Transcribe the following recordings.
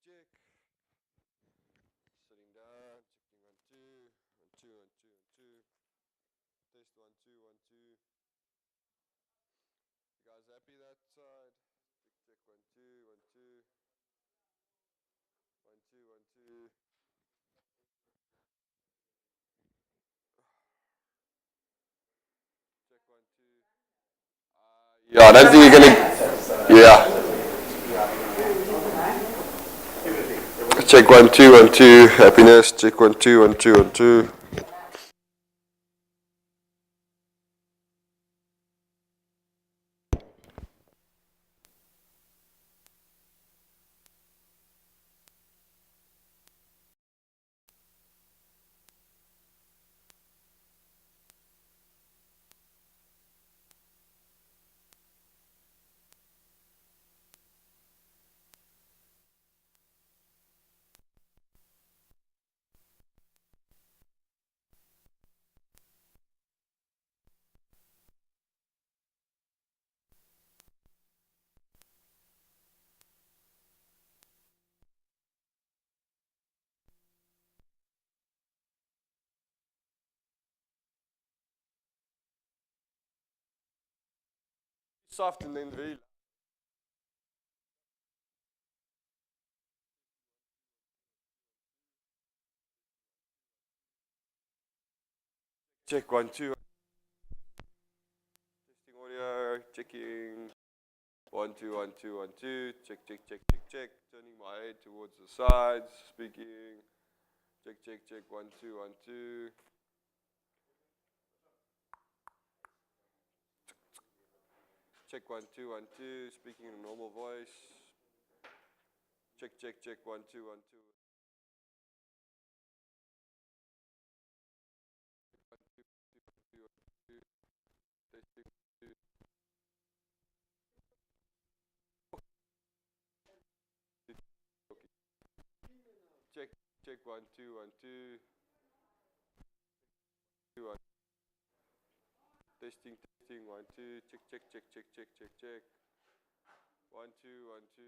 Check. Sitting down, checking 1 2, 1 2, 1 2, 1 2. Test 1 2, 1 2. You guys happy that side? Check 1 2, 1 2. 1 2, 1 2. Check 1 2. Yeah, I don't think you're gonna. Yeah. Check 1 2, 1 2. Happiness. Check 1 2, 1 2, 1 2. Soft and then very. Check 1 2. Testing audio. Checking. 1 2, 1 2, 1 2. Check, check, check, check, check. Turning my head towards the sides. Speaking. Check, check, check. 1 2, 1 2. Check 1 2, 1 2. Speaking in a normal voice. Check, check, check. 1 2, 1 2. Testing 2. Check, check 1 2, 1 2. 2 1. Testing, testing 1 2. Check, check, check, check, check, check, check. 1 2, 1 2.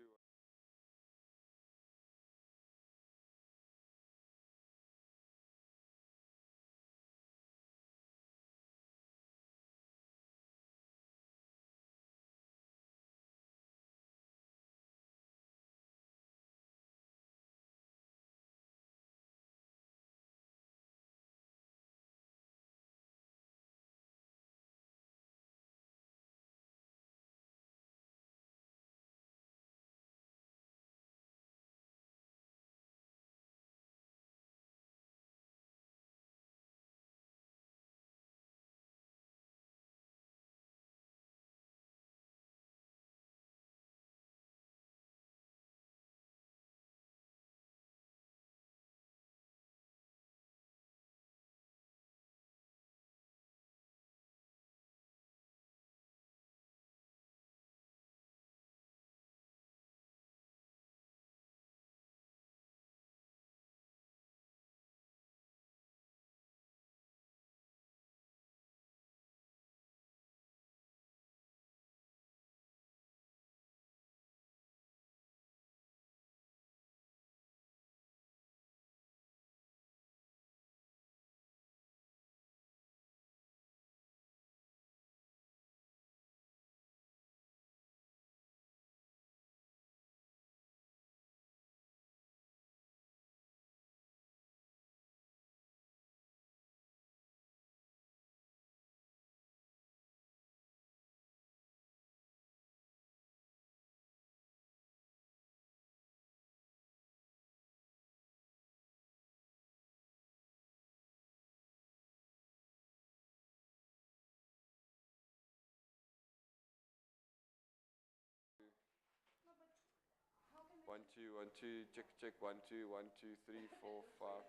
One two one two check check 1 2 1 2 3 4 5.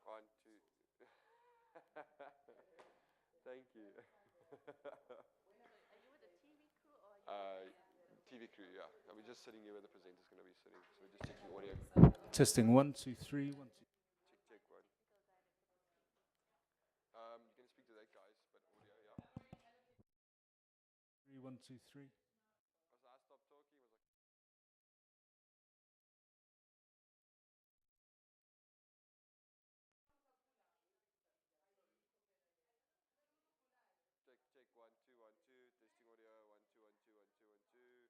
1 2. Thank you. uh, TV crew, yeah. And we're just sitting here where the presenter's going to be sitting, so we're just checking audio. Testing 1 2 3 1 2. Check check 1. You can speak to that guys, but audio, yeah. 1, 2, 3. As I stopped talking, was like. Check, check, 1, 2, 1, 2, testing audio, 1, 2, 1, 2, 1, 2, 1, 2.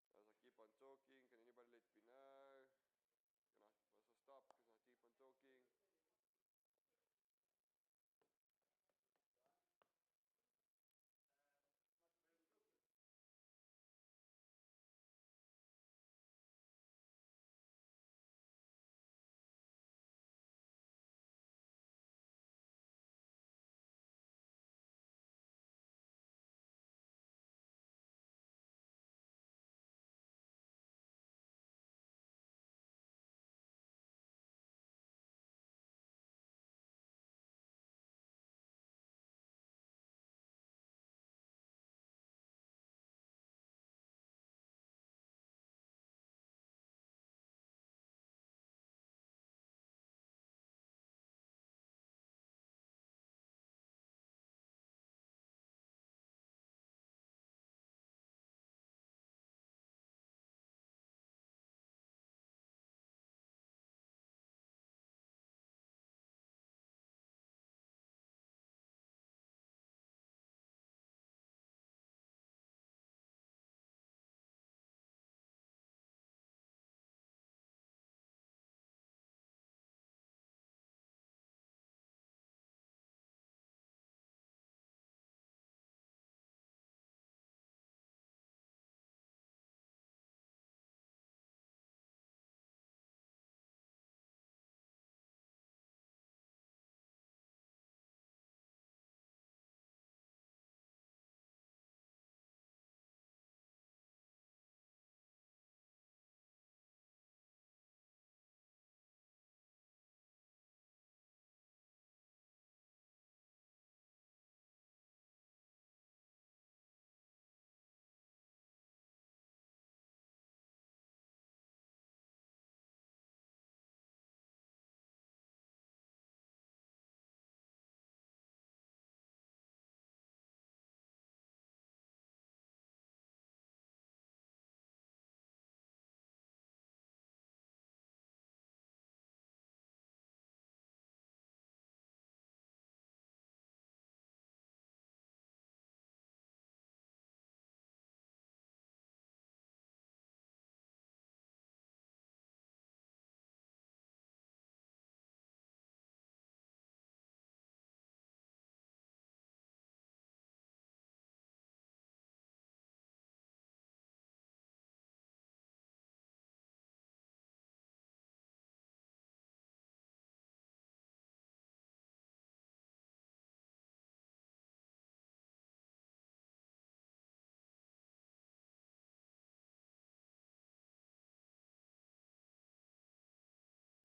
As I keep on talking, can anybody let me know? Was I stop because I keep on talking?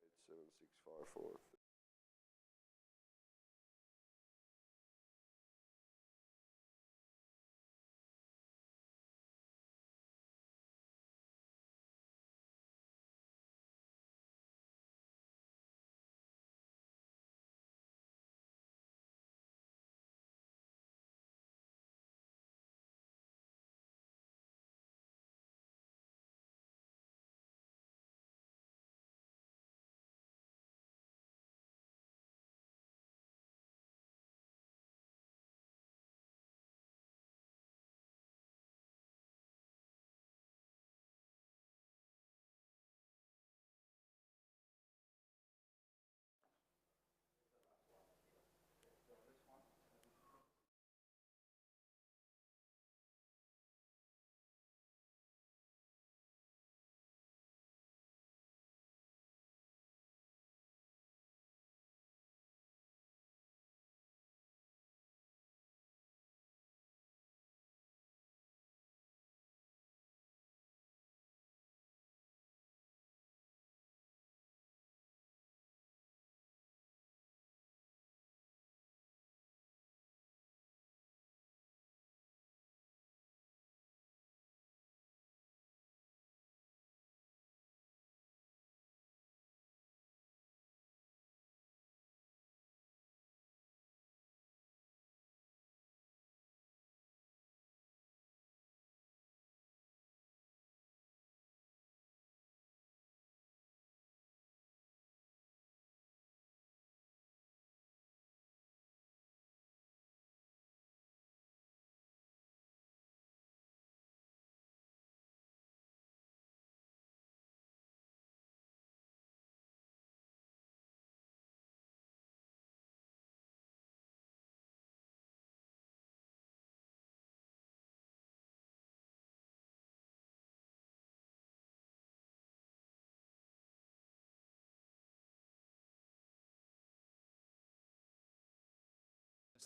It's 7654.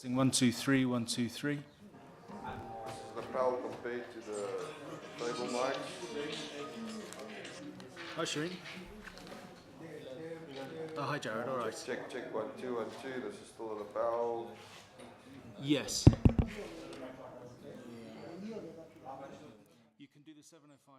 Testing 1 2 3 1 2 3. This is the power compared to the table mics. Hi, Shireen. Oh, hi, Jared. All right. Check, check, 1 2 1 2. This is still the power. Yes. You can do the 705.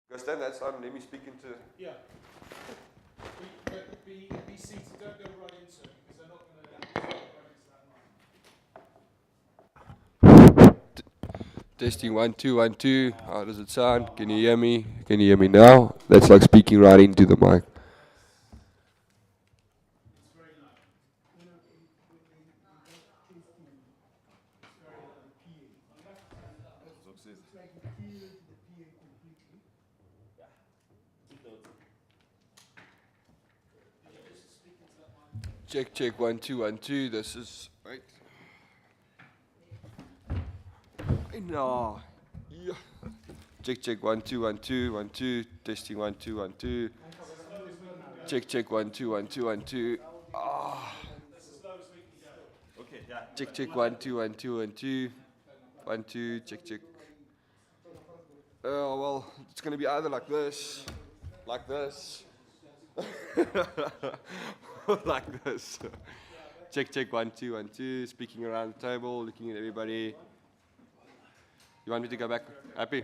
Go stand that side and let me speak into. Yeah. Be seated. Don't go right into it because they're not going to right into that line. Testing 1 2 1 2. How does it sound? Can you hear me? Can you hear me now? That's like speaking right into the mic. Check, check, 1 2 1 2. This is right. No. Yeah. Check, check, 1 2 1 2 1 2. Testing 1 2 1 2. Check, check, 1 2 1 2 1 2. Ah. Check, check, 1 2 1 2 1 2. 1 2. Check, check. Oh well, it's gonna be either like this, like this. Check, check, 1 2 1 2. Speaking around the table, looking at everybody. You want me to go back? Happy?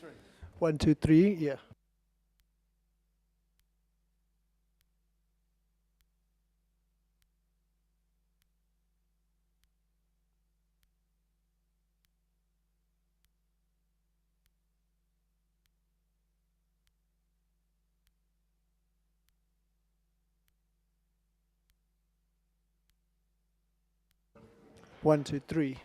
3. 1, 2, 3. Yeah. One, two, three.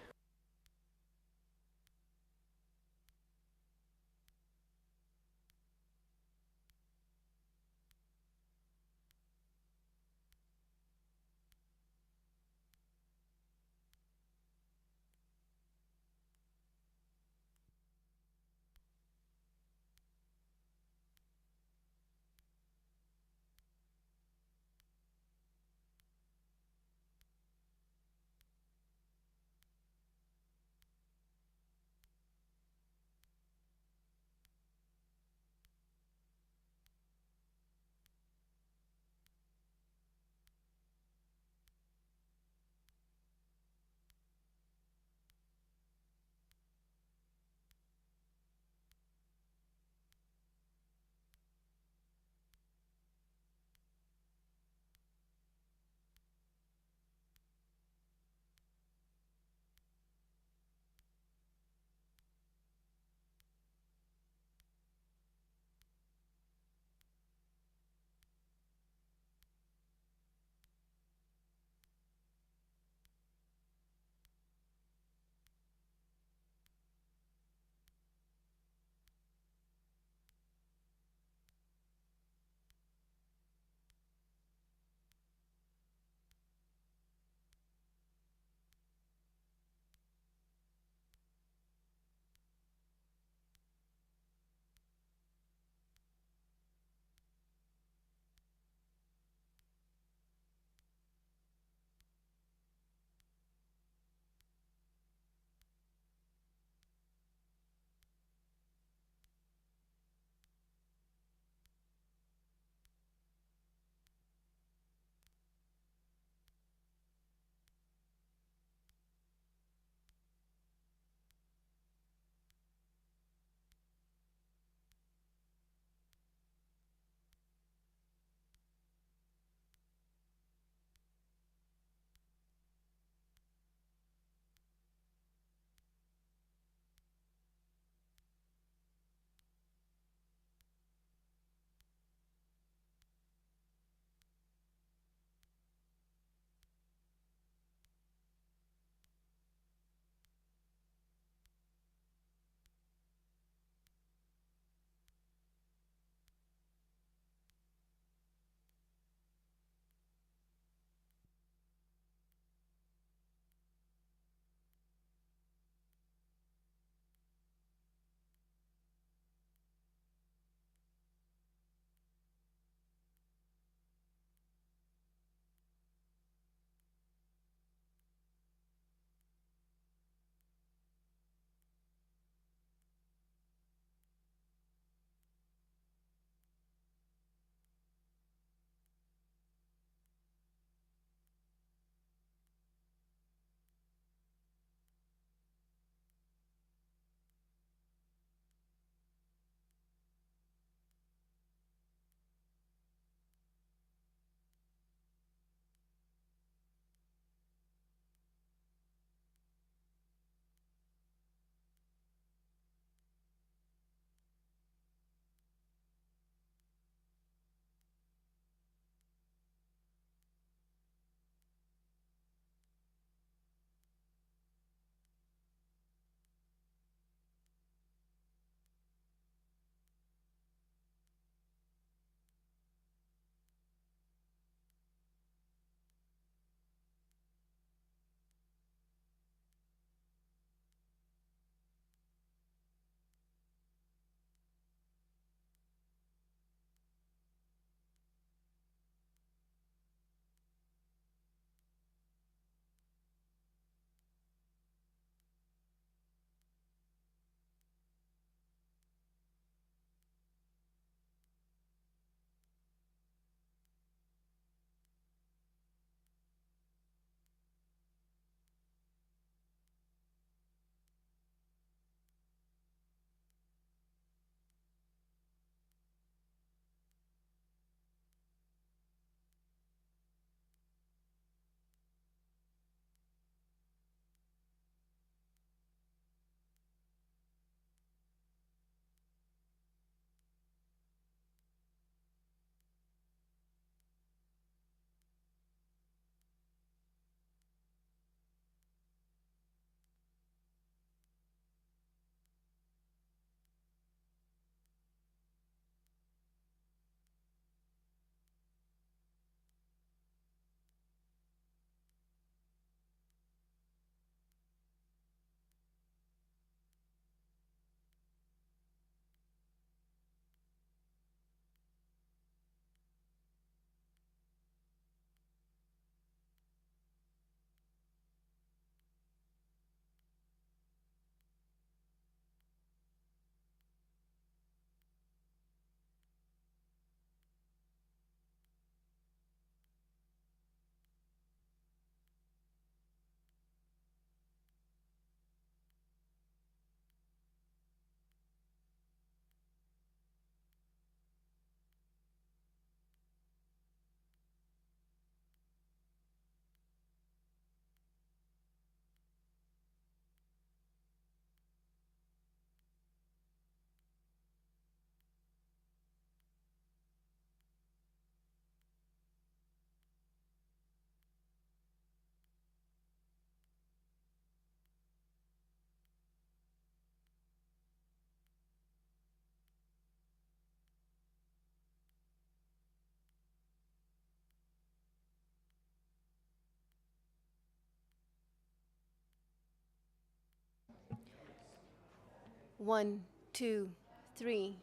1, 2, 3,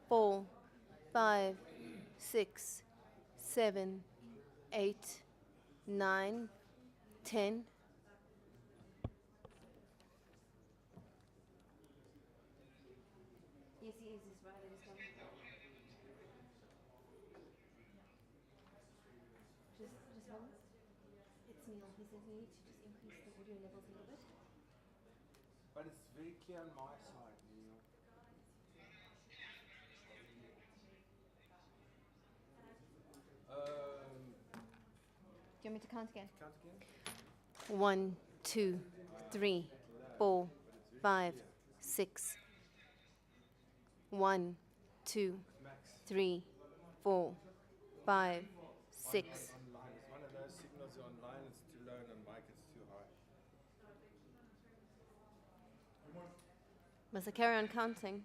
4, 5, 6, 7, 8, 9, 10. Yes, he is. His right is coming. Just hold. It's Neil. He says we need to just increase the audio levels a little bit. But it's very clear on my side, Neil. Do you want me to count again? Count again. 1, 2, 3, 4, 5, 6. 1, 2, 3, 4, 5, 6. Online. It's one of those signals online, it's too low, and on mic it's too high. Must I carry on counting?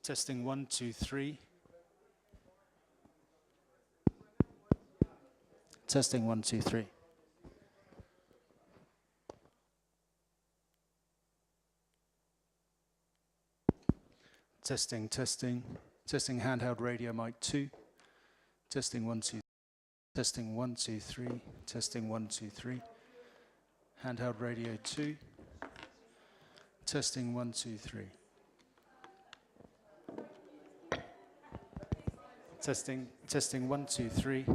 Testing 1, 2, 3. Testing 1, 2, 3. Testing, testing. Testing handheld radio mic 2. Testing 1, 2. Testing 1, 2, 3. Testing 1, 2, 3. Handheld radio 2. Testing 1, 2, 3. Testing 1, 2, 3.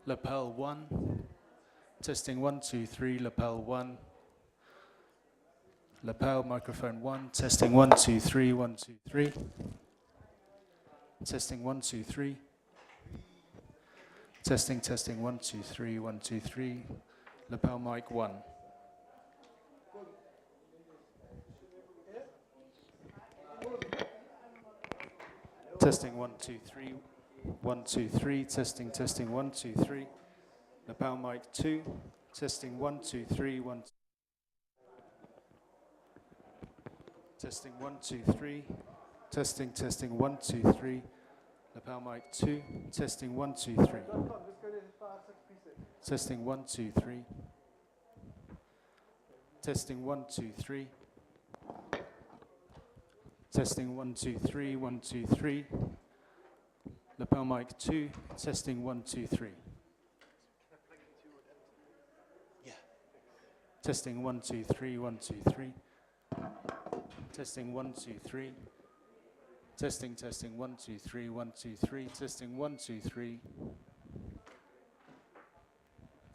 Lapel 1. Testing 1, 2, 3. Lapel 1. Lapel microphone 1. Testing 1, 2, 3. 1, 2, 3. Testing 1, 2, 3. Testing, testing 1, 2, 3. 1, 2, 3. Lapel mic 1. Testing 1, 2, 3. 1, 2, 3. Testing, testing 1, 2, 3. Lapel mic 2. Testing 1, 2, 3. 1. Testing 1, 2, 3. Testing, testing 1, 2, 3. Lapel mic 2. Testing 1, 2, 3. Testing 1, 2, 3. Testing 1, 2, 3. Testing 1, 2, 3. 1, 2, 3. Lapel mic 2. Testing 1, 2, 3. Yeah. Testing 1, 2, 3. 1, 2, 3. Testing 1, 2, 3. Testing, testing 1, 2, 3. 1, 2, 3. Testing 1, 2, 3.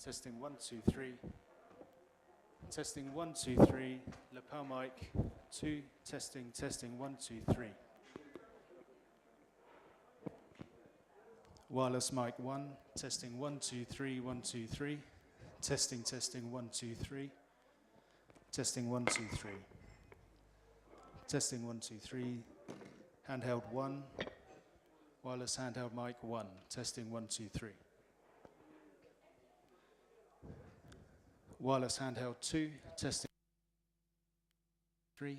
Testing 1, 2, 3. Testing 1, 2, 3. Lapel mic 2. Testing, testing 1, 2, 3. Wireless mic 1. Testing 1, 2, 3. 1, 2, 3. Testing, testing 1, 2, 3. Testing 1, 2, 3. Testing 1, 2, 3. Handheld 1. Wireless handheld mic 1. Testing 1, 2, 3. Wireless handheld 2. Testing 3.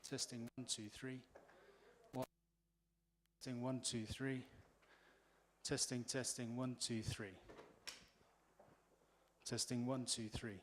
Testing 1, 2, 3. Testing 1, 2, 3. Testing, testing 1, 2, 3. Testing 1, 2, 3.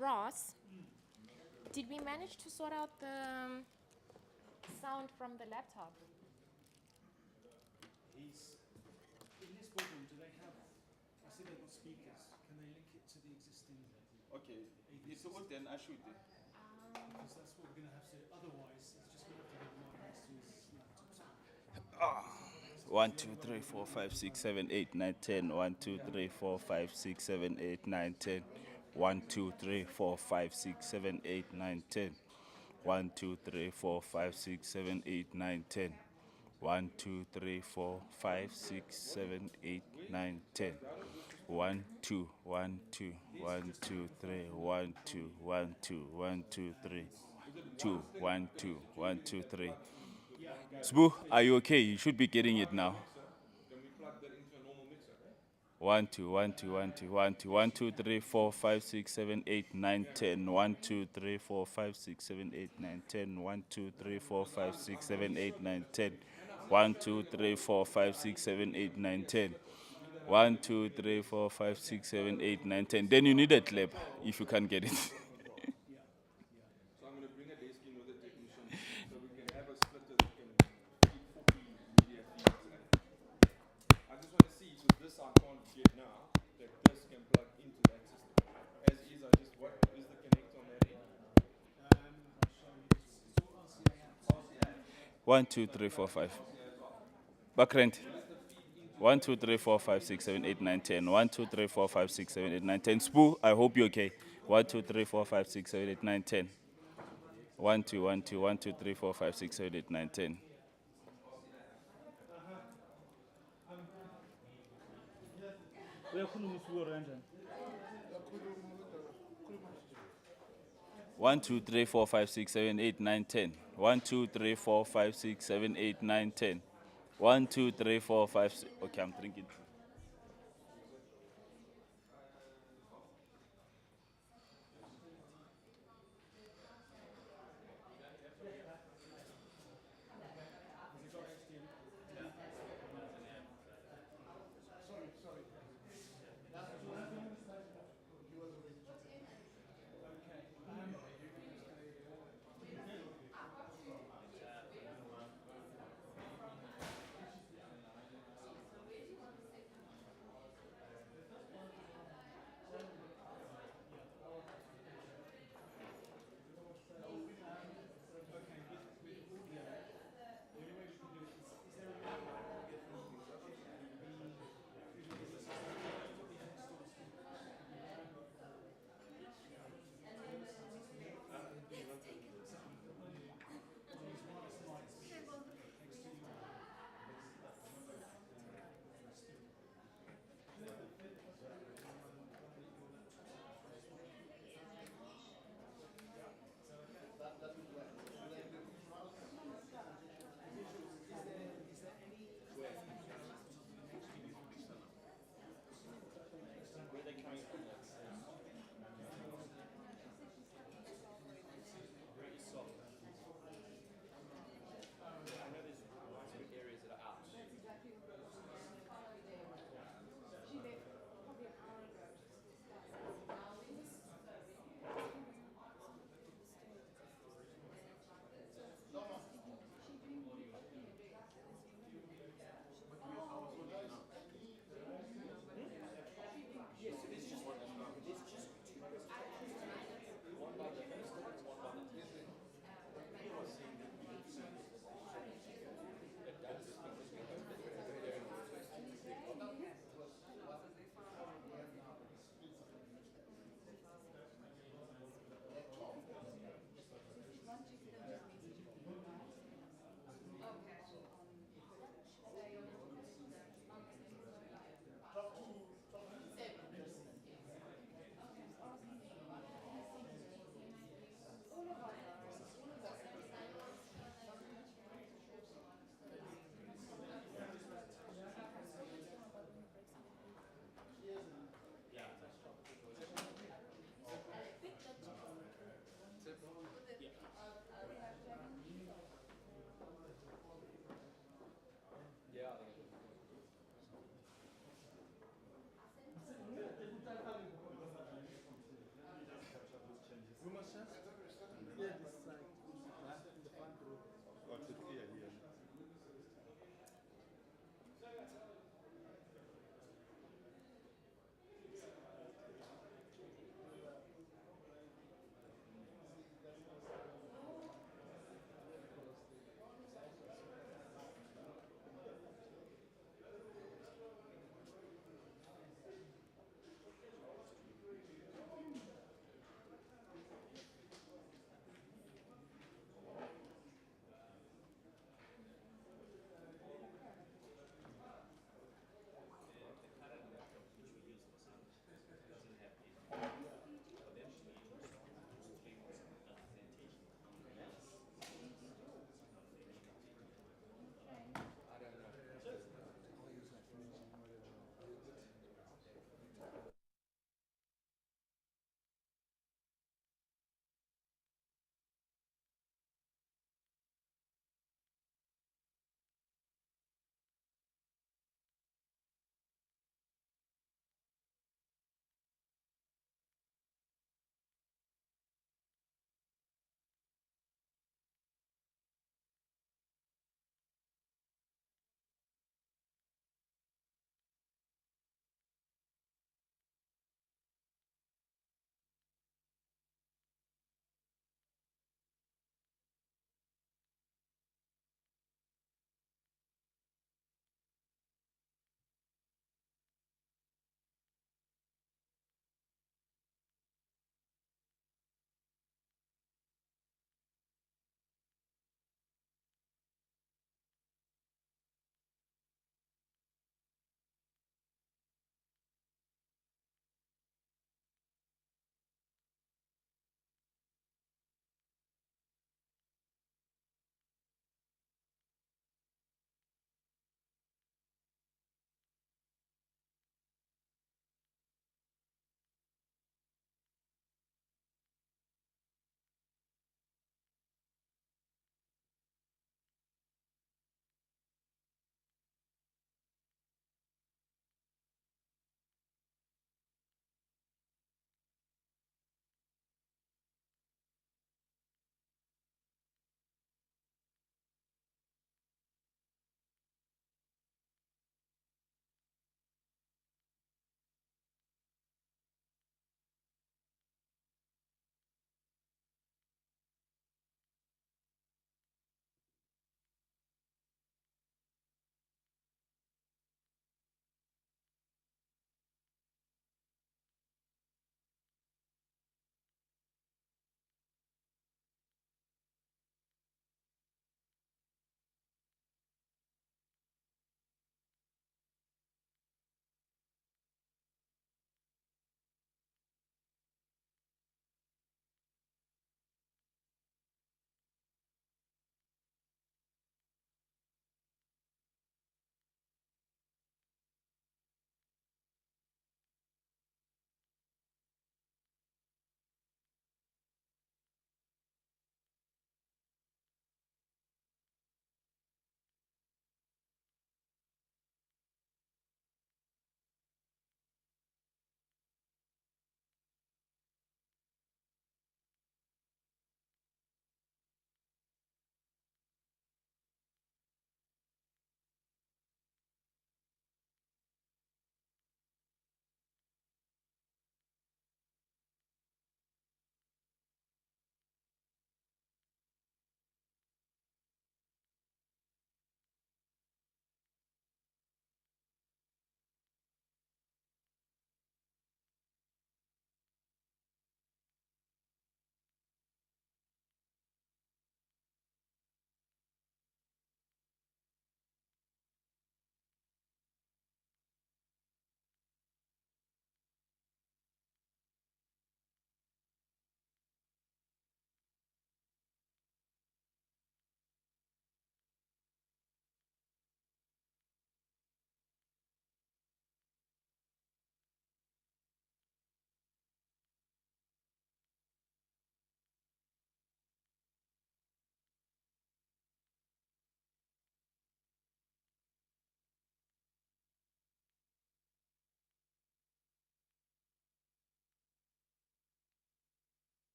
Ross, did we manage to sort out the sound from the laptop? He's in this boardroom. Do they have? I see they've got speakers. Can they link it to the existing? Okay, it's all then I should. Because that's what we're going to have to. Otherwise, it's just going to have to have one next to his laptop. 1, 2, 3, 4, 5, 6, 7, 8, 9, 10. 1, 2, 3, 4, 5, 6, 7, 8, 9, 10. 1, 2, 3, 4, 5, 6, 7, 8, 9, 10. 1, 2, 3, 4, 5, 6, 7, 8, 9, 10. 1, 2, 3, 4, 5, 6, 7, 8, 9, 10. 1, 2, 1, 2, 1, 2, 3, 1, 2, 1, 2, 1, 2, 3, 2, 1, 2, 1, 2, 3. Sbu, are you okay? You should be getting it now. Then we plug that into a normal mixer, right? 1, 2, 1, 2, 1, 2, 1, 2, 1, 2, 3, 4, 5, 6, 7, 8, 9, 10. 1, 2, 3, 4, 5, 6, 7, 8, 9, 10. 1, 2, 3, 4, 5, 6, 7, 8, 9, 10. 1, 2, 3, 4, 5, 6, 7, 8, 9, 10. 1, 2, 3, 4, 5, 6, 7, 8, 9, 10. Then you need a clap if you can't get it. So I'm going to bring a desk in with a technician so we can have a splitter that can feed 40 media feeds. I just want to see, so this I can't get now, that this can plug into that system. As is, I just, what is the connect on that end? 1, 2, 3, 4, 5. Backrent. 1, 2, 3, 4, 5, 6, 7, 8, 9, 10. 1, 2, 3, 4, 5, 6, 7, 8, 9, 10. Spoo, I hope you're okay. 1, 2, 3, 4, 5, 6, 7, 8, 9, 10. 1, 2, 1, 2, 1, 2, 3, 4, 5, 6, 7, 8, 9, 10. One, 2, 3, 4, 5, 6, 7, 8, 9, 10. 1, 2, 3, 4, 5, 6, 7, 8, 9, 10. 1, 2, 3, 4, 5, 6. Okay, I'm drinking.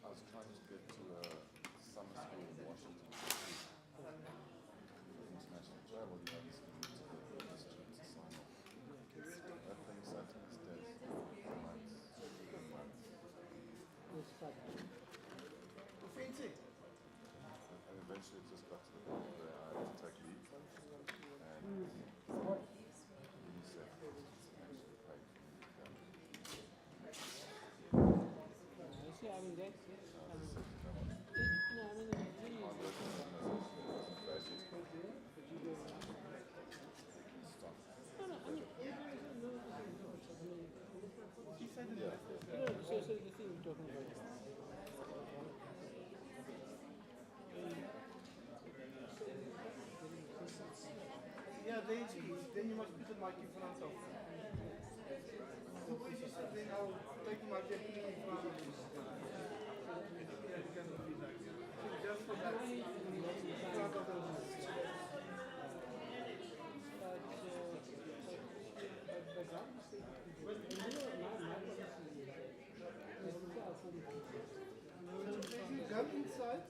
I was trying to get to a summer school in Washington, D.C. International travel, you obviously need to go to the street to sign off. That thing sat on his desk for months and months. And eventually it just got to the point where I had to take leave. And UNICEF actually paid for me to go. Yeah, then you must put the mic in front of. Then I'll take the mic and put it in front of you. Just for that, in front of those. Go inside.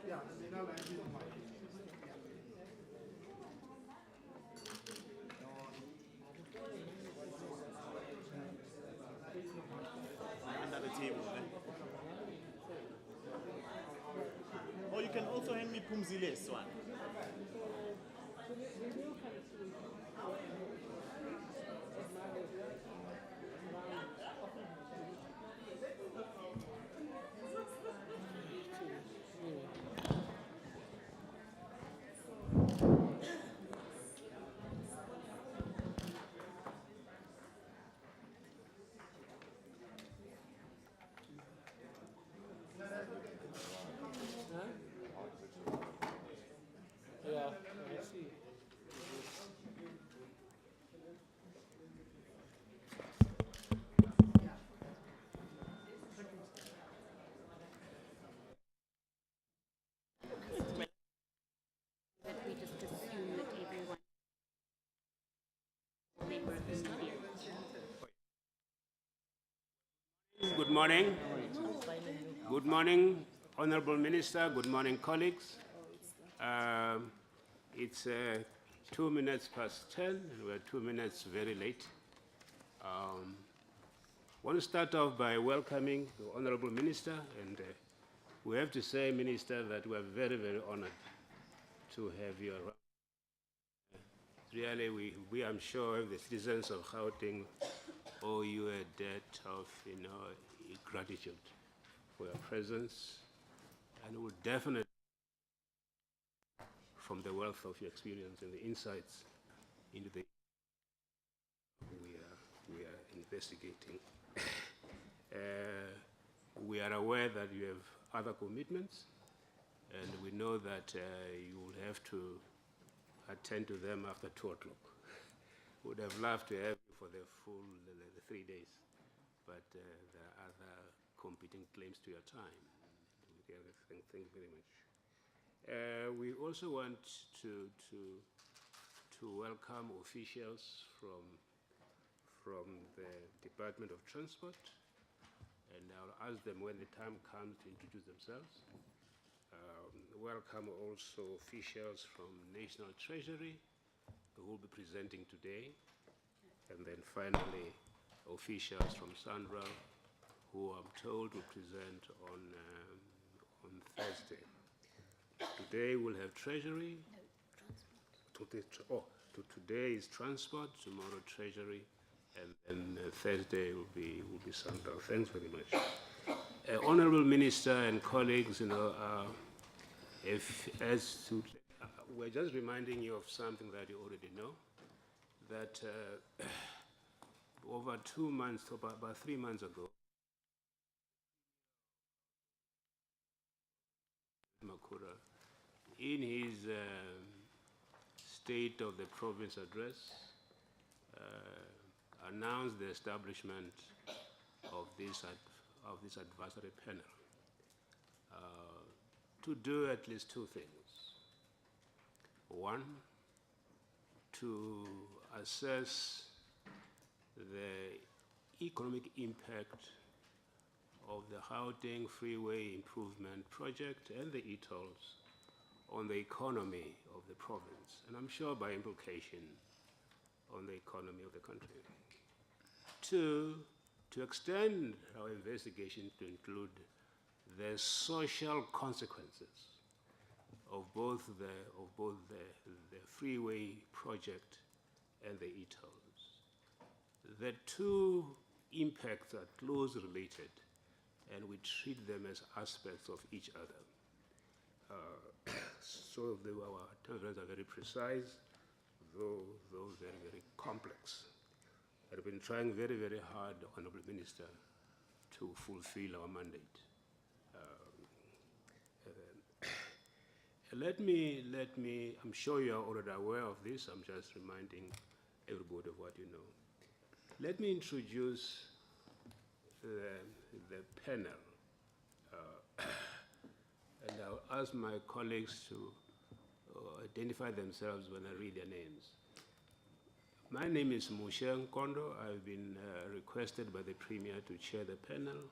Yeah, now I use the mic. Under the table. Or you can also hand me Pumzile's one. Yeah, I see. That we just assume that everyone members will be here. Good morning. Good morning, Honorable Minister. Good morning, colleagues. It's 2 minutes past 10, and we're 2 minutes very late. I want to start off by welcoming the Honorable Minister, and we have to say, Minister, that we're very, very honored to have you around. Really, we I'm sure, the citizens of Gauteng owe you a debt of, gratitude for your presence, and would definitely, from the wealth of your experience and the insights into the we are investigating. We are aware that you have other commitments, and we know that you will have to attend to them after 2 o'clock. Would have loved to have you for the full 3 days, but there are other competing claims to your time. Thank you very much. We also want to welcome officials from the Department of Transport, and I'll ask them when the time comes to introduce themselves. Welcome also officials from National Treasury who will be presenting today, and then finally officials from Sanral who I'm told will present on Thursday. Today we'll have Treasury. Today is transport, tomorrow Treasury, and then Thursday will be Sanral. Thanks very much. Honorable Minister and colleagues, we're just reminding you of something that you already know, that over 2 months, about 3 months ago, Makura, in his State of the Province address, announced the establishment of this advisory panel to do at least 2 things. One, to assess the economic impact of the Gauteng Freeway Improvement Project and the e-tolls on the economy of the province, and I'm sure by implication on the economy of the country. 2, to extend our investigation to include the social consequences of both the freeway project and the e-tolls. The 2 impacts are closely related, and we treat them as aspects of each other. So our terms are very precise, though very, very complex. I've been trying very, very hard, Honorable Minister, to fulfill our mandate. Let me, I'm sure you are already aware of this, I'm just reminding everybody of what you know. Let me introduce the panel. And I'll ask my colleagues to identify themselves when I read their names. My name is Mushe Nkondo. I've been requested by the Premier to chair the panel.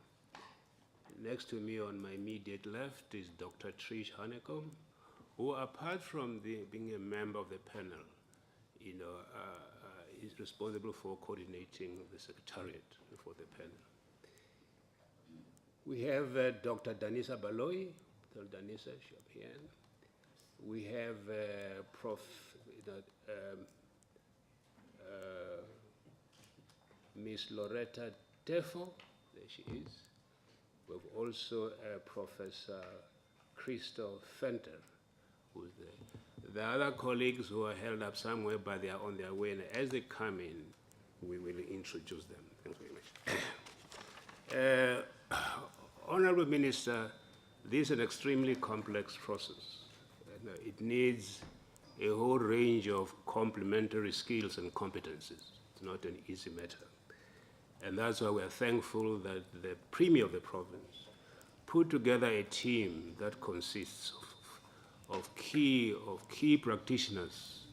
Next to me on my immediate left is Dr. Trish Honeycomb, who, apart from being a member of the panel, is responsible for coordinating the secretariat for the panel. We have Dr. Danisa Baloyi. Danisa, she's up here. We have Miss Loretta Tefo, there she is. We have also Professor Christoph Fenter, who's there. The other colleagues who are held up somewhere, but they are on their way, and as they come in, we will introduce them. Thank you very much. Honorable Minister, this is an extremely complex process. It needs a whole range of complementary skills and competencies. It's not an easy matter. And that's why we're thankful that the Premier of the province put together a team that consists of key practitioners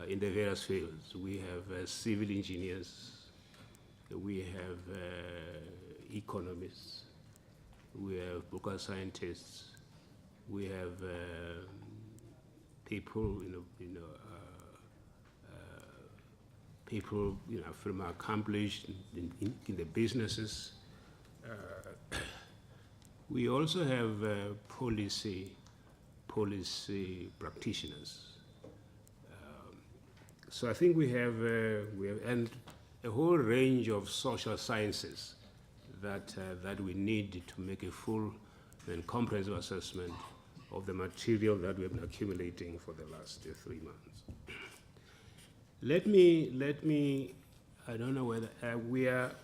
in the various fields. We have civil engineers, we have economists, we have political scientists, we have people, people from accomplished in the businesses. We also have policy practitioners. So I think we have and a whole range of social sciences that we need to make a full and comprehensive assessment of the material that we have been accumulating for the last 3 months. Let me, I don't know whether, we are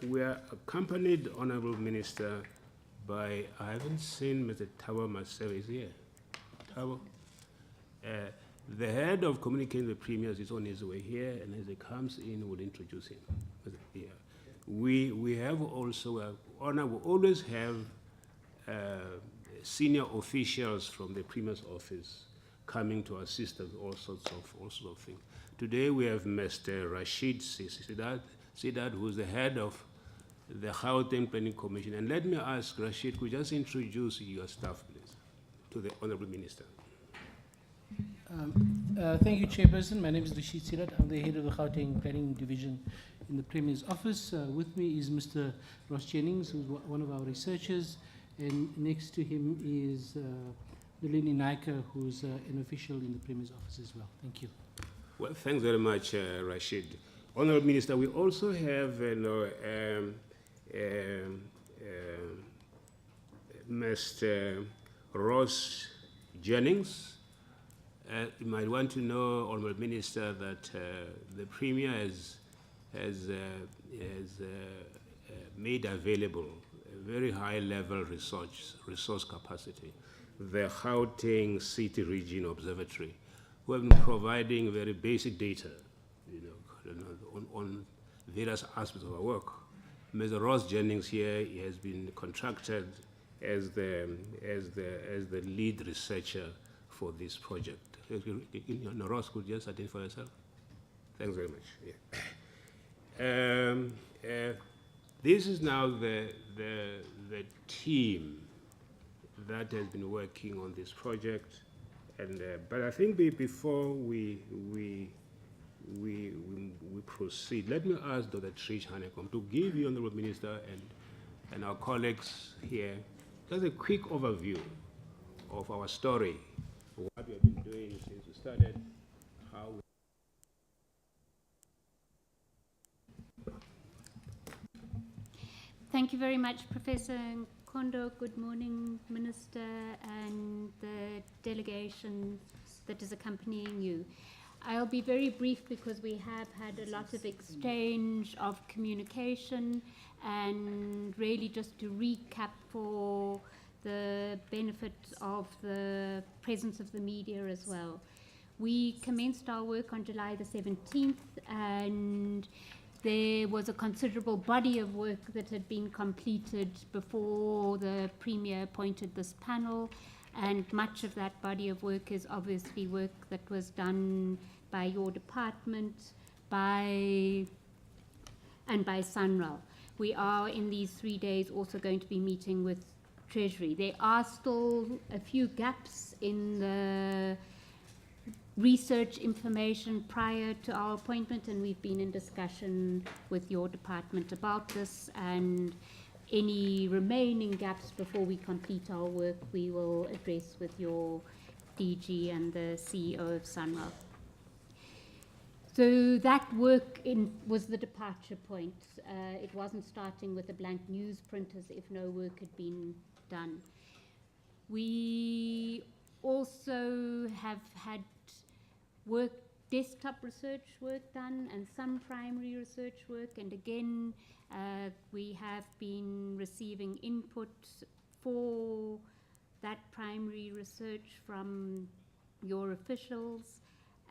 accompanied, Honorable Minister, by, I haven't seen Mr. Tawa myself, is here? Tawa? The head of communicating with premiers is on his way here, and as he comes in, we'll introduce him. Yeah. We have also, we always have senior officials from the Premier's office coming to assist us with all sorts of things. Today we have Mr. Rashid Sidat, who's the head of the Gauteng Planning Commission. And let me ask Rashid, could you just introduce your staff, please, to the Honorable Minister? Thank you, Chairperson. My name is Rashid Sidat. I'm the head of the Gauteng Planning Division in the Premier's office. With me is Mr. Ross Jennings, who's one of our researchers, and next to him is Nalini Naika, who's an official in the Premier's office as well. Thank you. Well, thanks very much, Rashid. Honourable Minister, we also have Mr. Ross Jennings. You might want to know, Honourable Minister, that the Premier has made available a very high-level resource capacity, the Gauteng City Region Observatory, who have been providing very basic data, on various aspects of our work. Mr. Ross Jennings here, he has been contracted as the lead researcher for this project. Ross, could you just identify yourself? Thanks very much. Yeah. This is now the team that has been working on this project, and but I think before we proceed, let me ask Dr. Trish Hanekom to give you, Honourable Minister, and our colleagues here just a quick overview of our story, what we have been doing since we started, how we Thank you very much, Professor Kondo. Good morning, Minister, and the delegation that is accompanying you. I'll be very brief because we have had a lot of exchange of communication, and really just to recap for the benefit of the presence of the media as well. We commenced our work on July the 17th, and there was a considerable body of work that had been completed before the Premier appointed this panel, and much of that body of work is obviously work that was done by your department, and by Sanral. We are in these 3 days also going to be meeting with Treasury. There are still a few gaps in the research information prior to our appointment, and we've been in discussion with your department about this, and any remaining gaps before we complete our work we will address with your DG and the CEO of Sanral. So that work was the departure point. It wasn't starting with a blank newsprint as if no work had been done. We also have had desktop research work done and some primary research work, and again we have been receiving input for that primary research from your officials,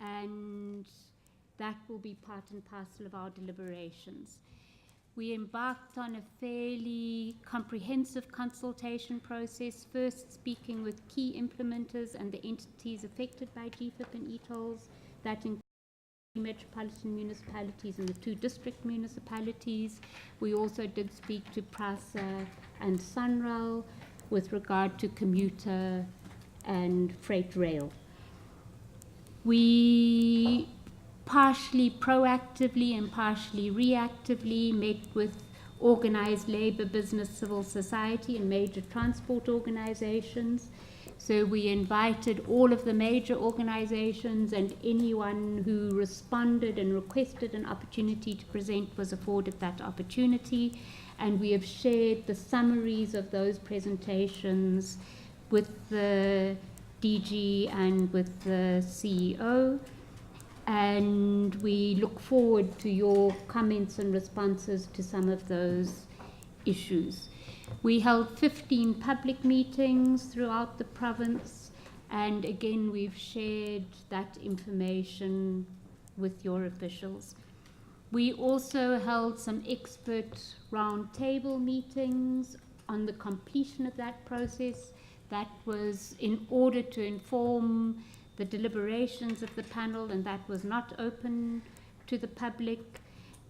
and that will be part and parcel of our deliberations. We embarked on a fairly comprehensive consultation process, first speaking with key implementers and the entities affected by GFIP and e-tolls, that include metropolitan municipalities and the 2 district municipalities. We also did speak to PRASA and Sanral with regard to commuter and freight rail. We partially proactively and partially reactively met with organized labor, business, civil society and major transport organizations. So we invited all of the major organizations, and anyone who responded and requested an opportunity to present was afforded that opportunity, and we have shared the summaries of those presentations with the DG and with the CEO. And we look forward to your comments and responses to some of those issues. We held 15 public meetings throughout the province, and again we've shared that information with your officials. We also held some expert roundtable meetings on the completion of that process. That was in order to inform the deliberations of the panel, and that was not open to the public.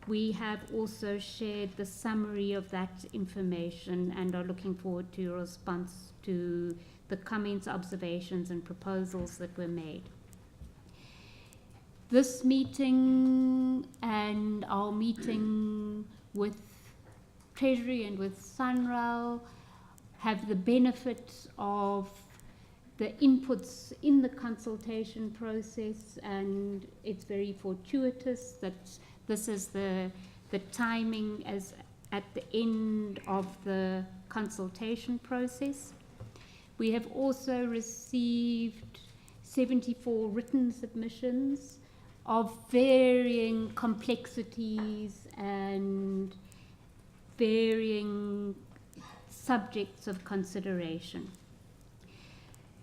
We have also shared the summary of that information and are looking forward to your response to the comments, observations and proposals that were made. This meeting and our meeting with Treasury and with Sanral have the benefit of the inputs in the consultation process, and it's very fortuitous that this is the timing as at the end of the consultation process. We have also received 74 written submissions of varying complexities and varying subjects of consideration.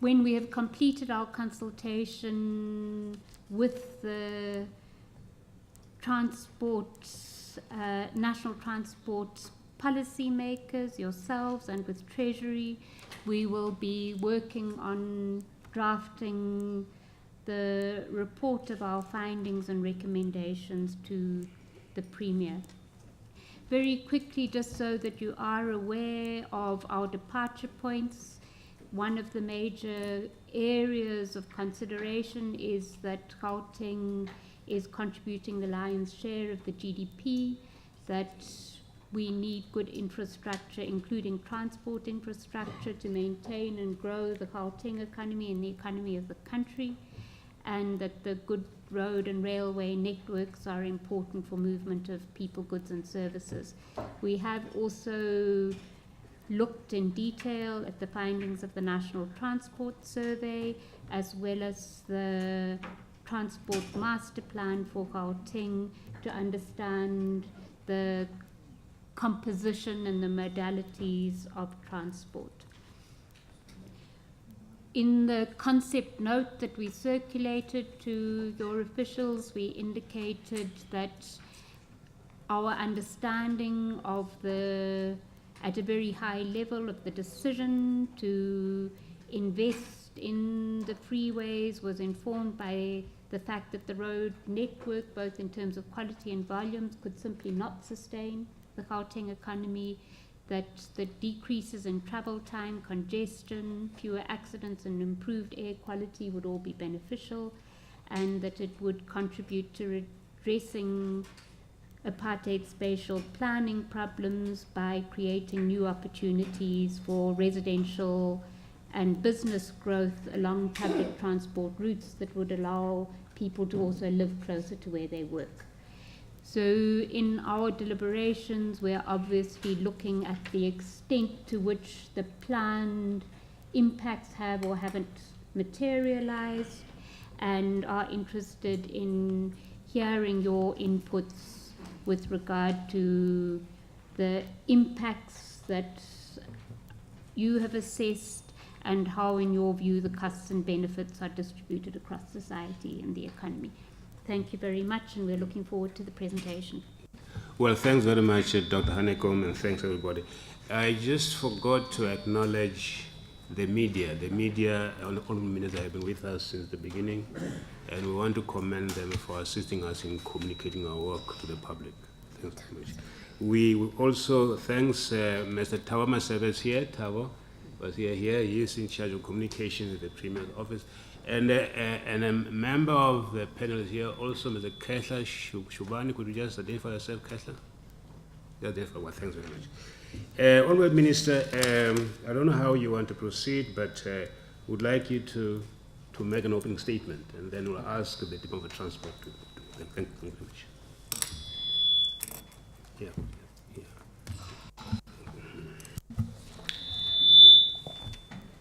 When we have completed our consultation with the national transport policy makers, yourselves, and with Treasury, we will be working on drafting the report of our findings and recommendations to the Premier. Very quickly, just so that you are aware of our departure points, one of the major areas of consideration is that Gauteng is contributing the lion's share of the GDP, that we need good infrastructure, including transport infrastructure, to maintain and grow the Gauteng economy and the economy of the country, and that the good road and railway networks are important for movement of people, goods and services. We have also looked in detail at the findings of the National Transport Survey, as well as the Transport Master Plan for Gauteng, to understand the composition and the modalities of transport. In the concept note that we circulated to your officials, we indicated that our understanding of at a very high level of the decision to invest in the freeways was informed by the fact that the road network, both in terms of quality and volumes, could simply not sustain the Gauteng economy, that the decreases in travel time, congestion, fewer accidents and improved air quality would all be beneficial, and that it would contribute to addressing apartheid spatial planning problems by creating new opportunities for residential and business growth along public transport routes that would allow people to also live closer to where they work. So in our deliberations, we're obviously looking at the extent to which the planned impacts have or haven't materialized, and are interested in hearing your inputs with regard to the impacts that you have assessed and how, in your view, the costs and benefits are distributed across society and the economy. Thank you very much, and we're looking forward to the presentation. Well, thanks very much, Dr. Hanekom, and thanks everybody. I just forgot to acknowledge the media. The media, all ministers have been with us since the beginning, and we want to commend them for assisting us in communicating our work to the public. Thanks very much. We also thanks Mr. Tawa Maseves here. Tawa was here. He is in charge of communications at the Premier's office. And a member of the panel is here also, Mr. Kehla Shubani. Could you just identify yourself, Kehla? Yeah, therefore, well, thanks very much. Honourable Minister, I don't know how you want to proceed, but would like you to make an opening statement, and then we'll ask the Department of Transport to thank you very much. Yeah.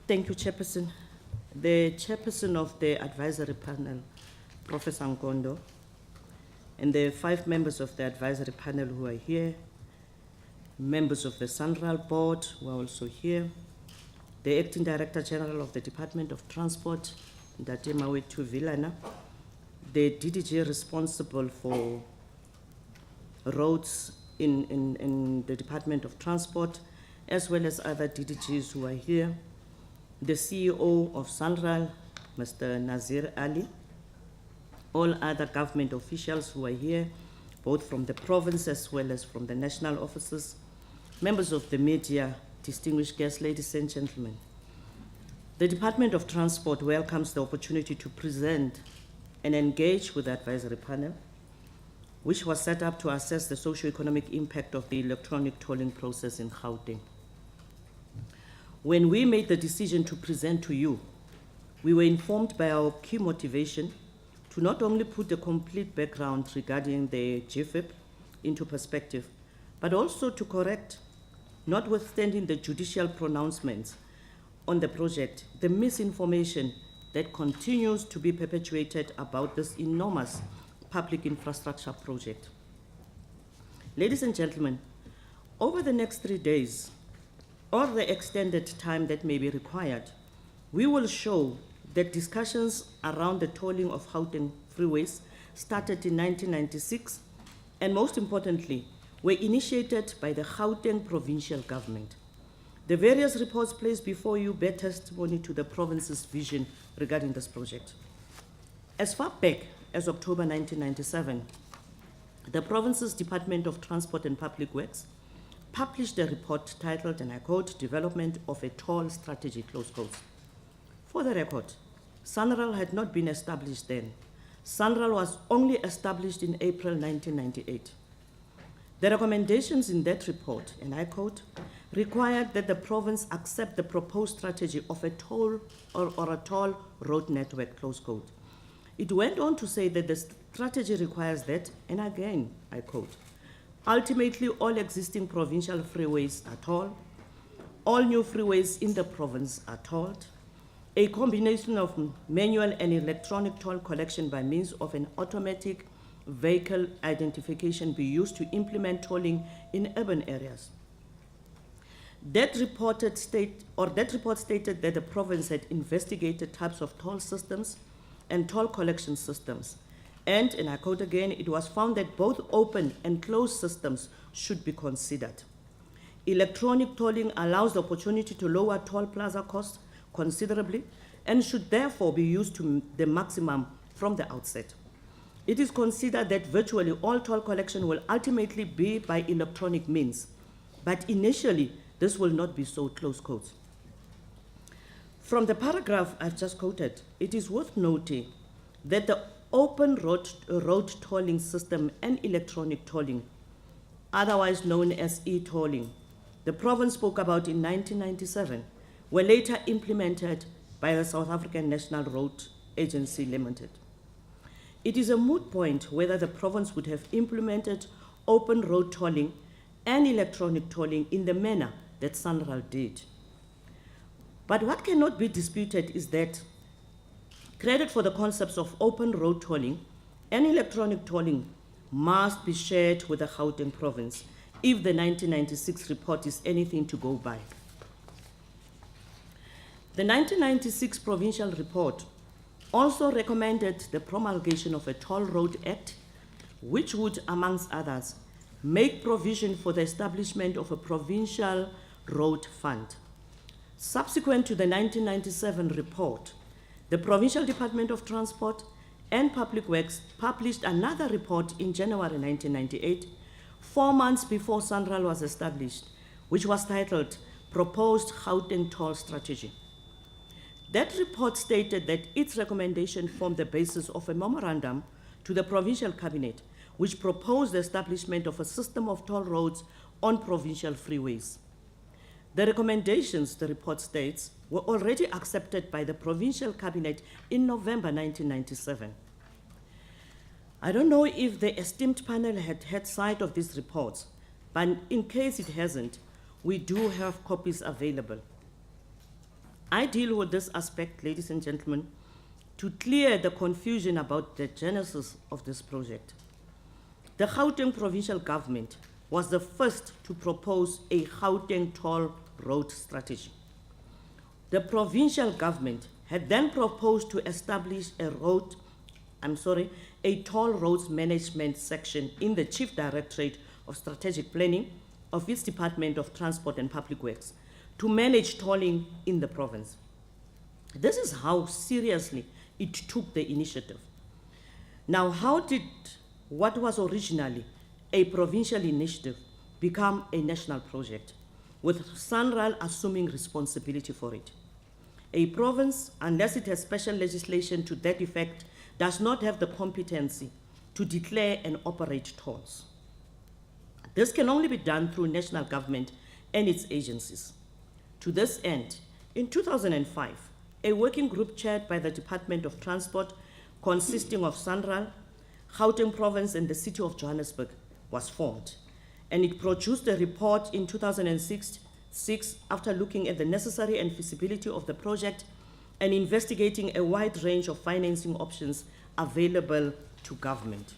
Thank you, Chairperson. The Chairperson of the Advisory Panel, Professor Nkondo, and the 5 members of the Advisory Panel who are here, members of the Sanral Board who are also here, the Acting Director General of the Department of Transport, Ndate Mawetu Vilana, the DDG responsible for roads in the Department of Transport, as well as other DDGs who are here, the CEO of Sanral, Mr. Nazir Ali, all other government officials who are here, both from the province as well as from the national offices, members of the media, distinguished guests, ladies and gentlemen. The Department of Transport welcomes the opportunity to present and engage with the advisory panel, which was set up to assess the socio-economic impact of the electronic tolling process in Gauteng. When we made the decision to present to you, we were informed by our key motivation to not only put a complete background regarding the GFIP into perspective, but also to correct, notwithstanding the judicial pronouncements on the project, the misinformation that continues to be perpetuated about this enormous public infrastructure project. Ladies and gentlemen, over the next 3 days, or the extended time that may be required, we will show that discussions around the tolling of Gauteng freeways started in 1996, and most importantly, were initiated by the Gauteng provincial government. The various reports placed before you bear testimony to the province's vision regarding this project. As far back as October 1997, the province's Department of Transport and Public Works published a report titled, and I quote, "Development of a Toll Strategy," close quotes. For the record, Sanral had not been established then. Sanral was only established in April 1998. The recommendations in that report, and I quote, required that the province accept the proposed strategy of a toll or a toll road network, close quote. It went on to say that the strategy requires that, and again, I quote, ultimately all existing provincial freeways are tolled, all new freeways in the province are tolled, a combination of manual and electronic toll collection by means of an automatic vehicle identification be used to implement tolling in urban areas. That report stated that the province had investigated types of toll systems and toll collection systems. And I quote again, it was found that both open and closed systems should be considered. Electronic tolling allows the opportunity to lower toll plaza costs considerably and should therefore be used to the maximum from the outset. It is considered that virtually all toll collection will ultimately be by electronic means, but initially this will not be so, close quotes. From the paragraph I've just quoted, it is worth noting that the open road tolling system and electronic tolling, otherwise known as e-tolling, the province spoke about in 1997, were later implemented by the South African National Road Agency Limited. It is a moot point whether the province would have implemented open road tolling and electronic tolling in the manner that Sanral did. But what cannot be disputed is that credit for the concepts of open road tolling and electronic tolling must be shared with the Gauteng province if the 1996 report is anything to go by. The 1996 provincial report also recommended the promulgation of a Toll Road Act, which would, amongst others, make provision for the establishment of a provincial road fund. Subsequent to the 1997 report, the Provincial Department of Transport and Public Works published another report in January 1998, 4 months before Sanral was established, which was titled Proposed Gauteng Toll Strategy. That report stated that its recommendation formed the basis of a memorandum to the Provincial Cabinet, which proposed the establishment of a system of toll roads on provincial freeways. The recommendations, the report states, were already accepted by the Provincial Cabinet in November 1997. I don't know if the esteemed panel had sight of these reports, but in case it hasn't, we do have copies available. I deal with this aspect, ladies and gentlemen, to clear the confusion about the genesis of this project. The Gauteng provincial government was the first to propose a Gauteng toll road strategy. The provincial government had then proposed to establish a toll roads management section in the Chief Directorate of Strategic Planning of its Department of Transport and Public Works to manage tolling in the province. This is how seriously it took the initiative. Now, how did what was originally a provincial initiative become a national project, with Sanral assuming responsibility for it? A province, unless it has special legislation to that effect, does not have the competency to declare and operate tolls. This can only be done through national government and its agencies. To this end, in 2005, a working group chaired by the Department of Transport, consisting of Sanral, Gauteng Province, and the City of Johannesburg, was formed. And it produced a report in 2006 after looking at the necessary and feasibility of the project and investigating a wide range of financing options available to government.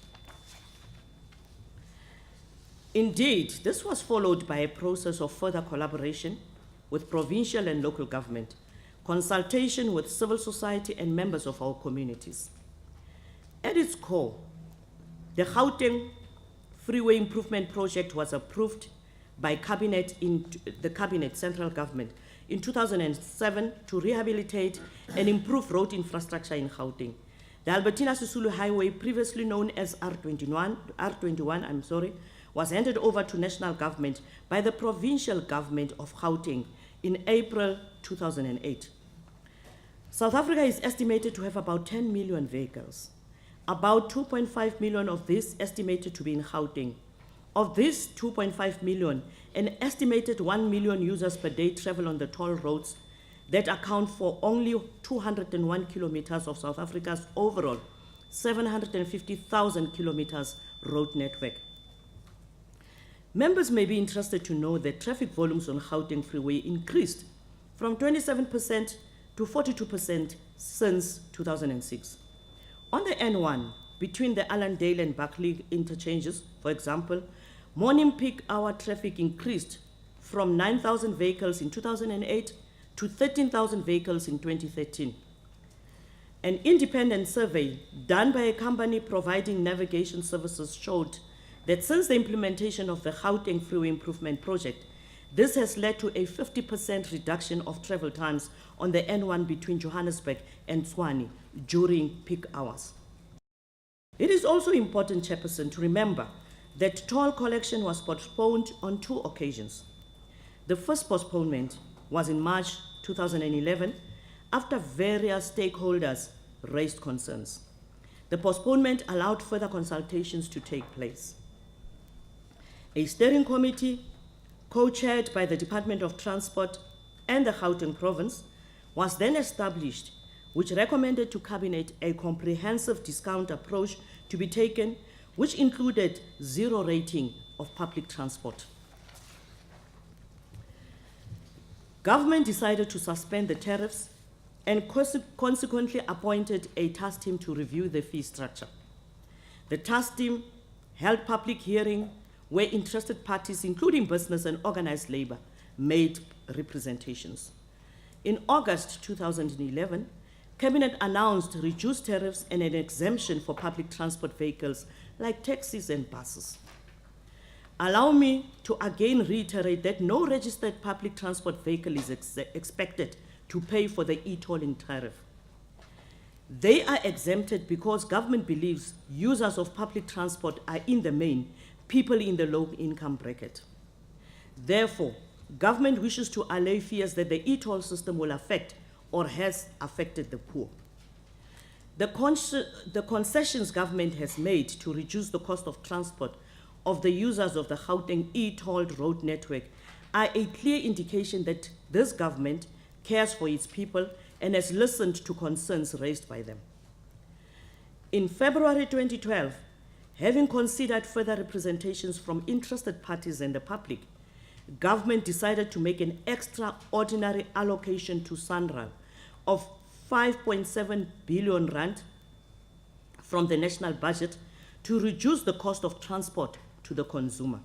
Indeed, this was followed by a process of further collaboration with provincial and local government, consultation with civil society and members of our communities. At its core, the Gauteng Freeway Improvement Project was approved by the Central Government in 2007 to rehabilitate and improve road infrastructure in Gauteng. The Albertina Sisulu Highway, previously known as R21, was handed over to national government by the provincial government of Gauteng in April 2008. South Africa is estimated to have about 10 million vehicles. About 2.5 million of this estimated to be in Gauteng. Of this 2.5 million, an estimated 1 million users per day travel on the toll roads that account for only 201 kilometers of South Africa's overall 750,000 kilometers road network. Members may be interested to know that traffic volumes on Gauteng Freeway increased from 27% to 42% since 2006. On the N1, between the Allendale and Buckley interchanges, for example, morning peak hour traffic increased from 9,000 vehicles in 2008 to 13,000 vehicles in 2013. An independent survey done by a company providing navigation services showed that since the implementation of the Gauteng Freeway Improvement Project, this has led to a 50% reduction of travel times on the N1 between Johannesburg and Tshwane during peak hours. It is also important, Chairperson, to remember that toll collection was postponed on 2 occasions. The first postponement was in March 2011 after various stakeholders raised concerns. The postponement allowed further consultations to take place. A steering committee, co-chaired by the Department of Transport and the Gauteng Province, was then established, which recommended to Cabinet a comprehensive discount approach to be taken, which included 0 rating of public transport. Government decided to suspend the tariffs and consequently appointed a task team to review the fee structure. The task team held public hearing where interested parties, including business and organized labor, made representations. In August 2011, Cabinet announced reduced tariffs and an exemption for public transport vehicles like taxis and buses. Allow me to again reiterate that no registered public transport vehicle is expected to pay for the e-tolling tariff. They are exempted because government believes users of public transport are in the main people in the low income bracket. Therefore, government wishes to allay fears that the e-toll system will affect or has affected the poor. The concessions government has made to reduce the cost of transport of the users of the Gauteng e-tolled road network are a clear indication that this government cares for its people and has listened to concerns raised by them. In February 2012, having considered further representations from interested parties and the public, government decided to make an extraordinary allocation to Sanral of 5.7 billion rand from the national budget to reduce the cost of transport to the consumer.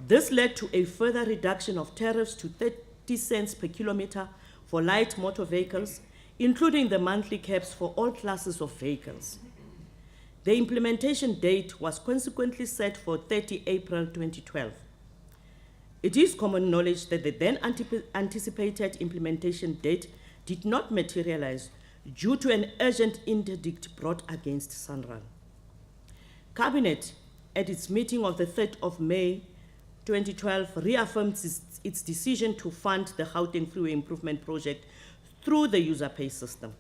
This led to a further reduction of tariffs to 30 cents per kilometer for light motor vehicles, including the monthly caps for all classes of vehicles. The implementation date was consequently set for 30 April 2012. It is common knowledge that the then anticipated implementation date did not materialize due to an urgent interdict brought against Sanral. Cabinet, at its meeting of the 3rd of May 2012, reaffirmed its decision to fund the Gauteng Freeway Improvement Project through the user pay system.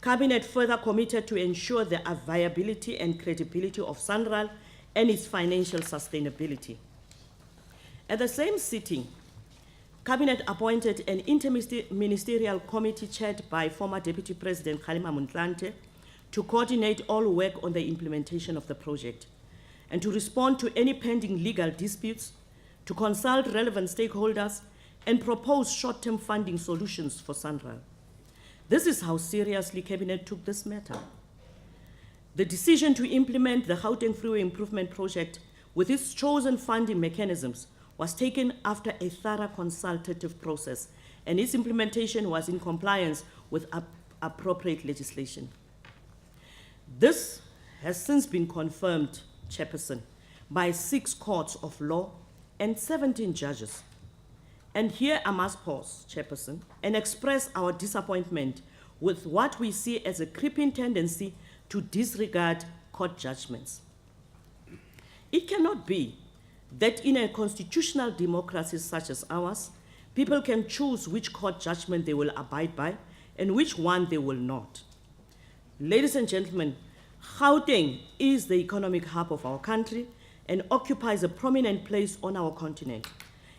Cabinet further committed to ensure the viability and credibility of Sanral and its financial sustainability. At the same sitting, Cabinet appointed an interministerial committee chaired by former Deputy President Kgalema Motlanthe to coordinate all work on the implementation of the project and to respond to any pending legal disputes, to consult relevant stakeholders, and propose short-term funding solutions for Sanral. This is how seriously Cabinet took this matter. The decision to implement the Gauteng Freeway Improvement Project with its chosen funding mechanisms was taken after a thorough consultative process, and its implementation was in compliance with appropriate legislation. This has since been confirmed, Chairperson, by 6 courts of law and 17 judges. And here I must pause, Chairperson, and express our disappointment with what we see as a creeping tendency to disregard court judgments. It cannot be that in a constitutional democracy such as ours, people can choose which court judgment they will abide by and which one they will not. Ladies and gentlemen, Gauteng is the economic hub of our country and occupies a prominent place on our continent.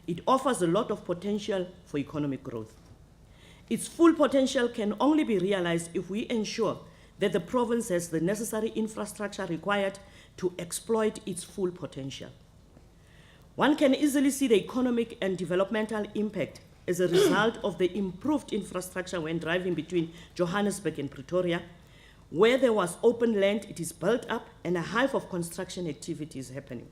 It offers a lot of potential for economic growth. Its full potential can only be realized if we ensure that the province has the necessary infrastructure required to exploit its full potential. One can easily see the economic and developmental impact as a result of the improved infrastructure when driving between Johannesburg and Pretoria. Where there was open land, it is built up and a hive of construction activity is happening.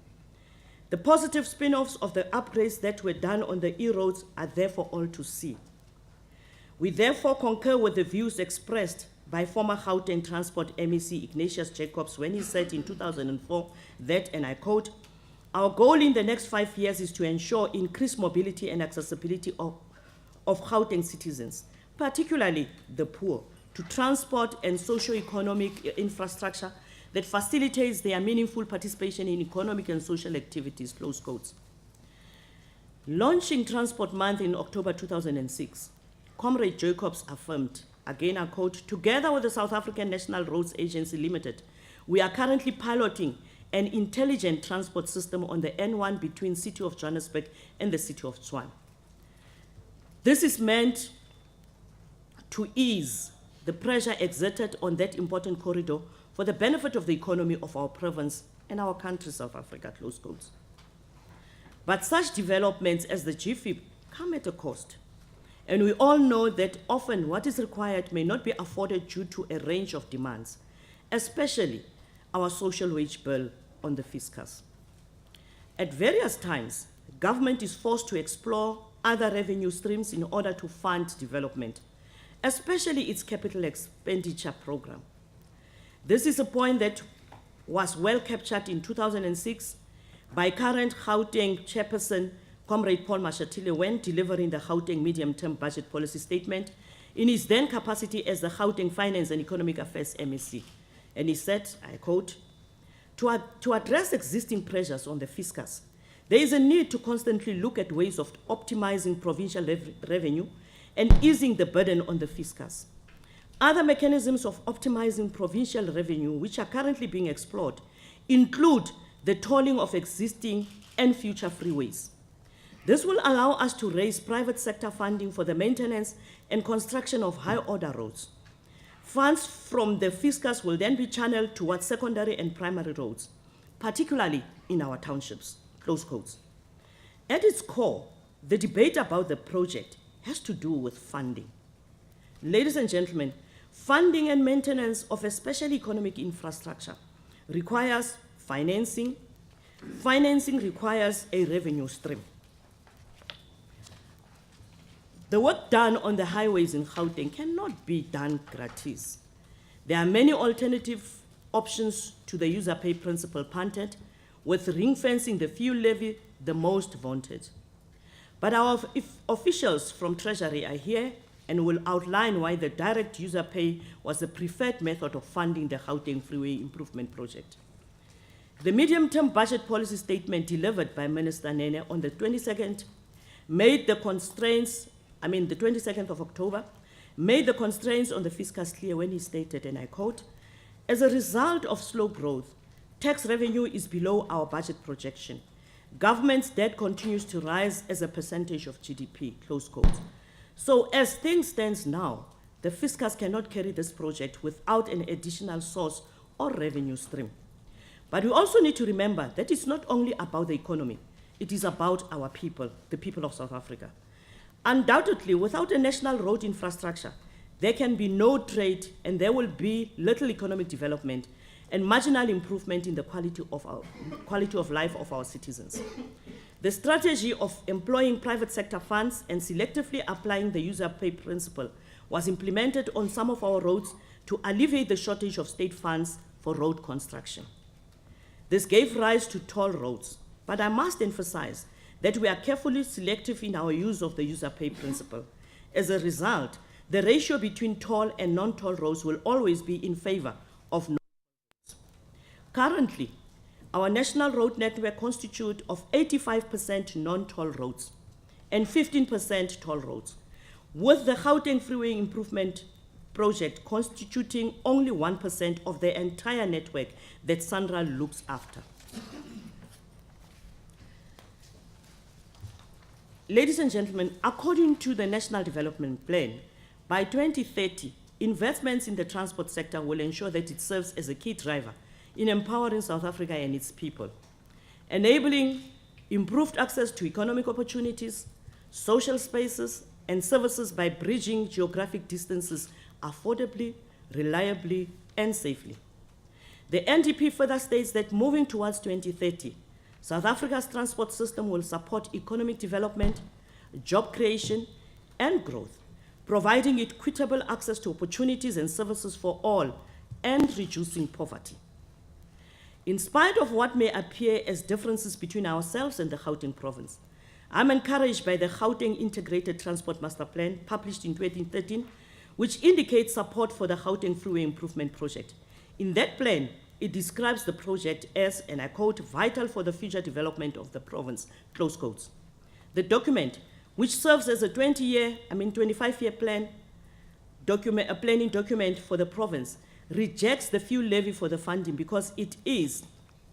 The positive spin-offs of the upgrades that were done on the e-roads are therefore all to see. We therefore concur with the views expressed by former Gauteng Transport MEC Ignatius Jacobs when he said in 2004 that, and I quote, "Our goal in the next 5 years is to ensure increased mobility and accessibility of Gauteng citizens, particularly the poor, to transport and socio-economic infrastructure that facilitates their meaningful participation in economic and social activities," close quotes. Launching Transport Month in October 2006, Comrade Jacobs affirmed, again I quote, "Together with the South African National Roads Agency Limited, we are currently piloting an intelligent transport system on the N1 between City of Johannesburg and the City of Tshwane. This is meant to ease the pressure exerted on that important corridor for the benefit of the economy of our province and our country, South Africa," close quotes. But such developments as the GFIP come at a cost. And we all know that often what is required may not be afforded due to a range of demands, especially our social wage bill on the fiscus. At various times, government is forced to explore other revenue streams in order to fund development, especially its capital expenditure program. This is a point that was well captured in 2006 by current Gauteng Chairperson, Comrade Paul Mashatile, when delivering the Gauteng medium-term budget policy statement in his then capacity as the Gauteng Finance and Economic Affairs MEC. And he said, I quote, to address existing pressures on the fiscus, there is a need to constantly look at ways of optimizing provincial revenue and easing the burden on the fiscus. Other mechanisms of optimizing provincial revenue which are currently being explored include the tolling of existing and future freeways. This will allow us to raise private sector funding for the maintenance and construction of high-order roads. Funds from the fiscus will then be channeled towards secondary and primary roads, particularly in our townships, close quotes. At its core, the debate about the project has to do with funding. Ladies and gentlemen, funding and maintenance of especially economic infrastructure requires financing. Financing requires a revenue stream. The work done on the highways in Gauteng cannot be done gratis. There are many alternative options to the user pay principle punted, with ring fencing the fuel levy the most vaunted. But our officials from Treasury are here and will outline why the direct user pay was the preferred method of funding the Gauteng Freeway Improvement Project. The medium-term budget policy statement delivered by Minister Nene on the 22nd of October, made the constraints on the fiscus clear when he stated, and I quote, "As a result of slow growth, tax revenue is below our budget projection. Government's debt continues to rise as a percentage of GDP," close quote. So as things stand now, the fiscus cannot carry this project without an additional source or revenue stream. But we also need to remember that it's not only about the economy, it is about our people, the people of South Africa. Undoubtedly, without a national road infrastructure, there can be no trade and there will be little economic development and marginal improvement in the quality of life of our citizens. The strategy of employing private sector funds and selectively applying the user pay principle was implemented on some of our roads to alleviate the shortage of state funds for road construction. This gave rise to toll roads, but I must emphasize that we are carefully selective in our use of the user pay principle. As a result, the ratio between toll and non-toll roads will always be in favor of non-toll roads. Currently, our national road network constitutes of 85% non-toll roads and 15% toll roads, with the Gauteng Freeway Improvement Project constituting only 1% of the entire network that Sanral looks after. Ladies and gentlemen, according to the National Development Plan, by 2030, investments in the transport sector will ensure that it serves as a key driver in empowering South Africa and its people, enabling improved access to economic opportunities, social spaces, and services by bridging geographic distances affordably, reliably, and safely. The NDP further states that moving towards 2030, South Africa's transport system will support economic development, job creation, and growth, providing equitable access to opportunities and services for all and reducing poverty. In spite of what may appear as differences between ourselves and the Gauteng province, I'm encouraged by the Gauteng Integrated Transport Master Plan published in 2013, which indicates support for the Gauteng Freeway Improvement Project. In that plan, it describes the project as, and I quote, "vital for the future development of the province," close quotes. The document, which serves as a 25-year plan, a planning document for the province, rejects the fuel levy for the funding because it is,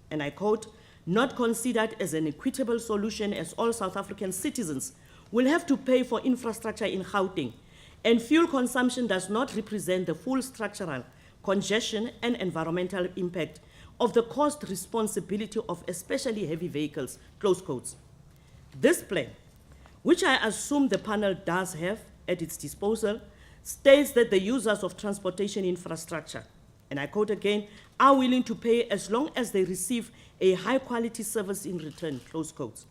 and I quote, "not considered as an equitable solution as all South African citizens will have to pay for infrastructure in Gauteng, and fuel consumption does not represent the full structural, congestion, and environmental impact of the cost responsibility of especially heavy vehicles," close quotes. This plan, which I assume the panel does have at its disposal, states that the users of transportation infrastructure, and I quote again, "are willing to pay as long as they receive a high-quality service in return," close quotes.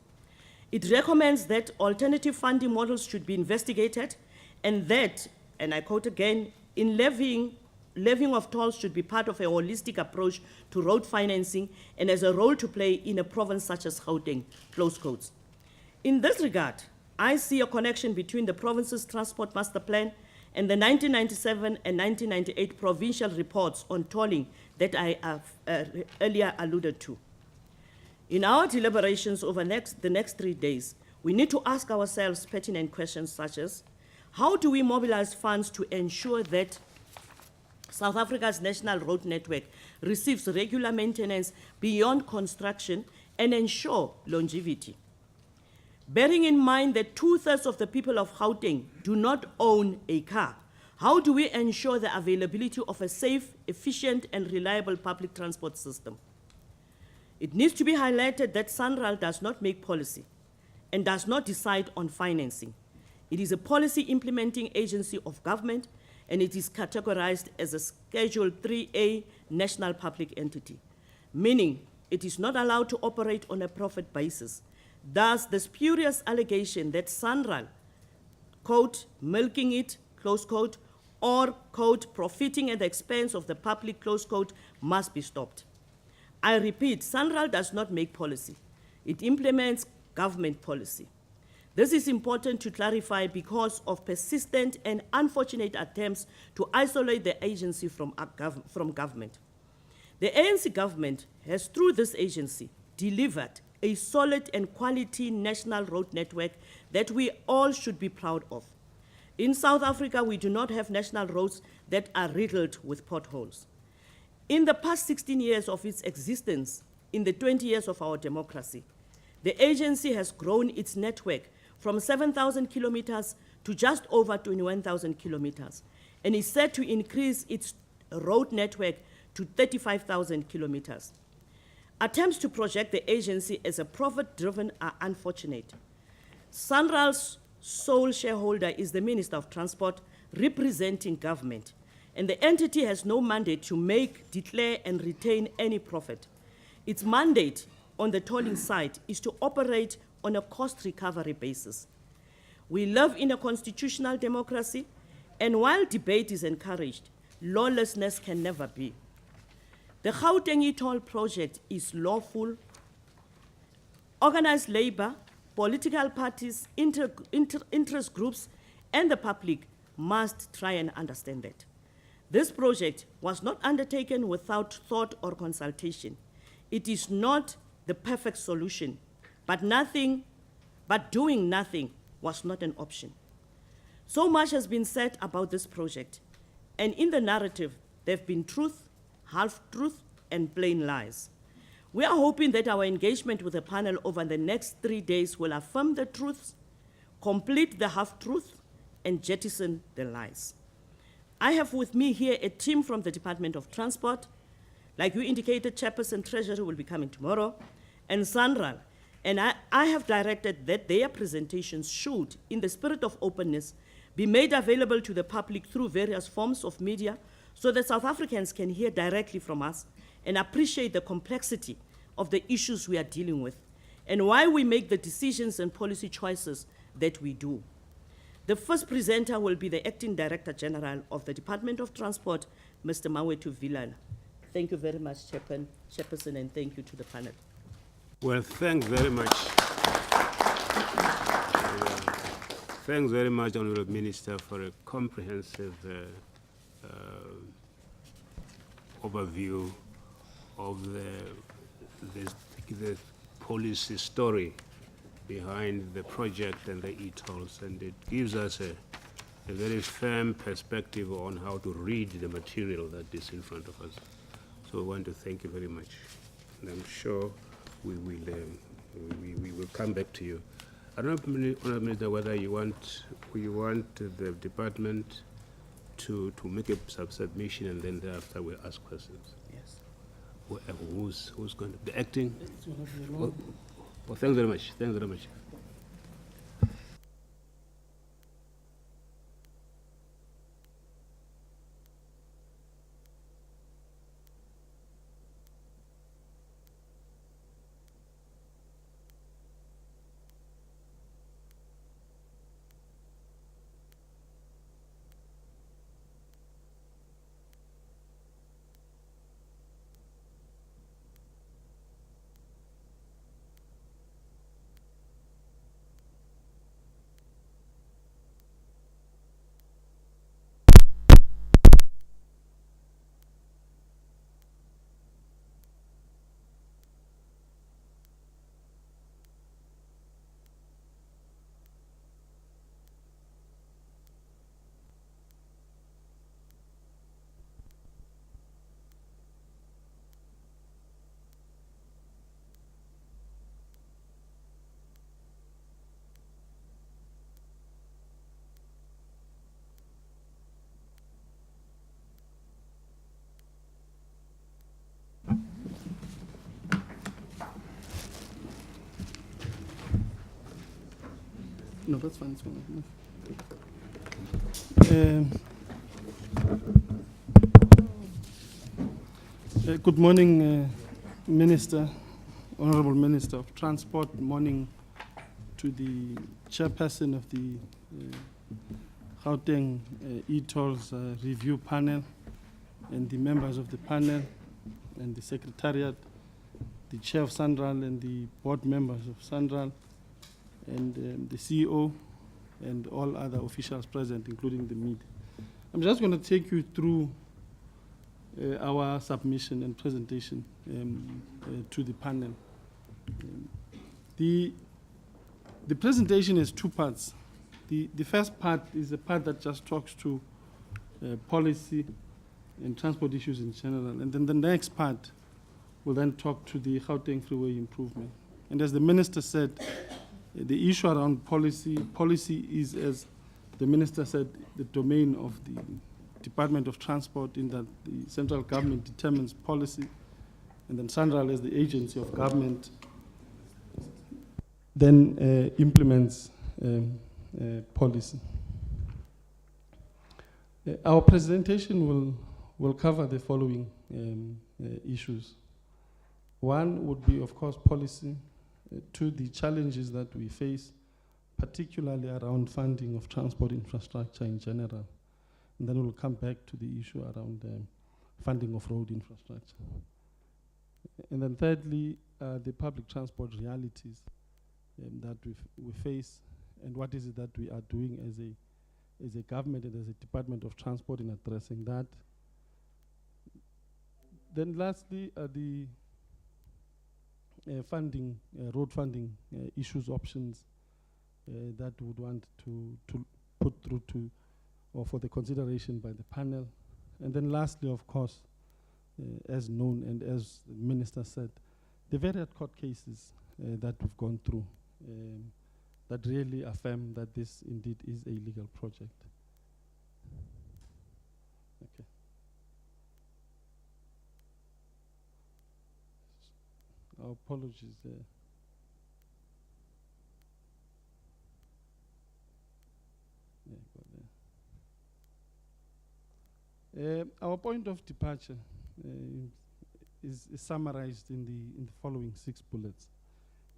It recommends that alternative funding models should be investigated and that, and I quote again, "in levying of tolls should be part of a holistic approach to road financing and as a role to play in a province such as Gauteng," close quotes. In this regard, I see a connection between the province's Transport Master Plan and the 1997 and 1998 provincial reports on tolling that I have earlier alluded to. In our deliberations over the next 3 days, we need to ask ourselves pertinent questions such as, how do we mobilize funds to ensure that South Africa's national road network receives regular maintenance beyond construction and ensure longevity? Bearing in mind that 2/3 of the people of Gauteng do not own a car, how do we ensure the availability of a safe, efficient, and reliable public transport system? It needs to be highlighted that Sanral does not make policy and does not decide on financing. It is a policy implementing agency of government, and it is categorized as a Schedule 3A national public entity, meaning it is not allowed to operate on a profit basis. Thus, the spurious allegation that Sanral, quote, "milking it," close quote, or, quote, "profiting at the expense of the public," close quote, must be stopped. I repeat, Sanral does not make policy. It implements government policy. This is important to clarify because of persistent and unfortunate attempts to isolate the agency from government. The ANC government has, through this agency, delivered a solid and quality national road network that we all should be proud of. In South Africa, we do not have national roads that are riddled with potholes. In the past 16 years of its existence, in the 20 years of our democracy, the agency has grown its network from 7,000 kilometers to just over 21,000 kilometers, and is set to increase its road network to 35,000 kilometers. Attempts to project the agency as a profit-driven are unfortunate. Sanral's sole shareholder is the Minister of Transport, representing government, and the entity has no mandate to make, declare, and retain any profit. Its mandate on the tolling side is to operate on a cost recovery basis. We live in a constitutional democracy, and while debate is encouraged, lawlessness can never be. The Gauteng toll project is lawful. Organized labor, political parties, interest groups, and the public must try and understand that. This project was not undertaken without thought or consultation. It is not the perfect solution, but doing nothing was not an option. So much has been said about this project, and in the narrative, there have been truth, half-truth, and plain lies. We are hoping that our engagement with the panel over the next 3 days will affirm the truths, complete the half-truth, and jettison the lies. I have with me here a team from the Department of Transport. Like you indicated, Chairperson Treasury will be coming tomorrow, and Sanral. And I have directed that their presentations should, in the spirit of openness, be made available to the public through various forms of media so that South Africans can hear directly from us and appreciate the complexity of the issues we are dealing with and why we make the decisions and policy choices that we do. The first presenter will be the Acting Director General of the Department of Transport, Mr. Mawetu Vilala. Thank you very much, Chairperson, and thank you to the panel. Well, thanks very much. Thanks very much, Honourable Minister, for a comprehensive overview of the policy story behind the project and the e-tolls, and it gives us a very firm perspective on how to read the material that is in front of us. So I want to thank you very much, and I'm sure we will come back to you. I don't know, Honourable Minister, whether you want the department to make a submission, and then thereafter we'll ask questions. Yes. Who's going to the acting? Well, thanks very much. Thanks very much. No, that's fine. It's fine. Good morning, Minister, Honorable Minister of Transport. Morning to the chairperson of the Gauteng e-tolls review panel, and the members of the panel, and the secretariat, the chair of Sanral, and the board members of Sanral, and the CEO, and all other officials present, including the media. I'm just going to take you through our submission and presentation to the panel. The presentation has two parts. The first part is the part that just talks to policy and transport issues in general. And then the next part will then talk to the Gauteng freeway improvement. And as the minister said, the issue around policy is, as the minister said, the domain of the Department of Transport, in that the central government determines policy, and then Sanral, as the agency of government, then implements policy. Our presentation will cover the following issues. One would be, of course, policy. Two, the challenges that we face, particularly around funding of transport infrastructure in general. And then we'll come back to the issue around funding of road infrastructure. And then thirdly, the public transport realities that we face, and what is it that we are doing as a government and as a Department of Transport in addressing that. Then lastly, the funding, road funding issues, options that we would want to put through to, or for the consideration by the panel. And then lastly, of course, as known and as the minister said, the various court cases that we've gone through that really affirm that this indeed is a legal project. Okay. Our apologies. Our point of departure is summarized in the following 6 bullets.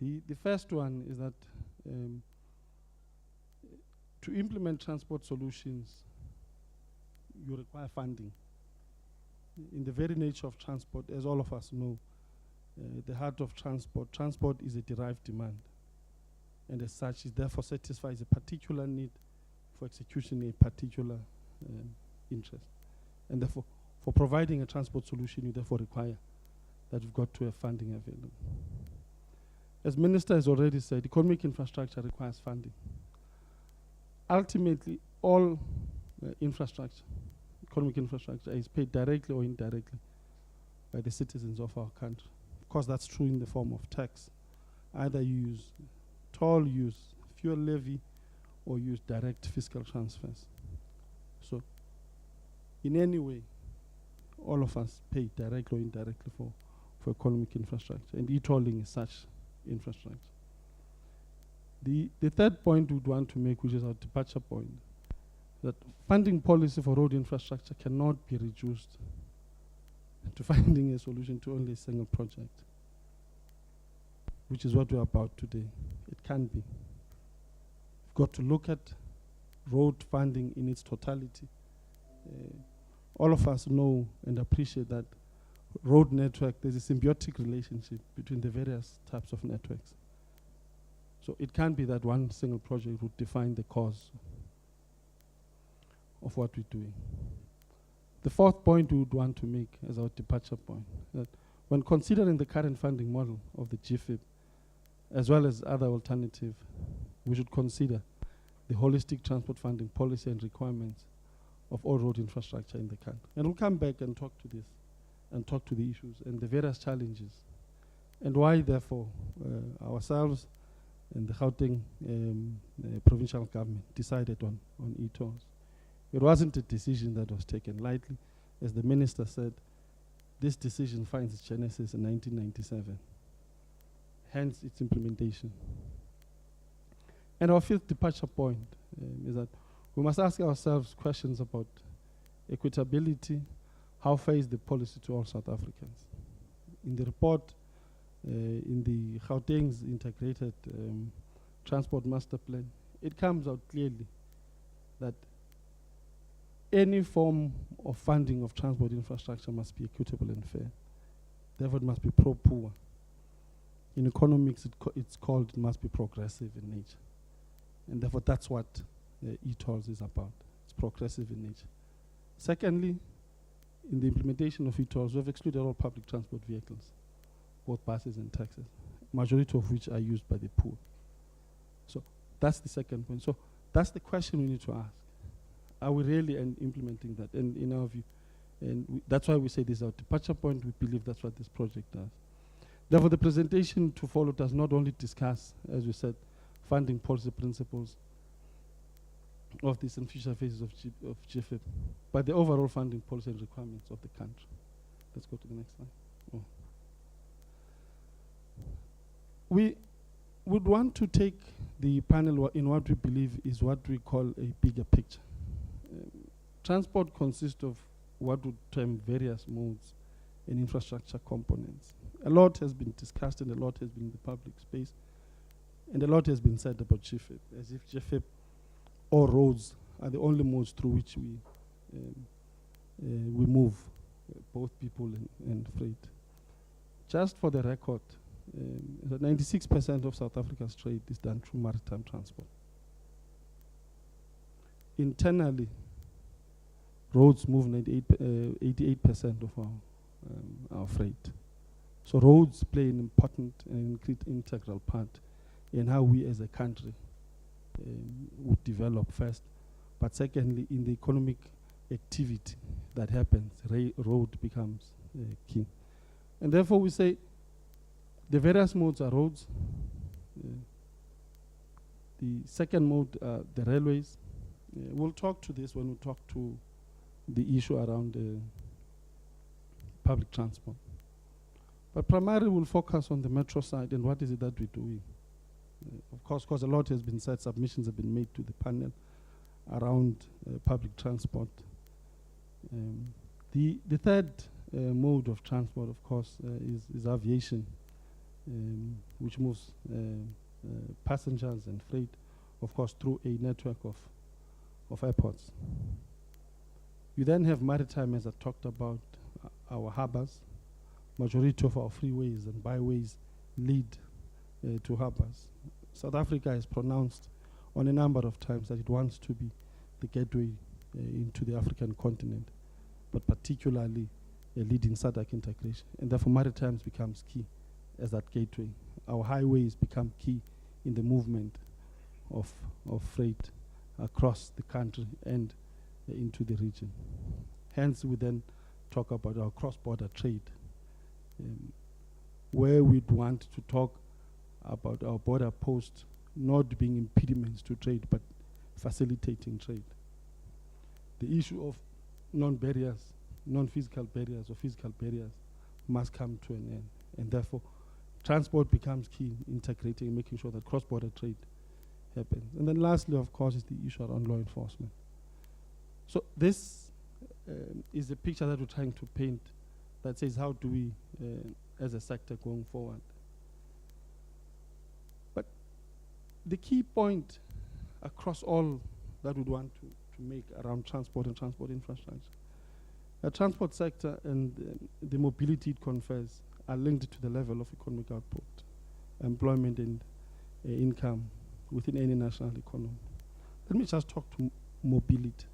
The first one is that to implement transport solutions, you require funding. In the very nature of transport, as all of us know, the heart of transport is a derived demand. And as such, it therefore satisfies a particular need for execution in a particular interest. And therefore, for providing a transport solution, you therefore require that you've got to have funding available. As Minister has already said, economic infrastructure requires funding. Ultimately, all infrastructure, economic infrastructure, is paid directly or indirectly by the citizens of our country. Of course, that's true in the form of tax. Either you use toll, use fuel levy, or use direct fiscal transfers. So, in any way, all of us pay directly or indirectly for economic infrastructure, and e-tolling is such infrastructure. The third point we'd want to make, which is our departure point, that funding policy for road infrastructure cannot be reduced to finding a solution to only a single project, which is what we're about today. It can't be. We've got to look at road funding in its totality. All of us know and appreciate that road network, there's a symbiotic relationship between the various types of networks. So it can't be that one single project would define the cause of what we're doing. The fourth point we would want to make as our departure point, that when considering the current funding model of the GFIP, as well as other alternative, we should consider the holistic transport funding policy and requirements of all road infrastructure in the country. And we'll come back and talk to this, and talk to the issues and the various challenges, and why, therefore, ourselves and the Gauteng provincial government decided on e-tolls. It wasn't a decision that was taken lightly. As the minister said, this decision finds its genesis in 1997, hence its implementation. And our fifth departure point is that we must ask ourselves questions about equitability. How fair is the policy to all South Africans? In the report, in the Gauteng's integrated transport master plan, it comes out clearly that any form of funding of transport infrastructure must be equitable and fair. Therefore, it must be pro-poor. In economics, it's called, it must be progressive in nature. And therefore, that's what e-tolls is about. It's progressive in nature. Secondly, in the implementation of e-tolls, we have excluded all public transport vehicles, both buses and taxis, majority of which are used by the poor. So that's the second point. So That's the question we need to ask. Are we really implementing that? And in our view, and that's why we say this is our departure point. We believe that's what this project does. Therefore, the presentation to follow does not only discuss, as we said, funding policy principles of these and future phases of GFIP, but the overall funding policy and requirements of the country. Let's go to the next slide. Oh. We would want to take the panel in what we believe is what we call a bigger picture. Transport consists of what would term various modes and infrastructure components. A lot has been discussed and a lot has been in the public space, and a lot has been said about GFIP, as if GFIP or roads are the only modes through which we move, both people and freight. Just for the record, 96% of South Africa's trade is done through maritime transport. Internally, roads move 88% of our freight. So roads play an important and integral part in how we as a country would develop first, but secondly, in the economic activity that happens, road becomes key. And therefore we say the various modes are roads. The second mode are the railways. We'll talk to this when we talk to the issue around public transport. But primarily we'll focus on the metro side and what is it that we're doing. Of course, because a lot has been said, submissions have been made to the panel around public transport. The third mode of transport, of course, is aviation, which moves passengers and freight, of course, through a network of airports. You then have maritime, as I talked about, our harbors. Majority of our freeways and byways lead to harbors. South Africa has pronounced on a number of times that it wants to be the gateway into the African continent, but particularly leading SADC integration. And therefore maritime becomes key as that gateway. Our highways become key in the movement of freight across the country and into the region. Hence we then talk about our cross-border trade, where we'd want to talk about our border posts not being impediments to trade, but facilitating trade. The issue of non-barriers, non-physical barriers or physical barriers must come to an end. And therefore, transport becomes key in integrating and making sure that cross-border trade happens. And then lastly, of course, is the issue around law enforcement. So this is the picture that we're trying to paint that says how do we, as a sector, going forward. But the key point across all that we'd want to make around transport and transport infrastructure, the transport sector and the mobility it confers are linked to the level of economic output, employment and income within any national economy. Let me just talk to mobility.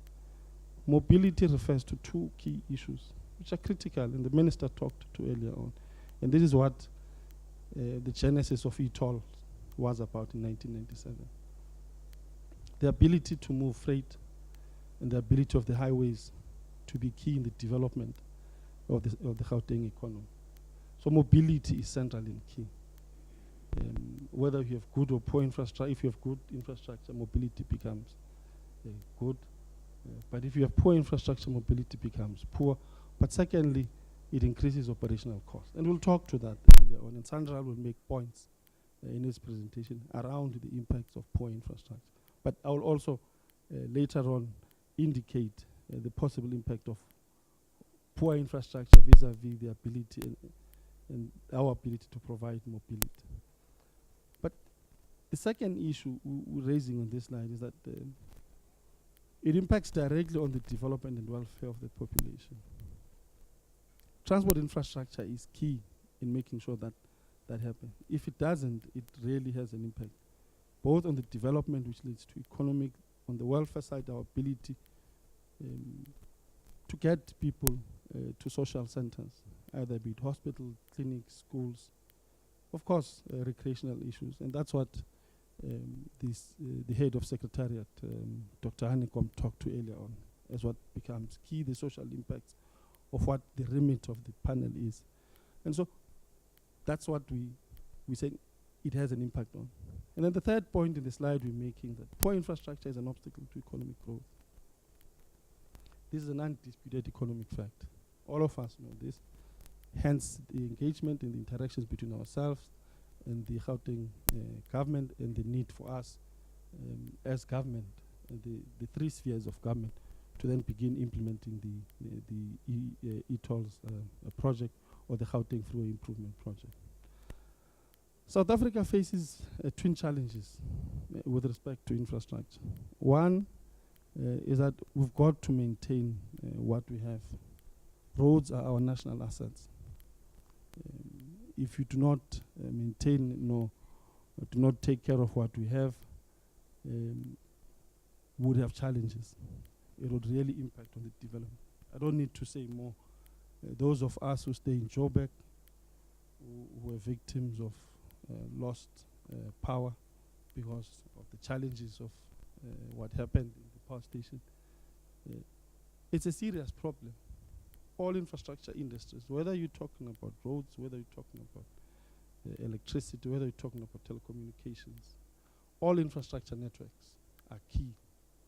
Mobility refers to two key issues which are critical, and the minister talked to earlier on. And this is what the genesis of e-toll was about in 1997. The ability to move freight and the ability of the highways to be key in the development of the Gauteng economy. So mobility is central and key. Whether you have good or poor infrastructure, if you have good infrastructure, mobility becomes good. But if you have poor infrastructure, mobility becomes poor. But secondly, it increases operational costs. And we'll talk to that earlier on. And Sanral will make points in his presentation around the impacts of poor infrastructure. But I will also later on indicate the possible impact of poor infrastructure vis-a-vis the ability and our ability to provide mobility. But the second issue we're raising on this slide is that it impacts directly on the development and welfare of the population. Transport infrastructure is key in making sure that that happens. If it doesn't, it really has an impact, both on the development, which leads to economic, on the welfare side, our ability to get people to social centers, either be it hospital, clinics, schools, of course, recreational issues. And that's what the head of secretariat, Dr. Hanekom, talked to earlier on, as what becomes key, the social impacts of what the remit of the panel is. And so that's what we say it has an impact on. And then the third point in the slide we're making, that poor infrastructure is an obstacle to economic growth. This is an undisputed economic fact. All of us know this. Hence, the engagement and the interactions between ourselves and the Gauteng government, and the need for us as government, the three spheres of government, to then begin implementing the e-tolls project, or the Gauteng Freeway Improvement Project. South Africa faces twin challenges with respect to infrastructure. One is that we've got to maintain what we have. Roads are our national assets. If you do not maintain, do not take care of what we have, we would have challenges. It would really impact on the development. I don't need to say more. Those of us who stay in Joburg, who were victims of lost power because of the challenges of what happened in the power station, it's a serious problem. All infrastructure industries, whether you're talking about roads, whether you're talking about electricity, whether you're talking about telecommunications, all infrastructure networks are key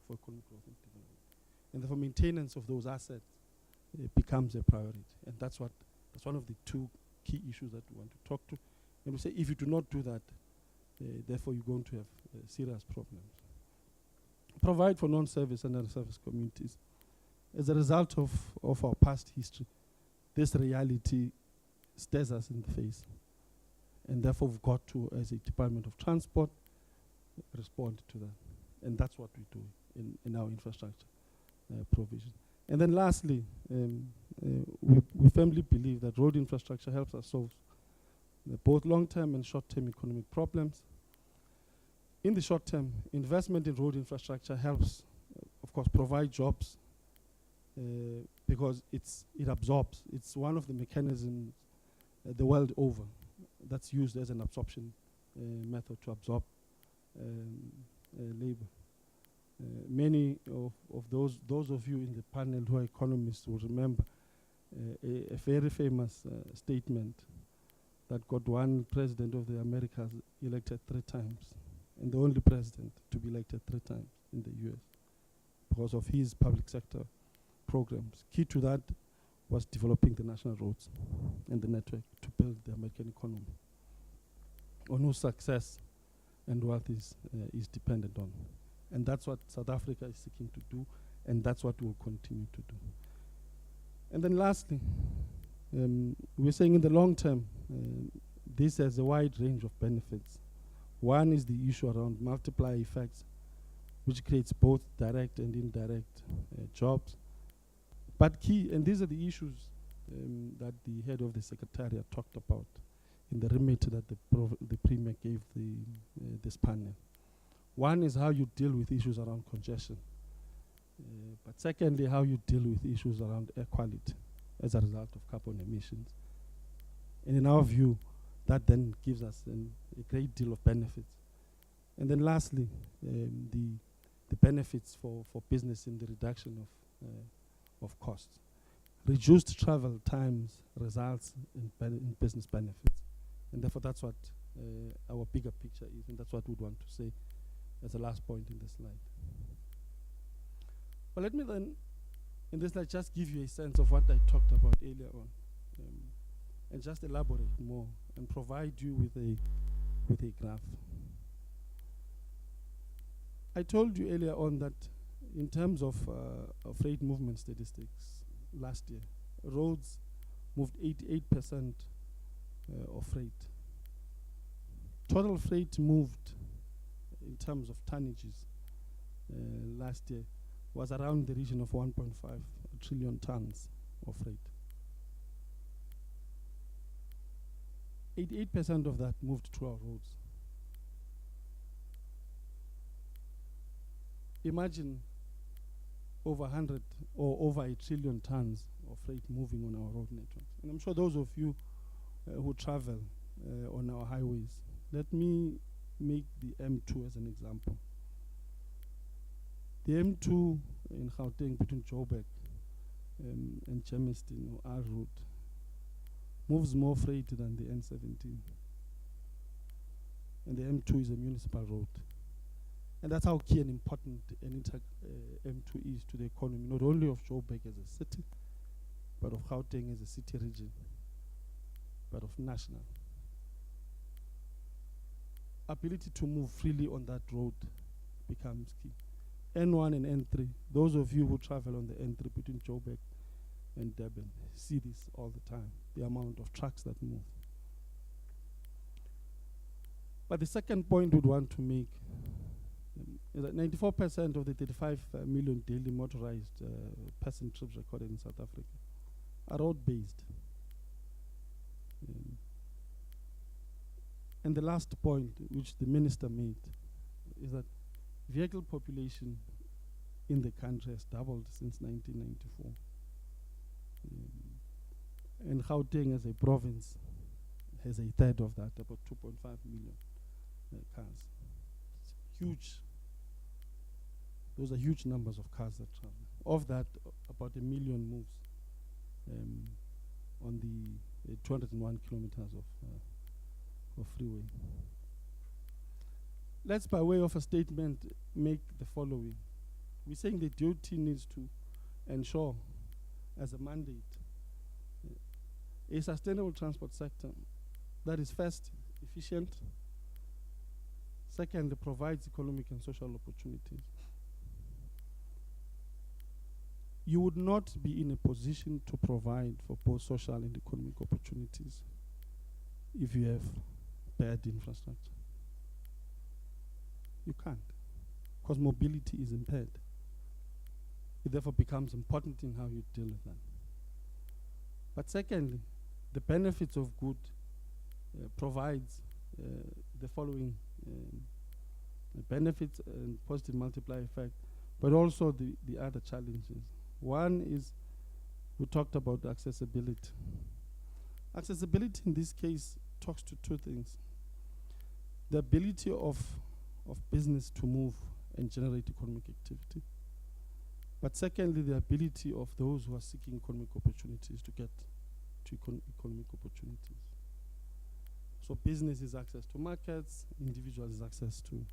for economic growth and development. And therefore, maintenance of those assets becomes a priority. And that's one of the two key issues that we want to talk to. And we say, if you do not do that, therefore you're going to have serious problems. Provide for non-service and under-service communities. As a result of our past history, this reality stares us in the face. And therefore we've got to, as a Department of Transport, respond to that. And that's what we do in our infrastructure provision. And then lastly, we firmly believe that road infrastructure helps us solve both long-term and short-term economic problems. In the short term, investment in road infrastructure helps, of course, provide jobs, because it absorbs. It's one of the mechanisms the world over that's used as an absorption method to absorb labor. Many of those of you in the panel who are economists will remember a very famous statement that got one president of the Americas elected 3 times, and the only president to be elected 3 times in the US because of his public sector programs. Key to that was developing the national roads and the network to build the American economy, on whose success and wealth is dependent on. And that's what South Africa is seeking to do, and that's what we'll continue to do. And then lastly, we're saying in the long term, this has a wide range of benefits. One is the issue around multiplier effects, which creates both direct and indirect jobs. But key, and these are the issues that the head of the Secretariat talked about in the remit that the Premier gave this panel. One is how you deal with issues around congestion. But secondly, how you deal with issues around air quality as a result of carbon emissions. And in our view, that then gives us a great deal of benefits. And then lastly, the benefits for business in the reduction of costs. Reduced travel times results in business benefits. And therefore that's what our bigger picture is, and that's what we'd want to say as the last point in the slide. But let me then, in this slide, just give you a sense of what I talked about earlier on, and just elaborate more and provide you with a graph. I told you earlier on that in terms of freight movement statistics last year, roads moved 88% of freight. Total freight moved in terms of tonnages last year was around the region of 1.5 trillion tons of freight. 88% of that moved through our roads. Imagine over 100 or over 1 trillion tons of freight moving on our road networks. And I'm sure those of you who travel on our highways, let me make the M2 as an example. The M2 in Gauteng between Joburg and Germiston or R route moves more freight than the N17. And the M2 is a municipal road. And that's how key and important M2 is to the economy, not only of Joburg as a city, but of Gauteng as a city region, but of national. Ability to move freely on that road becomes key. N1 and N3, those of you who travel on the N3 between Joburg and Durban see this all the time, the amount of trucks that move. But the second point we'd want to make is that 94% of the 35 million daily motorized passenger trips recorded in South Africa are road-based. And the last point, which the minister made, is that vehicle population in the country has doubled since 1994. And Gauteng as a province has a third of that, about 2.5 million cars. It's huge. Those are huge numbers of cars that travel. Of that, about 1 million moves on the 201 kilometers of freeway. Let's, by way of a statement, make the following. We're saying the DOT needs to ensure, as a mandate, a sustainable transport sector that is first, efficient, second, provides economic and social opportunities. You would not be in a position to provide for both social and economic opportunities if you have bad infrastructure. You can't, because mobility is impaired. It therefore becomes important in how you deal with that. But secondly, the benefits of good provides the following benefits and positive multiplier effect, but also the other challenges. One is, we talked about accessibility. Accessibility in this case talks to two things. The ability of business to move and generate economic activity. But secondly, the ability of those who are seeking economic opportunities to get to economic opportunities. So business is access to markets, individuals is access to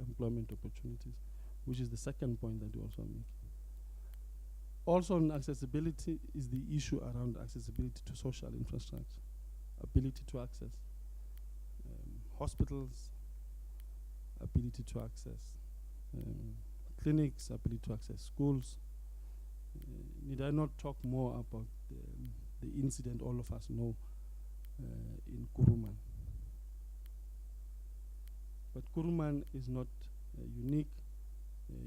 employment opportunities, which is the second point that you also make. Also on accessibility is the issue around accessibility to social infrastructure, ability to access hospitals, ability to access clinics, ability to access schools. Need I not talk more about the incident all of us know in Kuruman? But Kuruman is not unique.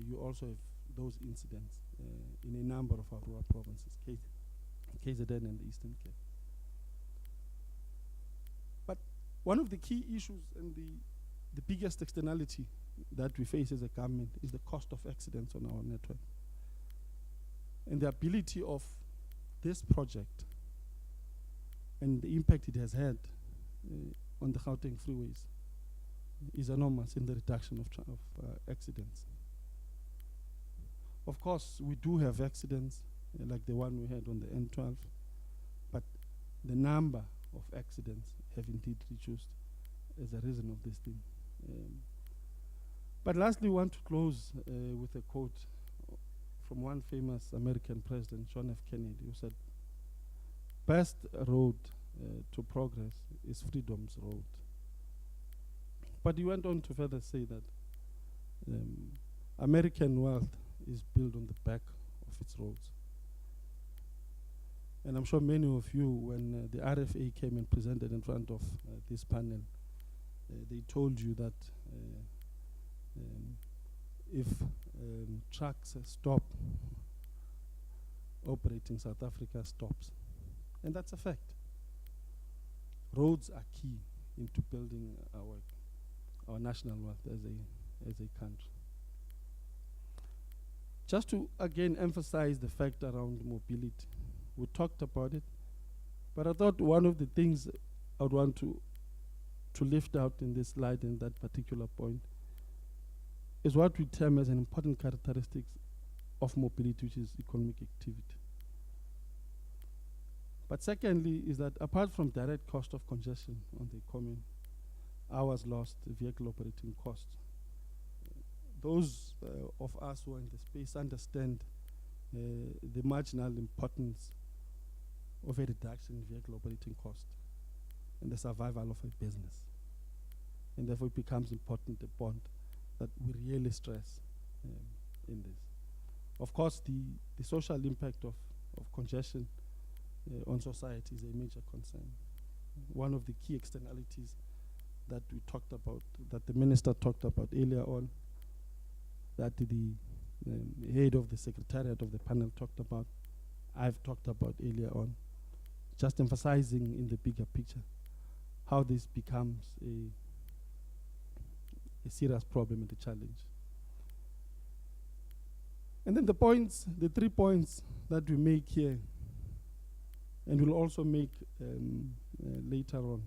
You also have those incidents in a number of our rural provinces, KZN and the Eastern Cape. But one of the key issues and the biggest externality that we face as a government is the cost of accidents on our network. And the ability of this project and the impact it has had on the Gauteng freeways is enormous in the reduction of accidents. Of course, we do have accidents like the one we had on the N12, but the number of accidents have indeed reduced as a reason of this thing. But lastly, we want to close with a quote from one famous American president, John F. Kennedy, who said, "Best road to progress is freedom's road." But he went on to further say that American wealth is built on the back of its roads. And I'm sure many of you, when the RFA came and presented in front of this panel, they told you that if trucks stop operating, South Africa stops. And that's a fact. Roads are key into building our national wealth as a country. Just to again emphasize the fact around mobility, we talked about it, but I thought one of the things I would want to to lift out in this slide in that particular point is what we term as an important characteristic of mobility, which is economic activity. But secondly, is that apart from direct cost of congestion on the economy, hours lost, vehicle operating costs, those of us who are in the space understand the marginal importance of a reduction in vehicle operating cost and the survival of a business. And therefore it becomes important, a bond that we really stress in this. Of course, the social impact of congestion on society is a major concern. One of the key externalities that we talked about, that the minister talked about earlier on, that the head of the secretariat of the panel talked about, I've talked about earlier on, just emphasizing in the bigger picture how this becomes a serious problem and a challenge. And then the 3 points that we make here, and we'll also make later on,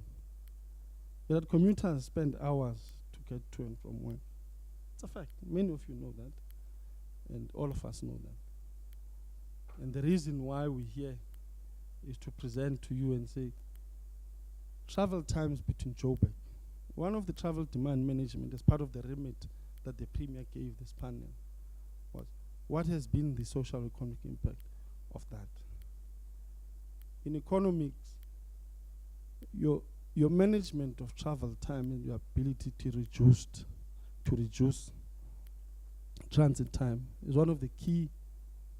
that commuters spend hours to get to and from work. It's a fact. Many of you know that, and all of us know that. And the reason why we're here is to present to you and say, travel times between Joburg. One of the travel demand management as part of the remit that the Premier gave this panel was, what has been the social economic impact of that? In economics, your management of travel time and your ability to reduce transit time is one of the key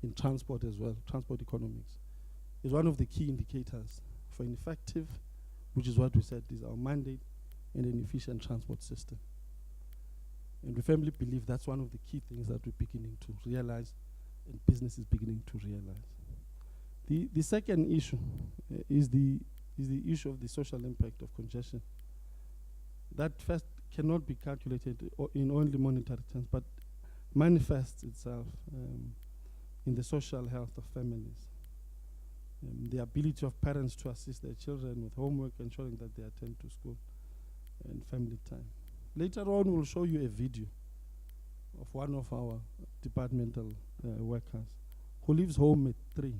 in transport as well. Transport economics is one of the key indicators for an effective, which is what we said is our mandate, and an efficient transport system. And we firmly believe that's one of the key things that we're beginning to realize and business is beginning to realize. The second issue is the issue of the social impact of congestion. That first cannot be calculated in only monetary terms, but manifests itself in the social health of families. The ability of parents to assist their children with homework, ensuring that they attend to school, and family time. Later on, we'll show you a video of one of our departmental workers who leaves home at 3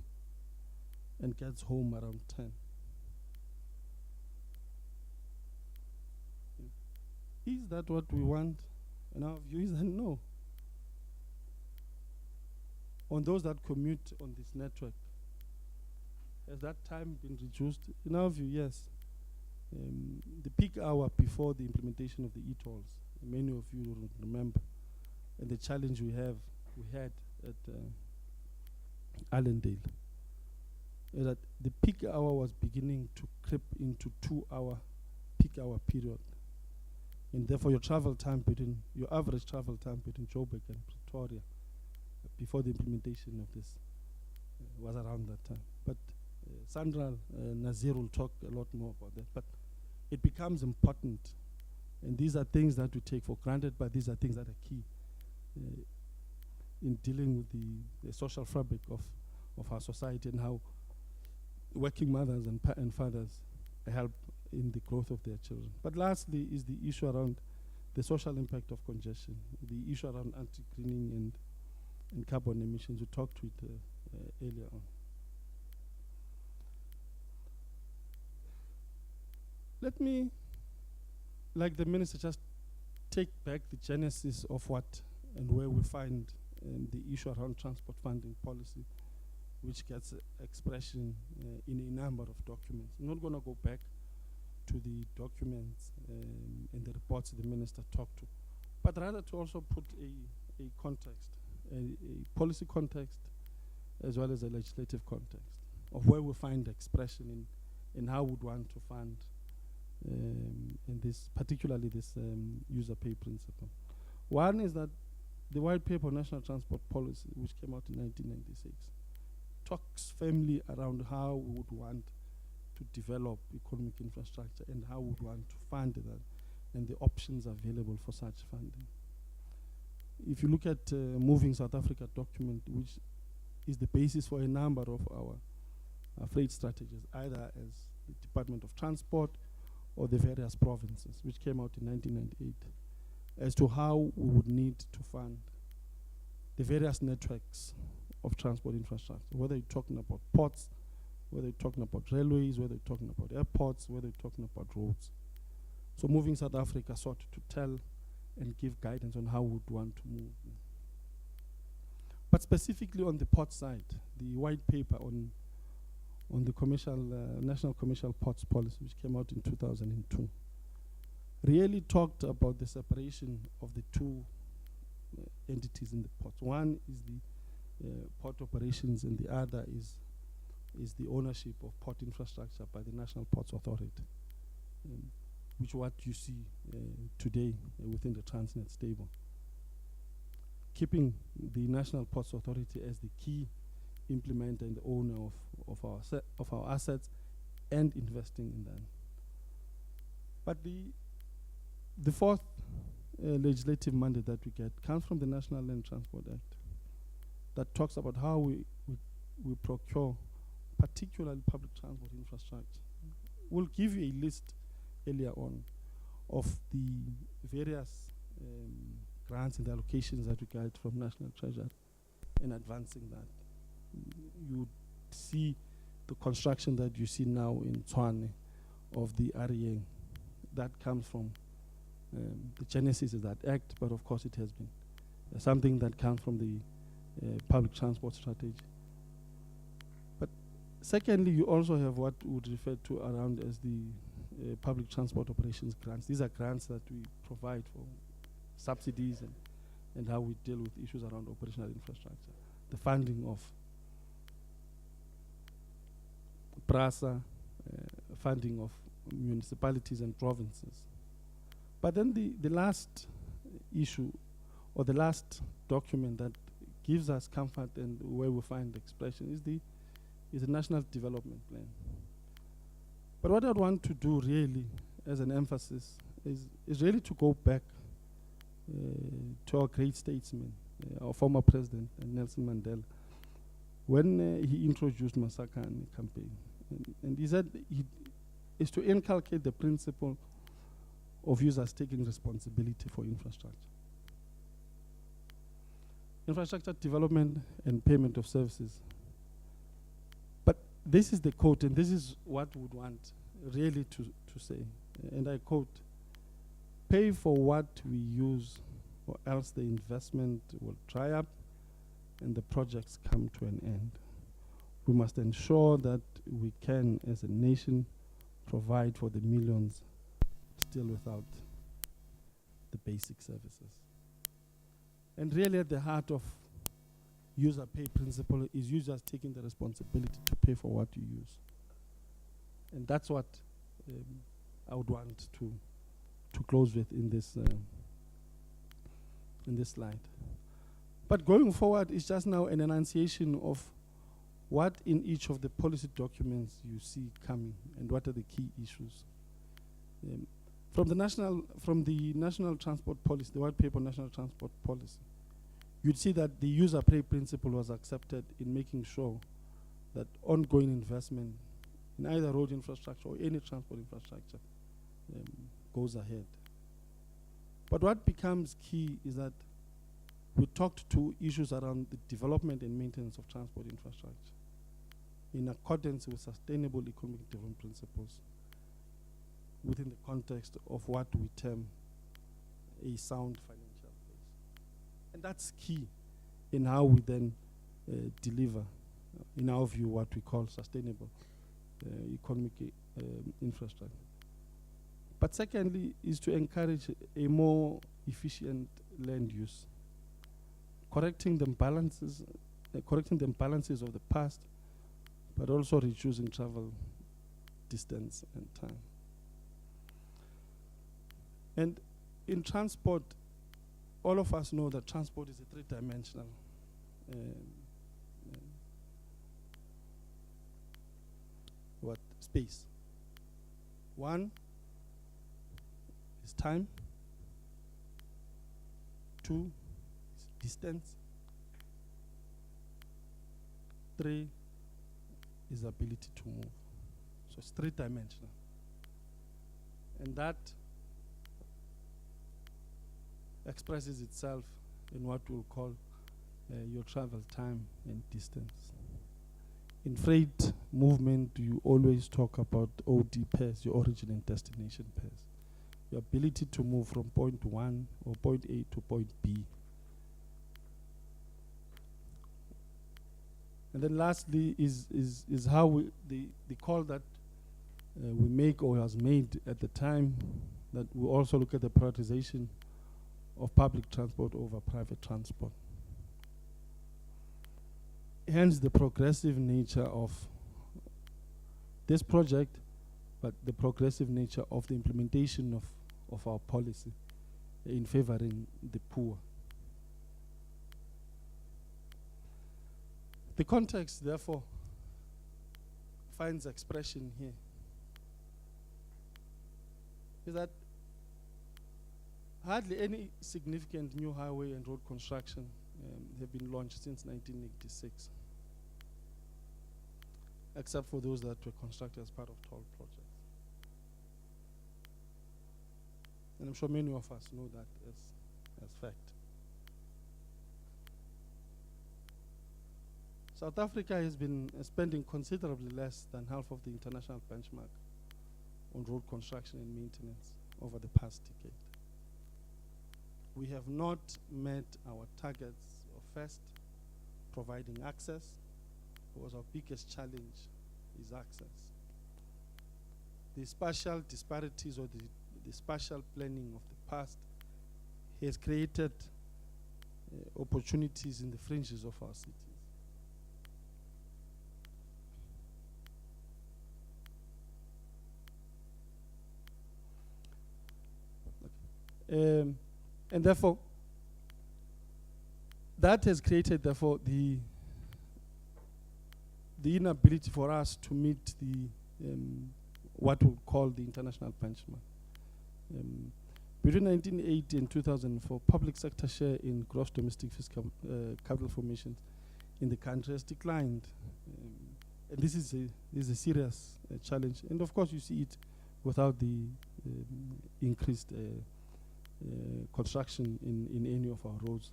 and gets home around 10. Is that what we want? And our view is that no. On those that commute on this network, has that time been reduced? In our view, yes. The peak hour before the implementation of the e-tolls, many of you will remember, and the challenge we had at Allendale, is that the peak hour was beginning to creep into 2-hour peak hour period. And therefore your average travel time between Joburg and Pretoria before the implementation of this was around that time. But Sanral, Nazir will talk a lot more about that. But it becomes important, and these are things that we take for granted, but these are things that are key in dealing with the social fabric of our society and how working mothers and fathers help in the growth of their children. But lastly is the issue around the social impact of congestion, the issue around anti-greening and carbon emissions. We talked to it earlier on. Let me, like the minister, just take back the genesis of what and where we find the issue around transport funding policy, which gets expression in a number of documents. I'm not going to go back to the documents and the reports the minister talked to, but rather to also put a context, a policy context, as well as a legislative context of where we find expression in how we'd want to fund in this, particularly this user pay principle. One is that the White Paper on National Transport Policy, which came out in 1996, talks firmly around how we would want to develop economic infrastructure and how we would want to fund that and the options available for such funding. If you look at Moving South Africa document, which is the basis for a number of our freight strategies, either as the Department of Transport or the various provinces, which came out in 1998, as to how we would need to fund the various networks of transport infrastructure, whether you're talking about ports, whether you're talking about railways, whether you're talking about airports, whether you're talking about roads. So Moving South Africa sought to tell and give guidance on how we would want to move. But specifically on the port side, the white paper on the commercial, National Commercial Ports Policy, which came out in 2002, really talked about the separation of the two entities in the ports. One is the port operations, and the other is the ownership of port infrastructure by the National Ports Authority, which what you see today within the Transnet stable. Keeping the National Ports Authority as the key implementer and the owner of our assets and investing in them. But the fourth legislative mandate that we get comes from the National Land Transport Act that talks about how we procure particularly public transport infrastructure. We'll give you a list earlier on of the various grants and allocations that we get from National Treasury in advancing that. You see the construction that you see now in Tshwane of the REA that comes from the genesis of that act, but of course it has been something that comes from the public transport strategy. But secondly, you also have what we would refer to around as the public transport operations grants. These are grants that we provide for subsidies and how we deal with issues around operational infrastructure. The funding of PRASA, funding of municipalities and provinces. But then the last issue, or the last document that gives us comfort and where we find expression is the National Development Plan. But what I want to do really as an emphasis is really to go back to our great statesman, our former president, Nelson Mandela, when he introduced Masakane campaign. And he said he is to inculcate the principle of users taking responsibility for infrastructure. Infrastructure development and payment of services. But this is the quote, and this is what we would want really to say. And I quote, "Pay for what we use, or else the investment will dry up and the projects come to an end. We must ensure that we can, as a nation, provide for the millions still without the basic services." And really at the heart of user pay principle is users taking the responsibility to pay for what you use. And that's what I would want to close with in this slide. But going forward is just now an enunciation of what in each of the policy documents you see coming and what are the key issues. From the national transport policy, the white paper national transport policy, you'd see that the user pay principle was accepted in making sure that ongoing investment in either road infrastructure or any transport infrastructure goes ahead. But what becomes key is that we talked to issues around the development and maintenance of transport infrastructure in accordance with sustainable economic development principles within the context of what we term a sound financial base. And that's key in how we then deliver, in our view, what we call sustainable economic infrastructure. But secondly is to encourage a more efficient land use, correcting the imbalances of the past, but also reducing travel distance and time. And in transport, all of us know that transport is a three-dimensional space. One is time. Two is distance. Three is ability to move. So it's three-dimensional. And that expresses itself in what we'll call your travel time and distance. In freight movement, you always talk about OD pairs, your origin and destination pairs. Your ability to move from point 1 or point A to point B. And then lastly is how the call that we make or was made at the time, that we also look at the prioritization of public transport over private transport. Hence the progressive nature of this project, but the progressive nature of the implementation of our policy in favoring the poor. The context, therefore, finds expression here. Is that hardly any significant new highway and road construction have been launched since 1986, except for those that were constructed as part of toll projects. And I'm sure many of us know that as fact. South Africa has been spending considerably less than half of the international benchmark on road construction and maintenance over the past decade. We have not met our targets of first providing access, because our biggest challenge is access. The spatial disparities or the spatial planning of the past has created opportunities in the fringes of our cities. And therefore, that has created, therefore, the inability for us to meet the what we call the international benchmark. Between 1980 and 2004, public sector share in gross domestic fiscal capital formations in the country has declined. And this is a serious challenge. And of course, you see it without the increased construction in any of our roads,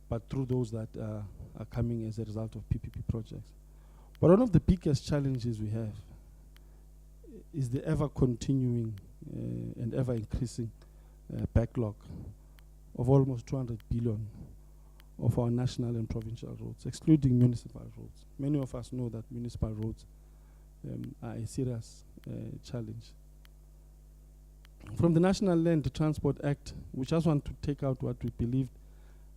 but through those that are coming as a result of PPP projects. But one of the biggest challenges we have is the ever continuing and ever increasing backlog of almost 200 billion of our national and provincial roads, excluding municipal roads. Many of us know that municipal roads are a serious challenge. From the National Land Transport Act, we just want to take out what we believe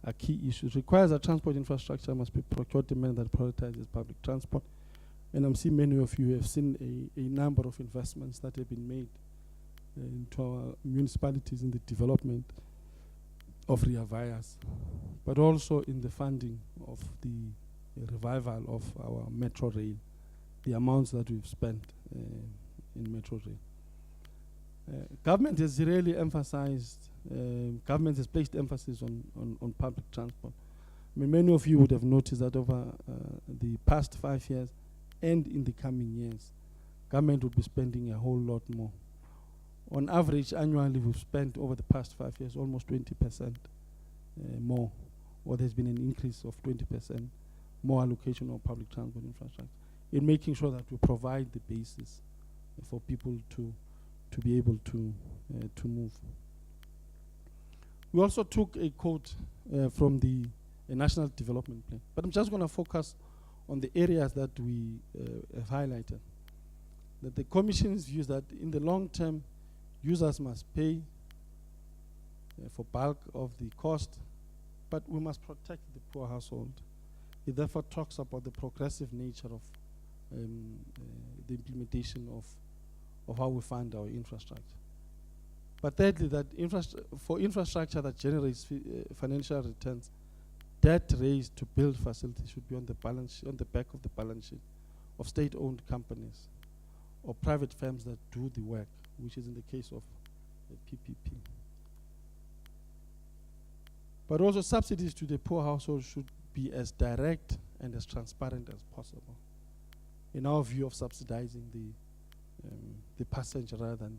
are key issues. Requires that transport infrastructure must be procured in a manner that prioritizes public transport. And I'm seeing many of you have seen a number of investments that have been made into our municipalities in the development of Ria Vias, but also in the funding of the revival of our metro rail, the amounts that we've spent in metro rail. Government has really emphasized, government has placed emphasis on public transport. I mean, many of you would have noticed that over the past 5 years and in the coming years, government would be spending a whole lot more. On average, annually, we've spent over the past 5 years almost 20% more, or there's been an increase of 20% more allocation of public transport infrastructure in making sure that we provide the basis for people to be able to move. We also took a quote from the National Development Plan, but I'm just going to focus on the areas that we have highlighted. That the Commission's views that in the long term, users must pay for bulk of the cost, but we must protect the poor household. It therefore talks about the progressive nature of the implementation of how we fund our infrastructure. But thirdly, that for infrastructure that generates financial returns, debt raised to build facilities should be on the back of the balance sheet of state-owned companies or private firms that do the work, which is in the case of PPP. But also subsidies to the poor households should be as direct and as transparent as possible, in our view of subsidizing the passenger rather than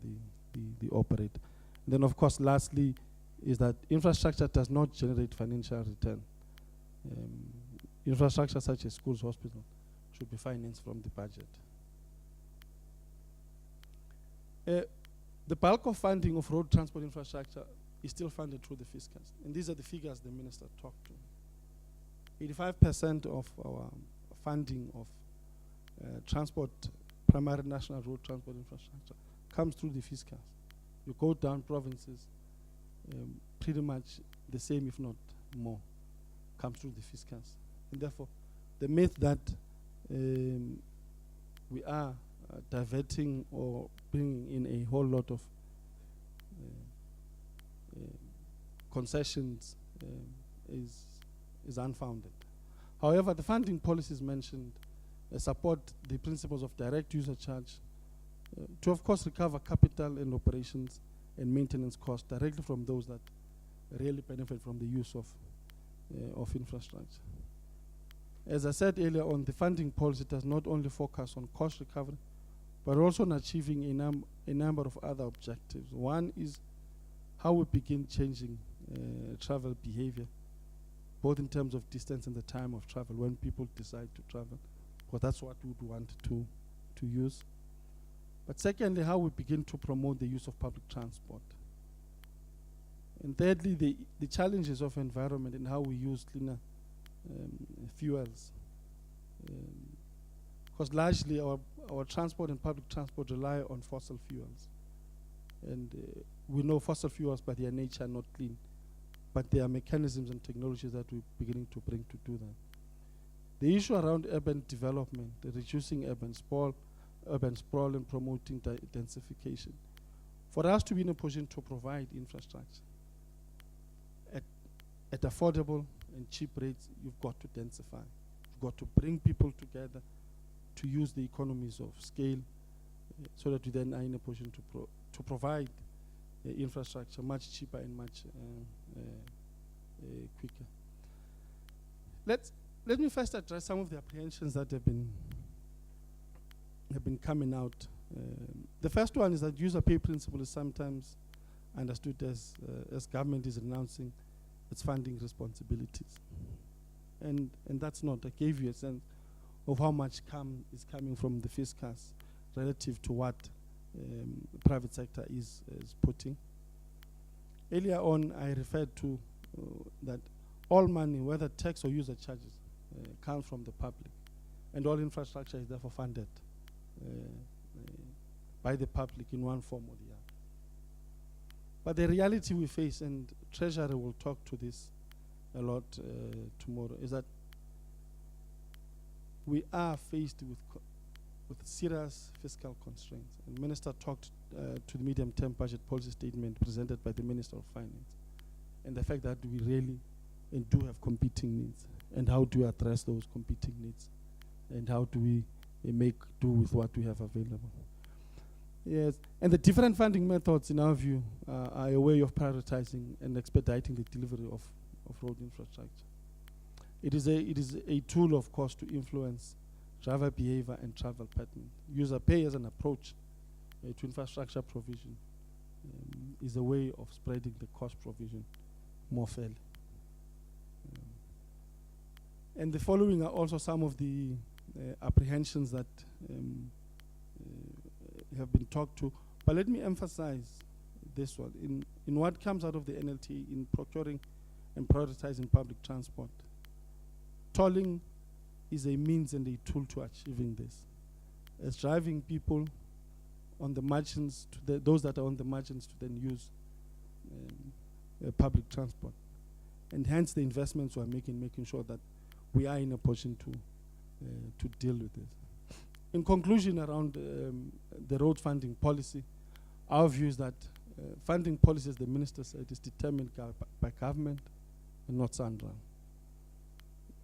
the operator. Then, of course, lastly, is that infrastructure does not generate financial return. Infrastructure such as schools, hospitals, should be financed from the budget. The bulk of funding of road transport infrastructure is still funded through the fiscals. And these are the figures the minister talked to. 85% of our funding of transport, primary national road transport infrastructure, comes through the fiscals. You go down provinces, pretty much the same, if not more, comes through the fiscals. And therefore, the myth that we are diverting or bringing in a whole lot of concessions is unfounded. However, the funding policies mentioned support the principles of direct user charge to, of course, recover capital and operations and maintenance costs directly from those that really benefit from the use of infrastructure. As I said earlier on, the funding policy does not only focus on cost recovery, but also on achieving a number of other objectives. One is how we begin changing travel behavior, both in terms of distance and the time of travel when people decide to travel, because that's what we would want to use. But secondly, how we begin to promote the use of public transport. And thirdly, the challenges of environment and how we use cleaner fuels. Because largely our transport and public transport rely on fossil fuels. And we know fossil fuels by their nature are not clean, but there are mechanisms and technologies that we're beginning to bring to do that. The issue around urban development, reducing urban sprawl and promoting densification. For us to be in a position to provide infrastructure at affordable and cheap rates, you've got to densify. You've got to bring people together to use the economies of scale so that we then are in a position to provide infrastructure much cheaper and much quicker. Let me first address some of the apprehensions that have been coming out. The first one is that user pay principle is sometimes understood as government is renouncing its funding responsibilities. And that's not. I gave you a sense of how much is coming from the fiscals relative to what the private sector is putting. Earlier on, I referred to that all money, whether tax or user charges, comes from the public, and all infrastructure is therefore funded by the public in one form or the other. But the reality we face, and Treasury will talk to this a lot tomorrow, is that we are faced with serious fiscal constraints. And the Minister talked to the medium-term budget policy statement presented by the Minister of Finance, and the fact that we really and do have competing needs, and how do we address those competing needs, and how do we make do with what we have available. Yes, and the different funding methods, in our view, are a way of prioritizing and expediting the delivery of road infrastructure. It is a tool, of course, to influence driver behavior and travel pattern. User pay as an approach to infrastructure provision is a way of spreading the cost provision more fairly. And the following are also some of the apprehensions that have been talked to. But let me emphasize this one. In what comes out of the NLT in procuring and prioritizing public transport, tolling is a means and a tool to achieving this. As driving people on the margins, those that are on the margins to then use public transport. And hence the investments we're making sure that we are in a position to deal with this. In conclusion, around the road funding policy, our view is that funding policy, as the Minister said, is determined by government and not Sanral.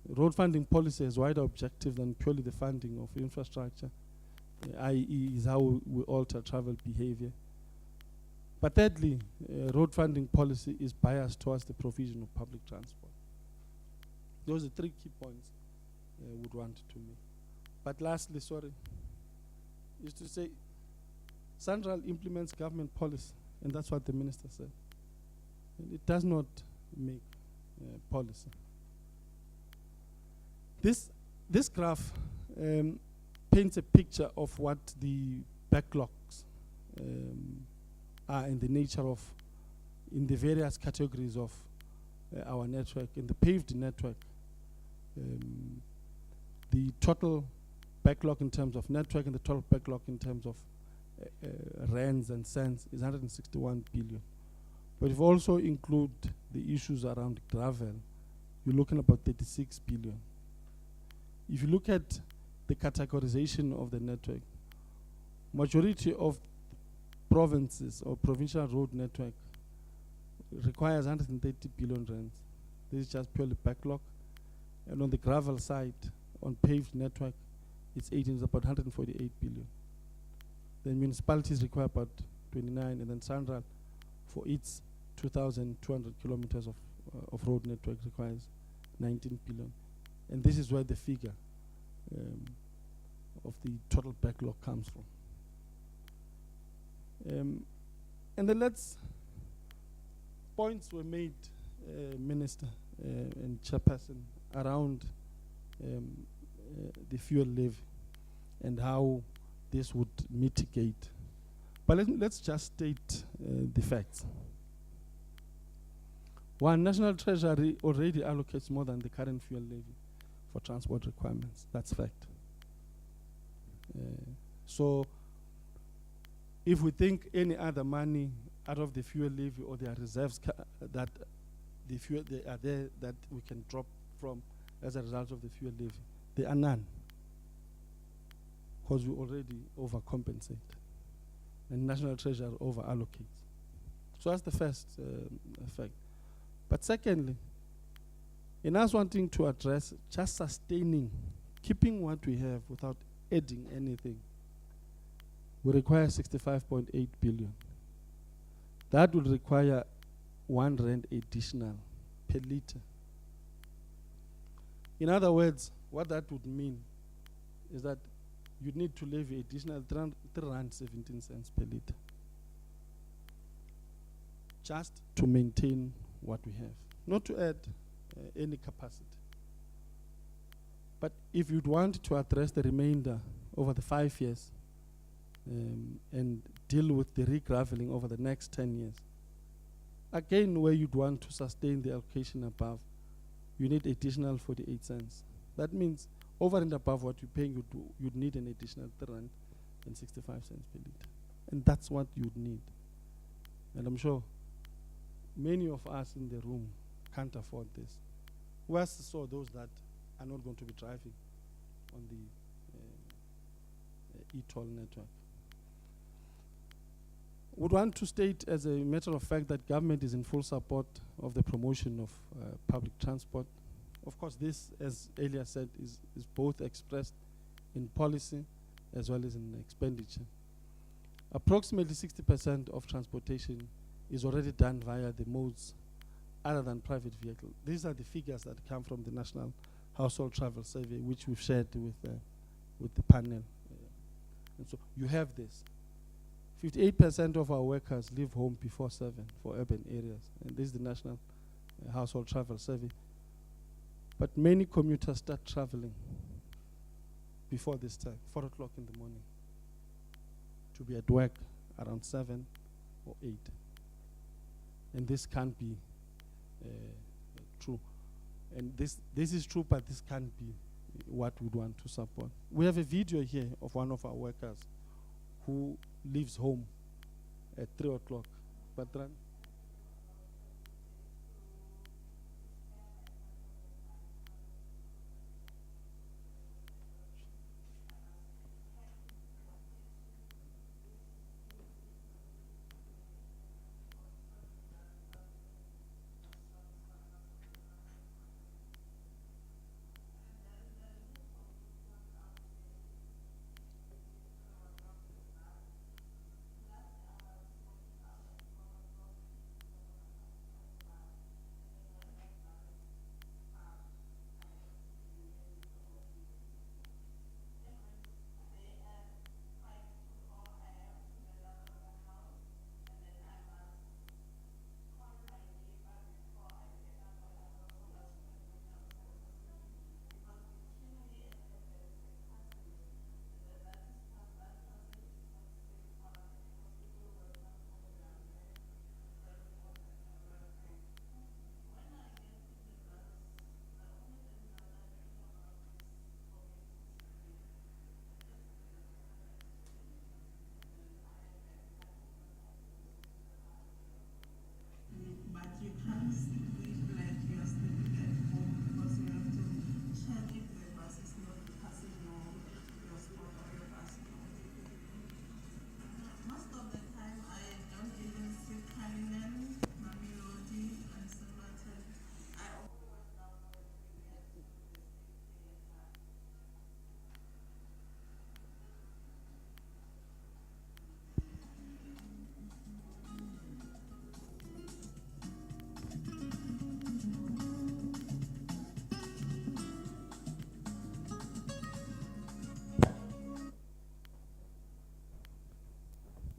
Road funding policy has wider objectives than purely the funding of infrastructure, i.e. is how we alter travel behavior. But thirdly, road funding policy is biased towards the provision of public transport. Those are three key points I would want to make. But lastly, is to say, Sanral implements government policy, and that's what the minister said. And it does not make policy. This graph paints a picture of what the backlogs are in the nature of, in the various categories of our network. In the paved network, the total backlog in terms of network and the total backlog in terms of rands and cents is 161 billion. But if you also include the issues around gravel, you're looking about 36 billion. If you look at the categorization of the network, majority of provinces or provincial road network requires 130 billion rands. This is just purely backlog. And on the gravel side, on paved network, it's about 148 billion. Then municipalities require about 29, and then Sanral, for its 2,200 kilometers of road network, requires 19 billion. And this is where the figure of the total backlog comes from. And then points were made, Minister and Chairperson, around the fuel levy and how this would mitigate. But let's just state the facts. One, National Treasury already allocates more than the current fuel levy for transport requirements. That's fact. So if we think any other money out of the fuel levy or their reserves that the fuel they are there that we can drop from as a result of the fuel levy, there are none, because we already overcompensate and National Treasury over allocates. So that's the first fact. But secondly, in us wanting to address just sustaining, keeping what we have without adding anything, we require 65.8 billion. That would require 1 rand additional per litre. In other words, what that would mean is that you'd need to levy additional 3 rand 17 cents per litre just to maintain what we have, not to add any capacity. But if you'd want to address the remainder over the 5 years and deal with the regraveling over the next 10 years, again, where you'd want to sustain the allocation above, you need additional 48 cents. That means over and above what you're paying, you'd need an additional 3 rand and 65 cents per litre. And that's what you'd need. And I'm sure many of us in the room can't afford this. We saw those that are not going to be driving on the e-toll network. Would want to state as a matter of fact that government is in full support of the promotion of public transport. Of course, this, as earlier said, is both expressed in policy as well as in expenditure. Approximately 60% of transportation is already done via the modes other than private vehicle. These are the figures that come from the National Household Travel Survey, which we've shared with the panel. And so you have this. 58% of our workers leave home before 7 for urban areas. And this is the National Household Travel Survey. But many commuters start traveling before this time, 4 o'clock in the morning, to be at work around 7 or 8. And this can't be true. And this is true, but this can't be what we'd want to support. We have a video here of one of our workers who leaves home at 3 o'clock. Patran?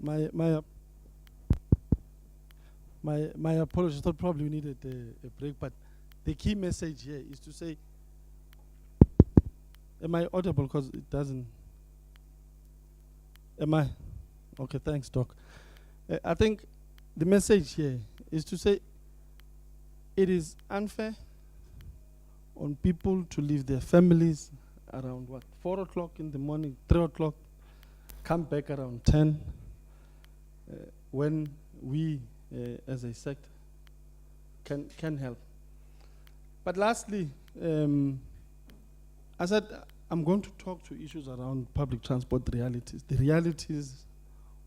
my apologies. I thought probably we needed a break, but the key message here is to say, am I audible? Because it doesn't. Am I? Okay, thanks, Doc. I think the message here is to say it is unfair on people to leave their families around 4 o'clock in the morning, 3 o'clock, come back around 10, when we, as a sector, can help. But lastly, I said I'm going to talk to issues around public transport realities, the realities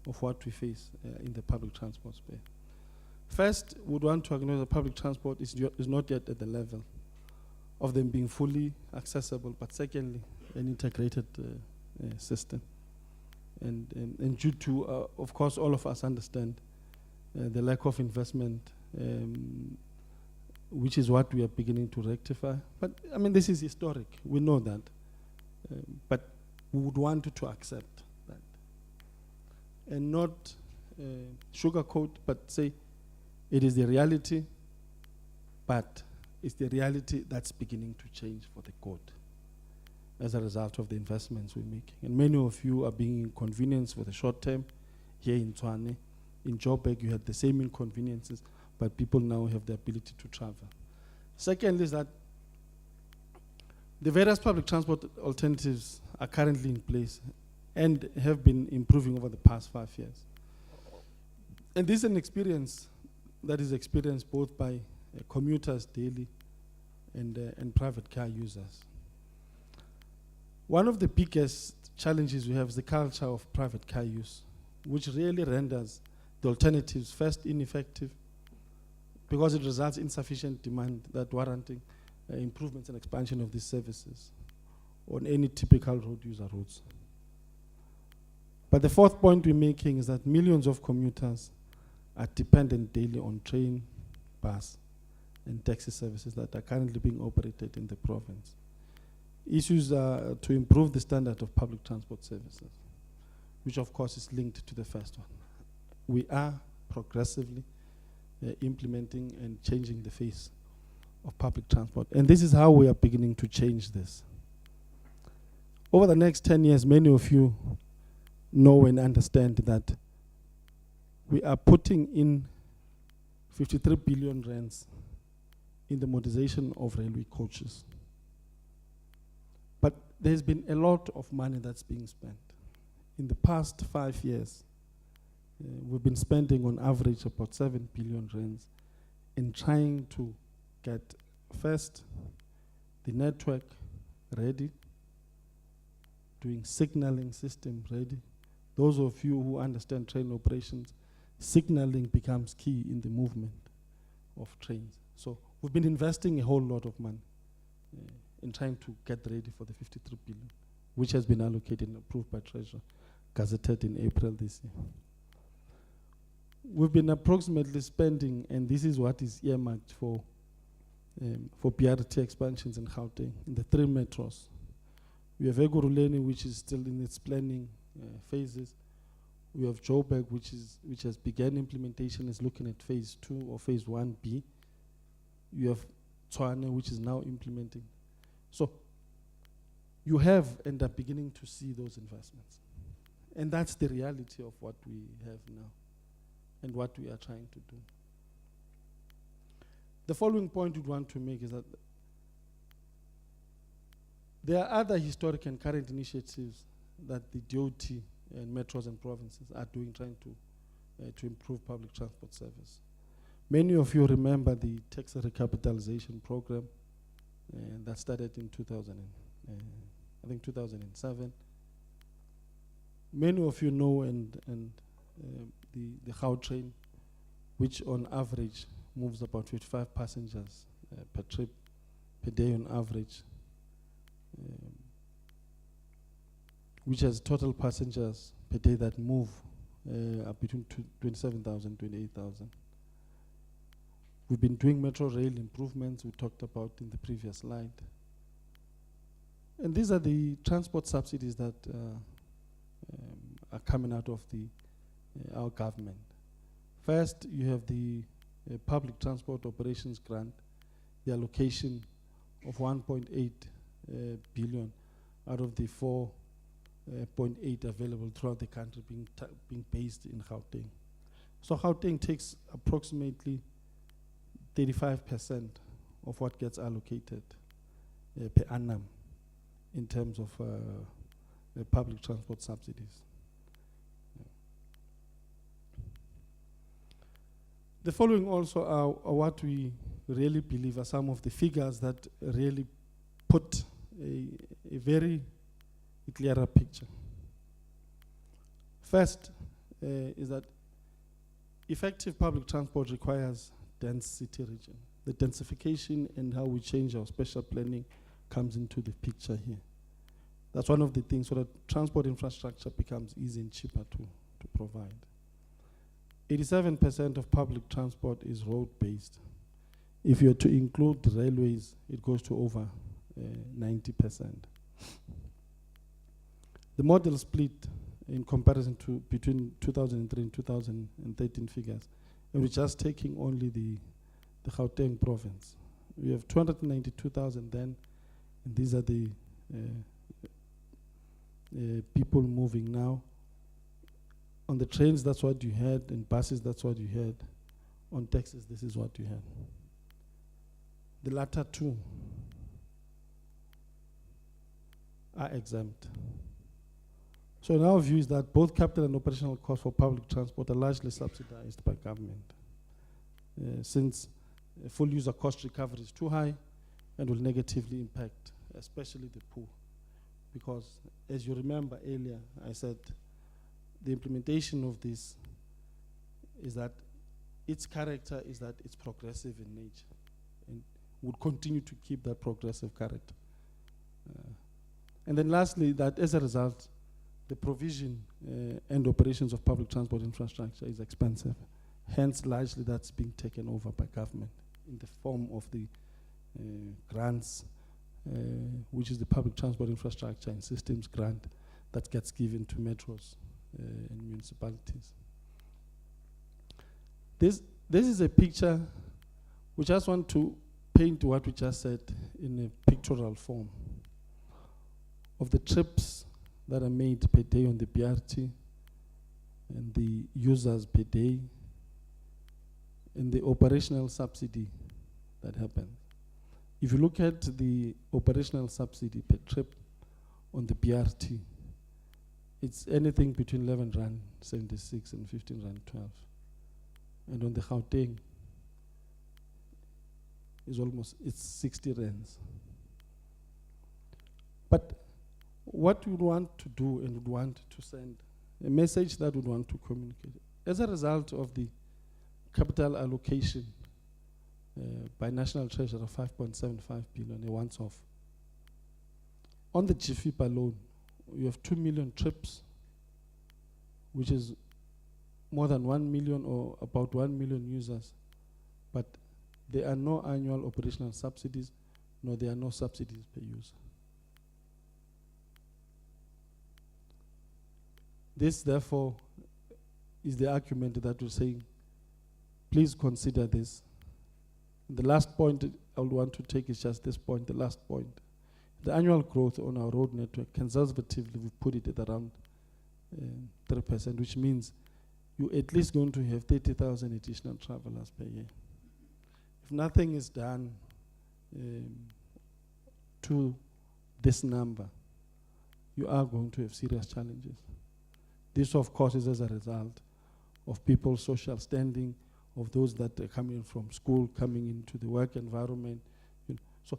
of what we face in the public transport space. First, we would want to acknowledge that public transport is not yet at the level of them being fully accessible, but secondly, an integrated system. And due to, of course, all of us understand the lack of investment, which is what we are beginning to rectify. But, I mean, this is historic. We know that. But we would want to accept that. And not sugarcoat, but say it is the reality, but it's the reality that's beginning to change for the good as a result of the investments we're making. And many of you are being inconvenienced for the short term. Here in Tshwane, in Joburg, you had the same inconveniences, but people now have the ability to travel. Secondly is that the various public transport alternatives are currently in place and have been improving over the past 5 years. And this is an experience that is experienced both by commuters daily and private car users. One of the biggest challenges we have is the culture of private car use, which really renders the alternatives first ineffective because it results in insufficient demand that warranting improvements and expansion of these services on any typical road user routes. But the fourth point we're making is that millions of commuters are dependent daily on train, bus, and taxi services that are currently being operated in the province. Issues are to improve the standard of public transport services, which of course is linked to the first one. We are progressively implementing and changing the face of public transport. And this is how we are beginning to change this. Over the next 10 years, many of you know and understand that we are putting in 53 billion rands in the modernization of railway coaches. But there's been a lot of money that's being spent. In the past 5 years, we've been spending on average about 7 billion rands in trying to get first the network ready, doing signaling system ready. Those of you who understand train operations, signaling becomes key in the movement of trains. So we've been investing a whole lot of money in trying to get ready for the 53 billion, which has been allocated and approved by Treasury, gazetted in April this year. We've been approximately spending, and this is what is earmarked for BRT expansions in Gauteng, in the 3 metros. We have Ekurhuleni, which is still in its planning phases. We have Joburg, which has begun implementation, is looking at phase 2 or phase 1B. You have Tshwane, which is now implementing. So you have and are beginning to see those investments. And that's the reality of what we have now and what we are trying to do. The following point we'd want to make is that there are other historic and current initiatives that the DOT and metros and provinces are doing, trying to improve public transport service. Many of you remember the tax recapitalization program that started in 2007. Many of you know the Gautrain, which on average moves about 55 passengers per trip per day on average, which has total passengers per day that move between 27,000 and 28,000. We've been doing metro rail improvements we talked about in the previous slide. And these are the transport subsidies that are coming out of the our government. First, you have the Public Transport Operations Grant, the allocation of 1.8 billion out of the 4.8 available throughout the country being based in Gauteng. So Gauteng takes approximately 35% of what gets allocated per annum in terms of public transport subsidies. The following also are what we really believe are some of the figures that really put a very clearer picture. First is that effective public transport requires dense city region. The densification and how we change our spatial planning comes into the picture here. That's one of the things, so that transport infrastructure becomes easy and cheaper to provide. 87% of public transport is road-based. If you are to include the railways, it goes to over 90%. The model split in comparison to between 2003 and 2013 figures, and we're just taking only the Gauteng province. We have 292,000 then, and these are the people moving now. On the trains, that's what you had. In buses, that's what you had. On taxis, this is what you had. The latter two are exempt. So in our view is that both capital and operational costs for public transport are largely subsidized by government, since full user cost recovery is too high and will negatively impact especially the poor. Because as you remember earlier, I said the implementation of this is that its character is that it's progressive in nature and would continue to keep that progressive character. And then lastly, that as a result, the provision and operations of public transport infrastructure is expensive. Hence, largely that's being taken over by government in the form of the grants, which is the public transport infrastructure and systems grant that gets given to metros and municipalities. This is a picture we just want to paint what we just said in a pictorial form of the trips that are made per day on the BRT and the users per day and the operational subsidy that happens. If you look at the operational subsidy per trip on the BRT, it's anything between 11 Rand 76 and 15 Rand 12. And on the Gauteng, it's 60 Rands. But what we would want to do and would want to send, a message that we would want to communicate, as a result of the capital allocation by National Treasury of 5.75 billion, a once-off. On the GFIP alone, you have 2 million trips, which is more than 1 million or about 1 million users, but there are no annual operational subsidies, nor there are no subsidies per user. This, therefore, is the argument that we're saying, please consider this. The last point I would want to take is just this point, the last point. The annual growth on our road network, conservatively, we put it at around 3%, which means you're at least going to have 30,000 additional travelers per year. If nothing is done to this number, you are going to have serious challenges. This, of course, is as a result of people's social standing, of those that are coming from school, coming into the work environment. So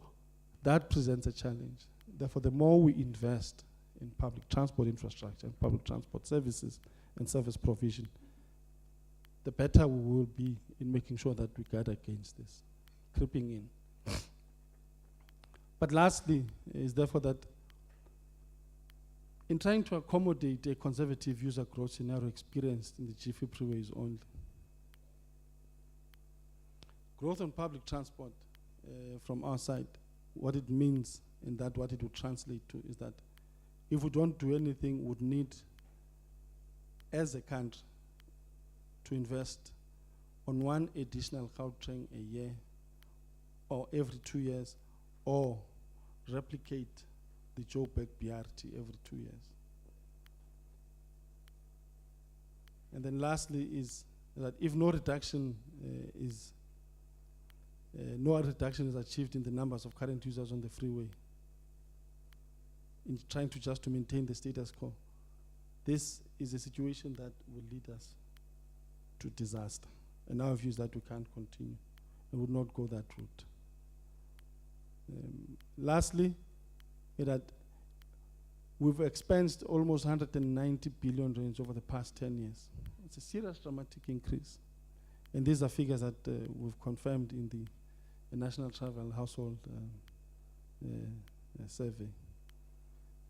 that presents a challenge. Therefore, the more we invest in public transport infrastructure and public transport services and service provision, the better we will be in making sure that we guard against this creeping in. But lastly, is therefore that in trying to accommodate a conservative user growth scenario experienced in the GFIP freeways only, growth on public transport from our side, what it means and that what it would translate to is that if we don't do anything, we would need, as a country, to invest on one additional Gautrain a year or every 2 years, or replicate the Joburg BRT every 2 years. And then lastly is that if no reduction is achieved in the numbers of current users on the freeway, in trying to just to maintain the status quo, this is a situation that will lead us to disaster. And our view is that we can't continue and would not go that route. Lastly, that we've expensed almost 190 billion rands over the past 10 years. It's a serious dramatic increase. And these are figures that we've confirmed in the National Travel Household Survey.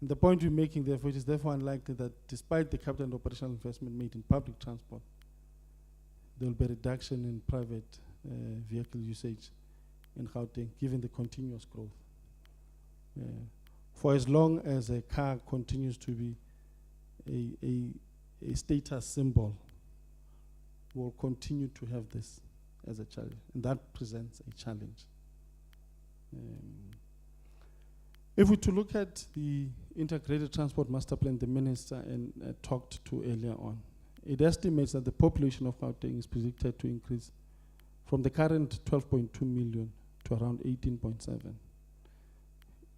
And the point we're making, therefore, it is therefore unlikely that despite the capital and operational investment made in public transport, there will be a reduction in private vehicle usage in Gauteng, given the continuous growth. For as long as a car continues to be a status symbol, we'll continue to have this as a challenge, and that presents a challenge. If we to look at the integrated transport master plan the minister talked to earlier on, it estimates that the population of Gauteng is predicted to increase from the current 12.2 million to around 18.7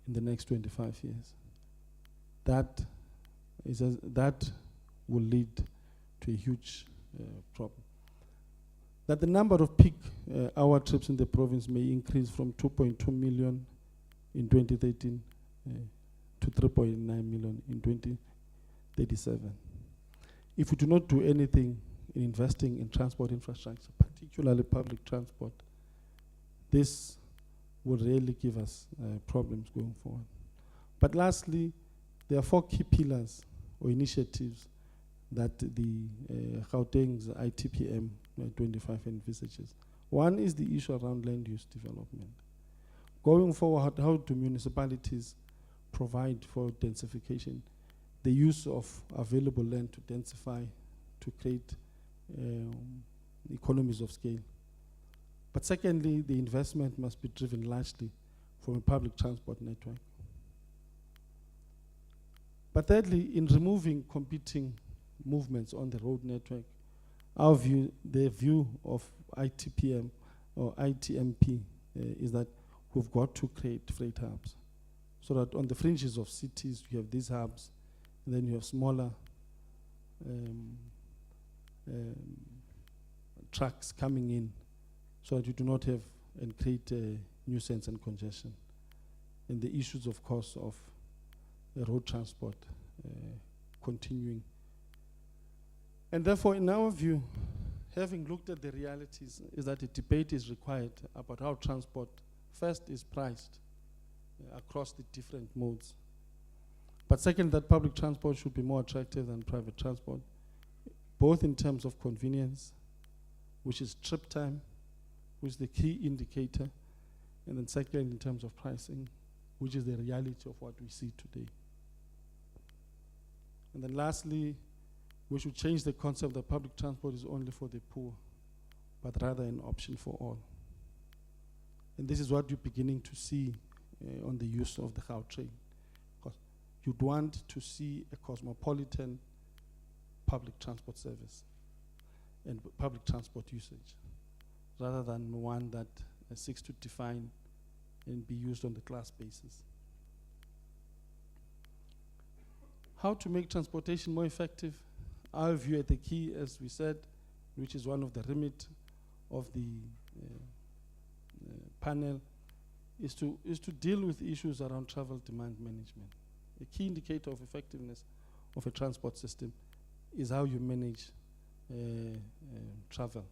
in the next 25 years. That will lead to a huge problem. That the number of peak hour trips in the province may increase from 2.2 million in 2013 to 3.9 million in 2037. If we do not do anything in investing in transport infrastructure, particularly public transport, this will really give us problems going forward. But lastly, there are 4 key pillars or initiatives that the Gauteng's ITPM 25 envisages. One is the issue around land use development. Going forward, how do municipalities provide for densification, the use of available land to densify, to create economies of scale? But secondly, the investment must be driven largely from a public transport network. But thirdly, in removing competing movements on the road network, the view of ITPM or ITMP is that we've got to create freight hubs, so that on the fringes of cities you have these hubs, and then you have smaller trucks coming in, so that you do not have and create nuisance and congestion. And the issues, of course, of road transport continuing. And therefore, in our view, having looked at the realities, is that a debate is required about how transport first is priced across the different modes. But second, that public transport should be more attractive than private transport, both in terms of convenience, which is trip time, which is the key indicator, and then second, in terms of pricing, which is the reality of what we see today. And then lastly, we should change the concept that public transport is only for the poor, but rather an option for all. And this is what you're beginning to see on the use of the Gautrain. Because you'd want to see a cosmopolitan public transport service and public transport usage, rather than one that seeks to define and be used on the class basis. How to make transportation more effective? Our view at the key, as we said, which is one of the remit of the panel, is to deal with issues around travel demand management. A key indicator of effectiveness of a transport system is how you manage travel.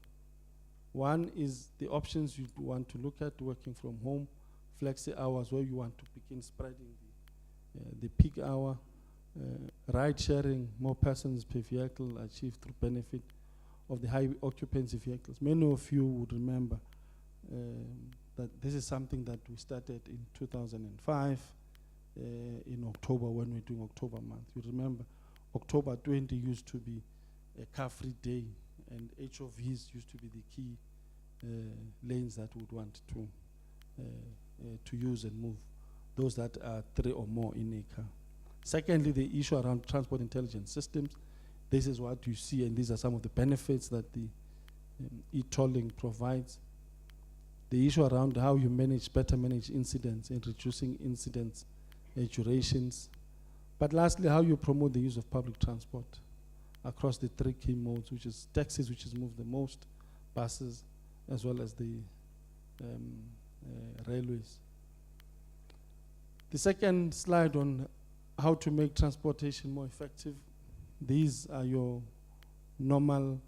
One is the options you want to look at: working from home, flexi hours, where you want to begin spreading the peak hour, ride sharing, more persons per vehicle achieved through benefit of the high occupancy vehicles. Many of you would remember that this is something that we started in 2005 in October, when we're doing October month. You remember October 20 used to be a car-free day and HOVs used to be the key lanes that would want to use and move, those that are 3 or more in a car. Secondly, the issue around transport intelligence systems. This is what you see, and these are some of the benefits that the e-tolling provides. The issue around how you better manage incidents and reducing incidents durations. But lastly, how you promote the use of public transport across the 3 key modes, which is taxis, which is moved the most, buses, as well as the railways. The second slide on how to make transportation more effective. These are your normal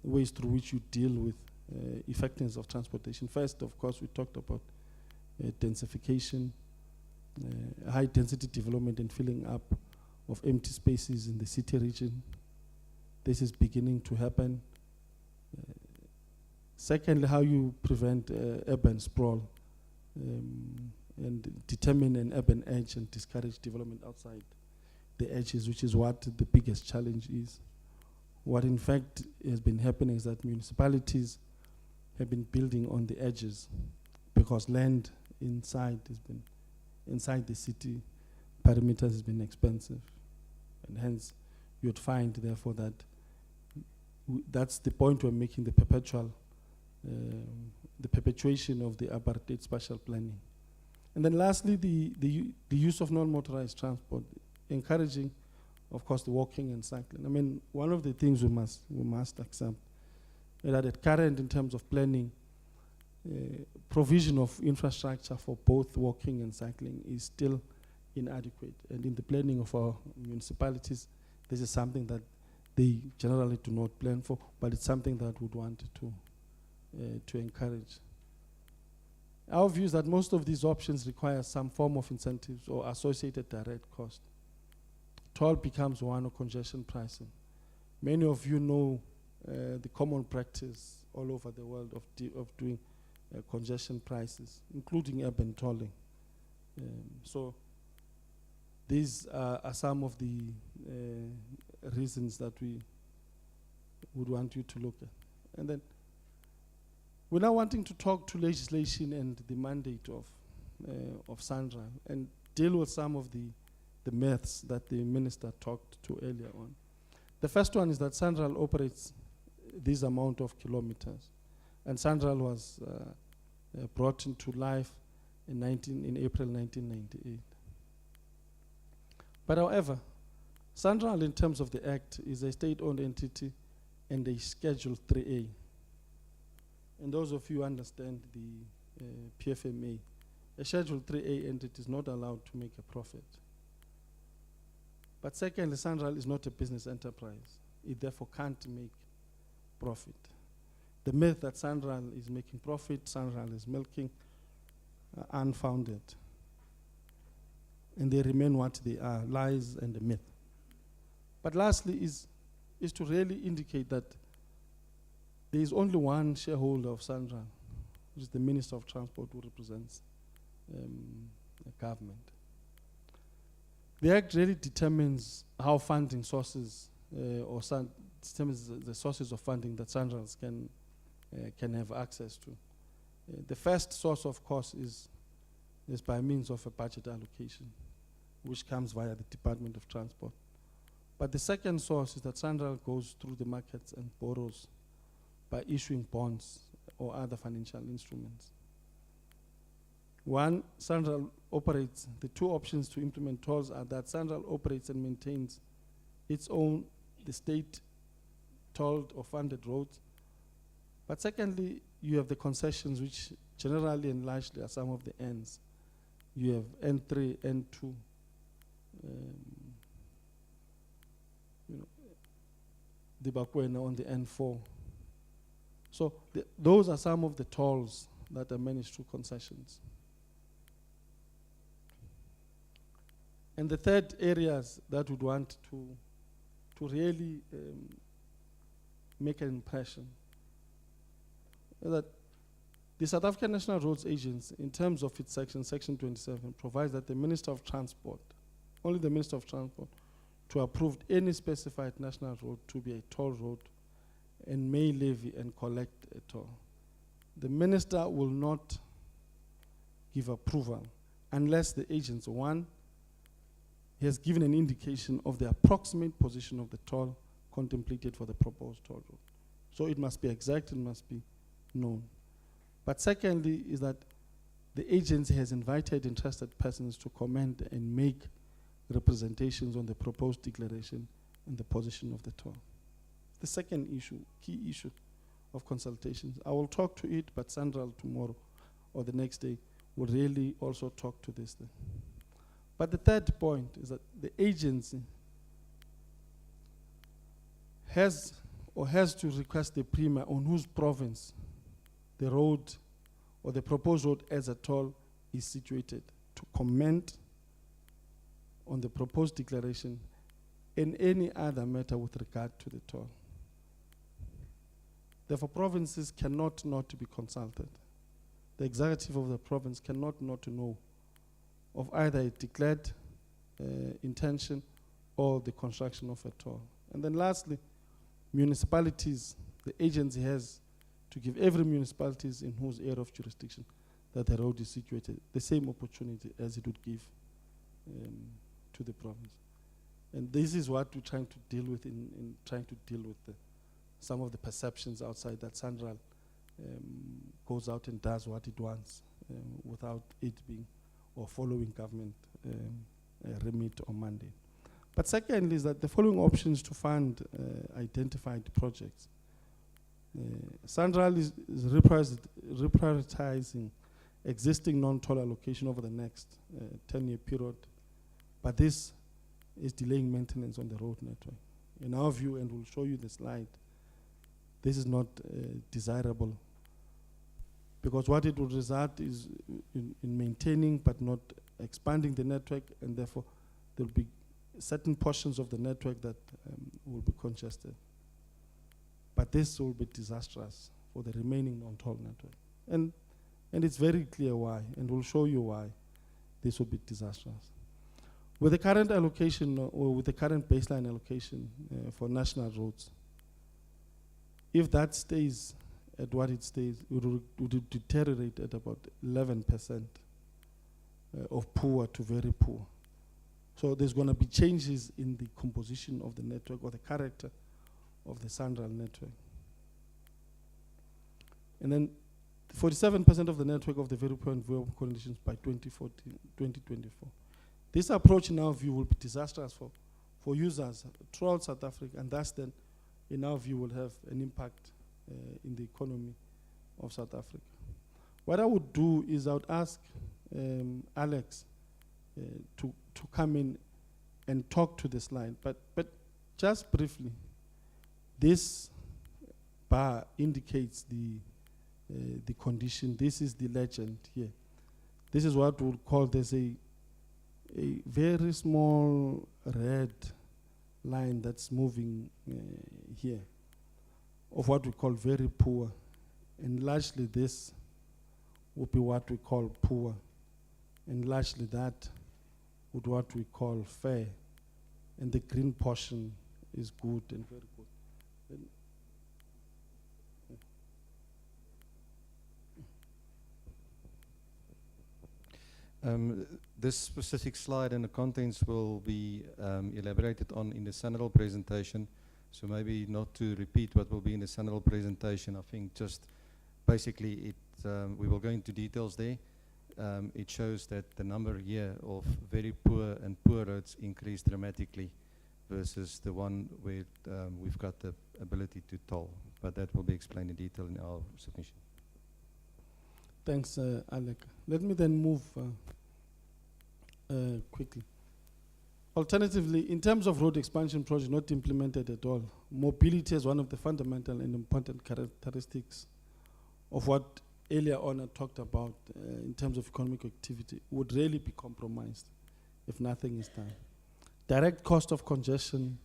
ways through which you deal with effectiveness of transportation. First, of course, we talked about densification, high density development and filling up of empty spaces in the city region. This is beginning to happen. Secondly, how you prevent urban sprawl and determine an urban edge and discourage development outside the edges, which is what the biggest challenge is. What in fact has been happening is that municipalities have been building on the edges because land inside the city perimeters has been expensive, and hence you'd find therefore that that's the point we're making, the perpetuation of the apartheid spatial planning. And then lastly, the use of non-motorized transport, encouraging, of course, the walking and cycling. I mean, one of the things we must accept is that at current, in terms of planning, provision of infrastructure for both walking and cycling is still inadequate. And in the planning of our municipalities, this is something that they generally do not plan for, but it's something that we'd want to encourage. Our view is that most of these options require some form of incentives or associated direct cost. Toll becomes one of congestion pricing. Many of you know the common practice all over the world of doing congestion prices, including urban tolling. So these are some of the reasons that we would want you to look at. And then we're now wanting to talk to legislation and the mandate of Sanral and deal with some of the myths that the minister talked to earlier on. The first one is that Sanral operates this amount of kilometers, and Sanral was brought into life in April 1998. But however, Sanral, in terms of the Act, is a state-owned entity and a Schedule 3A. And those of you who understand the PFMA, a Schedule 3A entity is not allowed to make a profit. But secondly, Sanral is not a business enterprise. It therefore can't make profit. The myth that Sanral is making profit, Sanral is milking, are unfounded. And they remain what they are, lies and a myth. But lastly is to really indicate that there is only one shareholder of Sanral, which is the Minister of Transport, who represents the government. The Act really determines how funding sources determines the sources of funding that Sanral can have access to. The first source, of course, is by means of a budget allocation, which comes via the Department of Transport. But the second source is that Sanral goes through the markets and borrows by issuing bonds or other financial instruments. One, Sanral operates, the two options to implement tolls are that Sanral operates and maintains its own, the state tolled or funded roads. But secondly, you have the concessions, which generally and largely are some of the ends. You have N3, N2, the Bakwena on the N4. So those are some of the tolls that are managed through concessions. And the third areas that would want to really make an impression is that the South African National Roads Agency, in terms of its section 27, provides that the Minister of Transport, only the Minister of Transport, to approve any specified national road to be a toll road and may levy and collect a toll. The minister will not give approval unless the agency, one, has given an indication of the approximate position of the toll contemplated for the proposed toll road. So it must be exact, it must be known. But secondly is that the agency has invited interested persons to comment and make representations on the proposed declaration and the position of the toll. The second issue, key issue of consultations, I will talk to it, but Sanral tomorrow or the next day will really also talk to this thing. But the third point is that the agency has to request the Premier on whose province the road or the proposed road as a toll is situated to comment on the proposed declaration and any other matter with regard to the toll. Therefore, provinces cannot not be consulted. The executive of the province cannot not know of either a declared intention or the construction of a toll. And then lastly, municipalities, the agency has to give every municipalities in whose area of jurisdiction that the road is situated the same opportunity as it would give to the province. And this is what we're trying to deal with in trying to deal with some of the perceptions outside that Sanral goes out and does what it wants without it being or following government remit or mandate. But secondly is that the following options to fund identified projects. Sanral is reprioritizing existing non-toll allocation over the next 10-year period, but this is delaying maintenance on the road network. In our view, and we'll show you the slide, this is not desirable because what it will result is in maintaining but not expanding the network, and therefore there will be certain portions of the network that will be congested. But this will be disastrous for the remaining non-toll network. And it's very clear why, and we'll show you why this will be disastrous. With the current allocation, or with the current baseline allocation for national roads, if that stays at what it stays, it would deteriorate at about 11% of poor to very poor. So there's going to be changes in the composition of the network or the character of the Sanral network. And then 47% of the network of the very poor and vulnerable conditions by 2024. This approach, in our view, will be disastrous for users throughout South Africa, and thus then, in our view, will have an impact in the economy of South Africa. What I would do is I would ask Alex to come in and talk to the slide, but just briefly, this bar indicates the condition. This is the legend here. This is what we'll call, there's a very small red line that's moving here of what we call very poor, and largely this would be what we call poor, and largely that would what we call fair, and the green portion is good and very good. This specific slide and the contents will be elaborated on in the Sanral presentation. So maybe not to repeat what will be in the Sanral presentation. I think just basically we will go into details there. It shows that the number here of very poor and poor roads increased dramatically versus the one where we've got the ability to toll. But that will be explained in detail in our submission. Thanks, Alec. Let me then move quickly. Alternatively, in terms of road expansion projects not implemented at all, mobility is one of the fundamental and important characteristics of what earlier on I talked about in terms of economic activity would really be compromised if nothing is done. Direct cost of congestion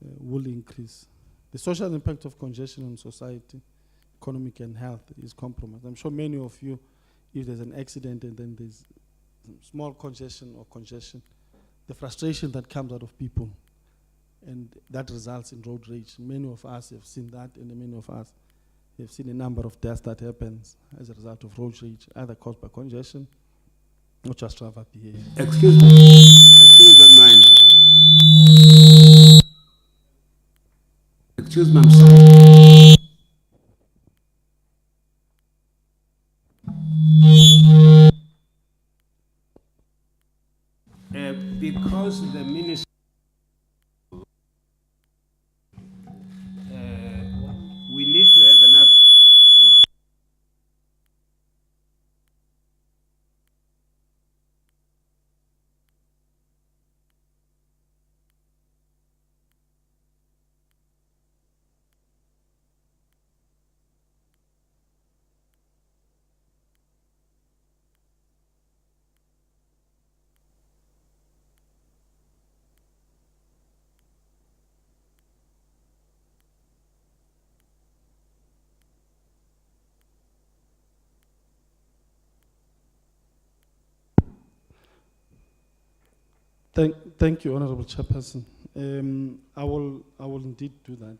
will increase. The social impact of congestion on society, economic and health is compromised. I'm sure many of you, if there's an accident and then there's small congestion or congestion, the frustration that comes out of people and that results in road rage. Many of us have seen that, and many of us have seen a number of deaths that happens as a result of road rage, either caused by congestion or just driver behavior. Excuse me, don't mind. Excuse me, I'm sorry. Because the minister, we need to have enough. Thank you, Honorable Chairperson. I will indeed do that.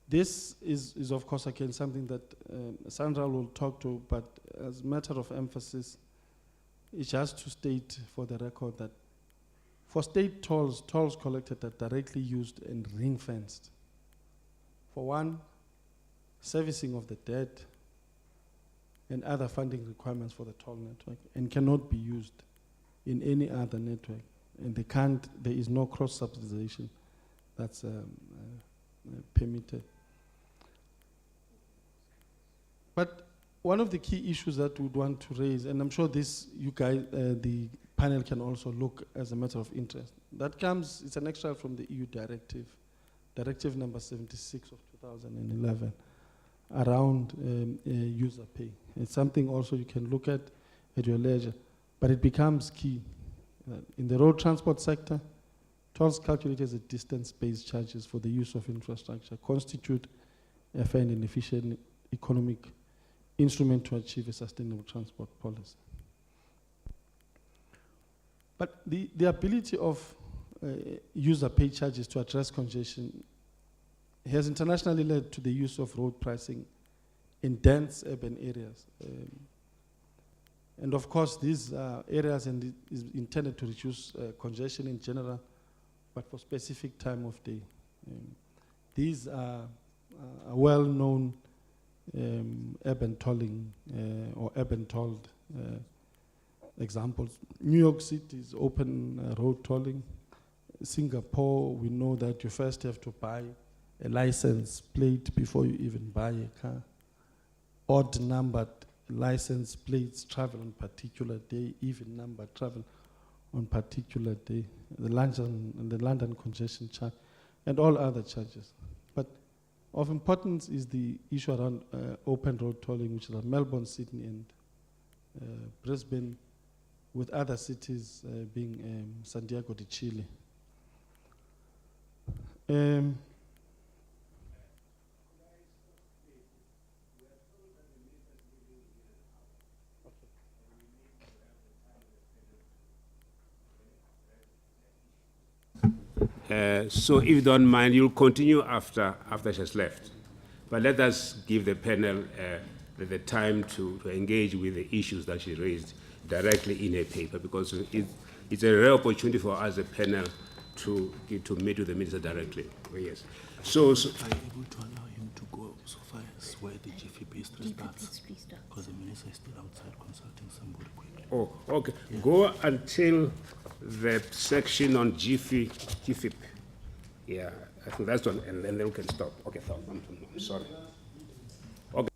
This is of course again something that Sanral will talk to, but as a matter of emphasis, it's just to state for the record that for state tolls collected are directly used and ring-fenced. For one, servicing of the debt and other funding requirements for the toll network, and cannot be used in any other network, and there is no cross-subsidization that's permitted. But one of the key issues that we'd want to raise, and I'm sure this, you guys, the panel can also look as a matter of interest, that comes, it's an extract from the EU directive number 76 of 2011, around user pay. It's something also you can look at your leisure. But it becomes key. In the road transport sector, tolls calculated as distance-based charges for the use of infrastructure constitute a fair and efficient economic instrument to achieve a sustainable transport policy. But the ability of user pay charges to address congestion has internationally led to the use of road pricing in dense urban areas. And of course, these areas is intended to reduce congestion in general, but for specific time of day. These are well-known urban tolling or urban tolled examples. New York City's open road tolling. Singapore, we know that you first have to buy a license plate before you even buy a car. Odd numbered license plates travel on particular day, even number travel on particular day. The London congestion charge, and all other charges. But of importance is the issue around open road tolling, which is Melbourne, Sydney, and Brisbane, with other cities being Santiago de Chile. So if you don't mind, you'll continue after she's left. But let us give the panel the time to engage with the issues that she raised directly in a paper, because it's a rare opportunity for us, the panel, to meet with the minister directly. Oh, yes. So are you able to allow him to go so far as where the GFP history starts? Because the minister is still outside consulting somebody quickly. Oh, okay. Yeah. Go until the section on GFIP. Yeah, I think that's one, and then we can stop. Okay, I'm sorry. Okay.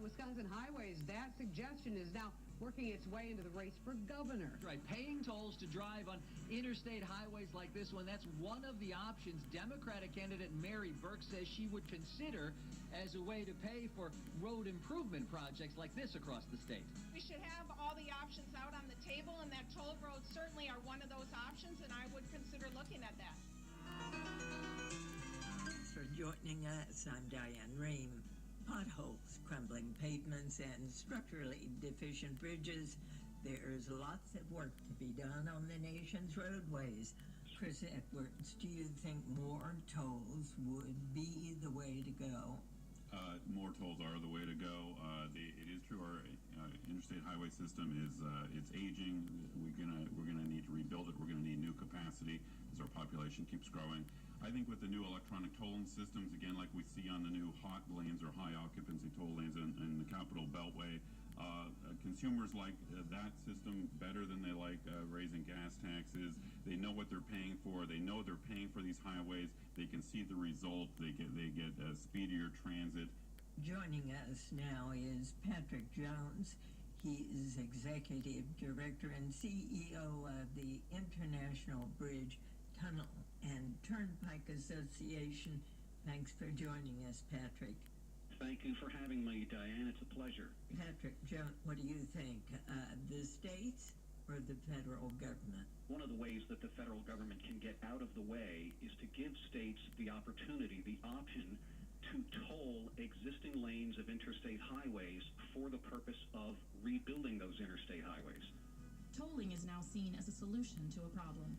Wisconsin highways. That suggestion is now working its way into the race for governor. Right, paying tolls to drive on interstate highways like this one, that's one of the options Democratic candidate Mary Burke says she would consider as a way to pay for road improvement projects like this across the state. We should have all the options out on the table, and that toll roads certainly are one of those options, and I would consider looking at that. Thanks for joining us. I'm Diane Rehm. Potholes, crumbling pavements, and structurally deficient bridges. There's lots of work to be done on the nation's roadways. Chris Edwards, do you think more tolls would be the way to go? More tolls are the way to go. It is true our interstate highway system is it's aging. We're gonna need to rebuild it. We're gonna need new capacity as our population keeps growing. I think with the new electronic tolling systems, again, like we see on the new hot lanes or high occupancy toll lanes in the Capital Beltway, consumers like that system better than they like raising gas taxes. They know what they're paying for. They know they're paying for these highways. They can see the result. They get speedier transit. Joining us now is Patrick Jones. He is Executive Director and CEO of the International Bridge, Tunnel, and Turnpike Association. Thanks for joining us, Patrick. Thank you for having me, Diane. It's a pleasure. Patrick Jones, what do you think? The states or the federal government? One of the ways that the federal government can get out of the way is to give states the opportunity, the option, to toll existing lanes of interstate highways for the purpose of rebuilding those interstate highways. Tolling is now seen as a solution to a problem.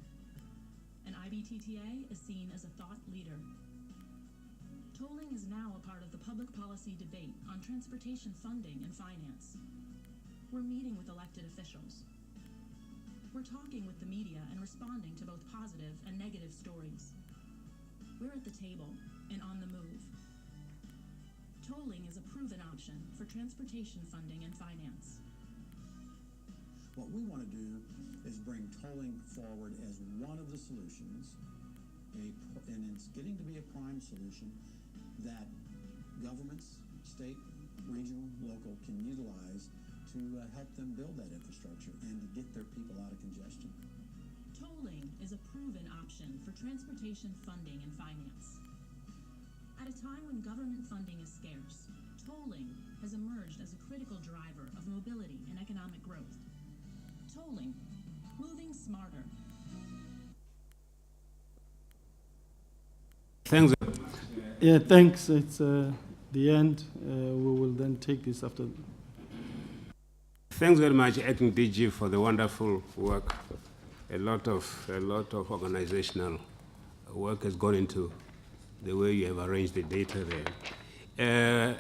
An IBTTA is seen as a thought leader. Tolling is now a part of the public policy debate on transportation funding and finance. We're meeting with elected officials. We're talking with the media and responding to both positive and negative stories. We're at the table and on the move. Tolling is a proven option for transportation funding and finance. What we want to do is bring tolling forward as one of the solutions, and it's getting to be a prime solution that governments, state, regional, local, can utilize to help them build that infrastructure and to get their people out of congestion. Tolling is a proven option for transportation funding and finance. At a time when government funding is scarce, tolling has emerged as a critical driver of mobility and economic growth. Tolling, moving smarter. Thanks. Yeah, thanks. It's the end. We will then take this after. Thanks very much, Acting DG, for the wonderful work. A lot of organizational work has gone into the way you have arranged the data there.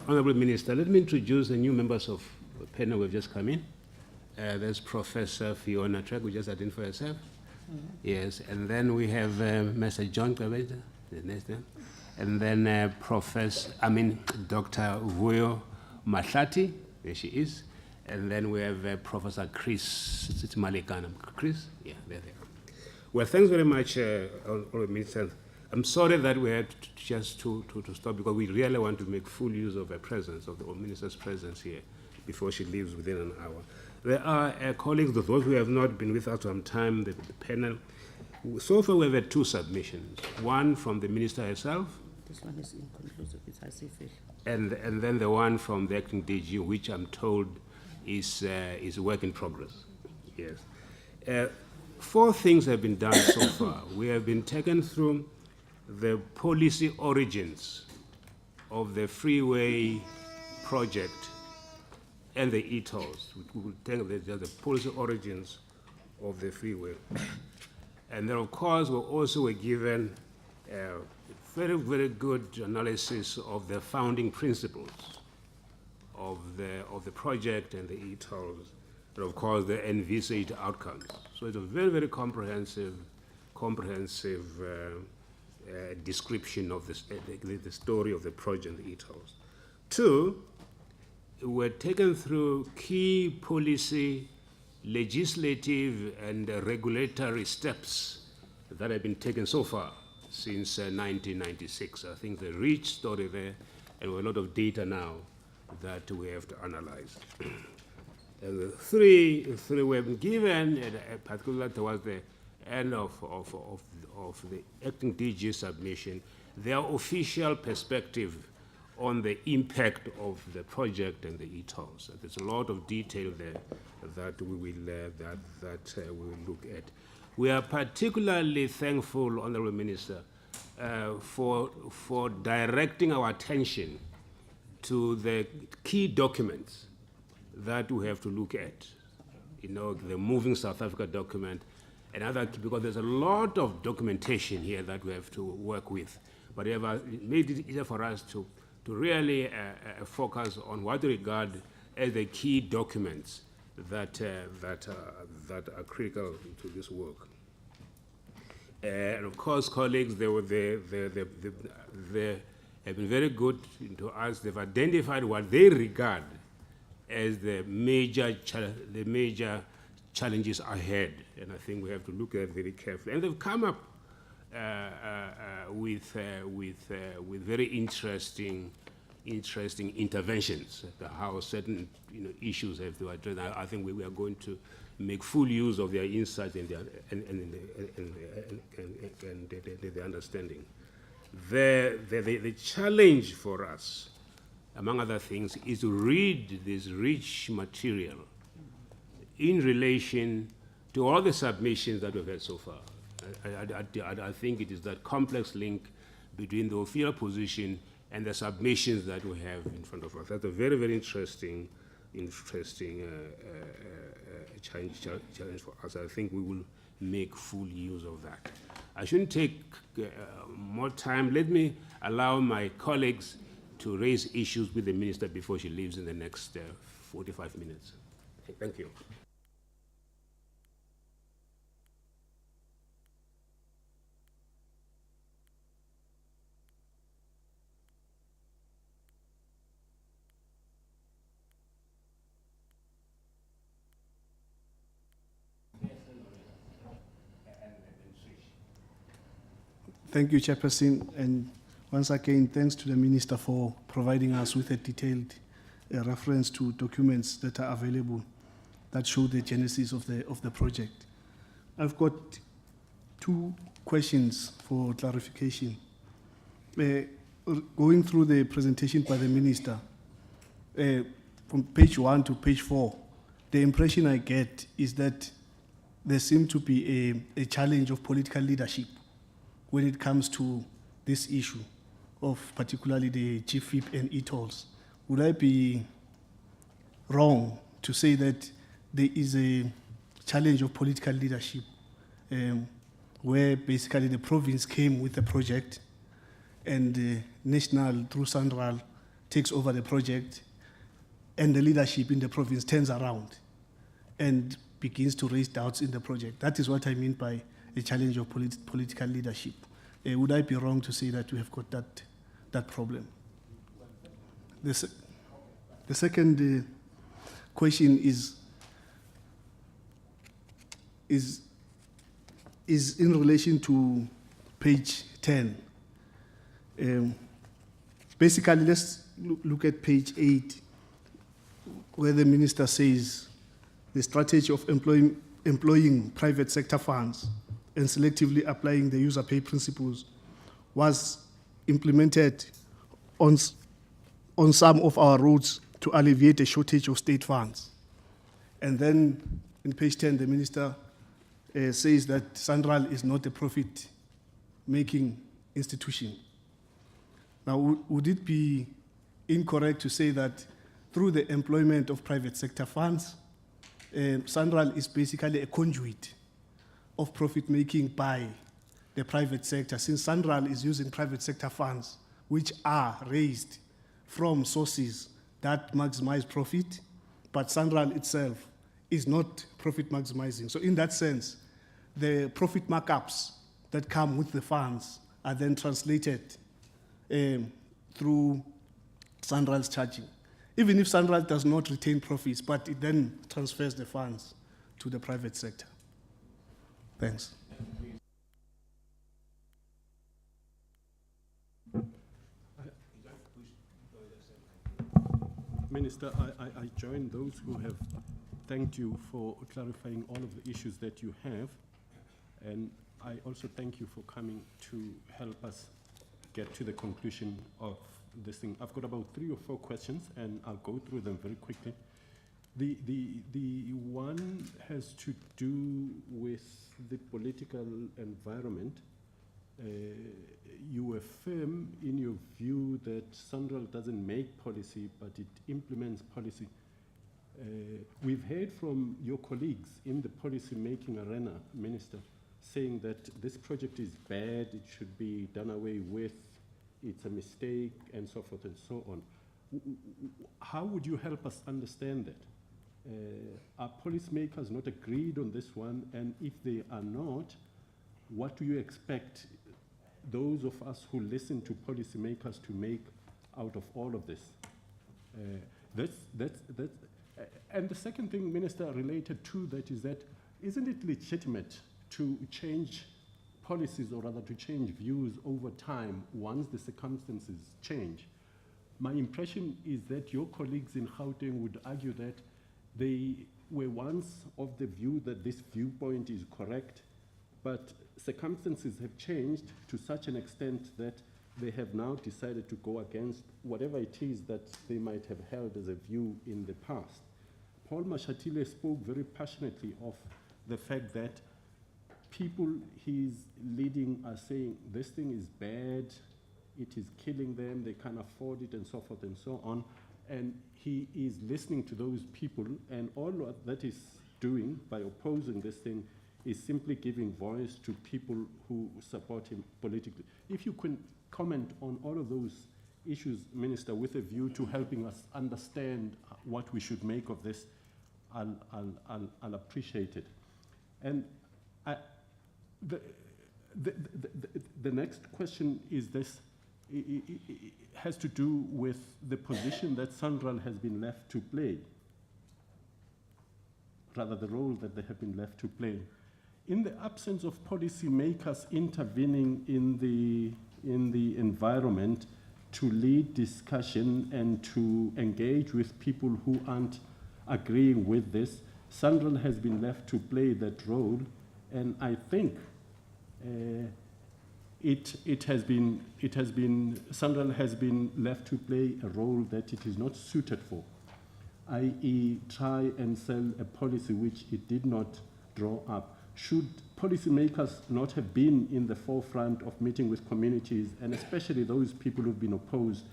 Honorable Minister, let me introduce the new members of the panel who have just come in. There's Professor Fiona Trek, who just identified herself. Yes, and then we have Mr. John Kwabeda, the next one. And then Dr. Vuyo Mahlati, there she is. And then we have Professor Chris Malikana. Chris? Yeah, there they are. Well, thanks very much, Honorable Minister. I'm sorry that we had to stop because we really want to make full use of her presence, of the Minister's presence here before she leaves within an hour. There are colleagues, those who have not been with us on time, the panel. So far we've had two submissions. One from the Minister herself. This one is inconclusive, it's ICF. And then the one from the Acting DG, which I'm told is work in progress. Yes. 4 things have been done so far. We have been taken through the policy origins of the freeway project and the e-tolls. We will take the policy origins of the freeway. And then, of course, we also were given a very, very good analysis of the founding principles of the project and the e-tolls, and of course the envisaged outcomes. So it's a very, very comprehensive description of the story of the project and the e-tolls. 2, we're taken through key policy, legislative, and regulatory steps that have been taken so far since 1996. I think the rich story there, and with a lot of data now that we have to analyze. And the three we have been given, and particularly towards the end of the acting DG submission, their official perspective on the impact of the project and the e-tolls. There's a lot of detail there that we will look at. We are particularly thankful, Honourable Minister, for directing our attention to the key documents that we have to look at. You know, the Moving South Africa document, and other, because there's a lot of documentation here that we have to work with. But it made it easier for us to really focus on what we regard as the key documents that are critical to this work. And of course, colleagues, they have been very good to us. They've identified what they regard as the major challenges ahead, and I think we have to look at it very carefully. And they've come up with very interesting interventions, how certain issues have to address. I think we are going to make full use of their insights and their understanding. The challenge for us, among other things, is to read this rich material in relation to all the submissions that we've had so far. I think it is that complex link between the official position and the submissions that we have in front of us. That's a very, very interesting challenge for us. I think we will make full use of that. I shouldn't take more time. Let me allow my colleagues to raise issues with the minister before she leaves in the next 45 minutes. Thank you. Thank you, Chairperson, and once again, thanks to the Minister for providing us with a detailed reference to documents that are available that show the genesis of the project. I've got two questions for clarification. Going through the presentation by the Minister, from page 1 to page 4, the impression I get is that there seems to be a challenge of political leadership when it comes to this issue of particularly the GFIP and e-tolls. Would I be wrong to say that there is a challenge of political leadership where basically the province came with the project and the national through Sanral takes over the project and the leadership in the province turns around and begins to raise doubts in the project? That is what I mean by a challenge of political leadership. Would I be wrong to say that we have got that problem? The second question is in relation to page 10. Basically, let's look at page 8, where the minister says the strategy of employing private sector funds and selectively applying the user pay principles was implemented on some of our roads to alleviate a shortage of state funds. And then in page 10, the minister says that Sanral is not a profit-making institution. Now, would it be incorrect to say that through the employment of private sector funds, Sanral is basically a conduit of profit-making by the private sector, since Sanral is using private sector funds which are raised from sources that maximize profit, but Sanral itself is not profit maximizing. So in that sense, the profit markups that come with the funds are then translated through Sanral's charging. Even if Sanral does not retain profits, but it then transfers the funds to the private sector. Thanks. Minister, I join those who have thanked you for clarifying all of the issues that you have. And I also thank you for coming to help us get to the conclusion of this thing. I've got about 3 or 4 questions, and I'll go through them very quickly. The one has to do with the political environment. You affirm in your view that Sanral doesn't make policy, but it implements policy. We've heard from your colleagues in the policy-making arena, Minister, saying that this project is bad, it should be done away with, it's a mistake, and so forth and so on. How would you help us understand that? Are policymakers not agreed on this one? And if they are not, what do you expect those of us who listen to policymakers to make out of all of this? And the second thing, Minister, related to that is that, isn't it legitimate to change policies, or rather to change views over time once the circumstances change? My impression is that your colleagues in Gauteng would argue that they were once of the view that this viewpoint is correct, but circumstances have changed to such an extent that they have now decided to go against whatever it is that they might have held as a view in the past. Paul Mashatile spoke very passionately of the fact that people he's leading are saying this thing is bad, it is killing them, they can't afford it, and so forth and so on. And he is listening to those people, and all that is doing by opposing this thing is simply giving voice to people who support him politically. If you can comment on all of those issues, Minister, with a view to helping us understand what we should make of this, I'll appreciate it. And the next question is this. It has to do with the position that Sanral has been left to play, rather the role that they have been left to play. In the absence of policymakers intervening in the environment to lead discussion and to engage with people who aren't agreeing with this, Sanral has been left to play that role, and I think Sanral has been left to play a role that it is not suited for, i.e. try and sell a policy which it did not draw up. Should policymakers not have been in the forefront of meeting with communities, and especially those people who've been opposed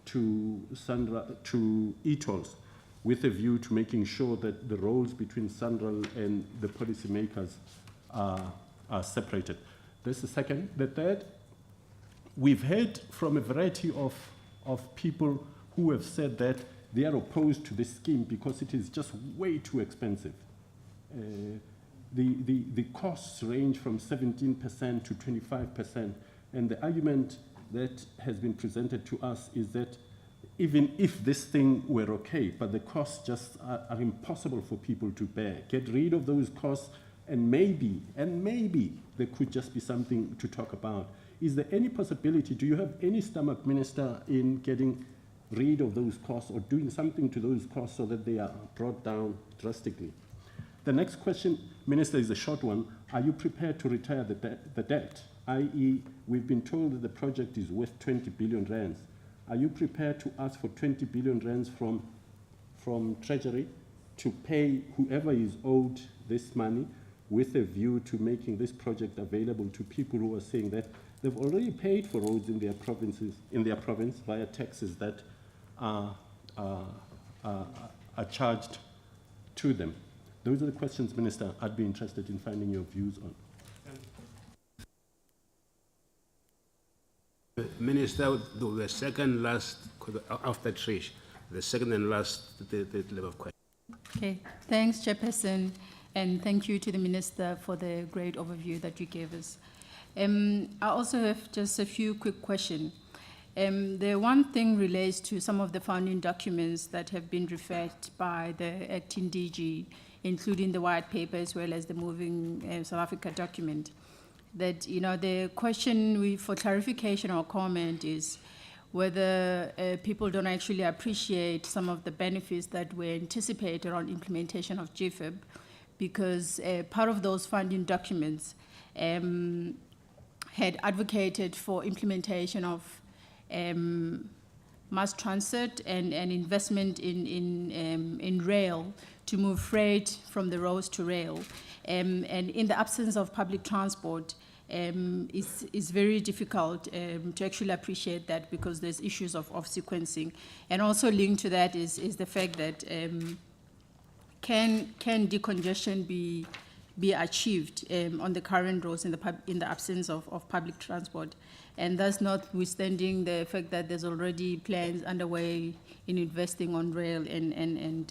to ETOLs, with a view to making sure that the roles between Sanral and the policymakers are separated? That's the second. The third, we've heard from a variety of people who have said that they are opposed to this scheme because it is just way too expensive. The costs range from 17% to 25%, and the argument that has been presented to us is that even if this thing were okay, but the costs just are impossible for people to bear. Get rid of those costs, and maybe there could just be something to talk about. Is there any possibility, do you have any stomach, Minister, in getting rid of those costs or doing something to those costs so that they are brought down drastically? The next question, Minister, is a short one. Are you prepared to retire the debt? I.e., we've been told that the project is worth 20 billion rands. Are you prepared to ask for 20 billion rands from Treasury to pay whoever is owed this money, with a view to making this project available to people who are saying that they've already paid for roads in their province via taxes that are charged to them? Those are the questions, Minister, I'd be interested in finding your views on. Minister, the second last, after Trish, the second and last level of question. Okay, thanks, Chairperson, and thank you to the Minister for the great overview that you gave us. I also have just a few quick questions. The one thing relates to some of the founding documents that have been referred by the acting DG, including the white paper as well as the Moving South Africa document. That, the question for clarification or comment is, whether people don't actually appreciate some of the benefits that were anticipated on implementation of GFIB, because part of those funding documents had advocated for implementation of mass transit and investment in rail to move freight from the roads to rail. And in the absence of public transport, it's very difficult to actually appreciate that, because there's issues of sequencing. And also linked to that is the fact that can decongestion be achieved on the current roads in the absence of public transport? And that's notwithstanding the fact that there's already plans underway in investing on rail and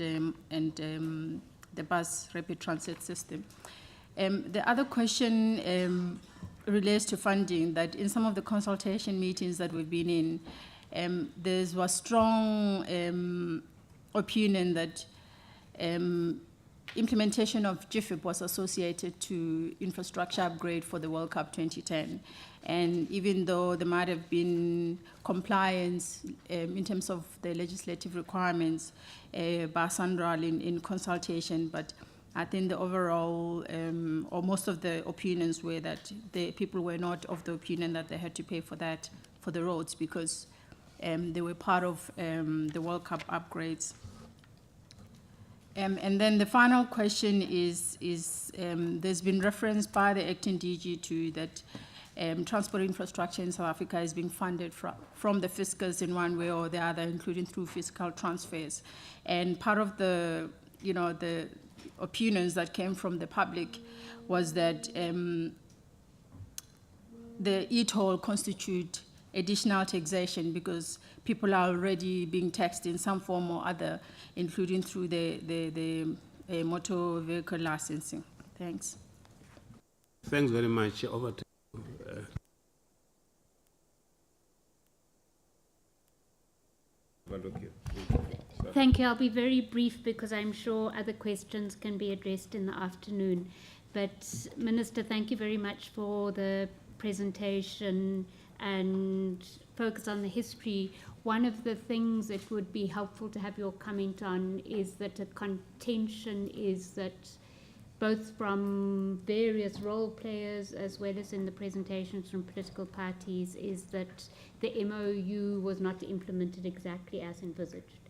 the bus rapid transit system. The other question relates to funding, that in some of the consultation meetings that we've been in, there was strong opinion that implementation of GFIB was associated to infrastructure upgrade for the World Cup 2010. And even though there might have been compliance in terms of the legislative requirements by Sanral in consultation, but I think the overall, or most of the opinions were that the people were not of the opinion that they had to pay for that, for the roads, because they were part of the World Cup upgrades. And then the final question is there's been reference by the acting DG to that transport infrastructure in South Africa is being funded from the fiscus in one way or the other, including through fiscal transfers. And part of the, the opinions that came from the public was that the e-toll constitute additional taxation, because people are already being taxed in some form or other, including through the motor vehicle licensing. Thanks. Thanks very much. Over to Thank you. I'll be very brief because I'm sure other questions can be addressed in the afternoon. But Minister, thank you very much for the presentation and focus on the history. One of the things that would be helpful to have your comment on is that a contention is that both from various role players as well as in the presentations from political parties is that the MOU was not implemented exactly as envisaged,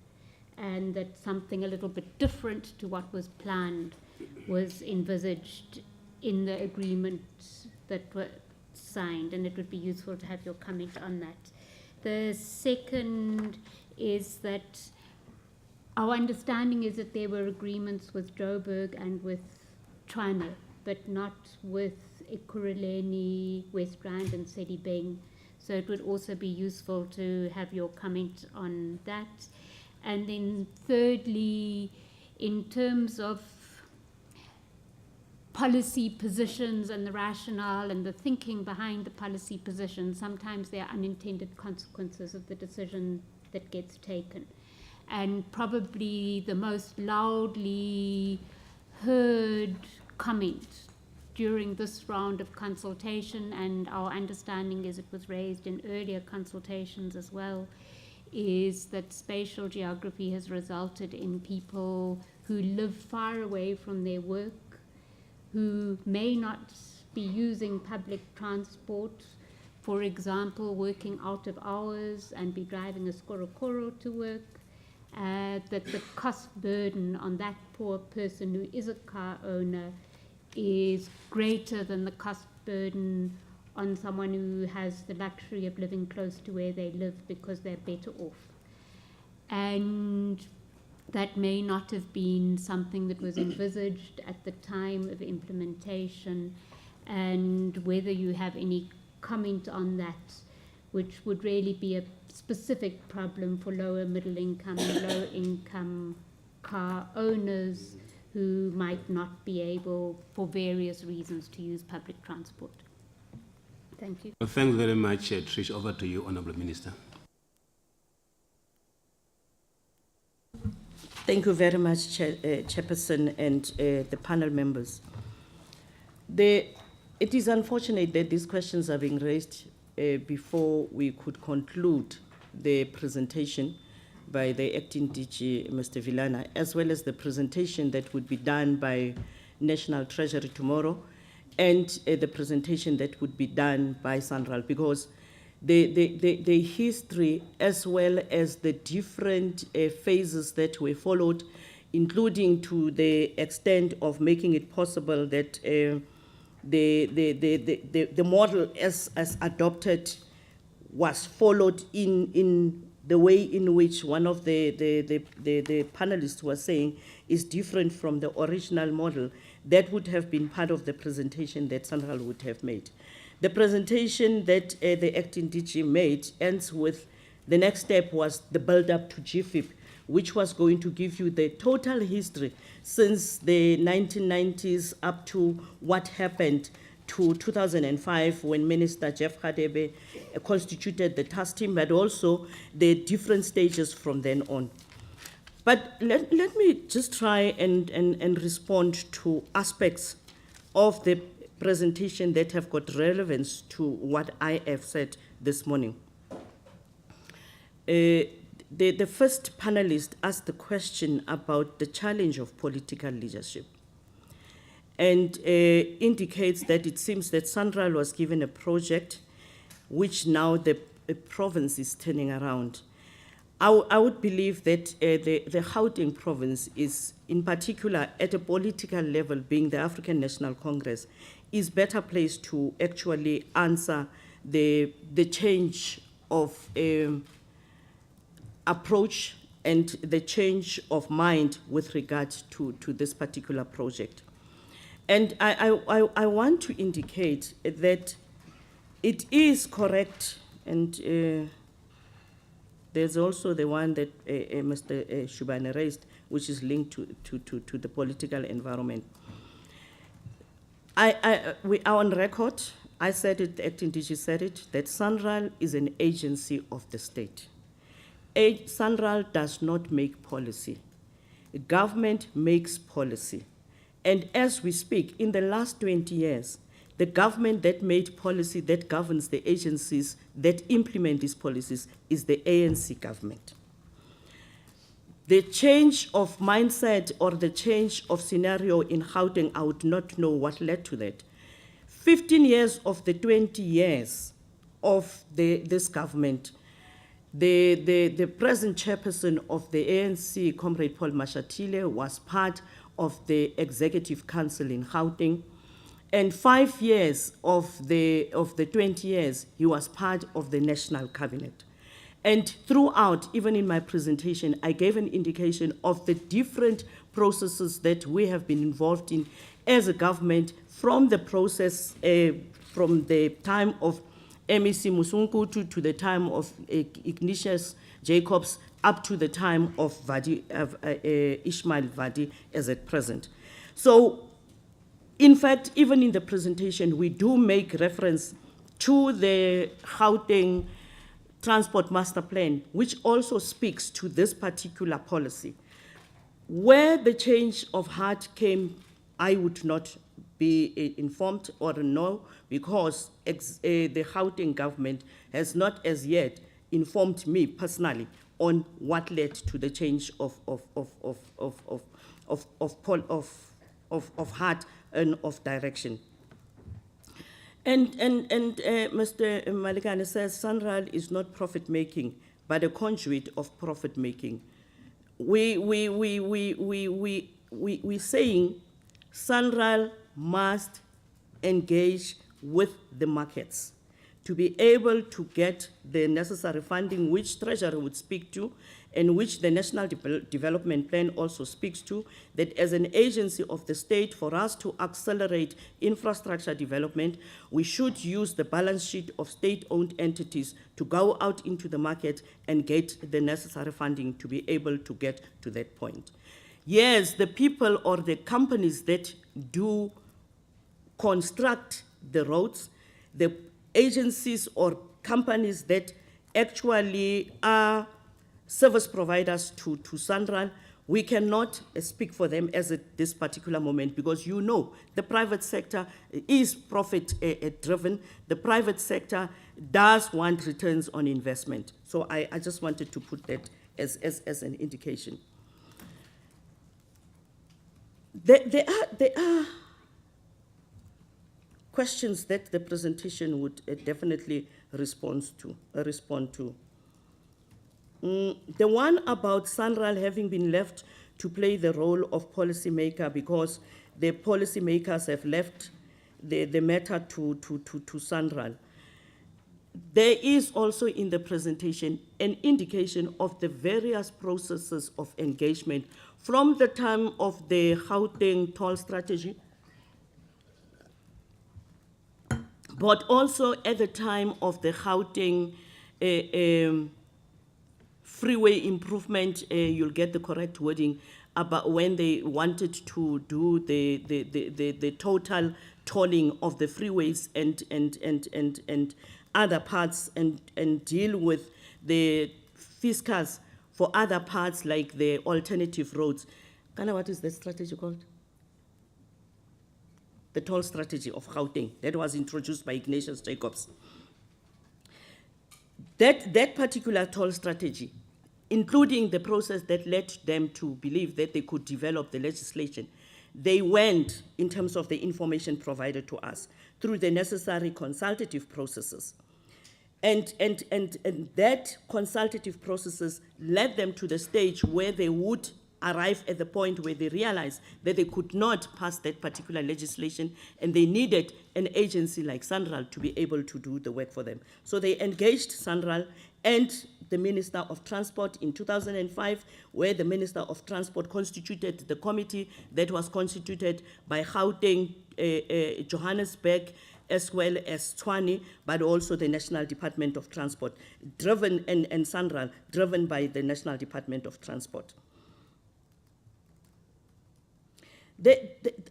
and that something a little bit different to what was planned was envisaged in the agreement that were signed, and it would be useful to have your comment on that. The second is that our understanding is that there were agreements with Joburg and with Tshwane, but not with Ekurhuleni, West Rand and Sedibeng. So it would also be useful to have your comment on that. And then thirdly, in terms of policy positions and the rationale and the thinking behind the policy position, sometimes there are unintended consequences of the decision that gets taken. And probably the most loudly heard comment during this round of consultation, and our understanding is it was raised in earlier consultations as well, is that spatial geography has resulted in people who live far away from their work, who may not be using public transport, for example, working out of hours and be driving a skorokoro to work, that the cost burden on that poor person who is a car owner is greater than the cost burden on someone who has the luxury of living close to where they live because they're better off. And that may not have been something that was envisaged at the time of implementation, and whether you have any comment on that, which would really be a specific problem for lower middle income and low income car owners who might not be able, for various reasons, to use public transport. Thank you. Well, thanks very much, Trish. Over to you, Honourable Minister. Thank you very much, Chairperson and the panel members. It is unfortunate that these questions are being raised before we could conclude the presentation by the acting DG, Mr. Villana, as well as the presentation that would be done by National Treasury tomorrow, and the presentation that would be done by Sanral, because the history as well as the different phases that were followed, including to the extent of making it possible that the model as adopted was followed in the way in which one of the panelists was saying is different from the original model. That would have been part of the presentation that Sanral would have made. The presentation that the acting DG made ends with the next step was the build-up to GFIP, which was going to give you the total history since the 1990s up to what happened to 2005 when Minister Jeff Hadebe constituted the task team, but also the different stages from then on. But let me just try and respond to aspects of the presentation that have got relevance to what I have said this morning. The first panelist asked the question about the challenge of political leadership, and indicates that it seems that Sanral was given a project which now the province is turning around. I would believe that the Gauteng province is, in particular at a political level, being the African National Congress, is better placed to actually answer the change of approach and the change of mind with regard to this particular project. And I want to indicate that it is correct, and there's also the one that Mr. Shubane raised, which is linked to the political environment. We are on record, I said it, the acting DG said it, that Sanral is an agency of the state. Sanral does not make policy. Government makes policy. And as we speak, in the last 20 years, the government that made policy that governs the agencies that implement these policies is the ANC government. The change of mindset or the change of scenario in Gauteng, I would not know what led to that. 15 years of the 20 years of this government, the present chairperson of the ANC, Comrade Paul Mashatile, was part of the Executive Council in Gauteng. And 5 years of the 20 years, he was part of the National Cabinet. And throughout, even in my presentation, I gave an indication of the different processes that we have been involved in as a government, from the process, from the time of MEC Musunkutu to the time of Ignatius Jacobs, up to the time of Ishmael Vadi as at present. So, in fact, even in the presentation, we do make reference to the Gauteng Transport Master Plan, which also speaks to this particular policy. Where the change of heart came, I would not be informed or know, because the Gauteng government has not as yet informed me personally on what led to the change of heart and of direction. And Mr. Malikane says Sanral is not profit-making, but a conduit of profit-making. We're saying Sanral must engage with the markets to be able to get the necessary funding, which Treasury would speak to, and which the National Development Plan also speaks to, that as an agency of the state, for us to accelerate infrastructure development, we should use the balance sheet of state-owned entities to go out into the market and get the necessary funding to be able to get to that point. Yes, the people or the companies that do construct the roads, the agencies or companies that actually are service providers to Sanral, we cannot speak for them as at this particular moment, because you know the private sector is profit driven. The private sector does want returns on investment. So I just wanted to put that as an indication. There are questions that the presentation would definitely respond to. The one about Sanral having been left to play the role of policymaker because the policymakers have left the matter to Sanral. There is also in the presentation an indication of the various processes of engagement from the time of the Gauteng toll strategy, but also at the time of the Gauteng freeway improvement, you'll get the correct wording, about when they wanted to do the total tolling of the freeways and other parts and deal with the fiscals for other parts like the alternative roads. Kana, what is that strategy called? The toll strategy of Gauteng that was introduced by Ignatius Jacobs. That particular toll strategy, including the process that led them to believe that they could develop the legislation, they went, in terms of the information provided to us, through the necessary consultative processes. And that consultative processes led them to the stage where they would arrive at the point where they realized that they could not pass that particular legislation and they needed an agency like Sanral to be able to do the work for them. So they engaged Sanral and the Minister of Transport in 2005, where the Minister of Transport constituted the committee that was constituted by Gauteng, Johannesburg, as well as Tshwane, but also the National Department of Transport, driven, and Sanral, driven by the National Department of Transport.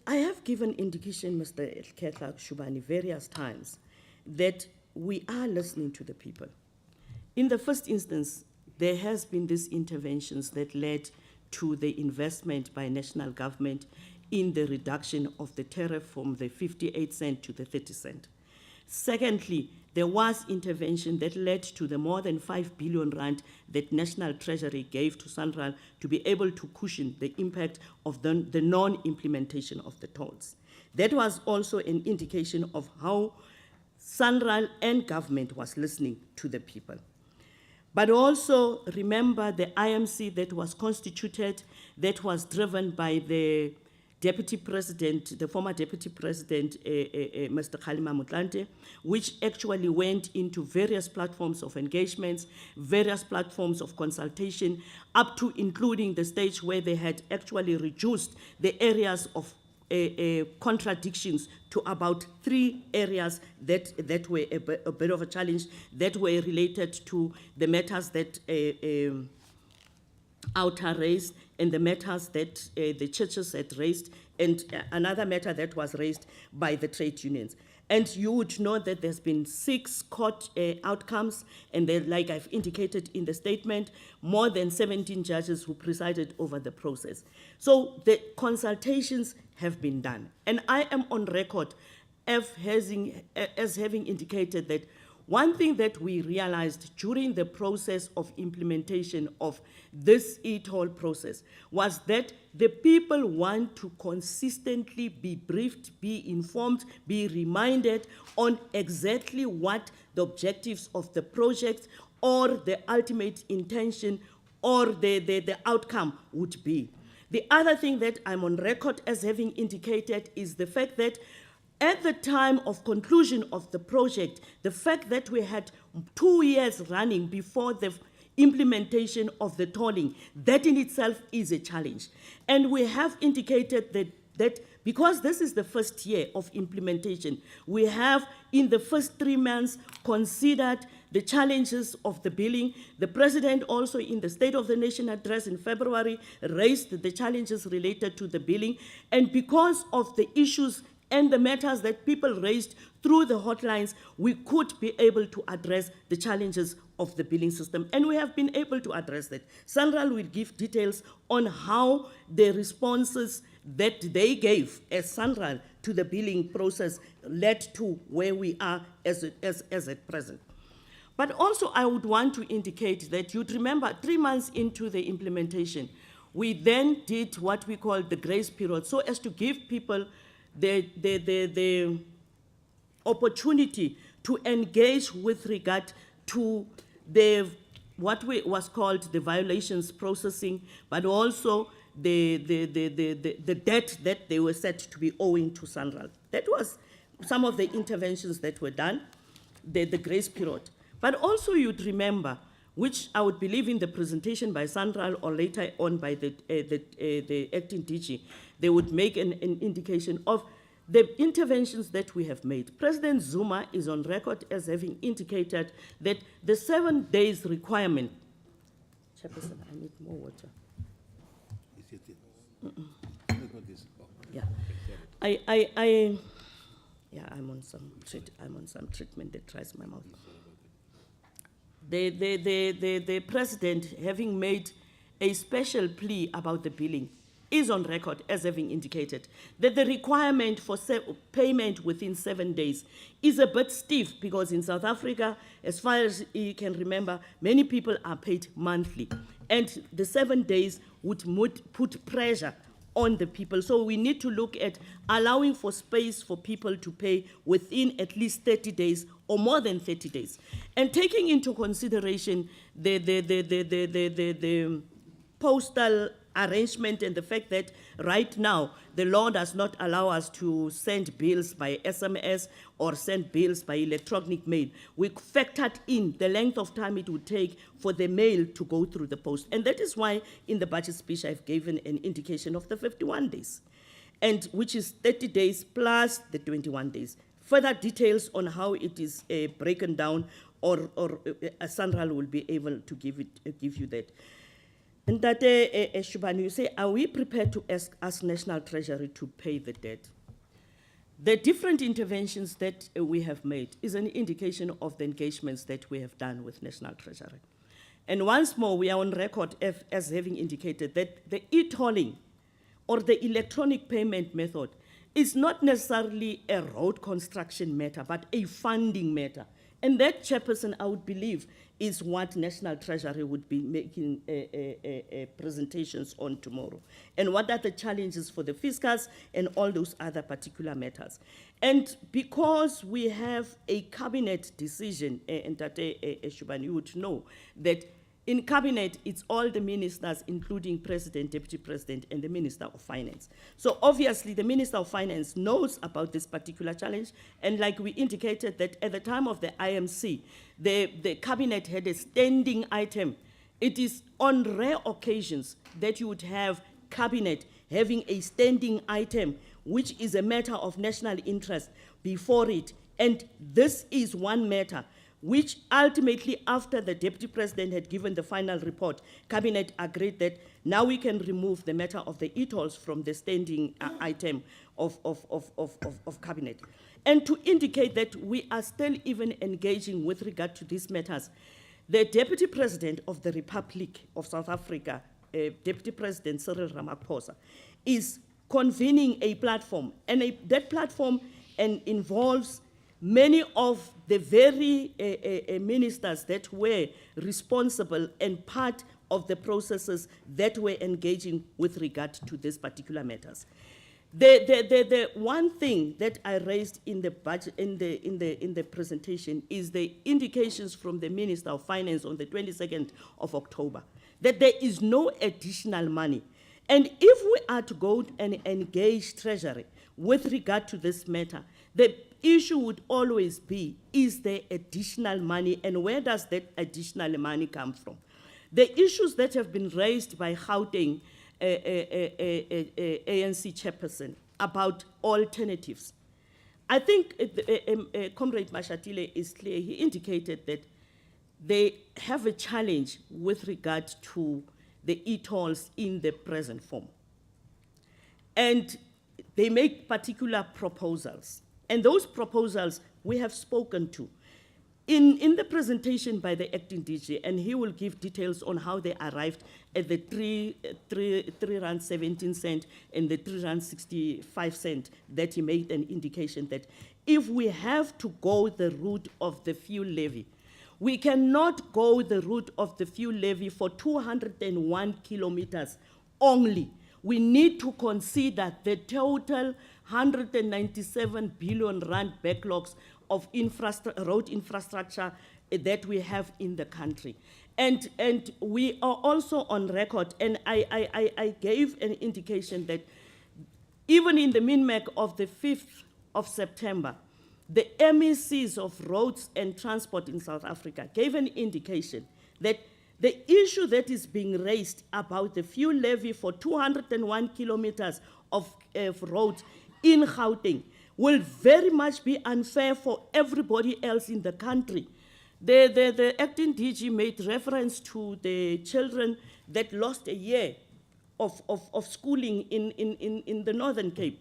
I have given indication, Mr. Ketla Shubani, various times that we are listening to the people. In the first instance, there has been these interventions that led to the investment by national government in the reduction of the tariff from the 58 cent to the 30 cent. Secondly, there was intervention that led to the more than 5 billion rand that National Treasury gave to Sanral to be able to cushion the impact of the non-implementation of the tolls. That was also an indication of how Sanral and government was listening to the people. But also remember the IMC that was constituted, that was driven by the Deputy President, the former Deputy President, Mr. Kgalema Motlanthe, which actually went into various platforms of engagements, various platforms of consultation, up to including the stage where they had actually reduced the areas of contradictions to about 3 areas that were a bit of a challenge, that were related to the matters that Outer raised and the matters that the churches had raised, and another matter that was raised by the trade unions. And you would know that there's been 6 court outcomes, and then, like I've indicated in the statement, more than 17 judges who presided over the process. So the consultations have been done. And I am on record as having indicated that one thing that we realized during the process of implementation of this e-toll process was that the people want to consistently be briefed, be informed, be reminded on exactly what the objectives of the project or the ultimate intention or the outcome would be. The other thing that I'm on record as having indicated is the fact that at the time of conclusion of the project, the fact that we had 2 years running before the implementation of the tolling, that in itself is a challenge. And we have indicated that because this is the first year of implementation, we have in the first 3 months considered the challenges of the billing. The President also in the State of the Nation address in February raised the challenges related to the billing. And because of the issues and the matters that people raised through the hotlines, we could be able to address the challenges of the billing system. And we have been able to address that. Sanral will give details on how the responses that they gave as Sanral to the billing process led to where we are as at present. But also I would want to indicate that you'd remember 3 months into the implementation, we then did what we call the grace period, so as to give people the opportunity to engage with regard to what was called the violations processing, but also the debt that they were said to be owing to Sanral. That was some of the interventions that were done, the grace period. But also you'd remember, which I would believe in the presentation by Sanral or later on by the acting DG, they would make an indication of the interventions that we have made. President Zuma is on record as having indicated that the 7 days requirement, Chairperson, I need more water. Yeah, I'm on some treatment that dries my mouth. The president, having made a special plea about the billing, is on record as having indicated that the requirement for payment within 7 days is a bit stiff, because in South Africa, as far as you can remember, many people are paid monthly, and the 7 days would put pressure on the people. So we need to look at allowing for space for people to pay within at least 30 days or more than 30 days. And taking into consideration the postal arrangement and the fact that right now the law does not allow us to send bills by SMS or send bills by electronic mail, we factored in the length of time it would take for the mail to go through the post. And that is why in the budget speech I've given an indication of the 51 days, and which is 30 days plus the 21 days. Further details on how it is broken down, or Sanral will be able to give you that. And that, Shubhani, you say, are we prepared to ask National Treasury to pay the debt? The different interventions that we have made is an indication of the engagements that we have done with National Treasury. And once more, we are on record as having indicated that the e-tolling or the electronic payment method is not necessarily a road construction matter, but a funding matter. And that, Chairperson, I would believe, is what National Treasury would be making presentations on tomorrow. And what are the challenges for the fiscus and all those other particular matters. And because we have a cabinet decision, and that Shubhani, you would know that in cabinet, it's all the ministers, including President, Deputy President, and the Minister of Finance. So obviously, the Minister of Finance knows about this particular challenge. And like we indicated that at the time of the IMC, the cabinet had a standing item. It is on rare occasions that you would have cabinet having a standing item, which is a matter of national interest before it. And this is one matter which ultimately, after the Deputy President had given the final report, Cabinet agreed that now we can remove the matter of the e-tolls from the standing item of Cabinet. And to indicate that we are still even engaging with regard to these matters, the Deputy President of the Republic of South Africa, Deputy President Sanral Ramaphosa, is convening a platform, and that platform involves many of the very ministers that were responsible and part of the processes that were engaging with regard to these particular matters. The one thing that I raised in the budget, in the presentation, is the indications from the Minister of Finance on the 22nd of October that there is no additional money. And if we are to go and engage Treasury with regard to this matter, the issue would always be, is there additional money, and where does that additional money come from? The issues that have been raised by Gauteng ANC chairperson about alternatives. I think Comrade Mashatile is clear. He indicated that they have a challenge with regard to the e-tolls in the present form. And they make particular proposals. And those proposals we have spoken to. In the presentation by the acting DG, and he will give details on how they arrived at the 3 Rand 17 cent and the 3 Rand 65 cent, that he made an indication that if we have to go the route of the fuel levy, We cannot go the route of the fuel levy for 201 kilometers only. We need to consider the total 197 billion rand backlogs of road infrastructure that we have in the country. And we are also on record, and I gave an indication that even in the MINMAC of the 5th of September, the MECs of roads and transport in South Africa gave an indication that the issue that is being raised about the fuel levy for 201 kilometers of roads in Gauteng will very much be unfair for everybody else in the country. The acting DG made reference to the children that lost a year of schooling in the Northern Cape.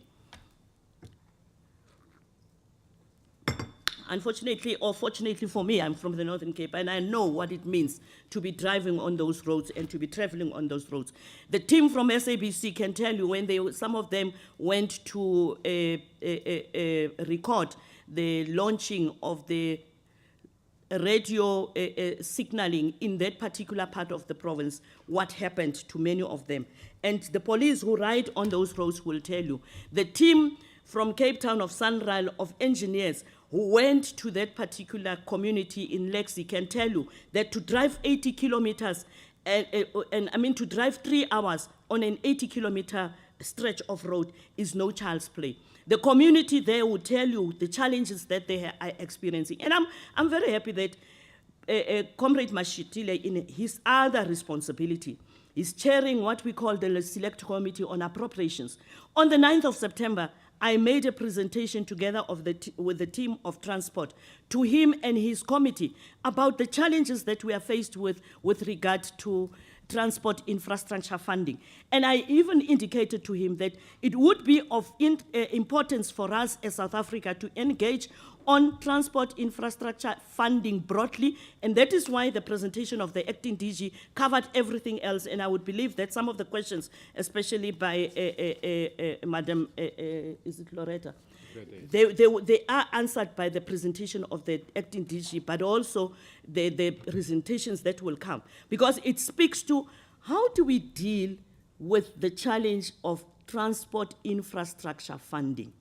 Unfortunately, or fortunately for me, I'm from the Northern Cape, and I know what it means to be driving on those roads and to be traveling on those roads. The team from SABC can tell you when some of them went to record the launching of the radio signaling in that particular part of the province, what happened to many of them. And the police who ride on those roads will tell you. The team from Cape Town of Sanral of engineers who went to that particular community in Lexi can tell you that to drive 80 kilometers, and I mean to drive 3 hours on an 80-kilometer stretch of road is no child's play. The community there will tell you the challenges that they are experiencing. And I'm very happy that Comrade Mashitile, in his other responsibility, is chairing what we call the Select Committee on Appropriations. On the 9th of September, I made a presentation together with the team of transport to him and his committee about the challenges that we are faced with regard to transport infrastructure funding. And I even indicated to him that it would be of importance for us as South Africa to engage on transport infrastructure funding broadly, and that is why the presentation of the acting DG covered everything else, and I would believe that some of the questions, especially by Madam, is it Loretta? They are answered by the presentation of the acting DG, but also the presentations that will come, because it speaks to how do we deal with the challenge of transport infrastructure funding.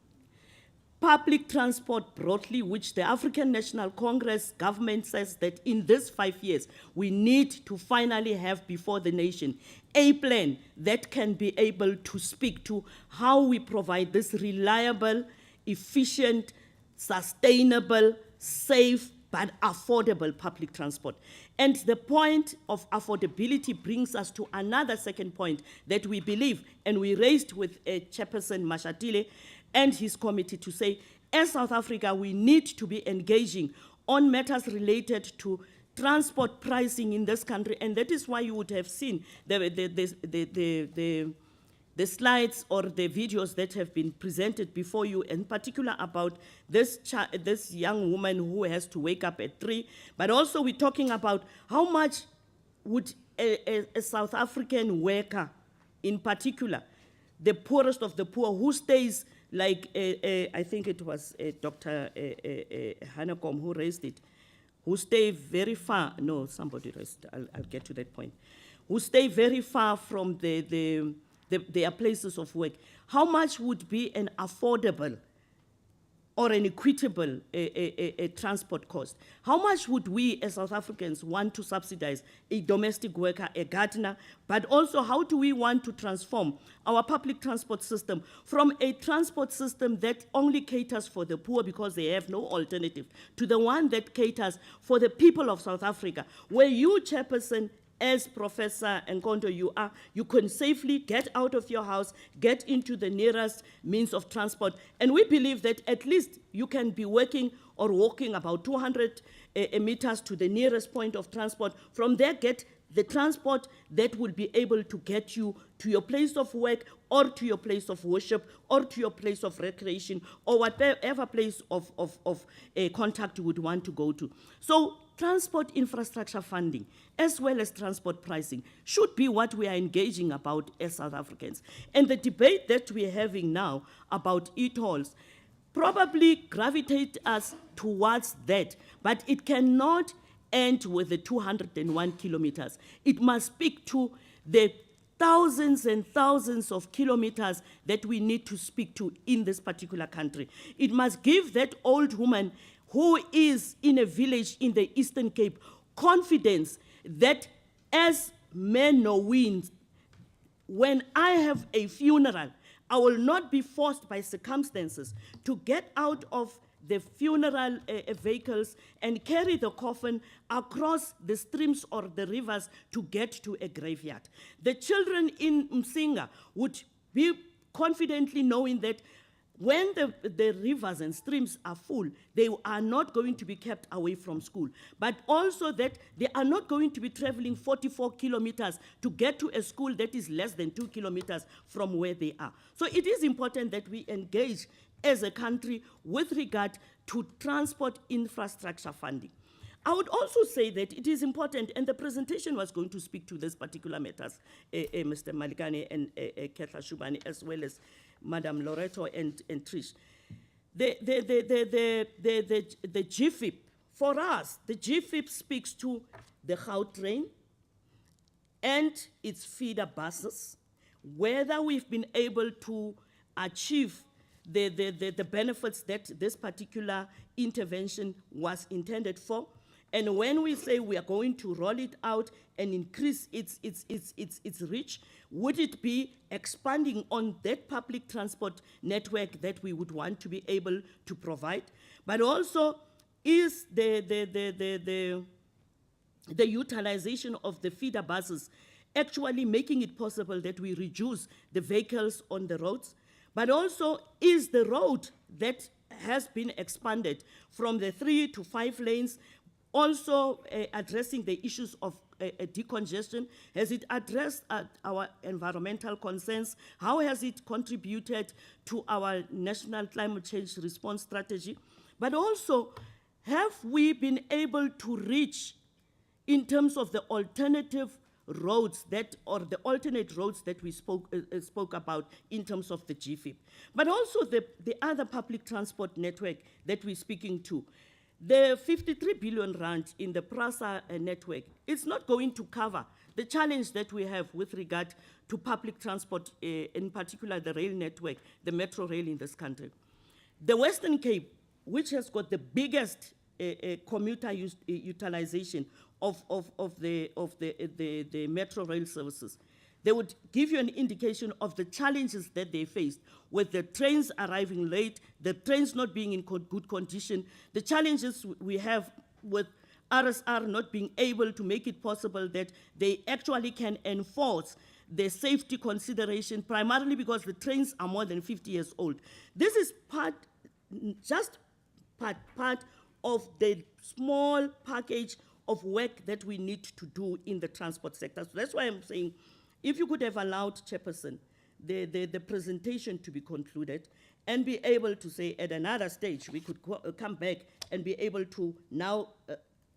Public transport broadly, which the African National Congress government says that in this 5 years, we need to finally have before the nation a plan that can be able to speak to how we provide this reliable, efficient, sustainable, safe, but affordable public transport. And the point of affordability brings us to another second point that we believe, and we raised with Chairperson Mashatile and his committee to say, as South Africa, we need to be engaging on matters related to transport pricing in this country, and that is why you would have seen the slides or the videos that have been presented before you, in particular about this young woman who has to wake up at 3, but also we're talking about how much would a South African worker, in particular, the poorest of the poor, who stays like, I think it was Dr. Hanekom who raised it, who stay very far, no, somebody raised, I'll get to that point, who stay very far from their places of work. How much would be an affordable or an equitable transport cost? How much would we as South Africans want to subsidize a domestic worker, a gardener, but also how do we want to transform our public transport system from a transport system that only caters for the poor because they have no alternative to the one that caters for the people of South Africa, where you, Chairperson, as Professor Nkondo you can safely get out of your house, get into the nearest means of transport. And we believe that at least you can be working or walking about 200 meters to the nearest point of transport. From there, get the transport that will be able to get you to your place of work or to your place of worship or to your place of recreation or whatever place of contact you would want to go to. So transport infrastructure funding as well as transport pricing should be what we are engaging about as South Africans. And the debate that we are having now about e-tolls probably gravitate us towards that, but it cannot end with the 201 kilometers. It must speak to the thousands and thousands of kilometers that we need to speak to in this particular country. It must give that old woman who is in a village in the Eastern Cape confidence that as men or winds, when I have a funeral, I will not be forced by circumstances to get out of the funeral vehicles and carry the coffin across the streams or the rivers to get to a graveyard. The children in Msinga would be confidently knowing that when the rivers and streams are full, they are not going to be kept away from school, but also that they are not going to be traveling 44 kilometers to get to a school that is less than 2 kilometers from where they are. So it is important that we engage as a country with regard to transport infrastructure funding. I would also say that it is important, and the presentation was going to speak to this particular matters, Mr. Malikane and Ketla Shubani, as well as Madam Loreto and Trish. The GFIP, for us, the GFIP speaks to the Gautrain and its feeder buses, whether we've been able to achieve the benefits that this particular intervention was intended for. And when we say we are going to roll it out and increase its reach, would it be expanding on that public transport network that we would want to be able to provide? But also, is the utilization of the feeder buses actually making it possible that we reduce the vehicles on the roads? But also, is the road that has been expanded from the 3 to 5 lanes also addressing the issues of decongestion? Has it addressed our environmental concerns? How has it contributed to our national climate change response strategy? But also, have we been able to reach, in terms of the alternative roads that, or the alternate roads that we spoke about in terms of the GFIP, but also the other public transport network that we're speaking to? The 53 billion rand in the PRASA network, it's not going to cover the challenge that we have with regard to public transport, in particular the rail network, the metro rail in this country. The Western Cape, which has got the biggest commuter utilization of the metro rail services, they would give you an indication of the challenges that they faced with the trains arriving late, the trains not being in good condition, the challenges we have with RSR not being able to make it possible that they actually can enforce the safety consideration, primarily because the trains are more than 50 years old. This is part of the small package of work that we need to do in the transport sector. So that's why I'm saying, if you could have allowed, Chairperson, the presentation to be concluded and be able to say at another stage, we could come back and be able to now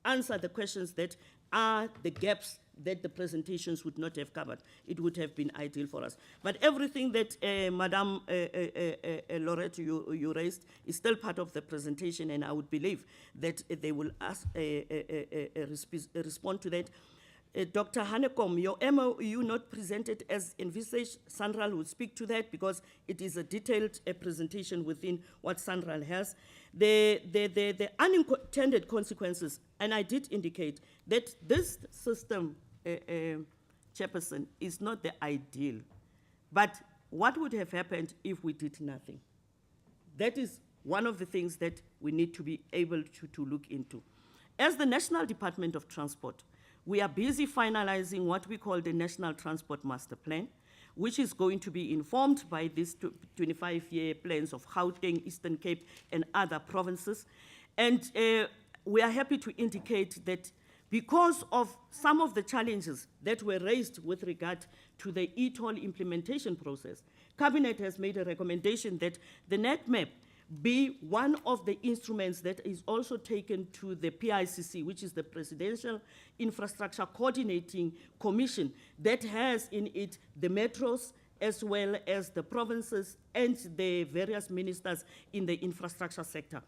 answer the questions that are the gaps that the presentations would not have covered. It would have been ideal for us. But everything that Madam Loreto you raised is still part of the presentation, and I would believe that they will respond to that. Dr. Hanekom, your MOU not presented as envisaged, Sanral will speak to that because it is a detailed presentation within what Sanral has. The unintended consequences, and I did indicate that this system, Chairperson, is not the ideal. But what would have happened if we did nothing? That is one of the things that we need to be able to look into. As the National Department of Transport, we are busy finalizing what we call the National Transport Master Plan, which is going to be informed by these 25-year plans of Gauteng, Eastern Cape, and other provinces. And we are happy to indicate that because of some of the challenges that were raised with regard to the e-toll implementation process, Cabinet has made a recommendation that the NetMap be one of the instruments that is also taken to the PICC, which is the Presidential Infrastructure Coordinating Commission, that has in it the metros as well as the provinces and the various ministers in the infrastructure sector.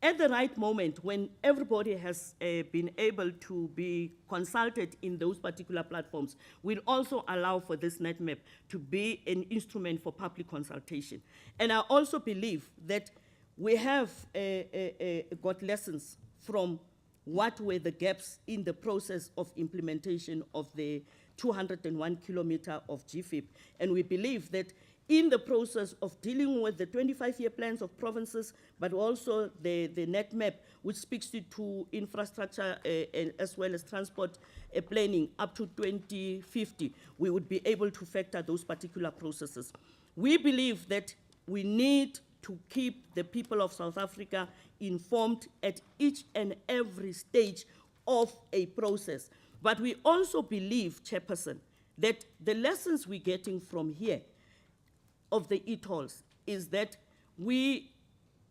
at the right moment, when everybody has been able to be consulted in those particular platforms, will also allow for this net map to be an instrument for public consultation. And I also believe that we have got lessons from what were the gaps in the process of implementation of the 201 kilometer of GFIP. And we believe that in the process of dealing with the 25-year plans of provinces, but also the net map, which speaks to infrastructure as well as transport planning up to 2050, we would be able to factor those particular processes. We believe that we need to keep the people of South Africa informed at each and every stage of a process. But we also believe, Chairperson, that the lessons we're getting from here of the e-tolls is that we,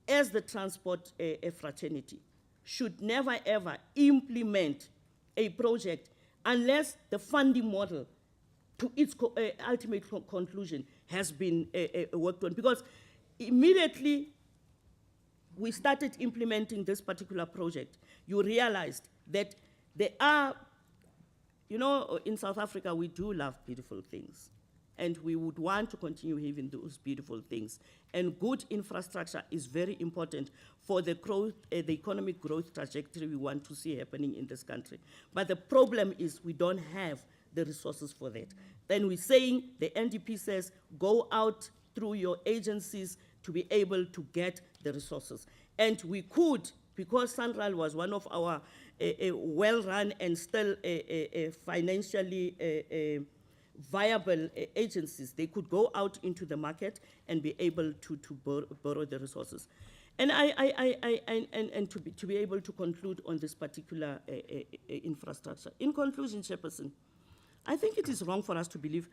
as the transport fraternity, should never ever implement a project unless the funding model to its ultimate conclusion has been worked on. Because immediately we started implementing this particular project, you realized that there are, you know, in South Africa, we do love beautiful things. And we would want to continue having those beautiful things. And good infrastructure is very important for the growth, the economic growth trajectory we want to see happening in this country. But the problem is we don't have the resources for that. Then we're saying, the NDP says, go out through your agencies to be able to get the resources. And we could, because Sanral was one of our well-run and still financially viable agencies, they could go out into the market and be able to borrow the resources. And to be able to conclude on this particular infrastructure. In conclusion, Chairperson, I think it is wrong for us to believe,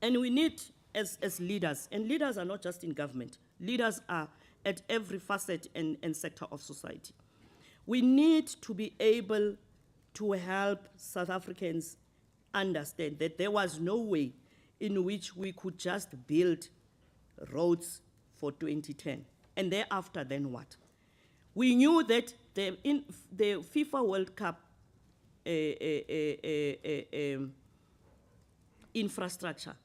and we need as leaders, and leaders are not just in government, leaders are at every facet and sector of society. We need to be able to help South Africans understand that there was no way in which we could just build roads for 2010. And thereafter, then what? We knew that the FIFA World Cup infrastructure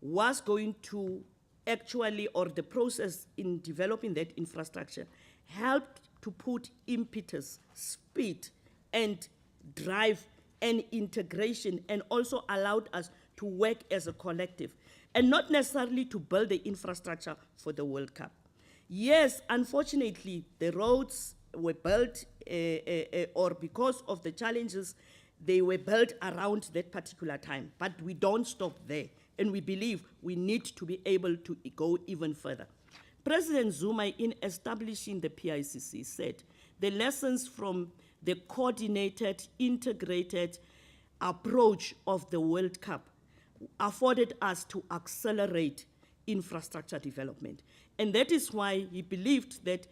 was going to actually, or the process in developing that infrastructure, helped to put impetus, speed, and drive and integration, and also allowed us to work as a collective, and not necessarily to build the infrastructure for the World Cup. Yes, unfortunately, the roads were built, or because of the challenges, they were built around that particular time. But we don't stop there, and we believe we need to be able to go even further. President Zuma, in establishing the PICC, said the lessons from the coordinated, integrated approach of the World Cup afforded us to accelerate infrastructure development. And that is why he believed that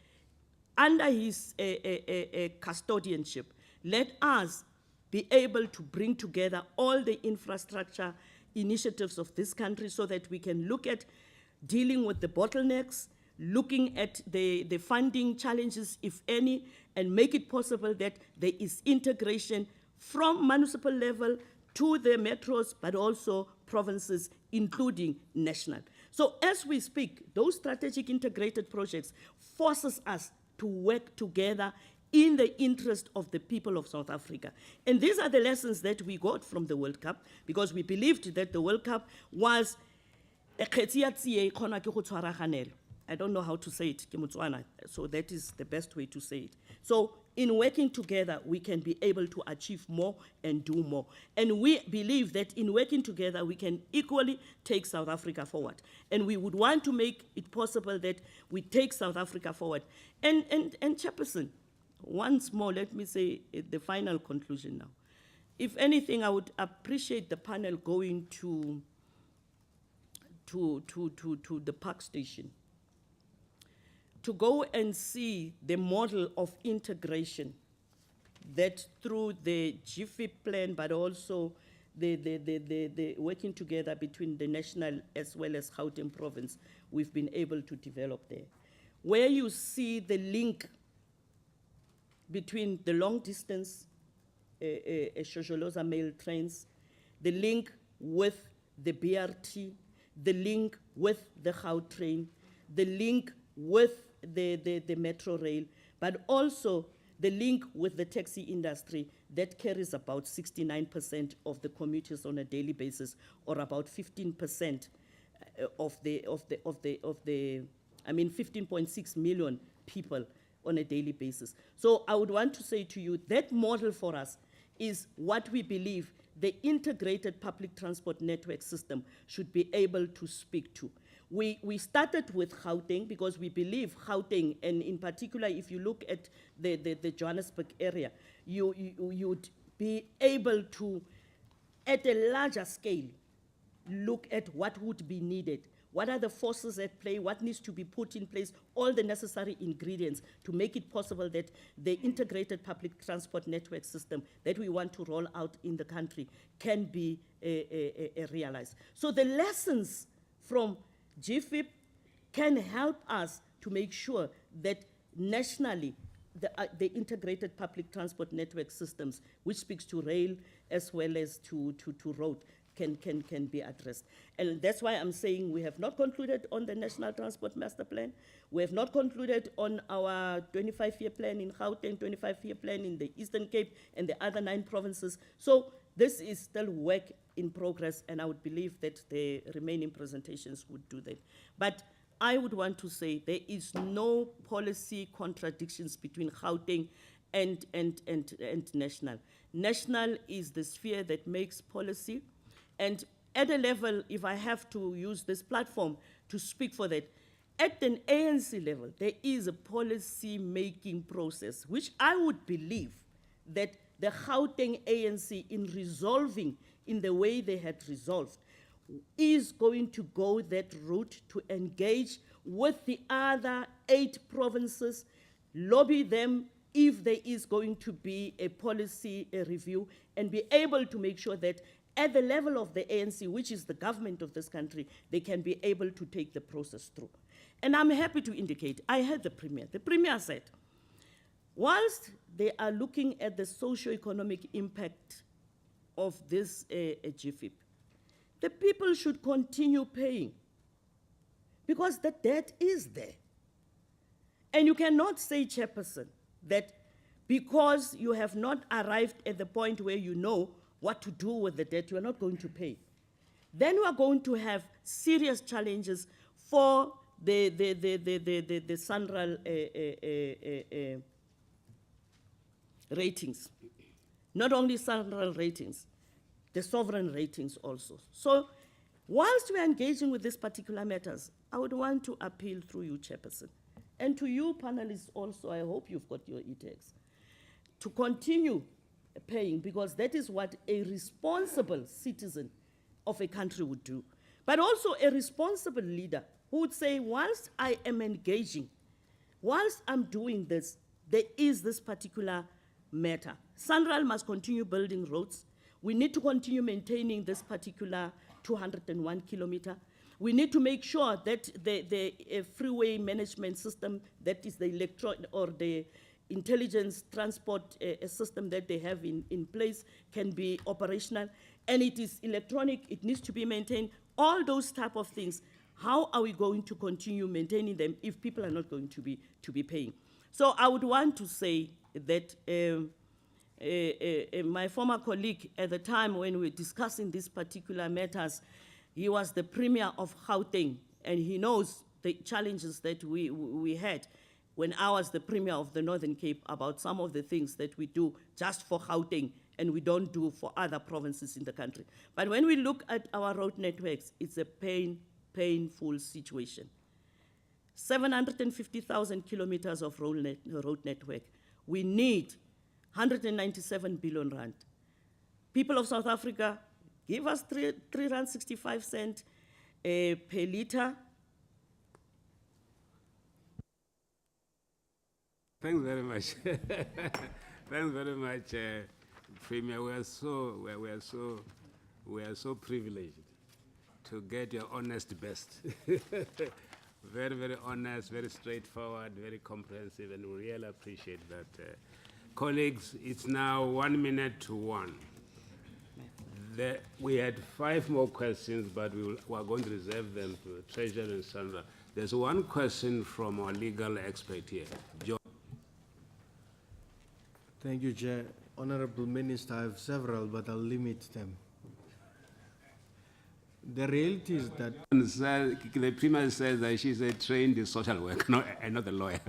under his custodianship, let us be able to bring together all the infrastructure initiatives of this country so that we can look at dealing with the bottlenecks, looking at the funding challenges, if any, and make it possible that there is integration from municipal level to the metros, but also provinces, including national. So as we speak, those strategic integrated projects forces us to work together in the interest of the people of South Africa. And these are the lessons that we got from the World Cup, because we believed that the World Cup was I don't know how to say it, so that is the best way to say it. So in working together, we can be able to achieve more and do more. And we believe that in working together, we can equally take South Africa forward. And we would want to make it possible that we take South Africa forward. And Chairperson, once more, let me say the final conclusion now. If anything, I would appreciate the panel going to the park station to go and see the model of integration that through the GFIP plan, but also the working together between the national as well as Gauteng province, we've been able to develop there. where you see the link between the long distance Shosholoza mail trains, the link with the BRT, the link with the Gautrain, the link with the metro rail, but also the link with the taxi industry that carries about 69% of the commuters on a daily basis, or about 15% of the 15.6 million people on a daily basis. So I would want to say to you that model for us is what we believe the integrated public transport network system should be able to speak to. We started with Gauteng because we believe Gauteng, and in particular, if you look at the Johannesburg area, you'd be able to, at a larger scale, look at what would be needed. What are the forces at play? What needs to be put in place? All the necessary ingredients to make it possible that the integrated public transport network system that we want to roll out in the country can be realized. So the lessons from GFIP can help us to make sure that nationally the integrated public transport network systems, which speaks to rail as well as to road, can be addressed. And that's why I'm saying we have not concluded on the National Transport Master Plan. We have not concluded on our 25-year plan in Gauteng, 25-year plan in the Eastern Cape and the other 9 provinces. So this is still work in progress, and I would believe that the remaining presentations would do that. But I would want to say there is no policy contradictions between Gauteng and national. National is the sphere that makes policy. And at a level, if I have to use this platform to speak for that, at an ANC level, there is a policy-making process, which I would believe that the Gauteng ANC, in resolving in the way they had resolved, is going to go that route to engage with the other 8 provinces, lobby them if there is going to be a policy review, and be able to make sure that at the level of the ANC, which is the government of this country, they can be able to take the process through. And I'm happy to indicate, I heard the Premier. The Premier said, whilst they are looking at the socio-economic impact of this GFIP, the people should continue paying because the debt is there. And you cannot say, Chairperson, that because you have not arrived at the point where you know what to do with the debt, you are not going to pay. Then we are going to have serious challenges for the Sanral ratings. Not only Sanral ratings, the sovereign ratings also. So whilst we are engaging with these particular matters, I would want to appeal through you, Chairperson, and to you panelists also, I hope you've got your e-tags, to continue paying, because that is what a responsible citizen of a country would do. But also a responsible leader who would say, whilst I am engaging, whilst I'm doing this, there is this particular matter. Sanral must continue building roads. We need to continue maintaining this particular 201 kilometer. We need to make sure that the freeway management system, that is the intelligence transport system that they have in place, can be operational. And it is electronic, it needs to be maintained. All those type of things, how are we going to continue maintaining them if people are not going to be paying? So I would want to say that my former colleague at the time when we were discussing these particular matters, he was the Premier of Gauteng, and he knows the challenges that we had when I was the Premier of the Northern Cape about some of the things that we do just for Gauteng and we don't do for other provinces in the country. But when we look at our road networks, it's a painful situation. 750,000 kilometers of road network. We need 197 billion rand. People of South Africa, give us 3.65 rand per litre. Thanks very much. Thanks very much, Premier. We are so privileged to get your honest best. Very, very honest, very straightforward, very comprehensive, and we really appreciate that. Colleagues, it's now 1 minute to 1. We had 5 more questions, but we are going to reserve them to the Treasurer and Sanral. There's one question from our legal expert here. John. Thank you, Chair. Honorable Minister, I have several, but I'll limit them. The reality is that the Premier says that she's a trained social worker, and not a lawyer.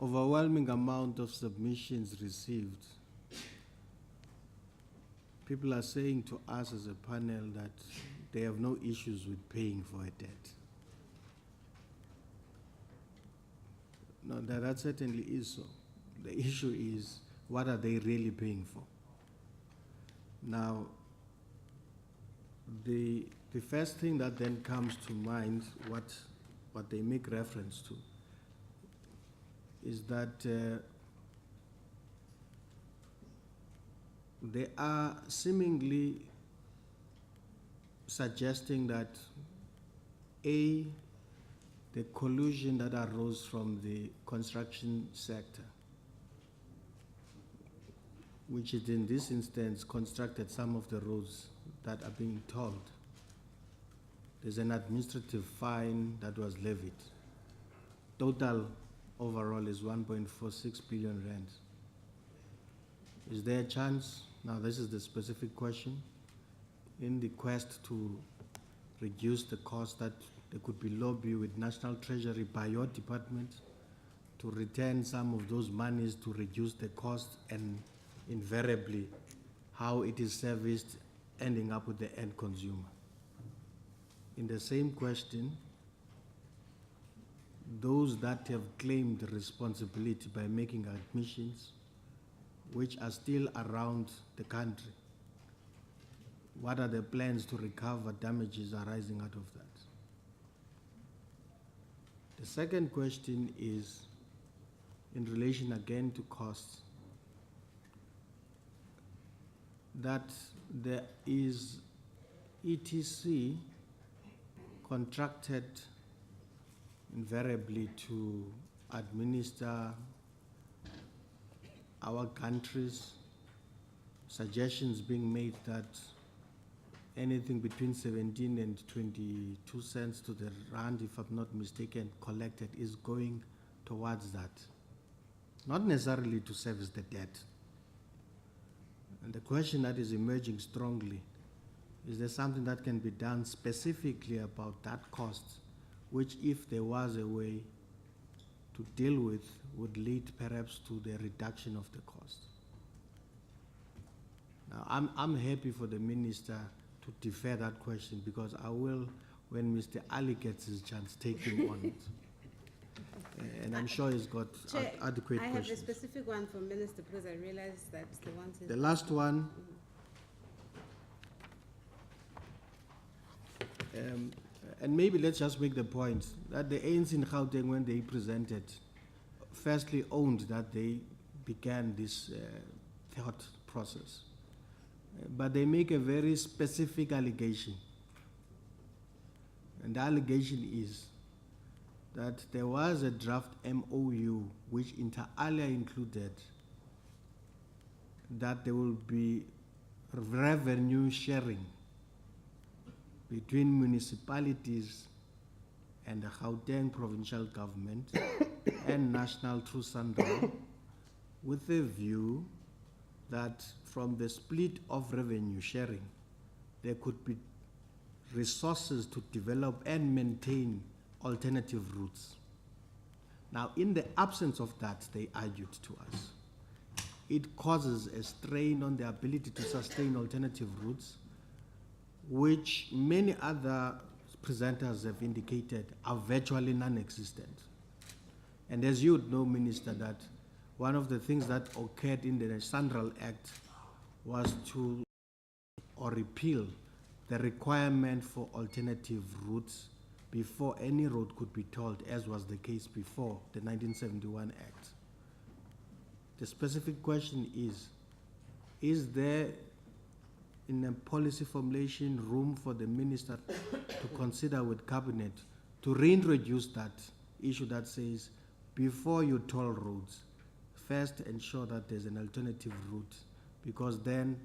overwhelming amount of submissions received. People are saying to us as a panel that they have no issues with paying for a debt. No, that certainly is so. The issue is, what are they really paying for? Now, the first thing that then comes to mind, what they make reference to, is that they are seemingly suggesting that A, the collusion that arose from the construction sector, which is in this instance constructed some of the roads that are being tolled. There's an administrative fine that was levied. Total overall is 1.46 billion rand. Is there a chance, now this is the specific question, in the quest to reduce the cost, that there could be lobby with National Treasury by your department to return some of those monies to reduce the cost, and invariably how it is serviced ending up with the end consumer? In the same question, those that have claimed responsibility by making admissions, which are still around the country, what are the plans to recover damages arising out of that? The second question is in relation again to costs, that there is ETC contracted invariably to administer our country's, suggestions being made that anything between 17 and 22 cents to the rand, if I'm not mistaken, collected is going towards that. Not necessarily to service the debt. And the question that is emerging strongly, is there something that can be done specifically about that cost, which, if there was a way to deal with, would lead perhaps to the reduction of the cost? Now, I'm happy for the Minister to defer that question, because I will, when Mr. Ali gets his chance, take him on it. And I'm sure he's got adequate questions. I have a specific one for Minister, because I realize that the ones... The last one, and maybe let's just make the point that the ANC in Gauteng, when they presented, firstly owned that they began this thought process. But they make a very specific allegation. And the allegation is that there was a draft MOU which inter alia included that there will be revenue sharing between municipalities and the Gauteng provincial government and national through Sanral, with a view that from the split of revenue sharing, there could be resources to develop and maintain alternative routes. Now, in the absence of that, they argued to us, it causes a strain on the ability to sustain alternative routes, which many other presenters have indicated are virtually non-existent. And as you would know, Minister, that one of the things that occurred in the Sanral Act was to, or repeal, the requirement for alternative routes before any road could be tolled, as was the case before the 1971 Act. The specific question is there in a policy formulation room for the minister to consider with cabinet to reintroduce that issue that says before you toll roads, first ensure that there's an alternative route, because then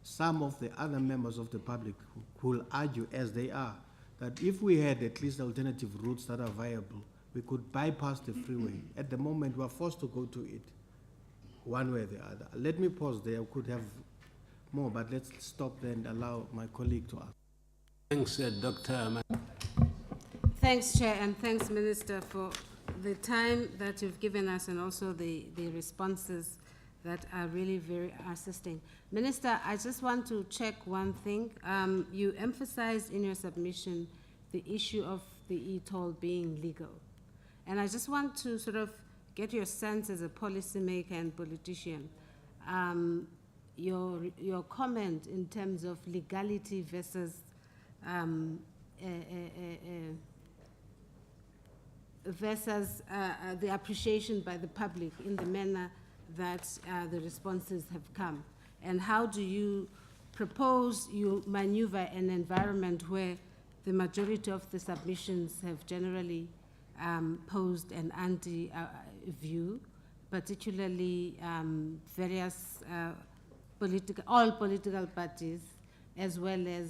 some of the other members of the public will argue, as they are, that if we had at least alternative routes that are viable, we could bypass the freeway. At the moment, we're forced to go to it one way or the other. Let me pause there. I could have more, but let's stop there and allow my colleague to ask. Thanks, Dr. Thanks, Chair, and thanks, Minister, for the time that you've given us and also the responses that are really very assisting. Minister, I just want to check one thing. You emphasized in your submission the issue of the e-toll being legal. And I just want to sort of get your sense as a policymaker and politician, your comment in terms of legality versus the appreciation by the public in the manner that the responses have come. And how do you propose you maneuver an environment where the majority of the submissions have generally posed an anti-view, particularly various all political parties, as well as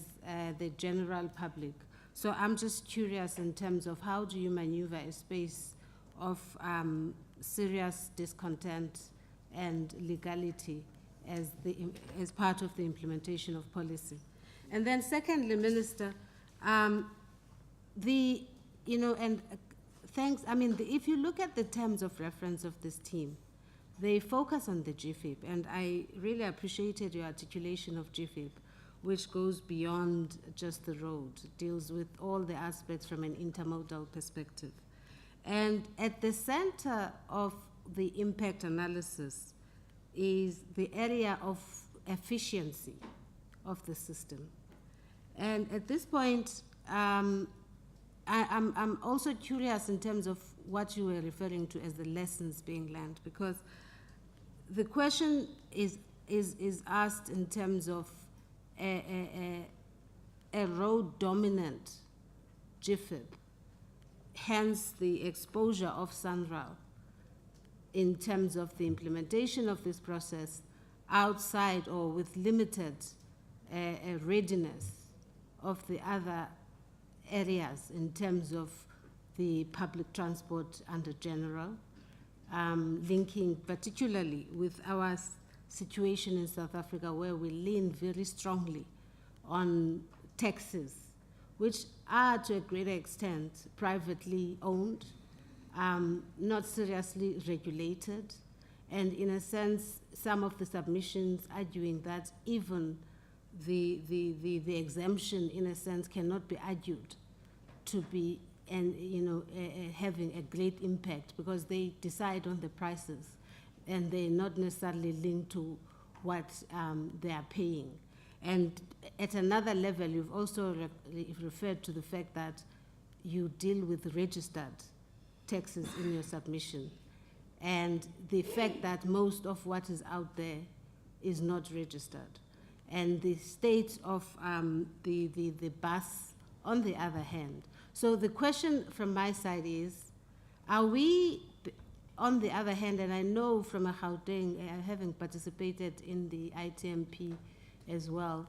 the general public. So I'm just curious in terms of how do you maneuver a space of serious discontent and legality as part of the implementation of policy. And then secondly, Minister, thanks, if you look at the terms of reference of this team, they focus on the GFIP, and I really appreciated your articulation of GFIP, which goes beyond just the road, deals with all the aspects from an intermodal perspective. And at the center of the impact analysis is the area of efficiency of the system. And at this point, I'm also curious in terms of what you were referring to as the lessons being learned, because the question is asked in terms of a road-dominant GFIP, hence the exposure of Sanral in terms of the implementation of this process outside or with limited readiness of the other areas in terms of the public transport under general, linking particularly with our situation in South Africa, where we lean very strongly on taxis, which are to a greater extent privately owned, not seriously regulated, and in a sense, some of the submissions arguing that even the exemption, in a sense, cannot be argued to be having a great impact, because they decide on the prices and they're not necessarily linked to what they are paying. And at another level, you've also referred to the fact that you deal with registered taxes in your submission, and the fact that most of what is out there is not registered. And the state of the bus, on the other hand. So the question from my side is, are we, on the other hand, and I know from a Gauteng, having participated in the ITMP as well,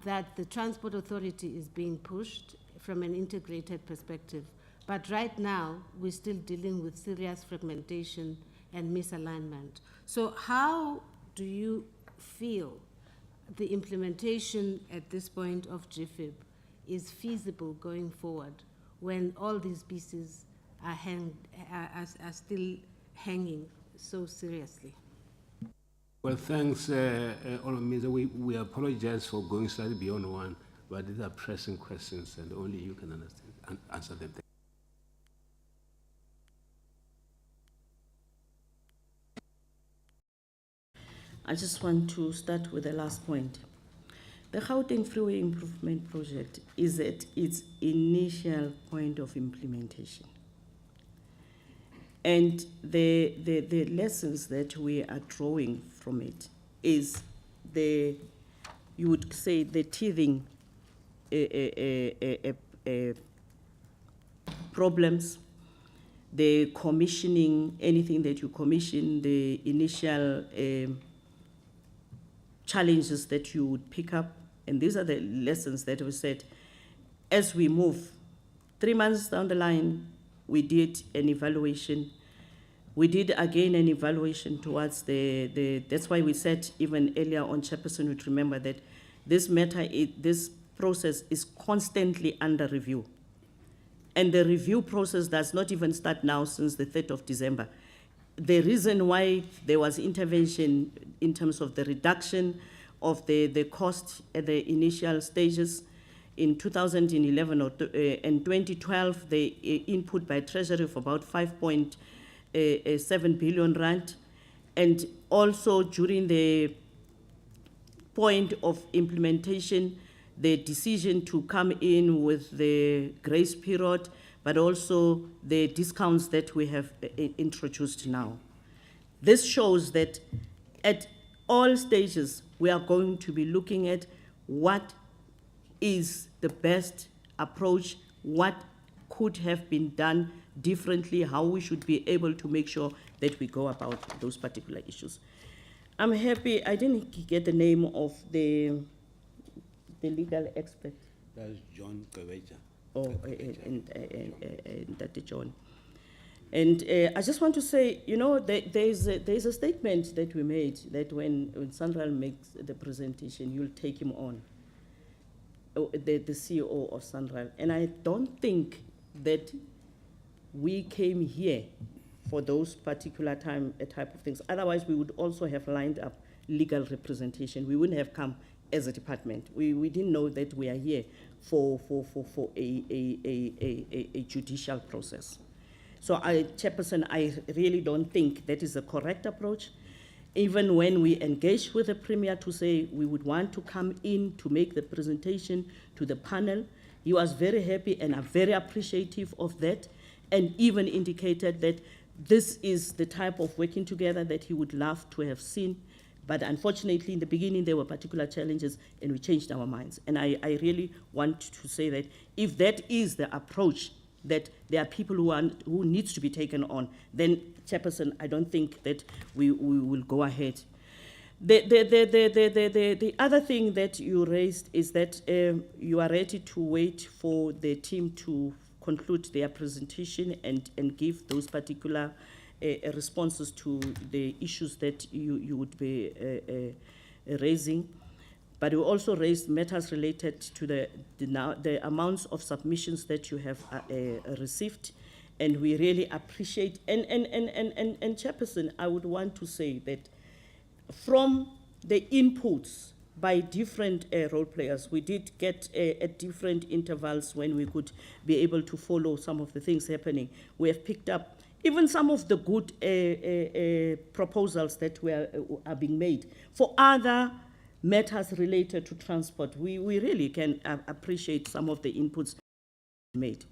that the Transport Authority is being pushed from an integrated perspective. But right now, we're still dealing with serious fragmentation and misalignment. So how do you feel the implementation at this point of GFIP is feasible going forward when all these pieces are still hanging so seriously? Well, thanks, Honourable Minister. We apologize for going slightly beyond one, but these are pressing questions and only you can understand and answer them. I just want to start with the last point. The Gauteng Freeway Improvement Project is at its initial point of implementation. And the lessons that we are drawing from it is you would say the teething problems, the commissioning, anything that you commission, the initial challenges that you would pick up. And these are the lessons that we said as we move. 3 months down the line, we did an evaluation. We did again an evaluation towards that's why we said even earlier on, Chairperson would remember that this matter, this process is constantly under review. And the review process does not even start now since the 3rd of December. The reason why there was intervention in terms of the reduction of the cost at the initial stages in 2011 and 2012, the input by Treasury of about 5.7 billion rand, and also during the point of implementation, the decision to come in with the grace period, but also the discounts that we have introduced now. This shows that at all stages, we are going to be looking at what is the best approach, what could have been done differently, how we should be able to make sure that we go about those particular issues. I'm happy, I didn't get the name of the legal expert. That's John Kaveja. Oh, and Dr. John. And I just want to say, you know, there's a statement that we made that when Sanral makes the presentation, you'll take him on, the CEO of Sanral. And I don't think that we came here for those particular type of things. Otherwise, we would also have lined up legal representation. We wouldn't have come as a department. We didn't know that we are here for a judicial process. So, Chairperson, I really don't think that is the correct approach. Even when we engaged with the Premier to say we would want to come in to make the presentation to the panel, he was very happy and very appreciative of that, and even indicated that this is the type of working together that he would love to have seen. But unfortunately, in the beginning, there were particular challenges, and we changed our minds. And I really want to say that if that is the approach, that there are people who needs to be taken on, then, Chairperson, I don't think that we will go ahead. The other thing that you raised is that you are ready to wait for the team to conclude their presentation and give those particular responses to the issues that you would be raising. But we also raised matters related to the amounts of submissions that you have received, and we really appreciate. And Chairperson, I would want to say that from the inputs by different role players, we did get at different intervals when we could be able to follow some of the things happening. We have picked up even some of the good proposals that are being made for other matters related to transport. We really can appreciate some of the inputs made.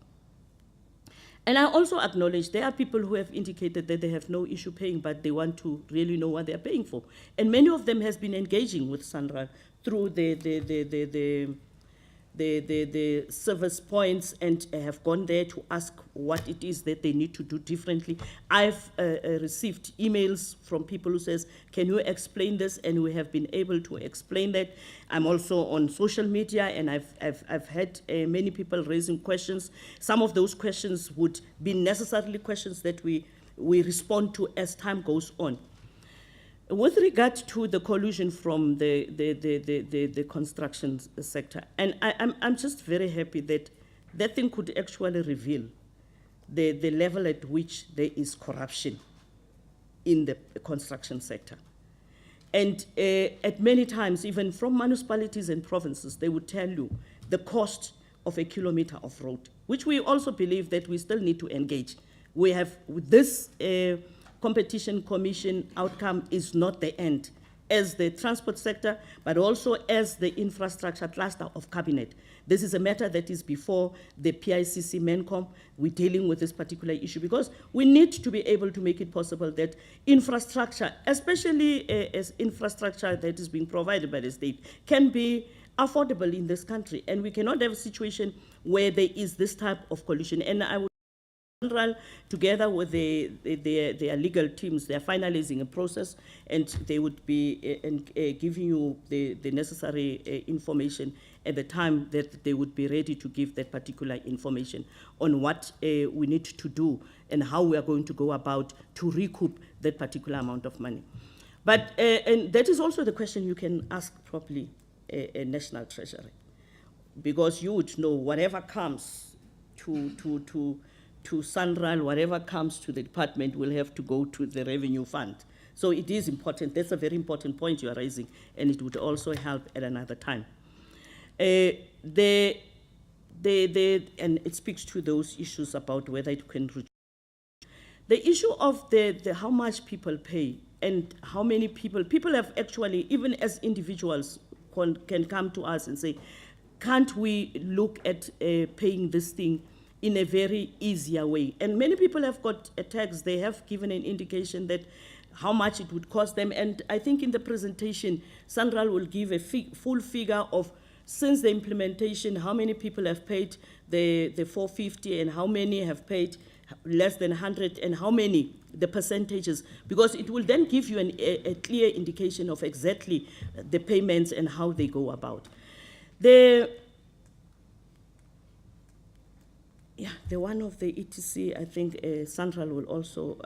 And I also acknowledge there are people who have indicated that they have no issue paying, but they want to really know what they're paying for. And many of them has been engaging with Sanral through the service points and have gone there to ask what it is that they need to do differently. I've received emails from people who says, can you explain this? And we have been able to explain that. I'm also on social media, and I've had many people raising questions. Some of those questions would be necessarily questions that we respond to as time goes on. With regard to the collusion from the construction sector, and I'm just very happy that that thing could actually reveal the level at which there is corruption in the construction sector. And at many times, even from municipalities and provinces, they would tell you the cost of a kilometer of road, which we also believe that we still need to engage. We have this Competition Commission outcome is not the end. as the transport sector, but also as the infrastructure cluster of cabinet. This is a matter that is before the PICC MENCOM. We're dealing with this particular issue because we need to be able to make it possible that infrastructure, especially as infrastructure that is being provided by the state, can be affordable in this country. And we cannot have a situation where there is this type of collusion. And I would Sanral, together with their legal teams, they are finalizing a process, and they would be giving you the necessary information at the time that they would be ready to give that particular information on what we need to do and how we are going to go about to recoup that particular amount of money. But and that is also the question you can ask properly a National Treasury, because you would know whatever comes to Sanral, whatever comes to the department will have to go to the revenue fund. So it is important. That's a very important point you are raising, and it would also help at another time. And it speaks to those issues about whether it can reduce. The issue of the how much people pay and how many people have actually, even as individuals, can come to us and say, can't we look at paying this thing in a very easier way? And many people have got a text, they have given an indication that how much it would cost them. And I think in the presentation, Sanral will give a full figure of, since the implementation, how many people have paid the 450 and how many have paid less than 100 and how many, the percentages, because it will then give you a clear indication of exactly the payments and how they go about. The one of the ETC, I think Sanral will also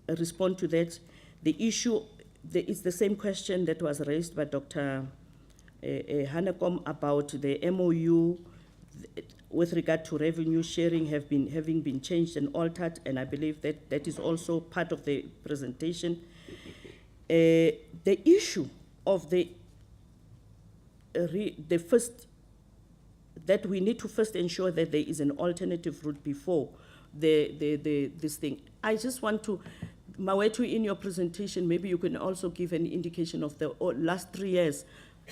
respond to that. The issue, it's the same question that was raised by Dr. Hanekom about the MOU with regard to revenue sharing having been changed and altered, and I believe that that is also part of the presentation. The issue of the first, that we need to first ensure that there is an alternative route before this thing. I just want to, Mawetu, in your presentation, maybe you can also give an indication of the last 3 years,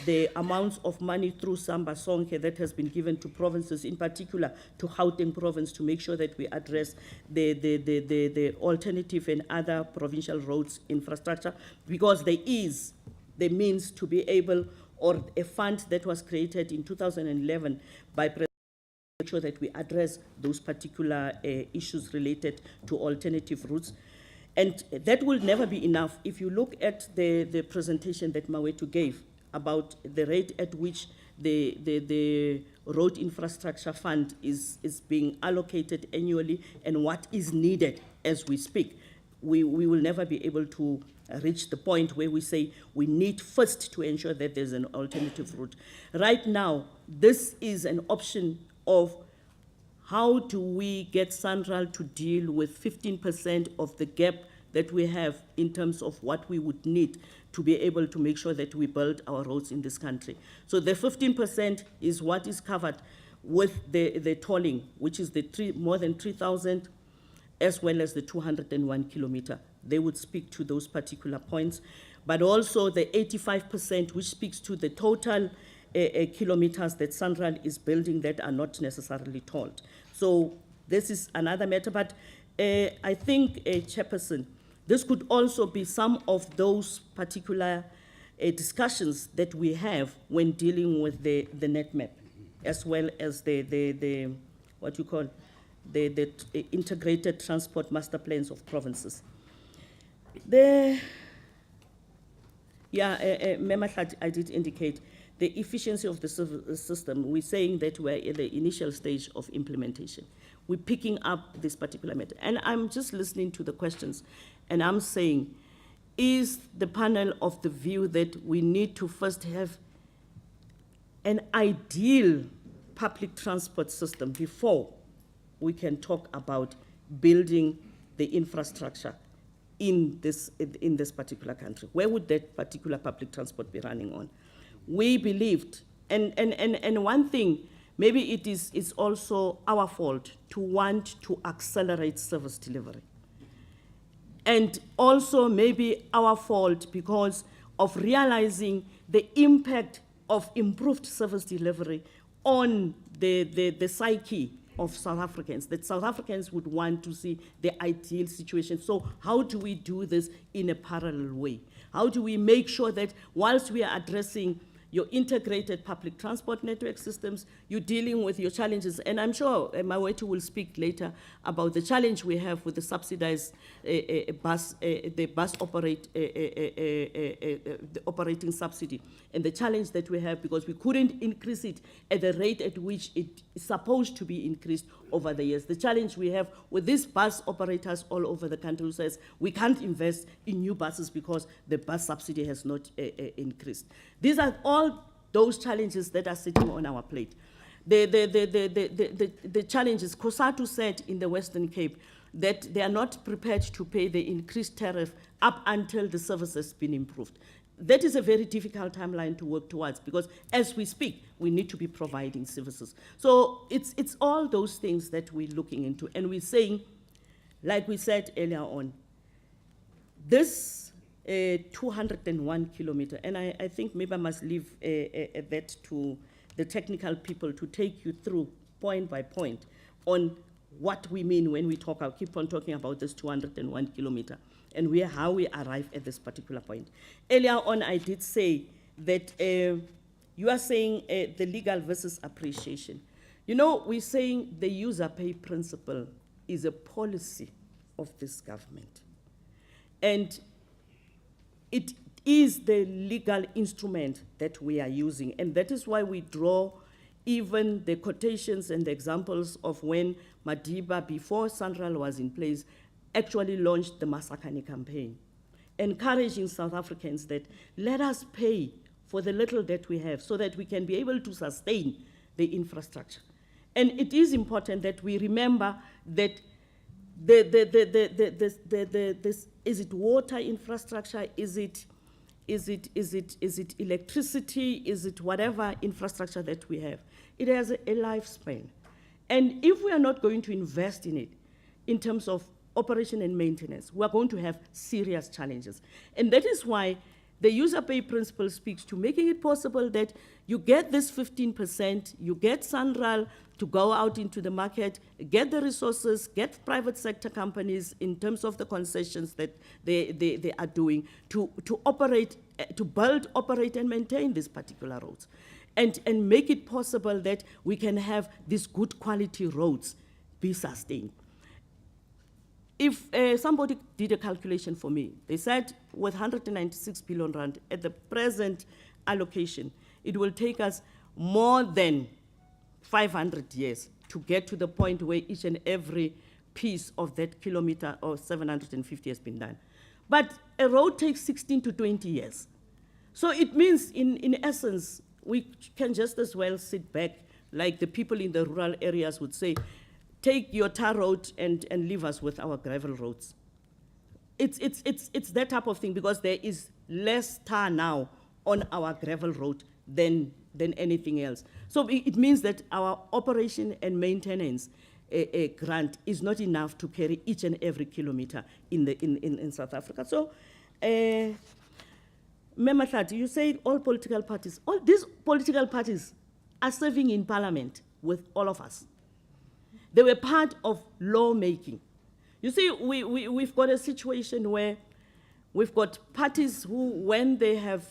the amounts of money through Samba Sonke that has been given to provinces, in particular to Gauteng province, to make sure that we address the alternative and other provincial roads infrastructure, because there is the means to be able, or a fund that was created in 2011 by President, make sure that we address those particular issues related to alternative routes. And that will never be enough. If you look at the presentation that Mawetu gave about the rate at which the road infrastructure fund is being allocated annually and what is needed as we speak, we will never be able to reach the point where we say we need first to ensure that there's an alternative route. Right now, this is an option of how do we get Sanral to deal with 15% of the gap that we have in terms of what we would need to be able to make sure that we build our roads in this country. So the 15% is what is covered with the tolling, which is the more than 3,000, as well as the 201 kilometer. They would speak to those particular points, but also the 85%, which speaks to the total kilometers that Sanral is building that are not necessarily tolled. So this is another matter, but I think, Chairperson, this could also be some of those particular discussions that we have when dealing with the net map, as well as the what you call the integrated transport master plans of provinces. Memahlat, I did indicate the efficiency of the system. We're saying that we're in the initial stage of implementation. We're picking up this particular matter. And I'm just listening to the questions, and I'm saying, is the panel of the view that we need to first have an ideal public transport system before we can talk about building the infrastructure in this particular country? Where would that particular public transport be running on? We believed, and one thing, maybe it's also our fault to want to accelerate service delivery. And also maybe our fault because of realizing the impact of improved service delivery on the psyche of South Africans, that South Africans would want to see the ideal situation. So how do we do this in a parallel way? How do we make sure that whilst we are addressing your integrated public transport network systems, you're dealing with your challenges, and I'm sure Mawethu will speak later about the challenge we have with the subsidized bus the operating subsidy, and the challenge that we have because we couldn't increase it at the rate at which it is supposed to be increased over the years. The challenge we have with these bus operators all over the country who says we can't invest in new buses because the bus subsidy has not increased. These are all those challenges that are sitting on our plate. The challenges, COSATU said in the Western Cape that they are not prepared to pay the increased tariff up until the service has been improved. That is a very difficult timeline to work towards because as we speak, we need to be providing services. So it's all those things that we're looking into. And we're saying, like we said earlier on, this 201 kilometer, and I think maybe I must leave that to the technical people to take you through point by point on what we mean when we talk, I'll keep on talking about this 201 kilometer and how we arrive at this particular point. Earlier on, I did say that you are saying the legal versus appreciation. You know, we're saying the user pay principle is a policy of this government. And it is the legal instrument that we are using. And that is why we draw even the quotations and the examples of when Madiba, before Sanral was in place, actually launched the Masakane campaign, encouraging South Africans that let us pay for the little that we have so that we can be able to sustain the infrastructure. And it is important that we remember that is it water infrastructure? Is it electricity? Is it whatever infrastructure that we have? It has a lifespan. And if we are not going to invest in it in terms of operation and maintenance, we are going to have serious challenges. And that is why the user pay principle speaks to making it possible that you get this 15%, you get Sanral to go out into the market, get the resources, get private sector companies in terms of the concessions that they are doing to operate, to build, operate, and maintain these particular roads. And make it possible that we can have these good quality roads be sustained. If somebody did a calculation for me, they said with 196 billion rand at the present allocation, it will take us more than 500 years to get to the point where each and every piece of that kilometer or 750 has been done. But a road takes 16 to 20 years. So it means, in essence, we can just as well sit back, like the people in the rural areas would say, take your tar road and leave us with our gravel roads. It's that type of thing because there is less tar now on our gravel road than anything else. So it means that our operation and maintenance grant is not enough to carry each and every kilometer in South Africa. So, Mematlati, you say all political parties, all these political parties are serving in parliament with all of us. They were part of lawmaking. You see, we've got a situation where we've got parties who, when they have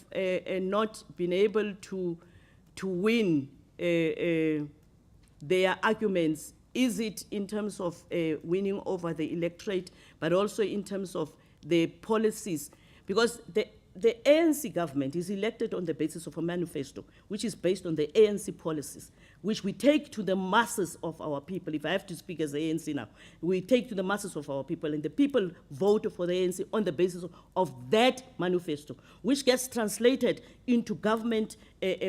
not been able to win their arguments, is it in terms of winning over the electorate, but also in terms of the policies, because the ANC government is elected on the basis of a manifesto, which is based on the ANC policies, which we take to the masses of our people. If I have to speak as the ANC now, we take to the masses of our people, and the people vote for the ANC on the basis of that manifesto, which gets translated into government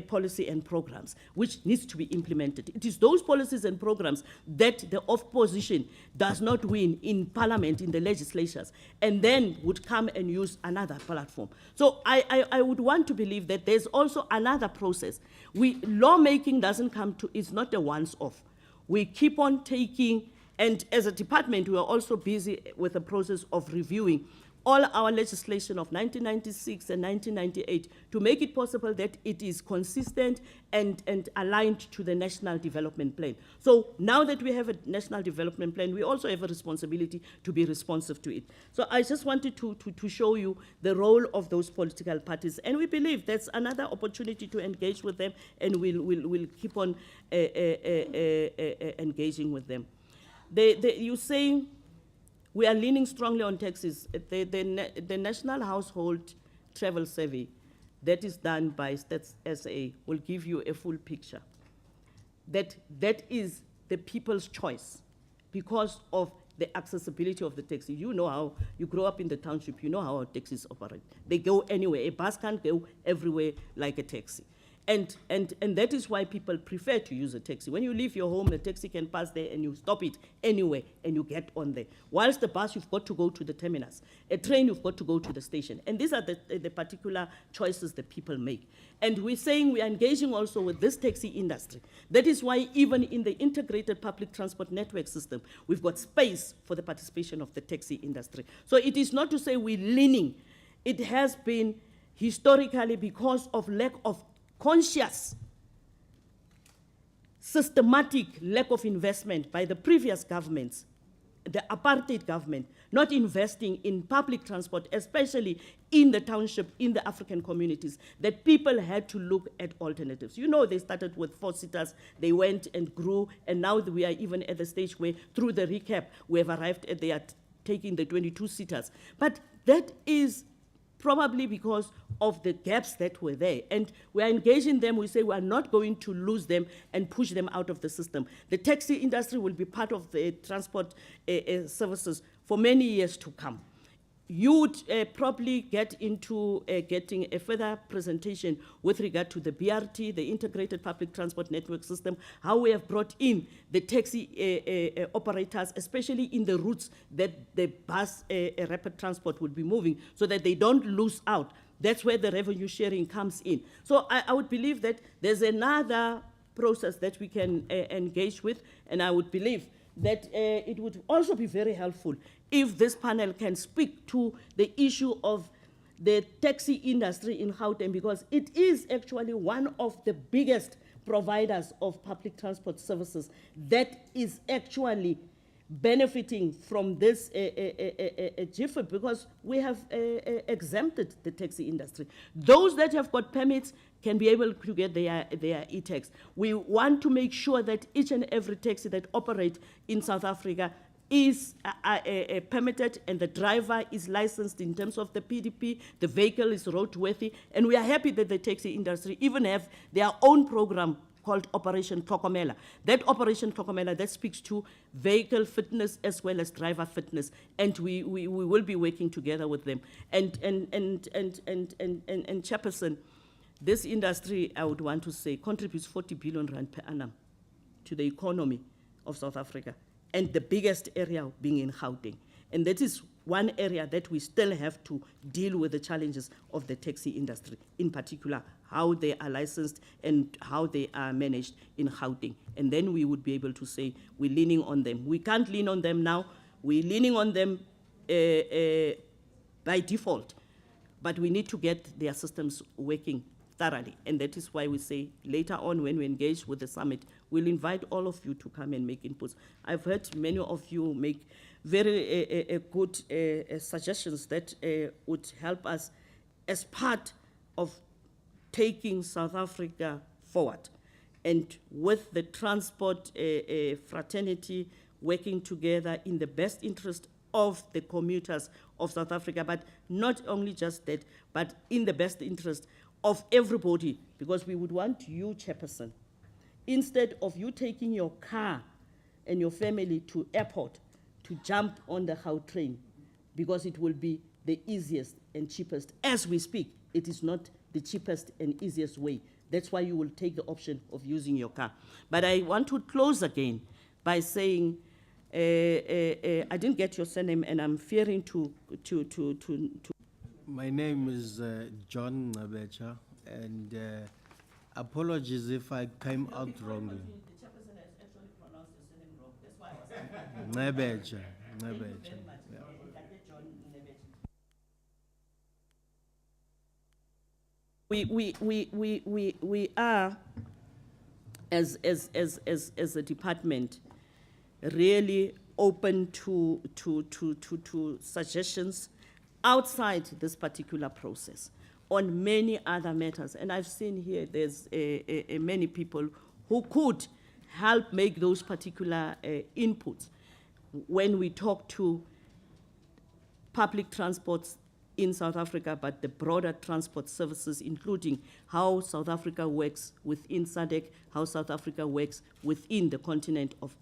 policy and programs, which needs to be implemented. It is those policies and programs that the opposition does not win in parliament, in the legislatures, and then would come and use another platform. So I would want to believe that there's also another process. Lawmaking doesn't come to, it's not a once-off. We keep on taking And as a department, we are also busy with the process of reviewing all our legislation of 1996 and 1998 to make it possible that it is consistent and aligned to the National Development Plan. So now that we have a National Development Plan, we also have a responsibility to be responsive to it. So I just wanted to show you the role of those political parties. And we believe that's another opportunity to engage with them, and we'll keep on engaging with them. You say we are leaning strongly on taxes. The National Household Travel Survey that is done by Stats SA will give you a full picture. That is the people's choice because of the accessibility of the taxi. You know how, you grow up in the township, you know how our taxis operate. They go anywhere. A bus can't go everywhere like a taxi. And that is why people prefer to use a taxi. When you leave your home, the taxi can pass there and you stop it anywhere and you get on there. Whilst the bus, you've got to go to the terminus. A train, you've got to go to the station. And these are the particular choices that people make. And we're saying we are engaging also with this taxi industry. That is why even in the integrated public transport network system, we've got space for the participation of the taxi industry. So it is not to say we're leaning. It has been historically because of lack of conscious, systematic lack of investment by the previous governments, the apartheid government, not investing in public transport, especially in the township, in the African communities, that people had to look at alternatives. You know, they started with 4-seaters, they went and grew, and now we are even at the stage where, through the recap, we have arrived at they are taking the 22-seaters. But that is probably because of the gaps that were there. And we are engaging them. We say we are not going to lose them and push them out of the system. The taxi industry will be part of the transport services for many years to come. You would probably get into getting a further presentation with regard to the BRT, the Integrated Public Transport Network System, how we have brought in the taxi operators, especially in the routes that the bus rapid transport will be moving, so that they don't lose out. That's where the revenue sharing comes in. So I would believe that there's another process that we can engage with, and I would believe that it would also be very helpful if this panel can speak to the issue of the taxi industry in Gauteng, because it is actually one of the biggest providers of public transport services that is actually benefiting from this GIFA, because we have exempted the taxi industry. Those that have got permits can be able to get their e-tax. We want to make sure that each and every taxi that operates in South Africa is permitted, and the driver is licensed in terms of the PDP, the vehicle is roadworthy, and we are happy that the taxi industry even have their own program called Operation Tlokomela. That Operation Tlokomela, that speaks to vehicle fitness as well as driver fitness, and we will be working together with them. And Chairperson, this industry, I would want to say, contributes 40 billion rand per annum to the economy of South Africa, and the biggest area being in Gauteng. And that is one area that we still have to deal with the challenges of the taxi industry, in particular, how they are licensed and how they are managed in Gauteng. And then we would be able to say we're leaning on them. We can't lean on them now. We're leaning on them by default, but we need to get their systems working thoroughly. And that is why we say later on, when we engage with the summit, we'll invite all of you to come and make inputs. I've heard many of you make very good suggestions that would help us as part of taking South Africa forward. And with the transport fraternity working together in the best interest of the commuters of South Africa, but not only just that, but in the best interest of everybody, because we would want you, Chairperson, instead of you taking your car and your family to airport, to jump on the Gautrain, because it will be the easiest and cheapest. As we speak, it is not the cheapest and easiest way. That's why you will take the option of using your car. But I want to close again by saying, I didn't get your surname, and I'm fearing to. My name is John Nabecha, and apologies if I came out wrongly. Nebeja, Nebeja. Yeah. We are, as a department, really open to suggestions outside this particular process on many other matters. And I've seen here there's many people who could help make those particular inputs when we talk to public transports in South Africa, but the broader transport services, including how South Africa works within SADC, how South Africa works within the continent of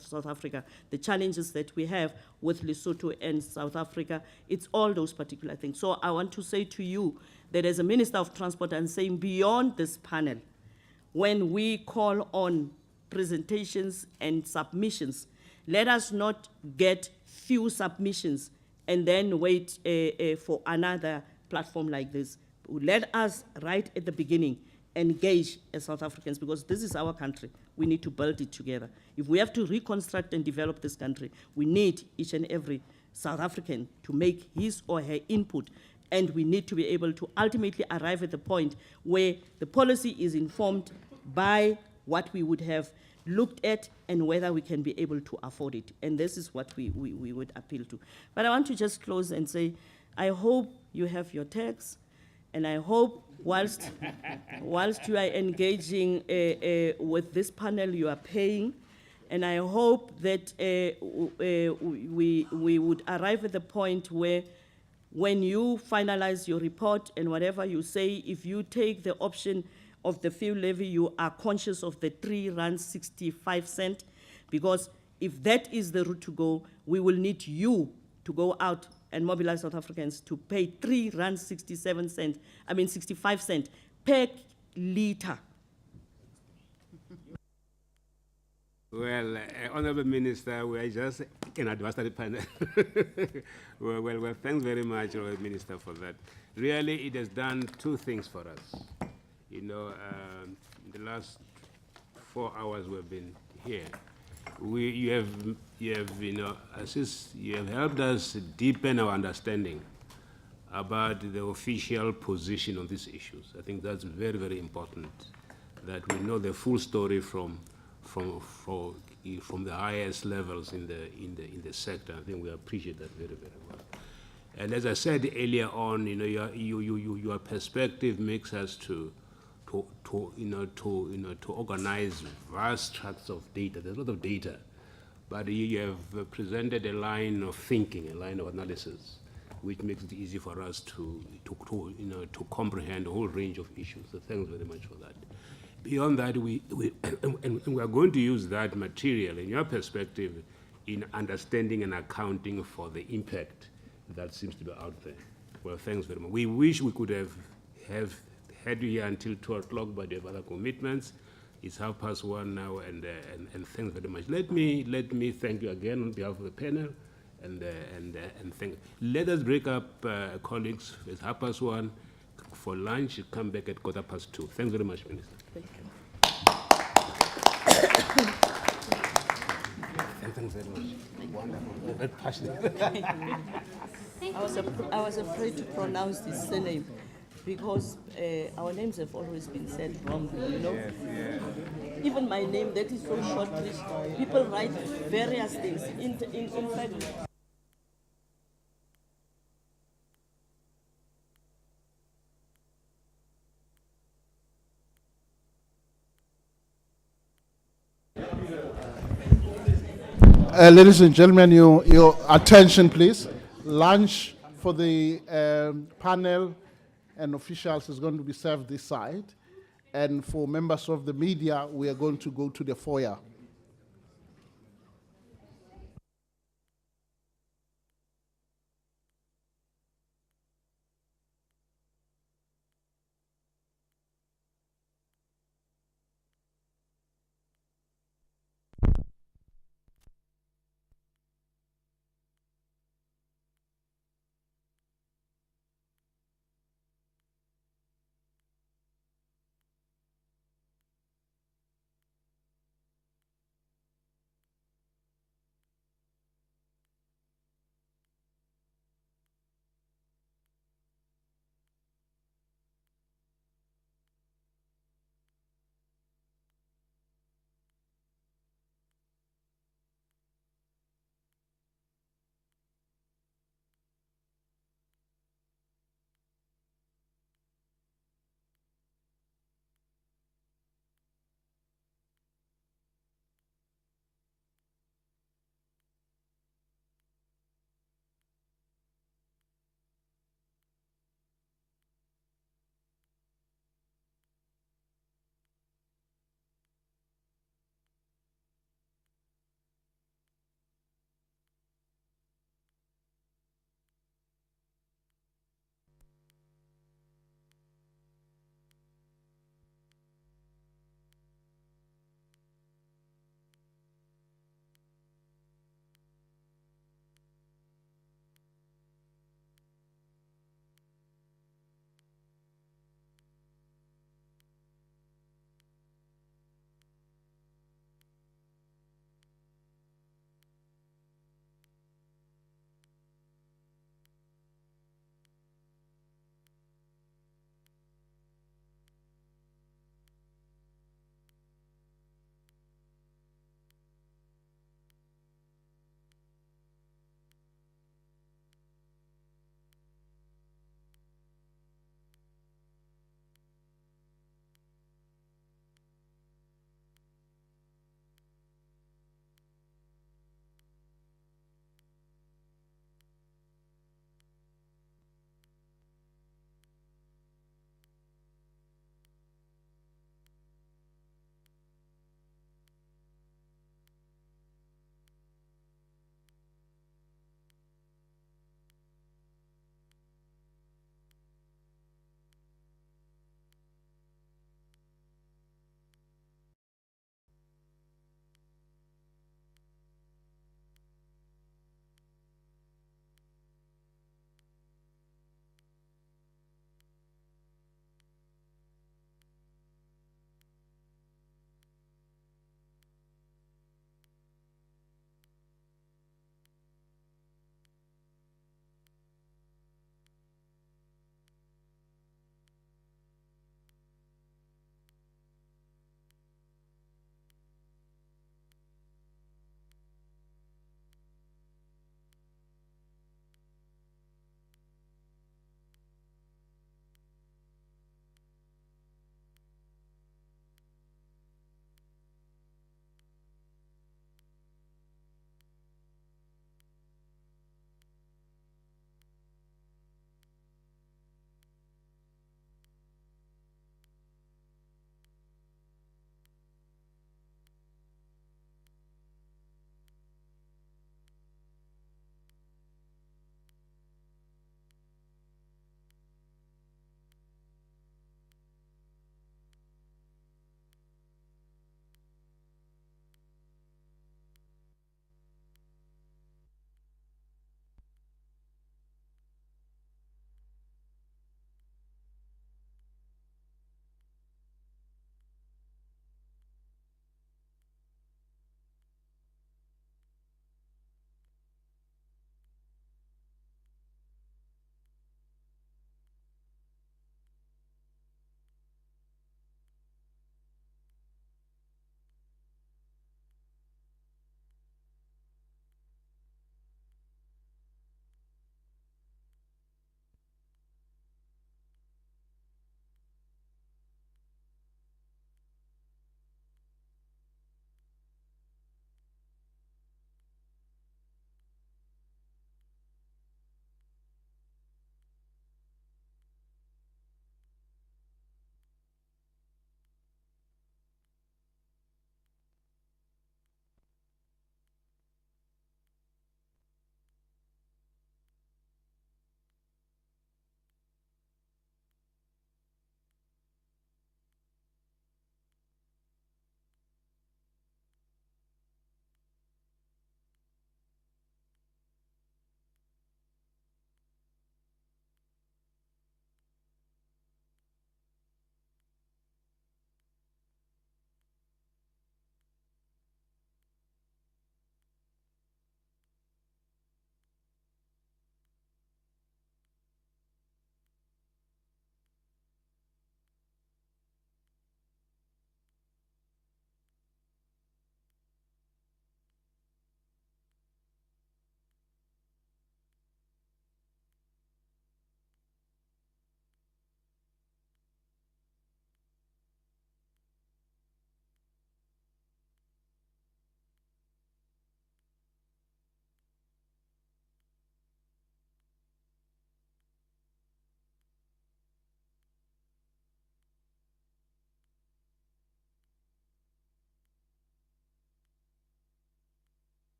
South Africa, the challenges that we have with Lesotho and South Africa, it's all those particular things. So I want to say to you that as a Minister of Transport, I'm saying beyond this panel, when we call on presentations and submissions, let us not get few submissions and then wait for another platform like this. Let us, right at the beginning, engage as South Africans, because this is our country. We need to build it together. If we have to reconstruct and develop this country, we need each and every South African to make his or her input, and we need to be able to ultimately arrive at the point where the policy is informed by what we would have looked at and whether we can be able to afford it. And this is what we would appeal to. But I want to just close and say, I hope you have your tax, and I hope whilst you are engaging with this panel, you are paying, and I hope that we would arrive at the point where when you finalize your report and whatever you say, if you take the option of the fuel levy, you are conscious of the R3.65, because if that is the route to go, we will need you to go out and mobilize South Africans to pay R3.65 per litre. Well, Honorable Minister, we are just an advisory panel. well, thanks very much, Honorable Minister, for that. Really, it has done two things for us. You know, the last 4 hours we've been here, you have helped us deepen our understanding about the official position on these issues. I think that's very, very important, that we know the full story from the highest levels in the sector. I think we appreciate that very, very well. And as I said earlier on, you know, your perspective makes us to organize vast tracts of data. There's a lot of data, but you have presented a line of thinking, a line of analysis, which makes it easy for us to comprehend a whole range of issues. So thanks very much for that. Beyond that, we are going to use that material, in your perspective, in understanding and accounting for the impact that seems to be out there. Well, thanks very much. We wish we could have had you here until 2 o'clock, but you have other commitments. It's 1:30 now, and thanks very much. Let me thank you again on behalf of the panel, and thank. Let us break up, colleagues. It's 1:30 for lunch. Come back at 2:15. Thanks very much, Minister. Thank you. And thanks very much. Wonderful. Very passionate. I was afraid to pronounce this surname, because our names have always been said wrongly, you know. Yes, yes. Even my name, that is so short, people write various things. In fact, ladies and gentlemen, your attention, please. Lunch for the panel and officials is going to be served this side. And for members of the media, we are going to go to the foyer.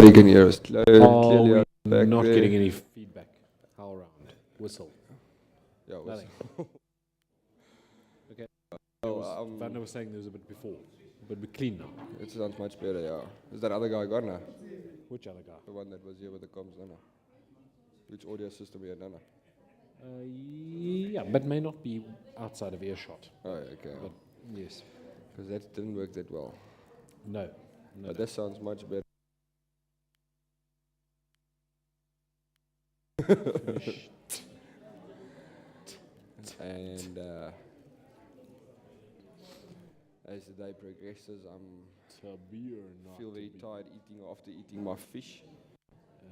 Nobody can hear us. Clearly Are out we back not there. getting any feedback? How around? Whistle. Yeah, Nothing. Okay. Vanda was saying there was a bit before, but we're clean now. It sounds much better, yeah. Is that other guy gone now? Which other guy? The one that was here with the comms, no. Which audio system we had, no. Yeah, but may not be outside of earshot. Oh, okay. But yes. Because that didn't work that well. No. But that sounds much better. And as the day progresses, feel very tired after eating my fish.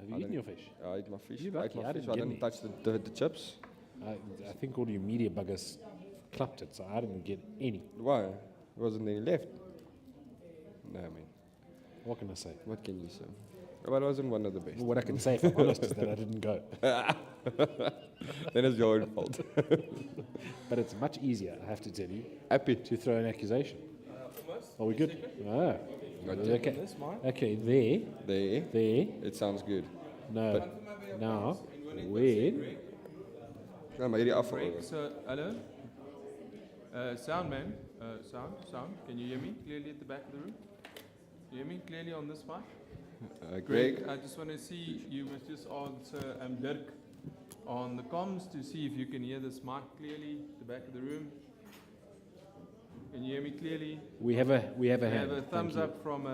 Have you eaten your fish? I ate my fish. You're I lucky, ate my I fish. didn't I get didn't any. touch the chips. I think all your media buggers clapped it, so I didn't get any. Why? Wasn't any left? No, man. What can I say? What can you say? But I wasn't one of the best. What I can say, if I'm honest, is that I didn't go. Then it's your own fault. But it's much easier, I have to tell you, happy to throw an accusation. Are we good? Ah. Gotcha. Okay. Okay, there. There. It sounds good. No. But Now, where? No, maar hierdie af. So, hello? Sound man, sound. Can you hear me clearly at the back of the room? You hear me clearly on this mic? Greg? I just want to see, you must just answer Dirk on the comms to see if you can hear this mic clearly at the back of the room. Can you hear me clearly? We have a hand. We have a Thank thumbs you. up from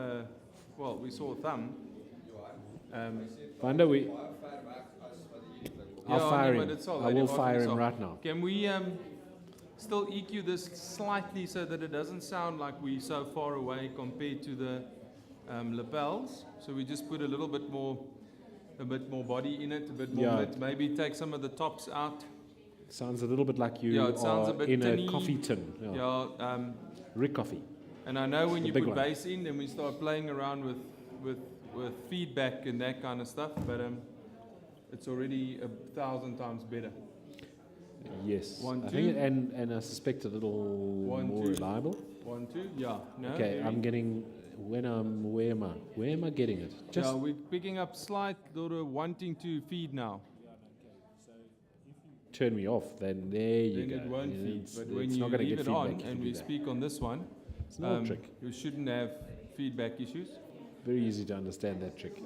well, we saw a thumb. Vanda, I'll fire but him. it's all I right, will you're fire asking him yourself. right now. Can we still EQ this slightly so that it doesn't sound like we're so far away compared to the lapels? So we just put a bit more body in it, a bit more. Yeah. Width. Maybe take some of the tops out. Sounds a little bit like you Yeah, it sounds are a bit in tinny. a coffee tin. Yeah. Rick coffee. And I know when The you big put one. bass in, then we start playing around with feedback and that kind of stuff. But it's already 1,000 times better. Yes. One, I two. think, and I suspect a little One, more two. reliable. 1, 2. Yeah. No, Okay, very- I'm getting. Where am I getting it? Just yeah, we're picking up slight little wanting to feed now. turn me off. Then there you Then go. it won't And feed. it's- But it's when you not gonna leave get it on feedback if and you we do that. speak on this one, It's not a trick. you shouldn't have feedback issues. Very easy to understand that trick.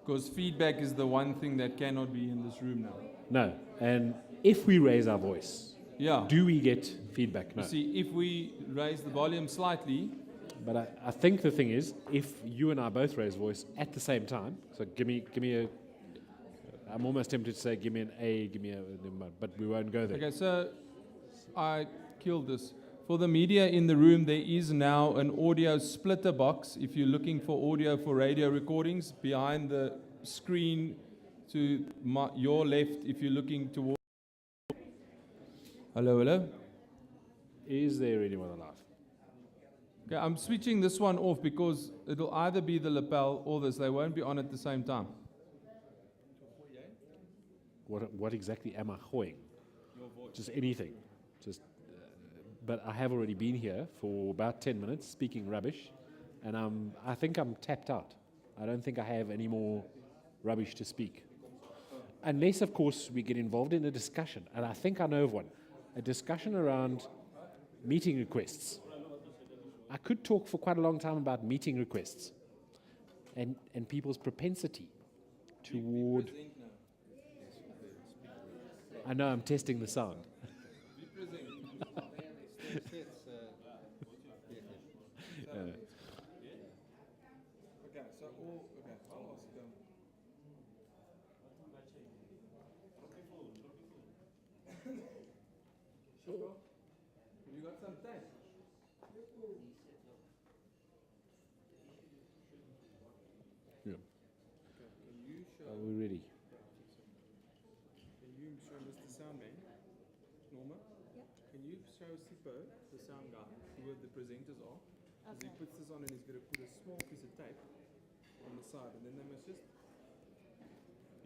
Because feedback is the one thing that cannot be in this room now. No, and if we raise our voice, Yeah. do we get feedback? No. You see, if we raise the volume slightly, But I think the thing is, if you and I both raise voice at the same time, so give me a. I'm almost tempted to say, give me an A, give me a, but we won't go there. okay, so I killed this. For the media in the room, there is now an audio splitter box. If you're looking for audio for radio recordings, behind the screen to your left, if you're looking towards. Hello. Is there anyone alive? Okay, I'm switching this one off because it'll either be the lapel or this. They won't be on at the same time. What exactly am I hoying? Just anything. Just. But I have already been here for about 10 minutes speaking rubbish, and I think I'm tapped out. I don't think I have any more rubbish to speak. Unless, of course, we get involved in a discussion, and I think I know of one. A discussion around meeting requests. I could talk for quite a long time about meeting requests and people's propensity toward... I know I'm testing the sound. You got some time? Yeah. Okay, can you show... Are we ready? Can you show Mr. Soundman, Norma? Yep. Can you show Sipho, the sound guy, who the presenters are? Because he puts this on and he's going to put a small piece of tape on the side, and then they must just...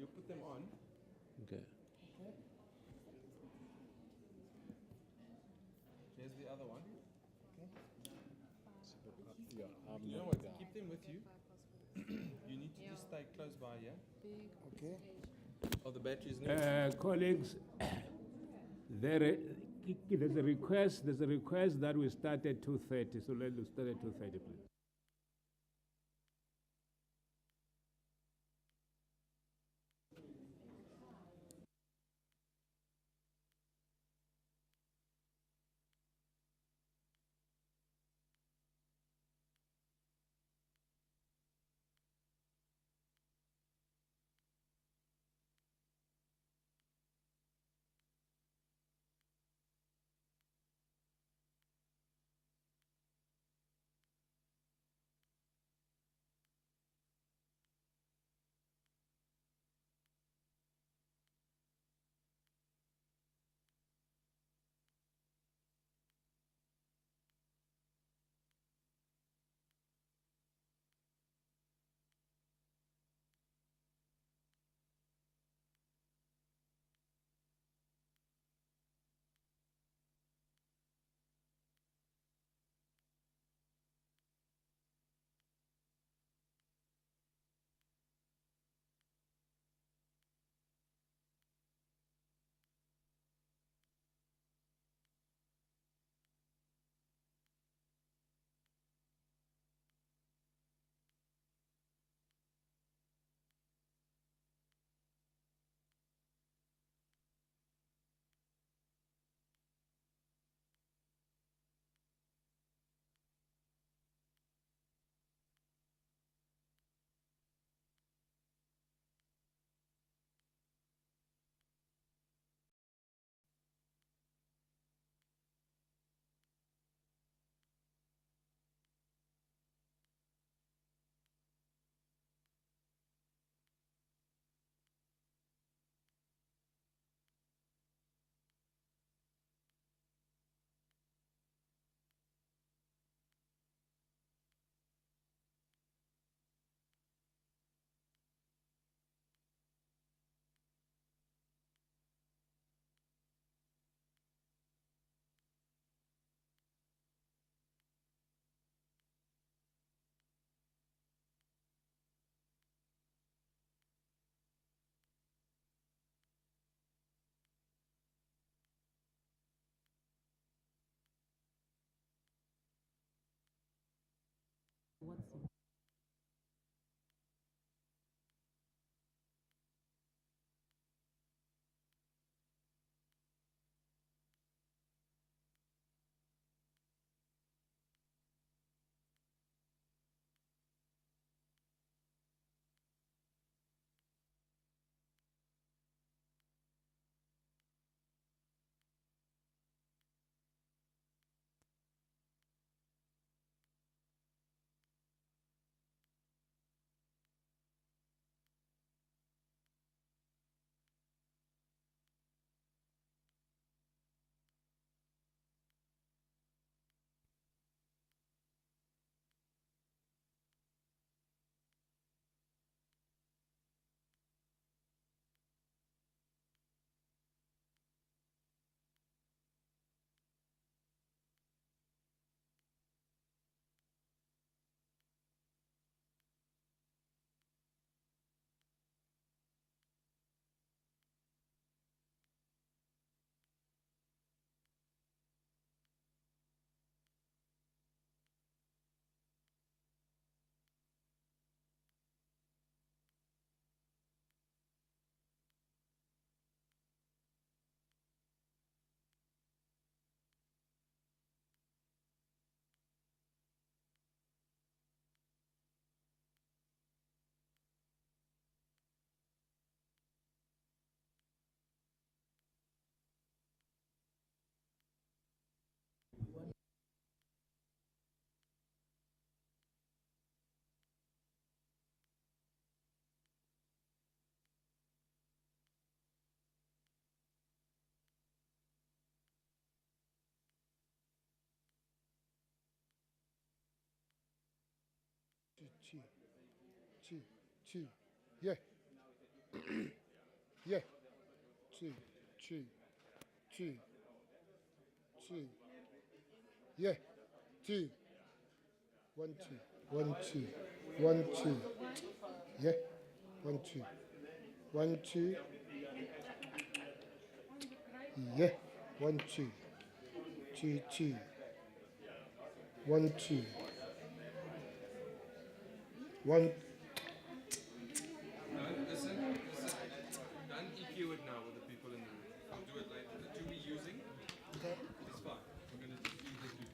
You'll put them on. Okay. Here's the other one. Yeah, You know what? Keep them with you. You need to just stay close by, yeah? Okay. Oh, the battery's not. Colleagues, there's a request that we start at 2:30, so let's start at 2:30, please. Chi. Yeah. Yeah. Chi. Yeah. Chi. 1 2. 1 2. 1, 2. Yeah. 1, 2. 1, 2. Yeah. 1, 2. 2, 2. 1, 2. 1. No, listen. Don't EQ it now with the people in the room. We'll do it later. The two we're using is fine. We're going to just use the two.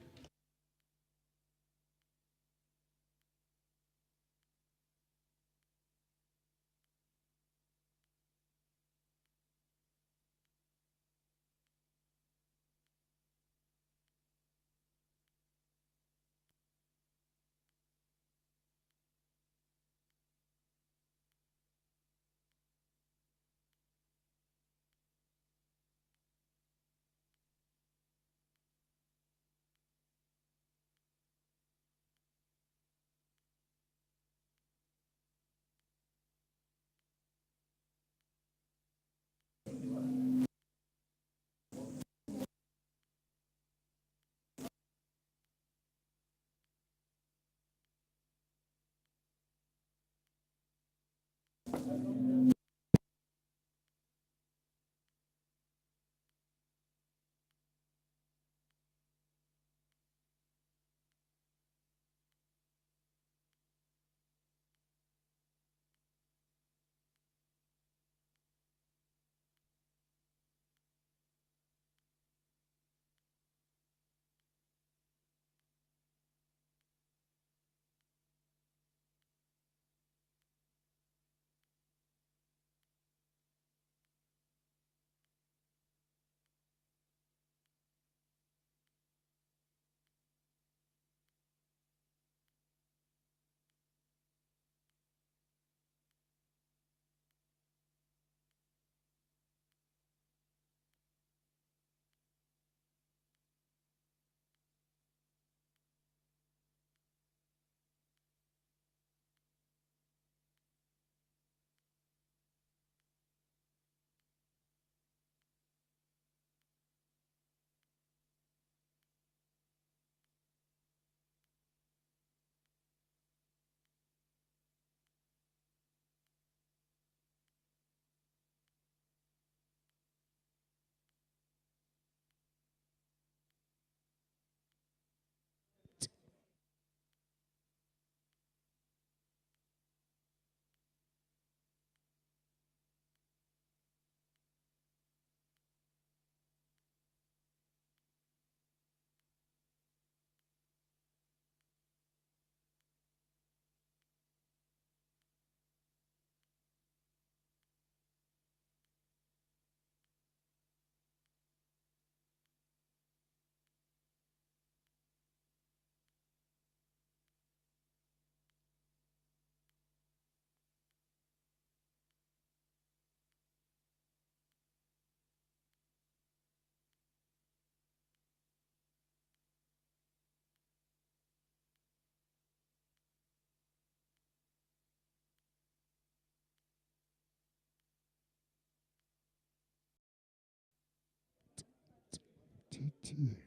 TT.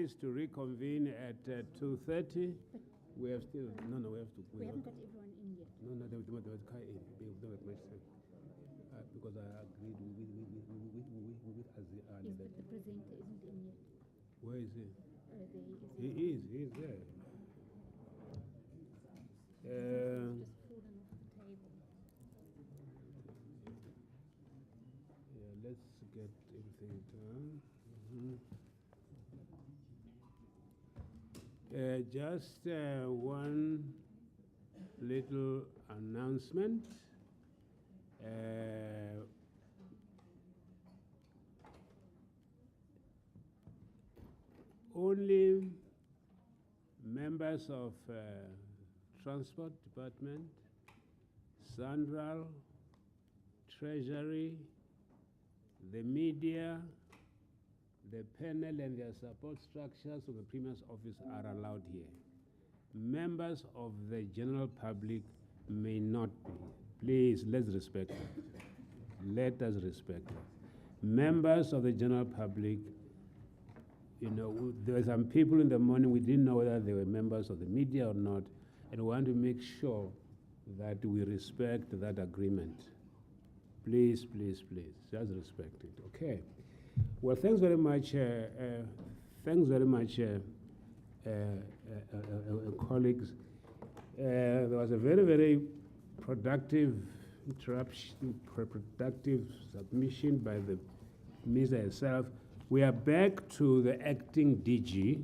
please to reconvene at 2:30. We have still, no, we have to. We haven't got everyone in yet. No, they will car in. They don't have much time. Because I agreed with Aziz Yes, but the presenter isn't in yet. Where is he? He's He's there. just fallen off the table. Yeah, let's get everything done. Just one little announcement. Only members of Transport Department, Sanral, Treasury, the media, the panel and their support structures of the Premier's office are allowed here. Members of the general public may not be. Please, let's respect it. Let us respect it. Members of the general public, you know, there were some people in the morning, we didn't know whether they were members of the media or not, and we want to make sure that we respect that agreement. Please, please, please, just respect it, okay? Well, thanks very much, colleagues. There was a very, very productive productive submission by the minister herself. We are back to the acting DG.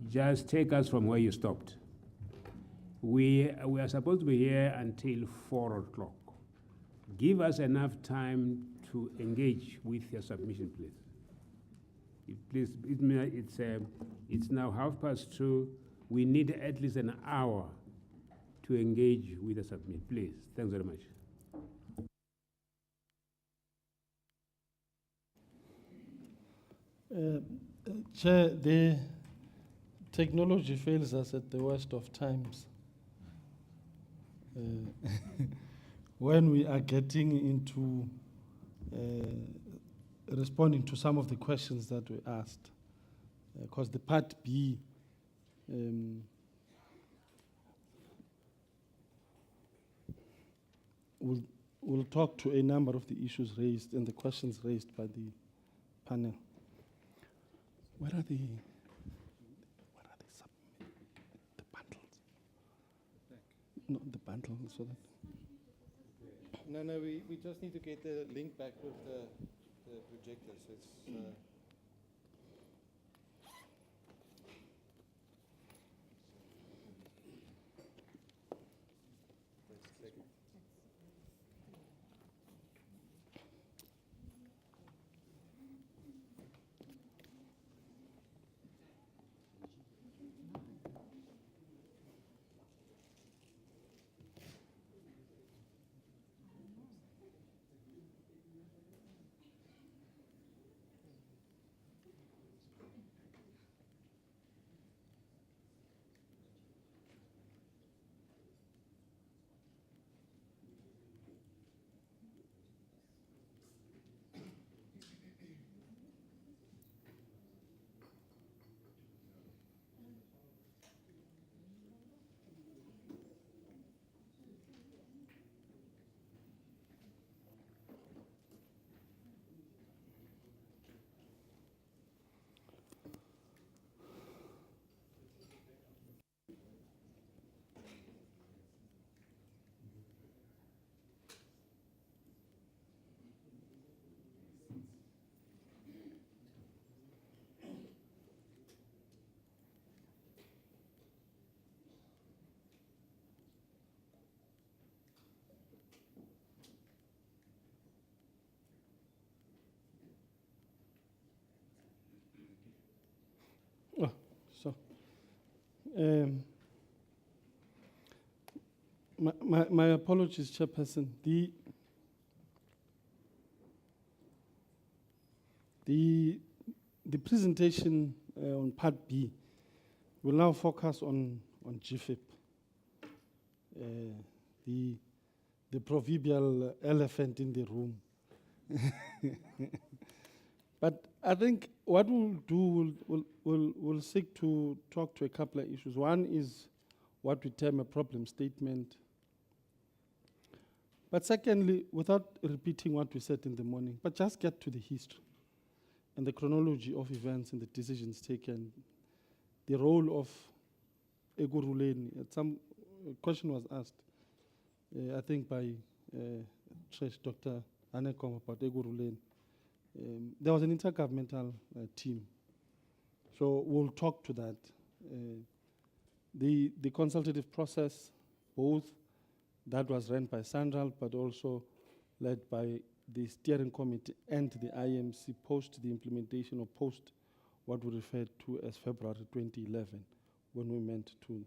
Just take us from where you stopped. We are supposed to be here until 4 o'clock. Give us enough time to engage with your submission, please. Please, it's now 2:30. We need at least an hour to engage with the submission, please. Thanks very much. Chair, the technology fails us at the worst of times. When we are getting into responding to some of the questions that we asked, because the part B will talk to a number of the issues raised and the questions raised by the panel. Where are the bundles? No, the bundles, so that. No, we just need to get the link back with the projector. So it's. My apologies, Chairperson. The presentation on Part B will now focus on GFIP, the proverbial elephant in the room. But I think what we'll do, we'll seek to talk to a couple of issues. One is what we term a problem statement. But secondly, without repeating what we said in the morning, but just get to the history and the chronology of events and the decisions taken, the role of Eguruleni. Some question was asked, I think by Dr. Anekom about Eguruleni. There was an intergovernmental team, so we'll talk to that. The consultative process, both that was run by Sanral, but also led by the steering committee and the IMC post the implementation or post what we referred to as February 2011, when we meant to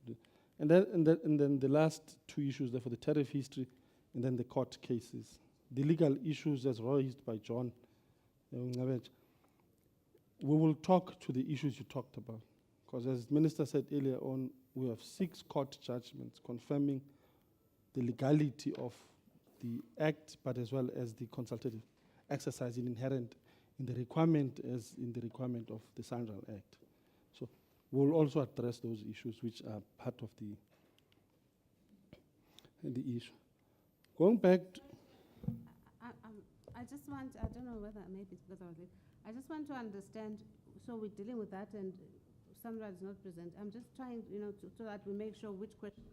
do. And then the last two issues there for the tariff history, and then the court cases. The legal issues as raised by John, we will talk to the issues you talked about. Because as the Minister said earlier on, we have 6 court judgments confirming the legality of the Act, but as well as the consultative exercise inherent in the requirement as in the requirement of the Sanral Act. So we'll also address those issues which are part of the issue. Going back to I just want, I don't know whether, maybe it's because I was late. I just want to understand, so we're dealing with that and Sandra is not present. I'm just trying, so that we make sure which question.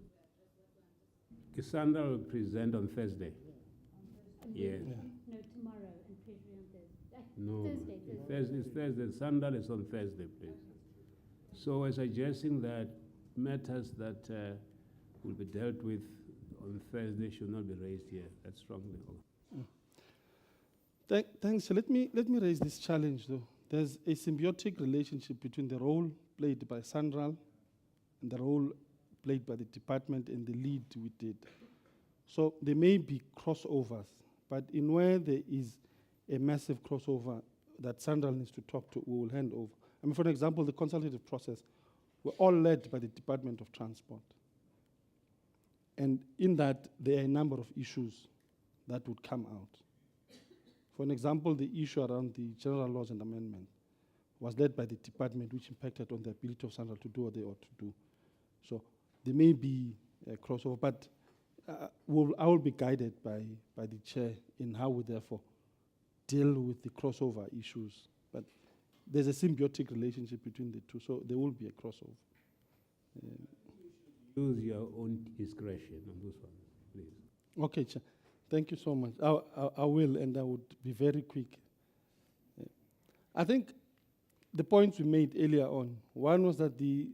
Cassandra will present on Thursday. Yeah. No, tomorrow and Treasury on Thursday. No, Thursday. It's Thursday. Sandal is on Thursday, please. So we're suggesting that matters that will be dealt with on Thursday should not be raised here. That's strongly. Thanks. Let me raise this challenge though. There's a symbiotic relationship between the role played by Sanral and the role played by the department and the lead we did. So there may be crossovers, but in where there is a massive crossover that Sanral needs to talk to, we will hand over. I mean, for example, the consultative process were all led by the Department of Transport. And in that, there are a number of issues that would come out. For an example, the issue around the general laws and amendment was led by the department, which impacted on the ability of Sanral to do what they ought to do. So there may be a crossover, but I will be guided by the chair in how we therefore deal with the crossover issues. But there's a symbiotic relationship between the two, so there will be a crossover. Use your own discretion on this one, please. Okay, Chair. Thank you so much. I will, and I would be very quick. I think the points we made earlier on, one was that the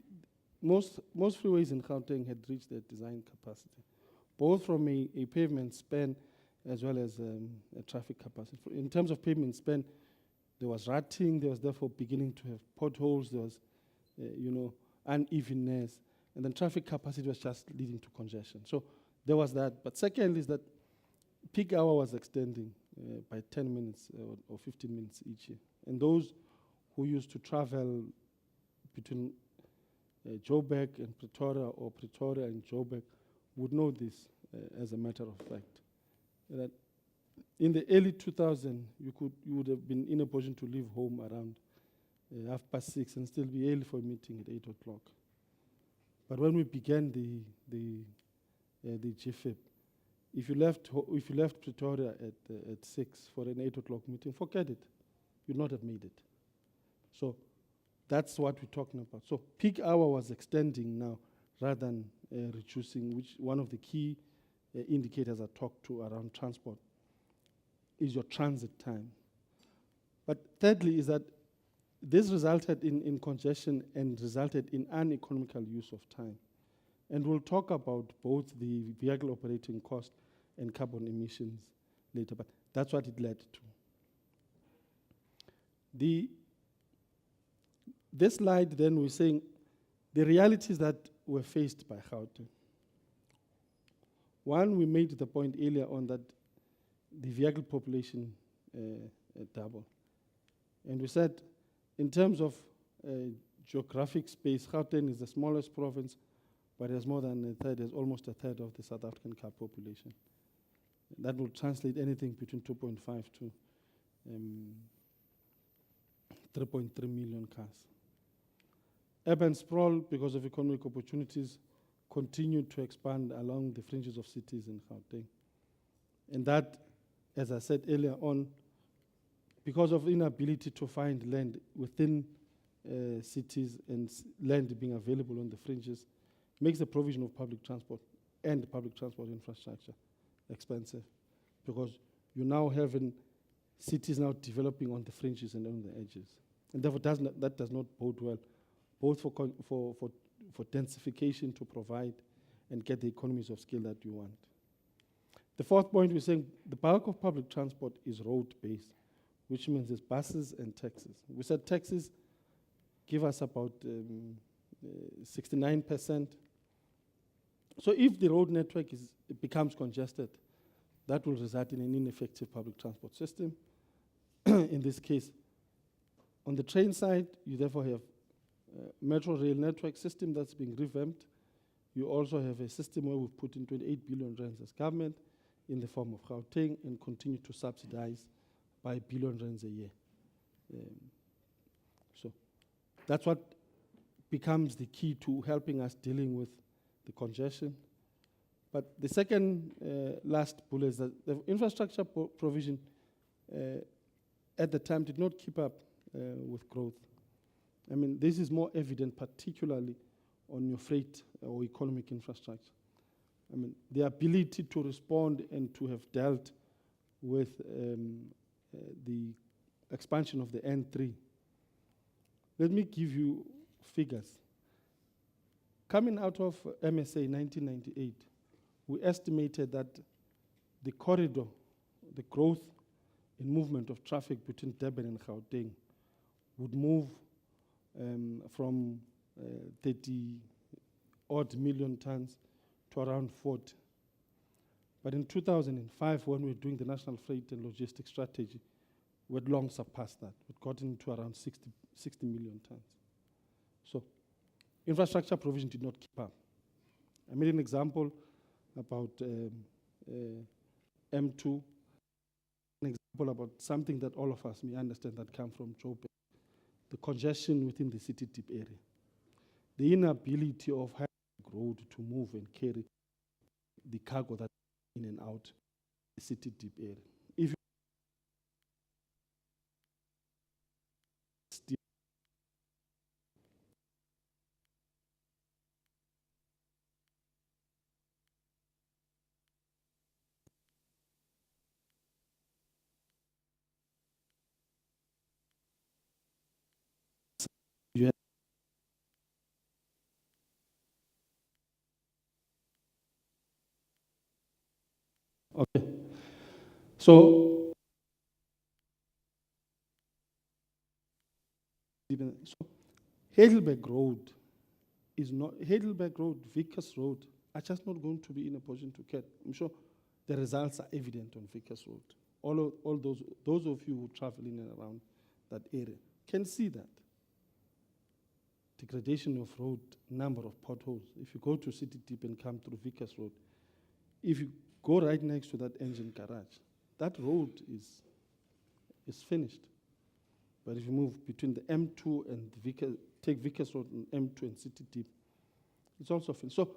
most freeways in Gauteng had reached their design capacity, both from a pavement span as well as a traffic capacity. In terms of pavement span, there was rutting, there was therefore beginning to have potholes, there was, unevenness, and then traffic capacity was just leading to congestion. So there was that. But second is that peak hour was extending by 10 minutes or 15 minutes each year. And those who used to travel between Joburg and Pretoria or Pretoria and Joburg would know this as a matter of fact. That in the early 2000s, you would have been in a position to leave home around 6:30 and still be early for a meeting at 8 o'clock. But when we began the GFIP, if you left Pretoria at 6 for an 8 o'clock meeting, forget it. You'd not have made it. So that's what we're talking about. So peak hour was extending now rather than reducing, which one of the key indicators I talked to around transport is your transit time. But thirdly is that this resulted in congestion and resulted in uneconomical use of time. And we'll talk about both the vehicle operating cost and carbon emissions later, but that's what it led to. This slide then we're saying the realities that were faced by Gauteng. One, we made the point earlier on that the vehicle population doubled. And we said in terms of geographic space, Gauteng is the smallest province, but there's more than a third, there's almost a third of the South African car population. That will translate anything between 2.5 to 3.3 million cars. Urban sprawl, because of economic opportunities, continued to expand along the fringes of cities in Gauteng. And that, as I said earlier on, because of inability to find land within cities and land being available on the fringes, makes the provision of public transport and public transport infrastructure expensive, because you now have cities now developing on the fringes and on the edges. And therefore that does not bode well, both for densification to provide and get the economies of scale that you want. The fourth point, we're saying the bulk of public transport is road-based, which means it's buses and taxis. We said taxis give us about 69%. So if the road network becomes congested, that will result in an ineffective public transport system. In this case, on the train side, you therefore have a metro rail network system that's being revamped. You also have a system where we've put in 28 billion rands as government in the form of Gauteng and continue to subsidize by R1 billion a year. So that's what becomes the key to helping us dealing with the congestion. But the second last bullet is that the infrastructure provision at the time did not keep up with growth. I mean, this is more evident particularly on your freight or economic infrastructure. I mean, the ability to respond and to have dealt with the expansion of the N3. Let me give you figures. Coming out of MSA 1998, we estimated that the corridor, the growth in movement of traffic between Durban and Gauteng would move from 30-odd million tons to around 40. But in 2005, when we were doing the National Freight and Logistics Strategy, we had long surpassed that. We'd gotten to around 60 million tons. So infrastructure provision did not keep up. I made an example about M2, an example about something that all of us may understand that come from Joburg, the congestion within the city deep area. The inability of high road to move and carry the cargo that in and out the city deep area. If you have okay. So Heidelberg Road is not, Heidelberg Road, Vickers Road are just not going to be in a position to get. I'm sure the results are evident on Vickers Road. All those of you who travel in and around that area can see that. Degradation of road, number of potholes. If you go to City Deep and come through Vickers Road, if you go right next to that engine garage, that road is finished. But if you move between the M2 and take Vickers Road and M2 and City Deep, it's also finished. So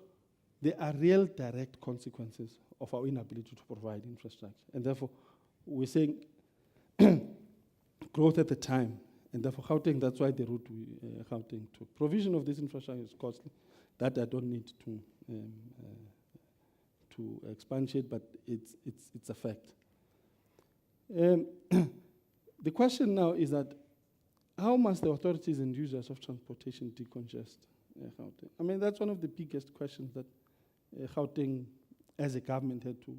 there are real direct consequences of our inability to provide infrastructure. And therefore, we're saying growth at the time. And therefore, Gauteng, that's why the route Gauteng took. Provision of this infrastructure is costly. That I don't need to expatiate, but it's a fact. The question now is that how must the authorities and users of transportation decongest Gauteng? I mean, that's one of the biggest questions that Gauteng as a government had to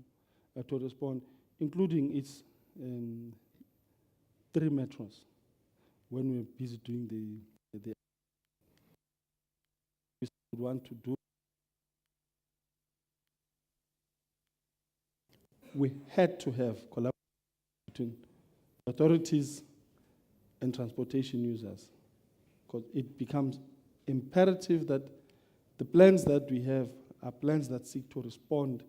respond, including its 3 metros when we were busy doing the we want to do. We had to have collaboration between authorities and transportation users, because it becomes imperative that the plans that we have are plans that seek to respond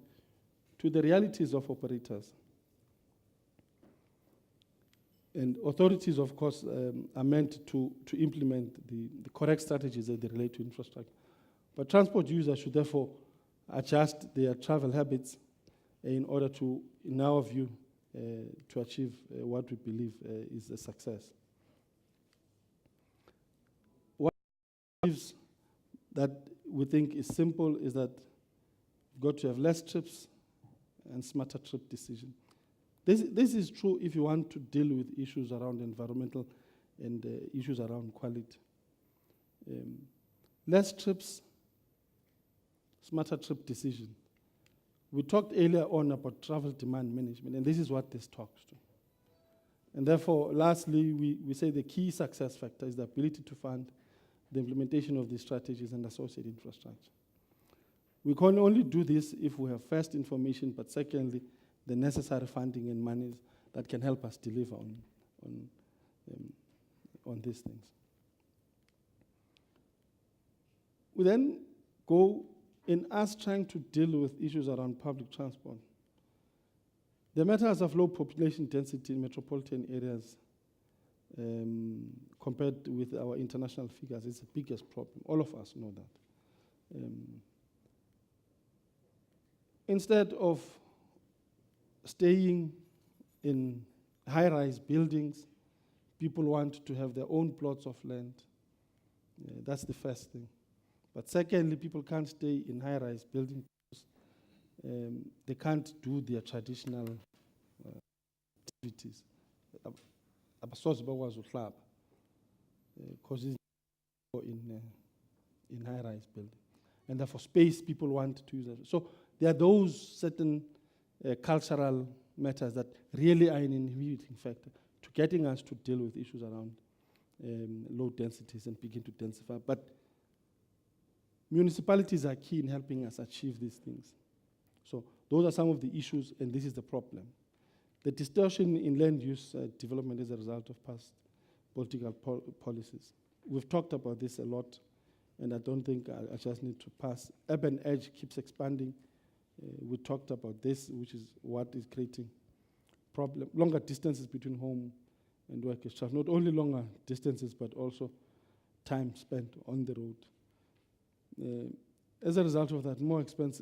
to the realities of operators. And authorities, of course, are meant to implement the correct strategies that they relate to infrastructure. But transport users should therefore adjust their travel habits in order to, in our view, to achieve what we believe is a success. What that we think is simple is that you've got to have less trips and smarter trip decision. This is true if you want to deal with issues around environmental and issues around quality. Less trips, smarter trip decision. We talked earlier on about travel demand management, and this is what this talks to. And therefore, lastly, we say the key success factor is the ability to fund the implementation of these strategies and associated infrastructure. We can only do this if we have first information, but secondly, the necessary funding and monies that can help us deliver on these things. We then go in us trying to deal with issues around public transport. The matters of low population density in metropolitan areas compared with our international figures is the biggest problem. All of us know that. Instead of staying in high-rise buildings, people want to have their own plots of land. That's the first thing. But secondly, people can't stay in high-rise buildings. They can't do their traditional activities. Because it's in high-rise building. And therefore space people want to use it. So there are those certain cultural matters that really are an inhibiting factor to getting us to deal with issues around low densities and begin to densify. But municipalities are key in helping us achieve these things. So those are some of the issues, and this is the problem. The distortion in land use development is a result of past political policies. We've talked about this a lot, and I don't think I just need to pass. Urban edge keeps expanding. We talked about this, which is what is creating problem. Longer distances between home and work is tough. Not only longer distances, but also time spent on the road. As a result of that,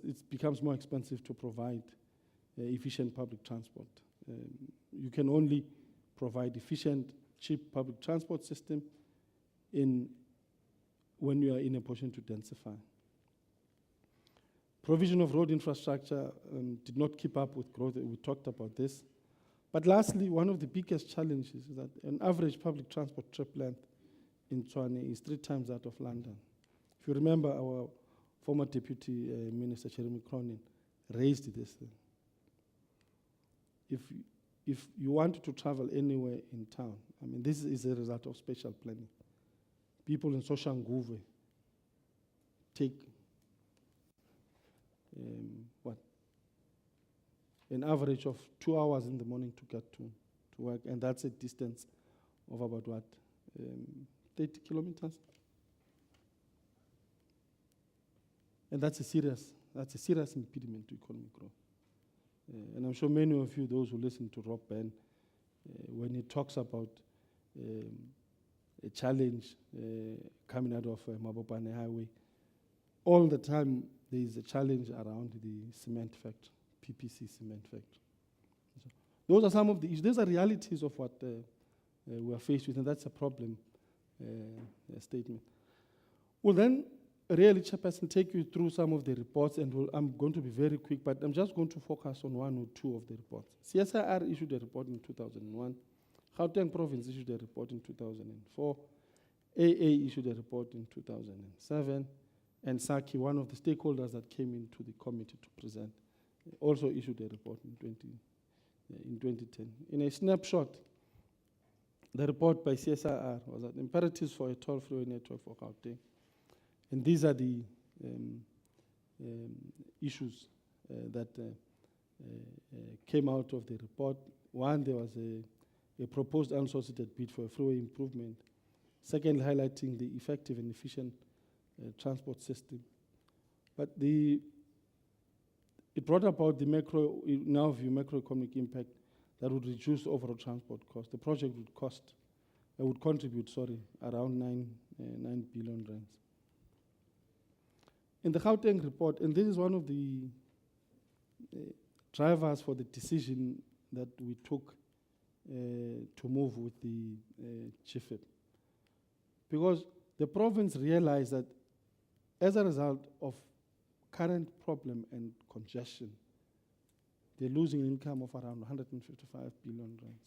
it becomes more expensive to provide efficient public transport. You can only provide efficient, cheap public transport system when you are in a position to densify. Provision of road infrastructure did not keep up with growth. We talked about this. But lastly, one of the biggest challenges is that an average public transport trip length in Tshwane is 3 times that of London. If you remember, our former Deputy Minister, Jeremy Cronin, raised this thing. If you want to travel anywhere in town, I mean, this is a result of spatial planning. People in Soshanguve take an average of 2 hours in the morning to get to work, and that's a distance of about 30 kilometers. And that's a serious impediment to economic growth. And I'm sure many of you, those who listen to Rob Ben, when he talks about a challenge coming out of Mabopane Highway, all the time there is a challenge around the cement factory, PPC cement factory. So those are some of the issues. These are realities of what we are faced with, and that's a problem statement. Well, then, really, Chairperson, take you through some of the reports, and I'm going to be very quick, but I'm just going to focus on 1 or 2 of the reports. CSIR issued a report in 2001. Gauteng Province issued a report in 2004. AA issued a report in 2007. And SACI, one of the stakeholders that came into the committee to present, also issued a report in 2010. In a snapshot, the report by CSIR was that imperatives for a toll-free network for Gauteng. And these are the issues that came out of the report. One, there was a proposed unsolicited bid for a freeway improvement. Second, highlighting the effective and efficient transport system. But it brought about the in our view, macroeconomic impact that would reduce overall transport cost. The project would contribute, around 9 billion rands. In the Gauteng report, and this is one of the drivers for the decision that we took to move with the GFIP, because the province realized that as a result of current problem and congestion, they're losing income of around 155 billion rands.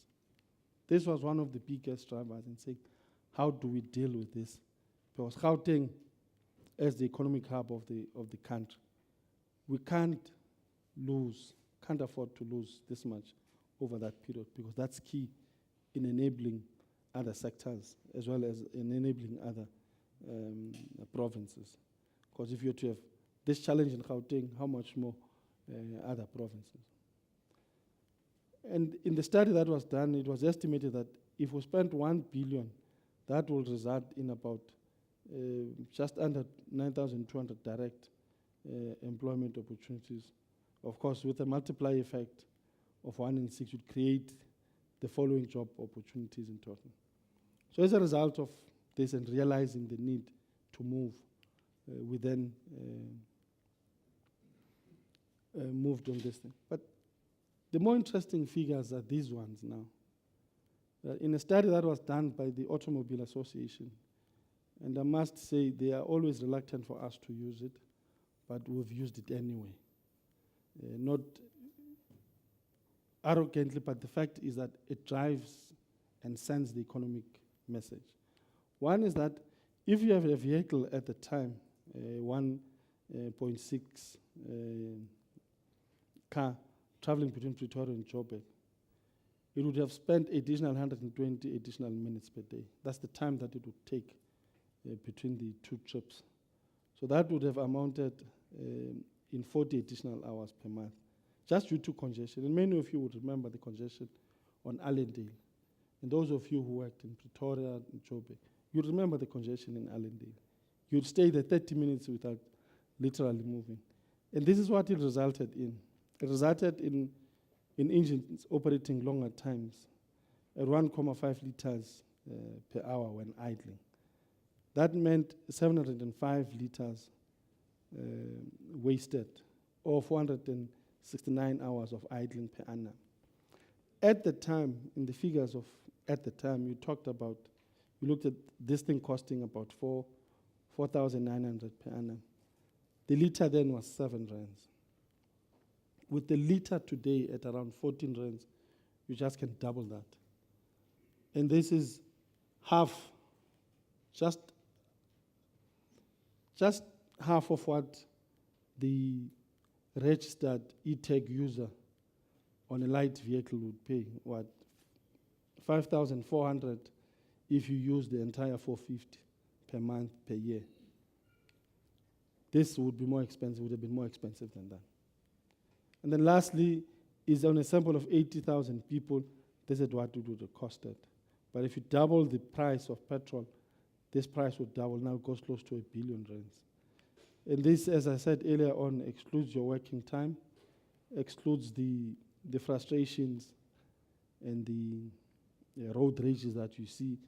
This was one of the biggest drivers in saying, how do we deal with this? Because Gauteng, as the economic hub of the country, we can't afford to lose this much over that period, because that's key in enabling other sectors as well as in enabling other provinces. Because if you're to have this challenge in Gauteng, how much more other provinces? And in the study that was done, it was estimated that if we spent 1 billion, that will result in about just under 9,200 direct employment opportunities. Of course, with a multiplier effect of 1 in 6, would create the following job opportunities in total. So as a result of this and realizing the need to move, we then moved on this thing. But the more interesting figures are these ones now. In a study that was done by the Automobile Association, and I must say they are always reluctant for us to use it, but we've used it anyway. Not arrogantly, but the fact is that it drives and sends the economic message. One is that if you have a vehicle at the time, 1.6 car traveling between Pretoria and Joburg, it would have spent additional 120 additional minutes per day. That's the time that it would take between the two trips. So that would have amounted in 40 additional hours per month, just due to congestion. And many of you would remember the congestion on Allendale. And those of you who worked in Pretoria and Joburg, you remember the congestion in Allendale. You'd stay there 30 minutes without literally moving. And this is what it resulted in. It resulted in engines operating longer times at 1.5 liters per hour when idling. That meant 705 liters wasted, or 469 hours of idling per annum. At the time, in the figures of at the time, you looked at this thing costing about 4,900 per annum. The liter then was 7 rands. With the liter today at around 14 rands, you just can double that. And this is half, just half of what the registered e-tag user on a light vehicle would pay. 5,400 if you use the entire 450 per month per year. This would be more expensive, would have been more expensive than that. And then lastly, is on a sample of 80,000 people, this is what it would have costed. But if you double the price of petrol, this price would double, now it goes close to 1 billion rands. And this, as I said earlier on, excludes your working time, excludes the frustrations and the road rages that you see,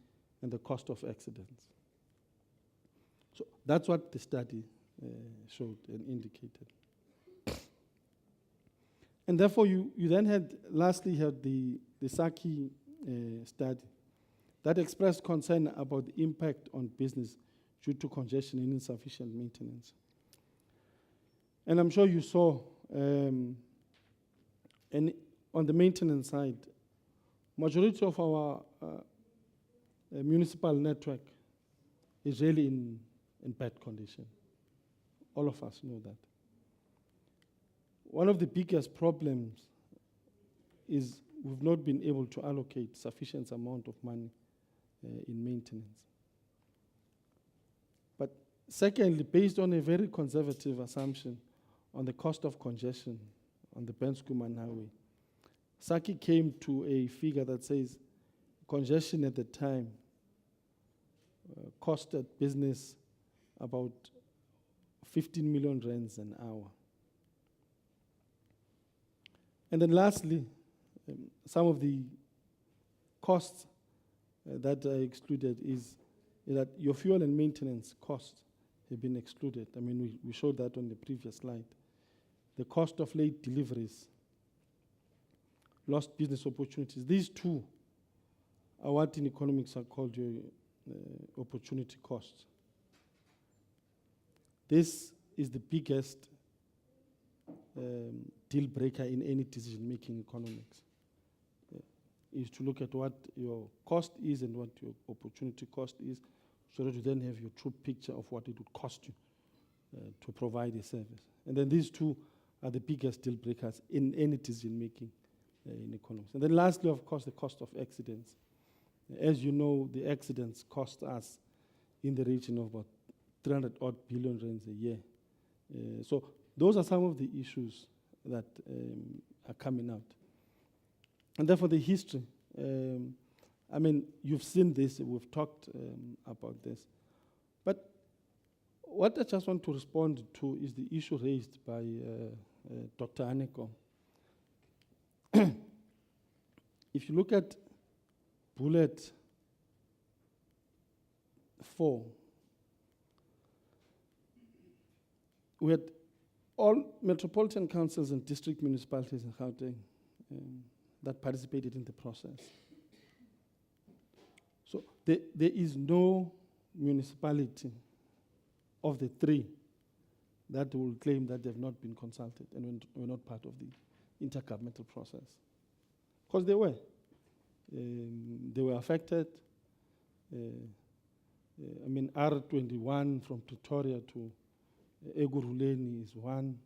and the cost of accidents. So that's what the study showed and indicated. And therefore, you then lastly had the Saki study that expressed concern about the impact on business due to congestion and insufficient maintenance. And I'm sure you saw, and on the maintenance side, majority of our municipal network is really in bad condition. All of us know that. One of the biggest problems is we've not been able to allocate sufficient amount of money in maintenance. But secondly, based on a very conservative assumption on the cost of congestion on the Ben-Schoeman Highway, Saki came to a figure that says congestion at the time costed business about 15 million rands an hour. And then lastly, some of the costs that are excluded is that your fuel and maintenance costs have been excluded. I mean, we showed that on the previous slide. The cost of late deliveries, lost business opportunities. These two are what in economics are called your opportunity costs. This is the biggest deal breaker in any decision-making economics. Is to look at what your cost is and what your opportunity cost is, so that you then have your true picture of what it would cost you to provide a service. And then these two are the biggest deal breakers in any decision-making in economics. And then lastly, of course, the cost of accidents. As you know, the accidents cost us in the region of about 300 odd billion rands a year. So those are some of the issues that are coming out. And therefore the history, I mean, you've seen this, we've talked about this. But what I just want to respond to is the issue raised by Dr. Aneko. If you look at bullet 4, we had all metropolitan councils and district municipalities in Gauteng that participated in the process. So there is no municipality of the 3 that will claim that they've not been consulted and were not part of the intergovernmental process. Because they were. They were affected. I mean, R21 from Pretoria to Eguruleni is one.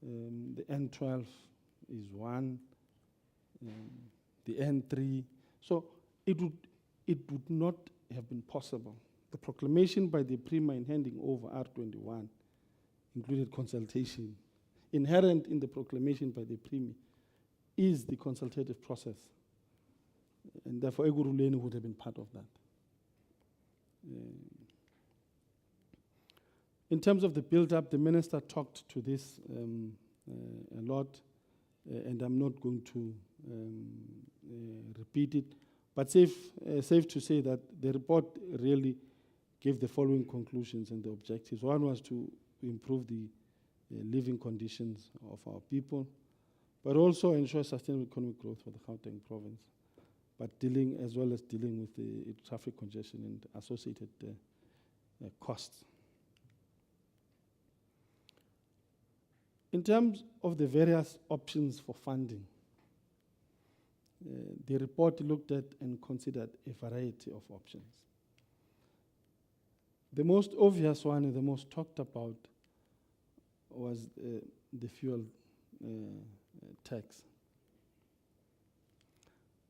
The N12 is one. The N3. So it would not have been possible. The proclamation by the Premier in handing over R21 included consultation. Inherent in the proclamation by the Premier is the consultative process. And therefore, Eguruleni would have been part of that. In terms of the build-up, the minister talked to this a lot, and I'm not going to repeat it. But safe to say that the report really gave the following conclusions and the objectives. One was to improve the living conditions of our people, but also ensure sustainable economic growth for the Gauteng province, but as well as dealing with the traffic congestion and associated costs. In terms of the various options for funding, the report looked at and considered a variety of options. The most obvious one and the most talked about was the fuel tax.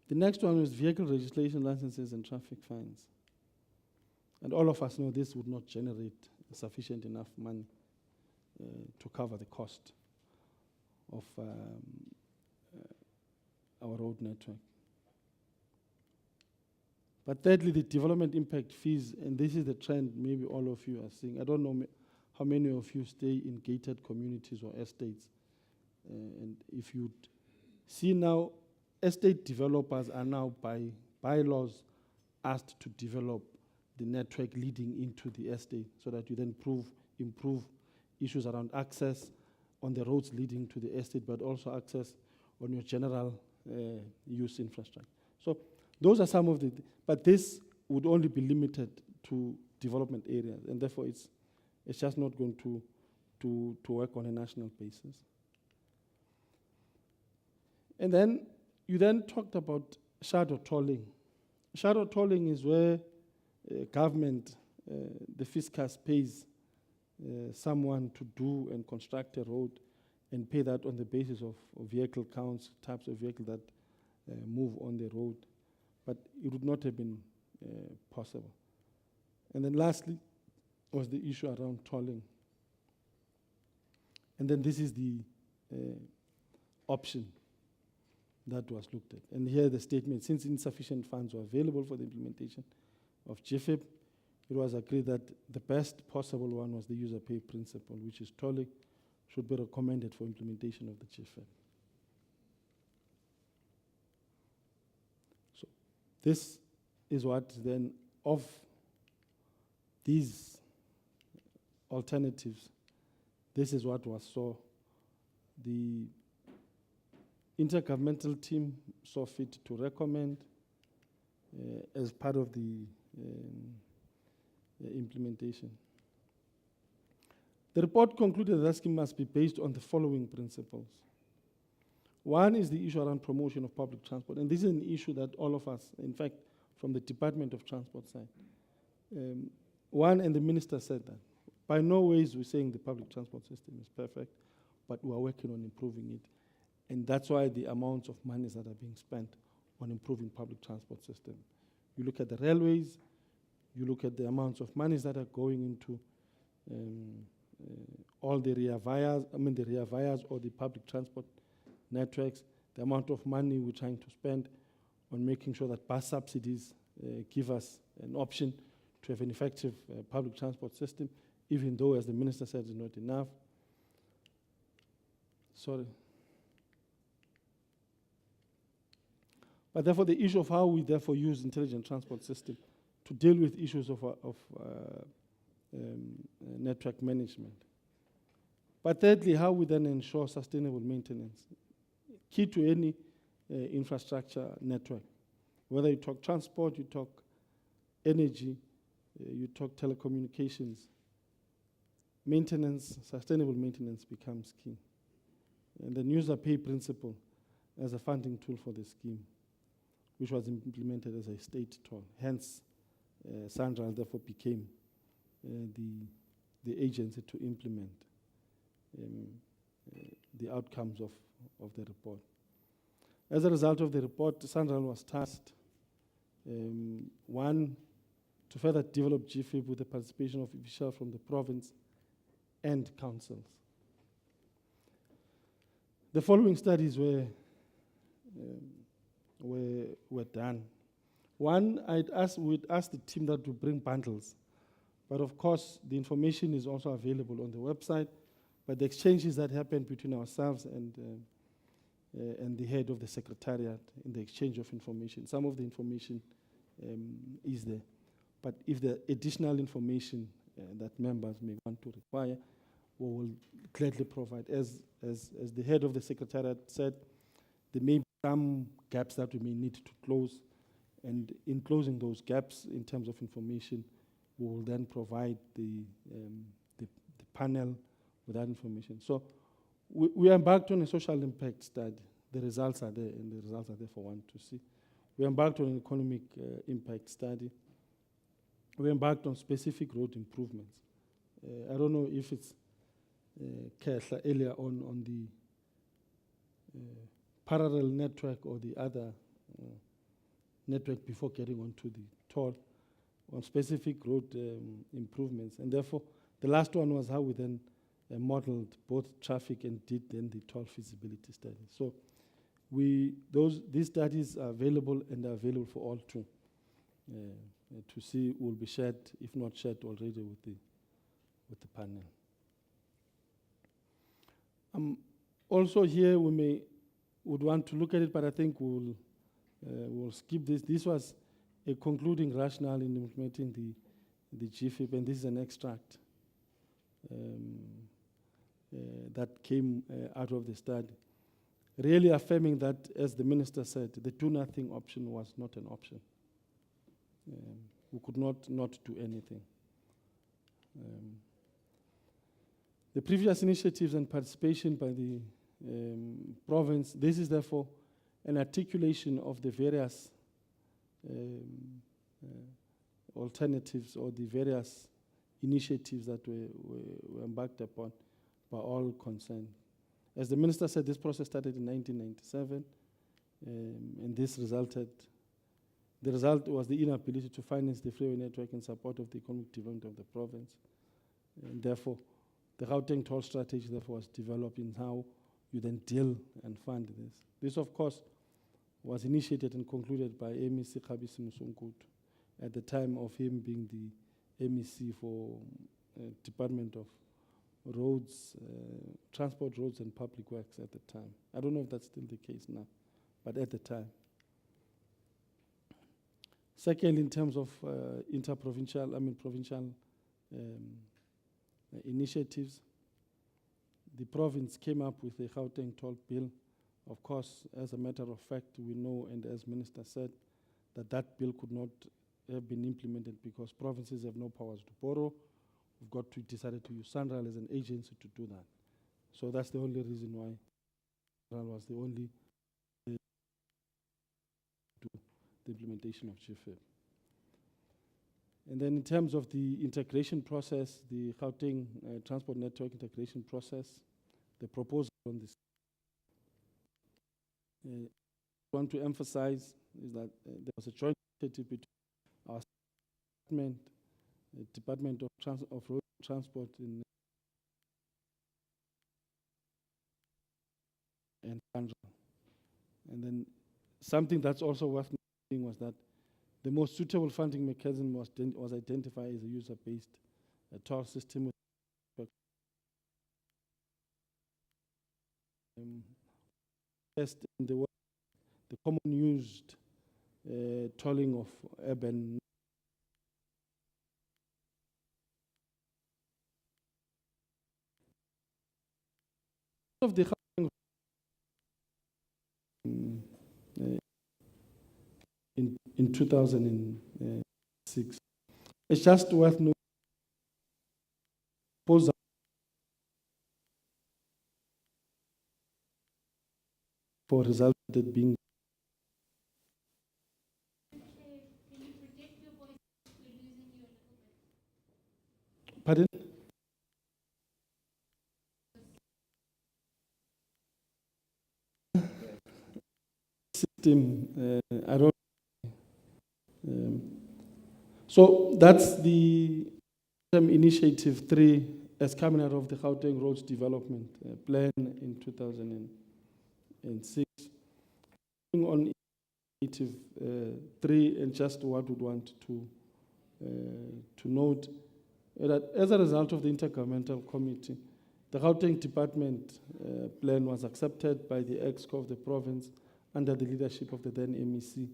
The next one was vehicle registration licenses and traffic fines. And all of us know this would not generate sufficient enough money to cover the cost of our road network. But thirdly, the development impact fees, and this is the trend maybe all of you are seeing. I don't know how many of you stay in gated communities or estates. And if you see now, estate developers are now by bylaws asked to develop the network leading into the estate so that you then improve issues around access on the roads leading to the estate, but also access on your general use infrastructure. So those are some of the, but this would only be limited to development areas, and therefore it's just not going to work on a national basis. And then you then talked about shadow tolling. Shadow tolling is where government, the fiscus, pays someone to do and construct a road and pay that on the basis of vehicle counts, types of vehicle that move on the road. But it would not have been possible. And then lastly was the issue around tolling. And then this is the option that was looked at. And here the statement, since insufficient funds were available for the implementation of GFIP, it was agreed that the best possible one was the user pay principle, which is tolling should be recommended for implementation of the GFIP. This is what then, of these alternatives, this is what was saw. The intergovernmental team saw fit to recommend as part of the implementation. The report concluded that the scheme must be based on the following principles. One is the issue around promotion of public transport, and this is an issue that all of us, in fact, from the Department of Transport side, one, and the minister said that, by no ways we're saying the public transport system is perfect, but we are working on improving it. And that's why the amounts of monies that are being spent on improving public transport system. You look at the railways, you look at the amounts of monies that are going into all the rear vias or the public transport networks, the amount of money we're trying to spend on making sure that bus subsidies give us an option to have an effective public transport system, even though, as the minister said, it's not enough. Sorry. But therefore, the issue of how we therefore use intelligent transport system to deal with issues of network management. But thirdly, how we then ensure sustainable maintenance. Key to any infrastructure network. Whether you talk transport, you talk energy, you talk telecommunications, maintenance, sustainable maintenance becomes key. And the user pay principle as a funding tool for the scheme, which was implemented as a state toll. Hence, Sanral therefore became the agency to implement the outcomes of the report. As a result of the report, Sanral was tasked, one, to further develop GFIP with the participation of officials from the province and councils. The following studies were done. One, we'd asked the team that to bring bundles, but of course the information is also available on the website, but the exchanges that happened between ourselves and the head of the secretariat in the exchange of information, some of the information is there. But if there are additional information that members may want to require, we will gladly provide. As the head of the secretariat said, there may be some gaps that we may need to close, and in closing those gaps in terms of information, we will then provide the panel with that information. So we embarked on a social impact study. The results are there, and the results are there for one to see. We embarked on an economic impact study. We embarked on specific road improvements. I don't know if it's Kehla earlier on the parallel network or the other network before getting onto the toll, on specific road improvements. And therefore, the last one was how we then modeled both traffic and did then the toll feasibility study. So these studies are available, and are available for all to see, will be shared, if not shared already, with the panel. Also here we would want to look at it, but I think we'll skip this. This was a concluding rationale in implementing the GFIP, and this is an extract that came out of the study, really affirming that, as the minister said, the do-nothing option was not an option. We could not do anything. The previous initiatives and participation by the province, this is therefore an articulation of the various alternatives or the various initiatives that were embarked upon by all concerned. As the minister said, this process started in 1997, and the result was the inability to finance the freeway network in support of the economic development of the province. And therefore, the Gauteng toll strategy therefore was developed in how you then deal and fund this. This, of course, was initiated and concluded by MEC Khabisi Musonkutu at the time of him being the MEC for Department of Roads, Transport, Roads and Public Works at the time. I don't know if that's still the case now, but at the time. Second, in terms of provincial initiatives, the province came up with a Gauteng toll bill. Of course, as a matter of fact, we know, and as Minister said, that bill could not have been implemented because provinces have no powers to borrow. We've decided to use Sanral as an agency to do that. So that's the only reason why Sanral was the only to the implementation of GFIP. And then in terms of the integration process, the Gauteng transport network integration process, the proposal on this, I want to emphasize is that there was a joint initiative between our Department of Road Transport and Sanral. And then something that's also worth noting was that the most suitable funding mechanism was identified as a user-based toll system. First in the world, the common used tolling of urban of the in 2006. It's just worth noting for resulted being. Pardon? System, I don't. So that's the Initiative 3 as coming out of the Gauteng Roads Development Plan in 2006. On Initiative 3, and just what we want to note that as a result of the Intergovernmental Committee, the Gauteng Department plan was accepted by the EXCO of the province under the leadership of the then MEC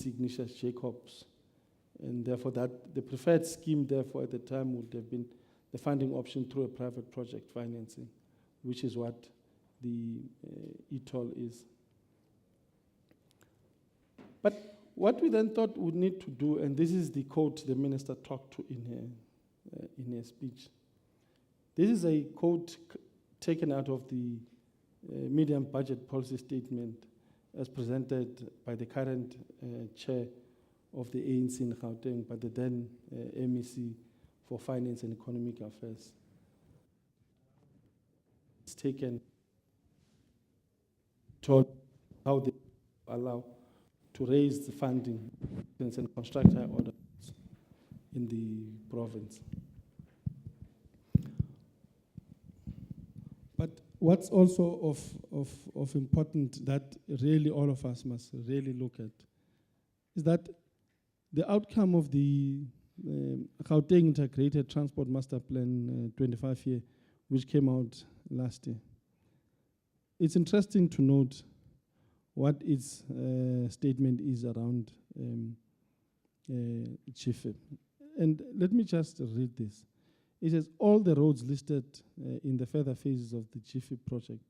Ignatius Jacobs. And therefore the preferred scheme therefore at the time would have been the funding option through a private project financing, which is what the e-toll is. But what we then thought we'd need to do, and this is the quote the minister talked to in her speech. This is a quote taken out of the medium budget policy statement as presented by the current chair of the ANC in Gauteng, but the then MEC for Finance and Economic Affairs. It's taken to how they allow to raise the funding and construct high orders in the province. But what's also of important that really all of us must really look at is that the outcome of the Gauteng Integrated Transport Master Plan 25-year, which came out last year. It's interesting to note what its statement is around GFIP. And let me just read this. It says, all the roads listed in the further phases of the GFIP project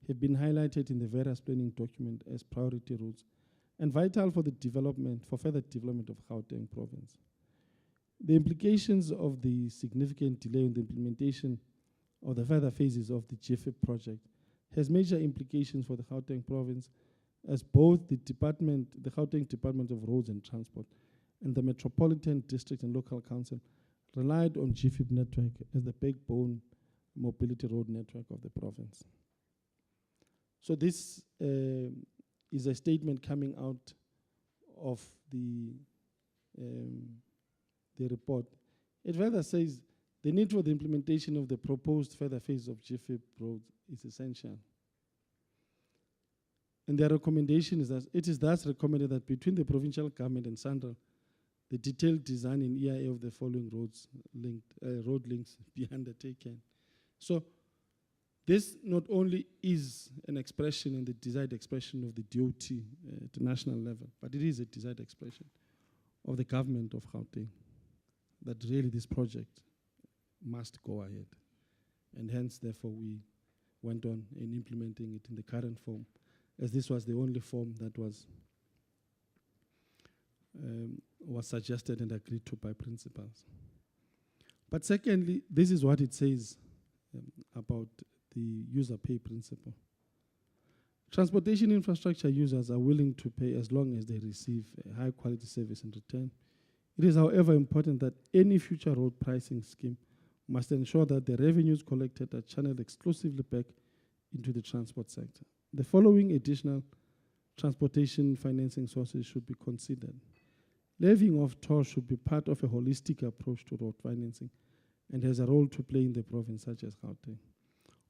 have been highlighted in the various planning document as priority roads and vital for the development, for further development of Gauteng province. The implications of the significant delay in the implementation of the further phases of the GFIP project has major implications for the Gauteng province, as both the Gauteng Department of Roads and Transport and the Metropolitan District and Local Council relied on GFIP network as the backbone mobility road network of the province. So this is a statement coming out of the report. It further says the need for the implementation of the proposed further phase of GFIP roads is essential. And their recommendation is that it is thus recommended that between the provincial government and Sanral, the detailed design in EIA of the following road links be undertaken. So This not only is an expression and the desired expression of the DOT at the national level, but it is a desired expression of the government of Gauteng, that really this project must go ahead. And hence, therefore, we went on in implementing it in the current form, as this was the only form that was suggested and agreed to by principals. But secondly, this is what it says about the user pay principle. Transportation infrastructure users are willing to pay as long as they receive a high quality service in return. It is, however, important that any future road pricing scheme must ensure that the revenues collected are channeled exclusively back into the transport sector. The following additional transportation financing sources should be considered. Levying of tolls should be part of a holistic approach to road financing and has a role to play in the province such as Gauteng.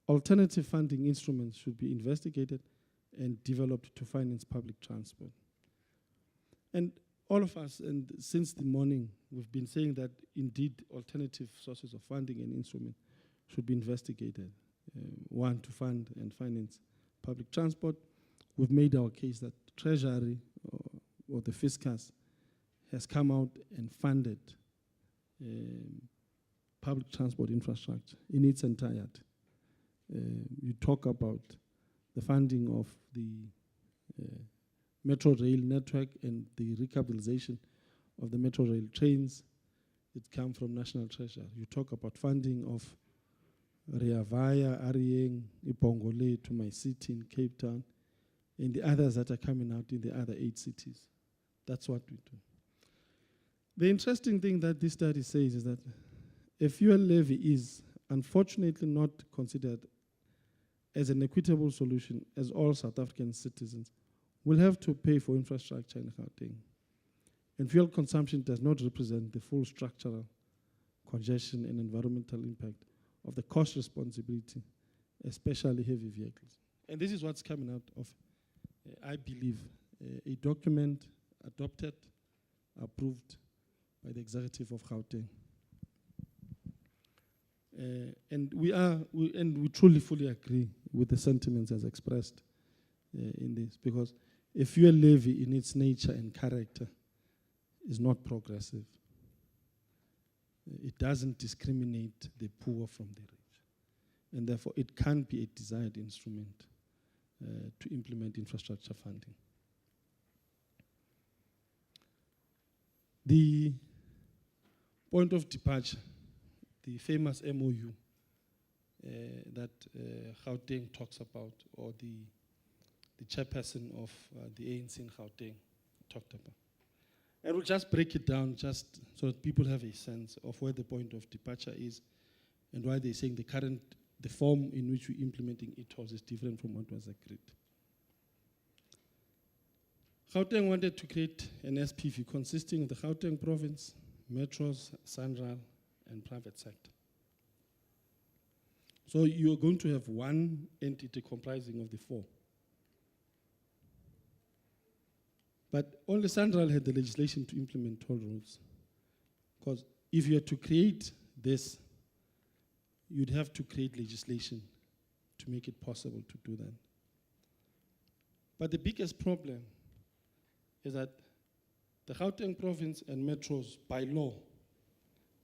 Alternative funding instruments should be investigated and developed to finance public transport. And all of us, and since the morning, we've been saying that indeed alternative sources of funding and instruments should be investigated. One, to fund and finance public transport. We've made our case that Treasury or the Fiscus has come out and funded public transport infrastructure in its entirety. You talk about the funding of the metro rail network and the recapitalization of the metro rail trains. It comes from National Treasury. You talk about funding of Rea Vaya, Arieng, Ipongole to my city in Cape Town, and the others that are coming out in the other 8 cities. That's what we do. The interesting thing that this study says is that a fuel levy is unfortunately not considered as an equitable solution, as all South African citizens will have to pay for infrastructure in Gauteng. And fuel consumption does not represent the full structural congestion and environmental impact of the cost responsibility, especially heavy vehicles. And this is what's coming out of, I believe, a document adopted, approved by the executive of Gauteng. And we truly fully agree with the sentiments as expressed in this, because a fuel levy in its nature and character is not progressive. It doesn't discriminate the poor from the rich. And therefore, it can't be a desired instrument to implement infrastructure funding. The point of departure, the famous MOU that Gauteng talks about, or the chairperson of the ANC in Gauteng talked about. And we'll just break it down just so that people have a sense of where the point of departure is and why they're saying the form in which we're implementing e-tolls is different from what was agreed. Gauteng wanted to create an SPV consisting of the Gauteng province, metros, Sanral, and private sector. So you're going to have one entity comprising of the four. But only Sanral had the legislation to implement toll roads. Because if you had to create this, you'd have to create legislation to make it possible to do that. But the biggest problem is that the Gauteng province and metros, by law,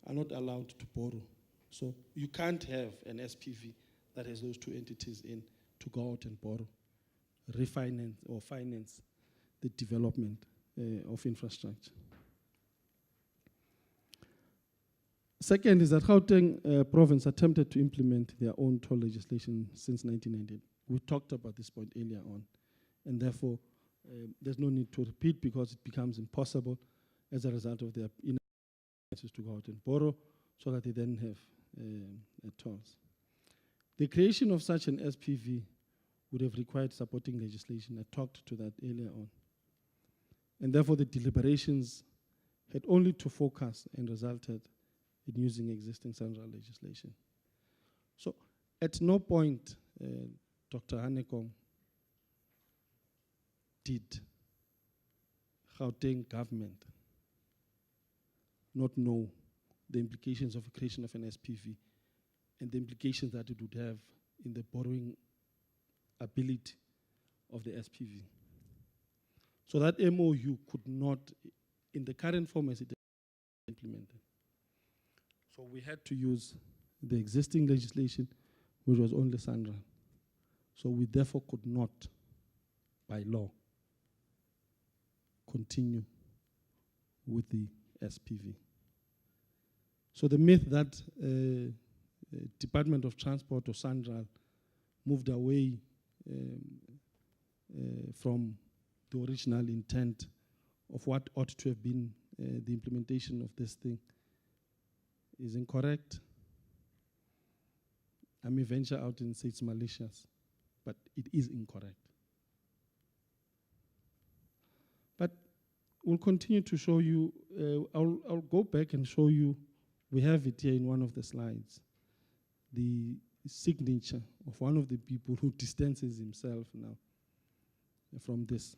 are not allowed to borrow. So you can't have an SPV that has those two entities in to go out and borrow, refinance or finance the development of infrastructure. Second is that Gauteng province attempted to implement their own toll legislation since 1998. We talked about this point earlier on, and therefore there's no need to repeat because it becomes impossible as a result of their inability to go out and borrow, so that they then have tolls. The creation of such an SPV would have required supporting legislation. I talked to that earlier on. And therefore, the deliberations had only to focus and resulted in using existing Sanral legislation. So, at no point, Dr. Hanekong did Gauteng government not know the implications of the creation of an SPV and the implications that it would have in the borrowing ability of the SPV. So that MOU could not, in the current form as it is implemented. So we had to use the existing legislation, which was only Sanral. So we therefore could not, by law, continue with the SPV. So the myth that Department of Transport or Sanral moved away from the original intent of what ought to have been the implementation of this thing is incorrect. I may venture out and say it's malicious, but it is incorrect. But we'll continue to show you, I'll go back and show you, we have it here in one of the slides, the signature of one of the people who distances himself now from this.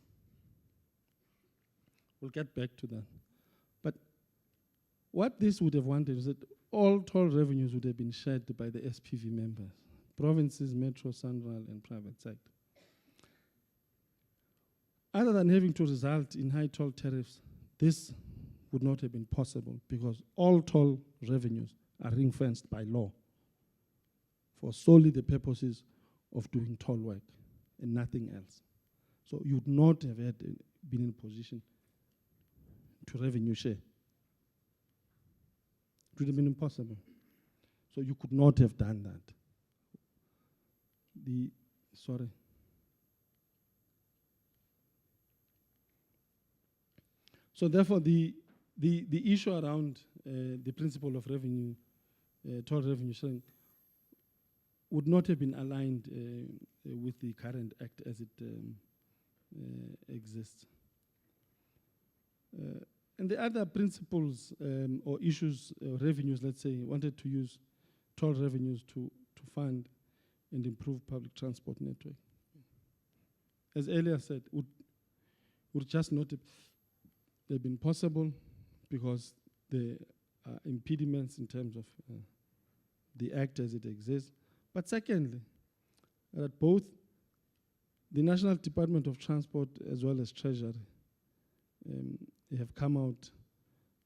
We'll get back to that. But what this would have wanted is that all toll revenues would have been shared by the SPV members, provinces, Metro, Sanral, and private sector. Other than having to result in high toll tariffs, this would not have been possible because all toll revenues are ring-fenced by law for solely the purposes of doing toll work and nothing else. So you would not have been in a position to revenue share. It would have been impossible. So you could not have done that. So therefore, the issue around the principle of revenue, toll revenue sharing, would not have been aligned with the current act as it exists. And the other principles or issues, revenues, let's say, wanted to use toll revenues to fund and improve public transport network. As earlier said, would just not have been possible because there are impediments in terms of the act as it exists. But secondly, that both the National Department of Transport as well as Treasury have come out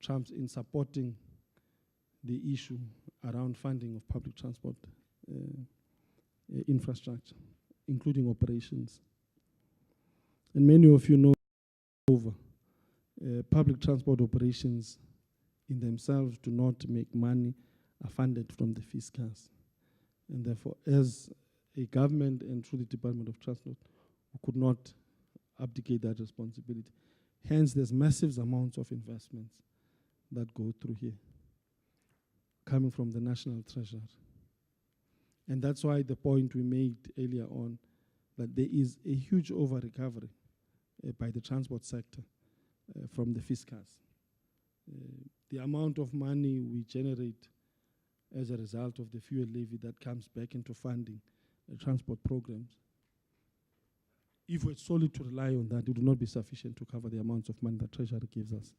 trumps in supporting the issue around funding of public transport infrastructure, including operations. And many of you know public transport operations in themselves do not make money, are funded from the fiscals. And therefore, as a government and through the Department of Transport, we could not abdicate that responsibility. Hence, there's massive amounts of investments that go through here, coming from the National Treasury. And that's why the point we made earlier on, that there is a huge over-recovery by the transport sector from the fiscals. The amount of money we generate as a result of the fuel levy that comes back into funding transport programs, if we're solely to rely on that, it would not be sufficient to cover the amounts of money that Treasury gives us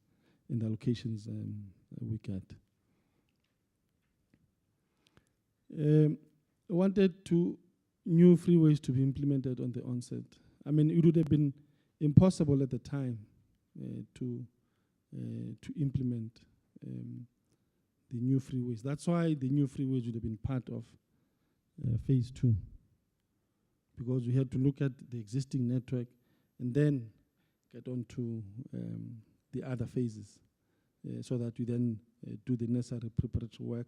in the allocations we get. Wanted new freeways to be implemented on the onset. I mean, it would have been impossible at the time to implement the new freeways. That's why the new freeways would have been part of phase 2, because we had to look at the existing network and then get on to the other phases so that we then do the necessary preparatory work,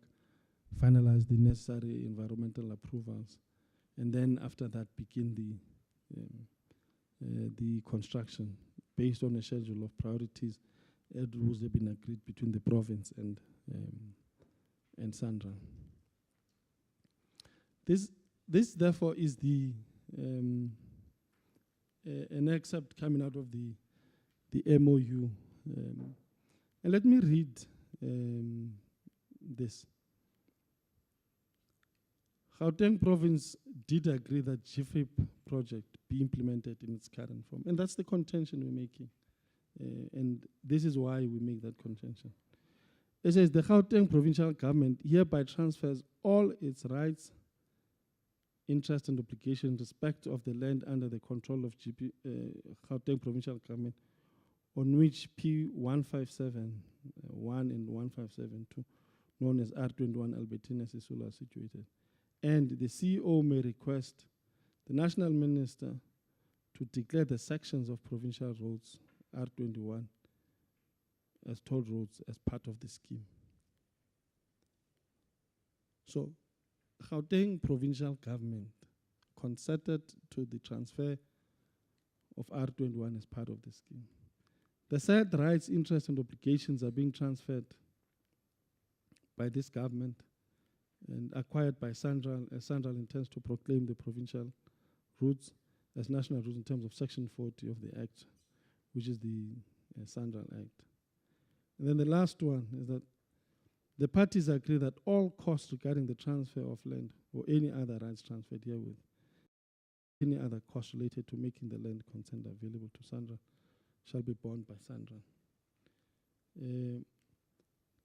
finalize the necessary environmental approvals, and then after that begin the construction based on a schedule of priorities that was been agreed between the province and Sanral. This therefore is an excerpt coming out of the MOU. And let me read this. Gauteng province did agree that GFIP project be implemented in its current form. And that's the contention we're making. And this is why we make that contention. It says the Gauteng provincial government hereby transfers all its rights interest and obligation in respect of the land under the control of Gauteng Provincial Government, on which P157 1 and 157 known as R21 Albertina Sisulu, are situated. And the CEO may request the National Minister to declare the sections of provincial roads R21 as toll roads as part of the scheme. So, Gauteng Provincial Government consented to the transfer of R21 as part of the scheme. The said rights, interests, and obligations are being transferred by this government and acquired by Sanral, as Sanral intends to proclaim the provincial routes as national routes in terms of Section 40 of the Act, which is the Sanral Act. And then the last one is that the parties agree that all costs regarding the transfer of land or any other rights transferred herewith, any other costs related to making the land consent available to Sanral, shall be borne by Sanral.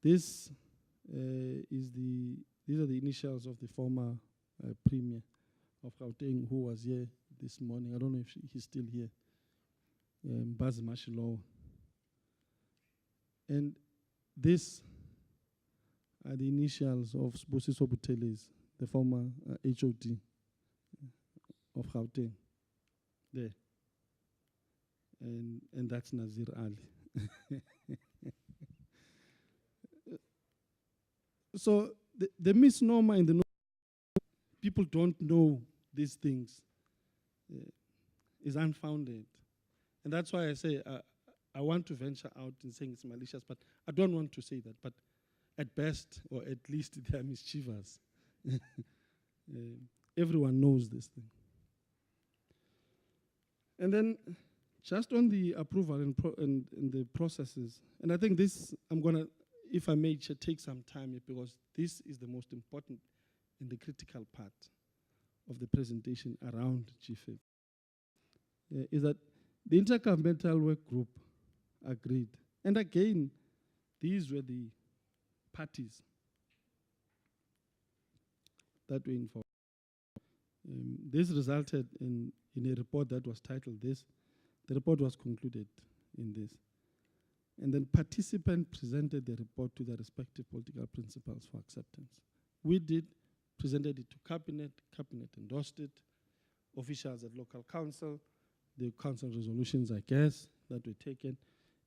These are the initials of the former Premier of Gauteng, who was here this morning. I don't know if he's still here. Baz Mashilow. And these are the initials of Sbusiso Buteles, the former HOD of Gauteng. There. And that's Nazir Ali. So the misnomer in the people don't know these things is unfounded. And that's why I say I want to venture out in saying it's malicious, but I don't want to say that. But at best, or at least, they are mischievous. Everyone knows this thing. And then just on the approval and the processes, and I think this, I'm going to, if I may, take some time here, because this is the most important and the critical part of the presentation around GFIP, is that the Intergovernmental Work Group agreed. And again, these were the parties that were involved. This resulted in a report that was titled this. The report was concluded in this. And then participants presented the report to their respective political principals for acceptance. We presented it to Cabinet endorsed it, officials at local council, the council resolutions, I guess, that were taken,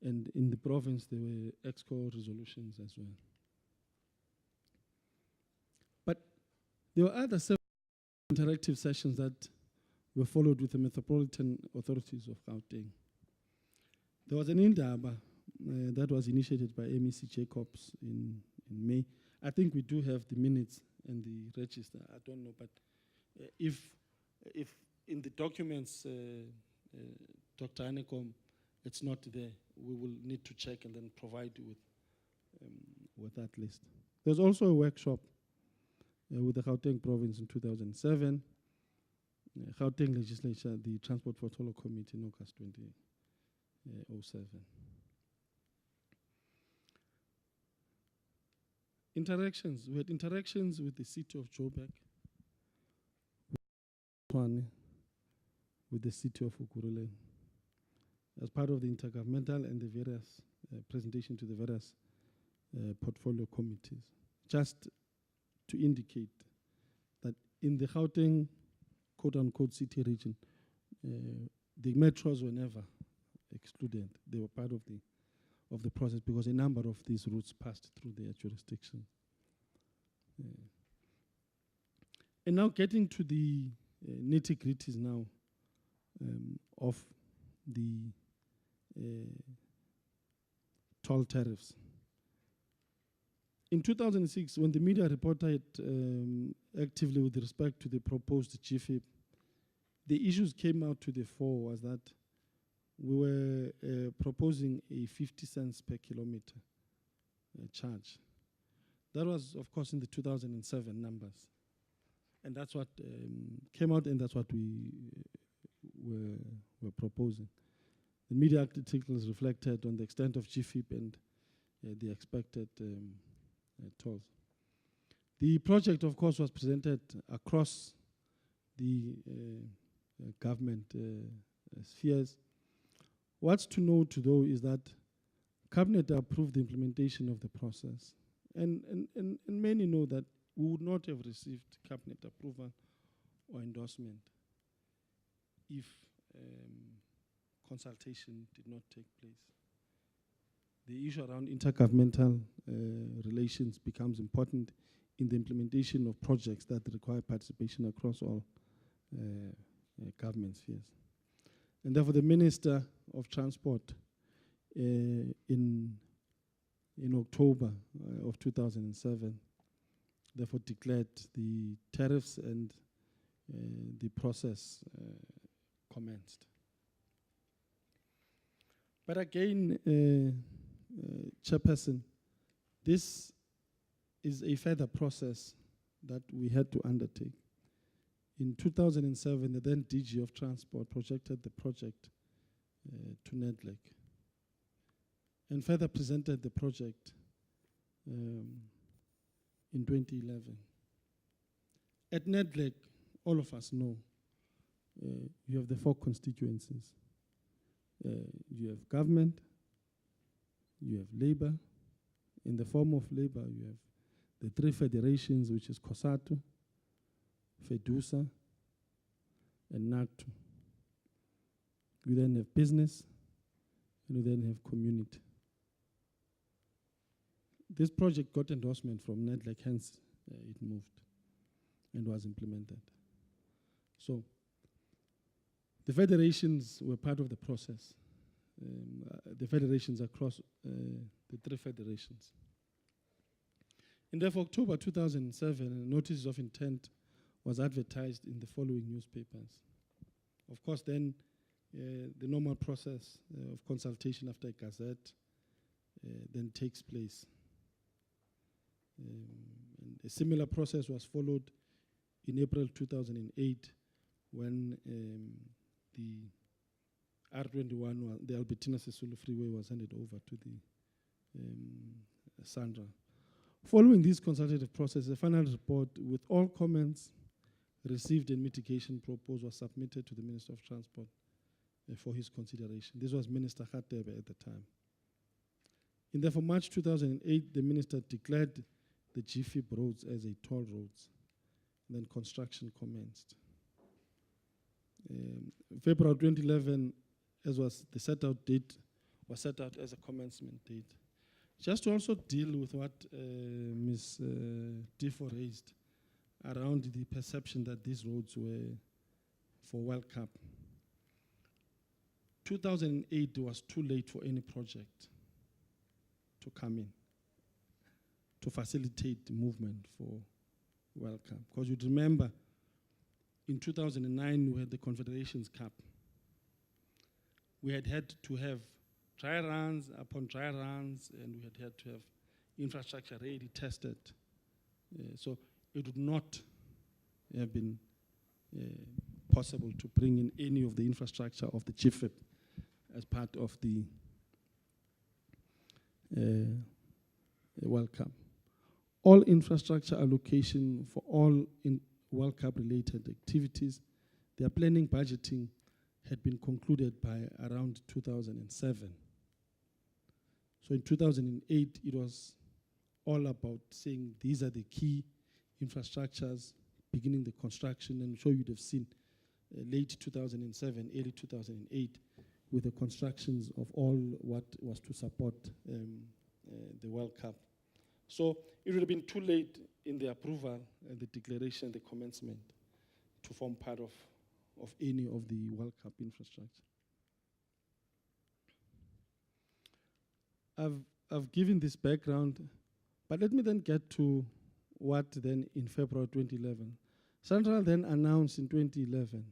and in the province there were EXCO resolutions as well. But there were other several interactive sessions that were followed with the metropolitan authorities of Gauteng. There was an indaba that was initiated by MEC Jacobs in May. I think we do have the minutes and the register. I don't know, but if in the documents, Dr. Anekom, it's not there, we will need to check and then provide you with that list. There's also a workshop with the Gauteng province in 2007. Gauteng legislature, the Transport for Tolo Committee in August 2007. Interactions. We had interactions with the city of Joburg, with the city of Ukurule, as part of the intergovernmental and the various presentation to the various portfolio committees. Just to indicate that in the Gauteng quote-unquote city region, the metros were never excluded. They were part of the process because a number of these routes passed through their jurisdiction. And now getting to the nitty-gritties now of the toll tariffs. In 2006, when the media reported actively with respect to the proposed GFIP, the issues came out to the fore was that we were proposing a 50 cents per kilometer charge. That was, of course, in the 2007 numbers. And that's what came out, and that's what we were proposing. The media articles reflected on the extent of GFIP and the expected tolls. The project, of course, was presented across the government spheres. What's to note, though, is that Cabinet approved the implementation of the process. And many know that we would not have received Cabinet approval or endorsement if consultation did not take place. The issue around intergovernmental relations becomes important in the implementation of projects that require participation across all government spheres. And therefore, the Minister of Transport in October of 2007, therefore declared the tariffs and the process commenced. But again, Chairperson, this is a further process that we had to undertake. In 2007, the then DG of Transport projected the project to NEDLEC and further presented the project in 2011. At NEDLEC, all of us know you have the 4 constituencies. You have government, you have labor. In the form of labor, you have the 3 federations, which is COSATU, FEDUSA, and NACTU. We then have business, and we then have community. This project got endorsement from NEDLEC, hence it moved and was implemented. So the federations were part of the process. The federations across the 3 federations. In therefore October 2007, a notice of intent was advertised in the following newspapers. Of course, then the normal process of consultation after a gazette then takes place. And a similar process was followed in April 2008 when the R21, the Albertina Sisulu Freeway, was handed over to the Sanral. Following this consultative process, a final report with all comments received and mitigation proposed was submitted to the Minister of Transport for his consideration. This was Minister Khatebe at the time. In therefore March 2008, the Minister declared the GFIP roads as a toll roads. And then construction commenced. February 2011, as was the set out date, was set out as a commencement date. Just to also deal with what Ms. Difo raised around the perception that these roads were for World Cup. 2008 was too late for any project to come in to facilitate the movement for World Cup. Because you'd remember, in 2009, we had the Confederations Cup. We had to have dry runs upon dry runs, and we had to have infrastructure ready, tested. So it would not have been possible to bring in any of the infrastructure of the GFIP as part of the World Cup. All infrastructure allocation for all World Cup related activities, their planning budgeting had been concluded by around 2007. So in 2008, it was all about saying these are the key infrastructures, beginning the construction, and I'm sure you'd have seen late 2007, early 2008, with the constructions of all what was to support the World Cup. So it would have been too late in the approval and the declaration, the commencement, to form part of any of the World Cup infrastructure. I've given this background, but let me then get to what then in February 2011. Sanral then announced in 2011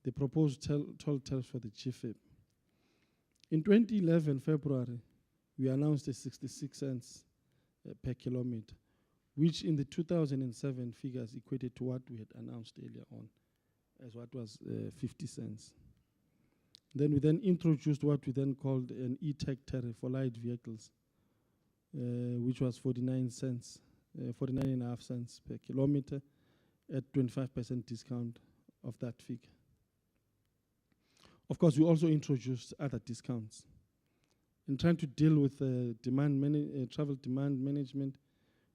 the proposed toll tariffs for the GFIP. In 2011, February, we announced a 66 cents per kilometer, which in the 2007 figures equated to what we had announced earlier on, as what was 50 cents. Then we then introduced what we then called an e-tech tariff for light vehicles, which was 49 cents, 49.5 cents per kilometer at 25% discount of that figure. Of course, we also introduced other discounts. In trying to deal with travel demand management,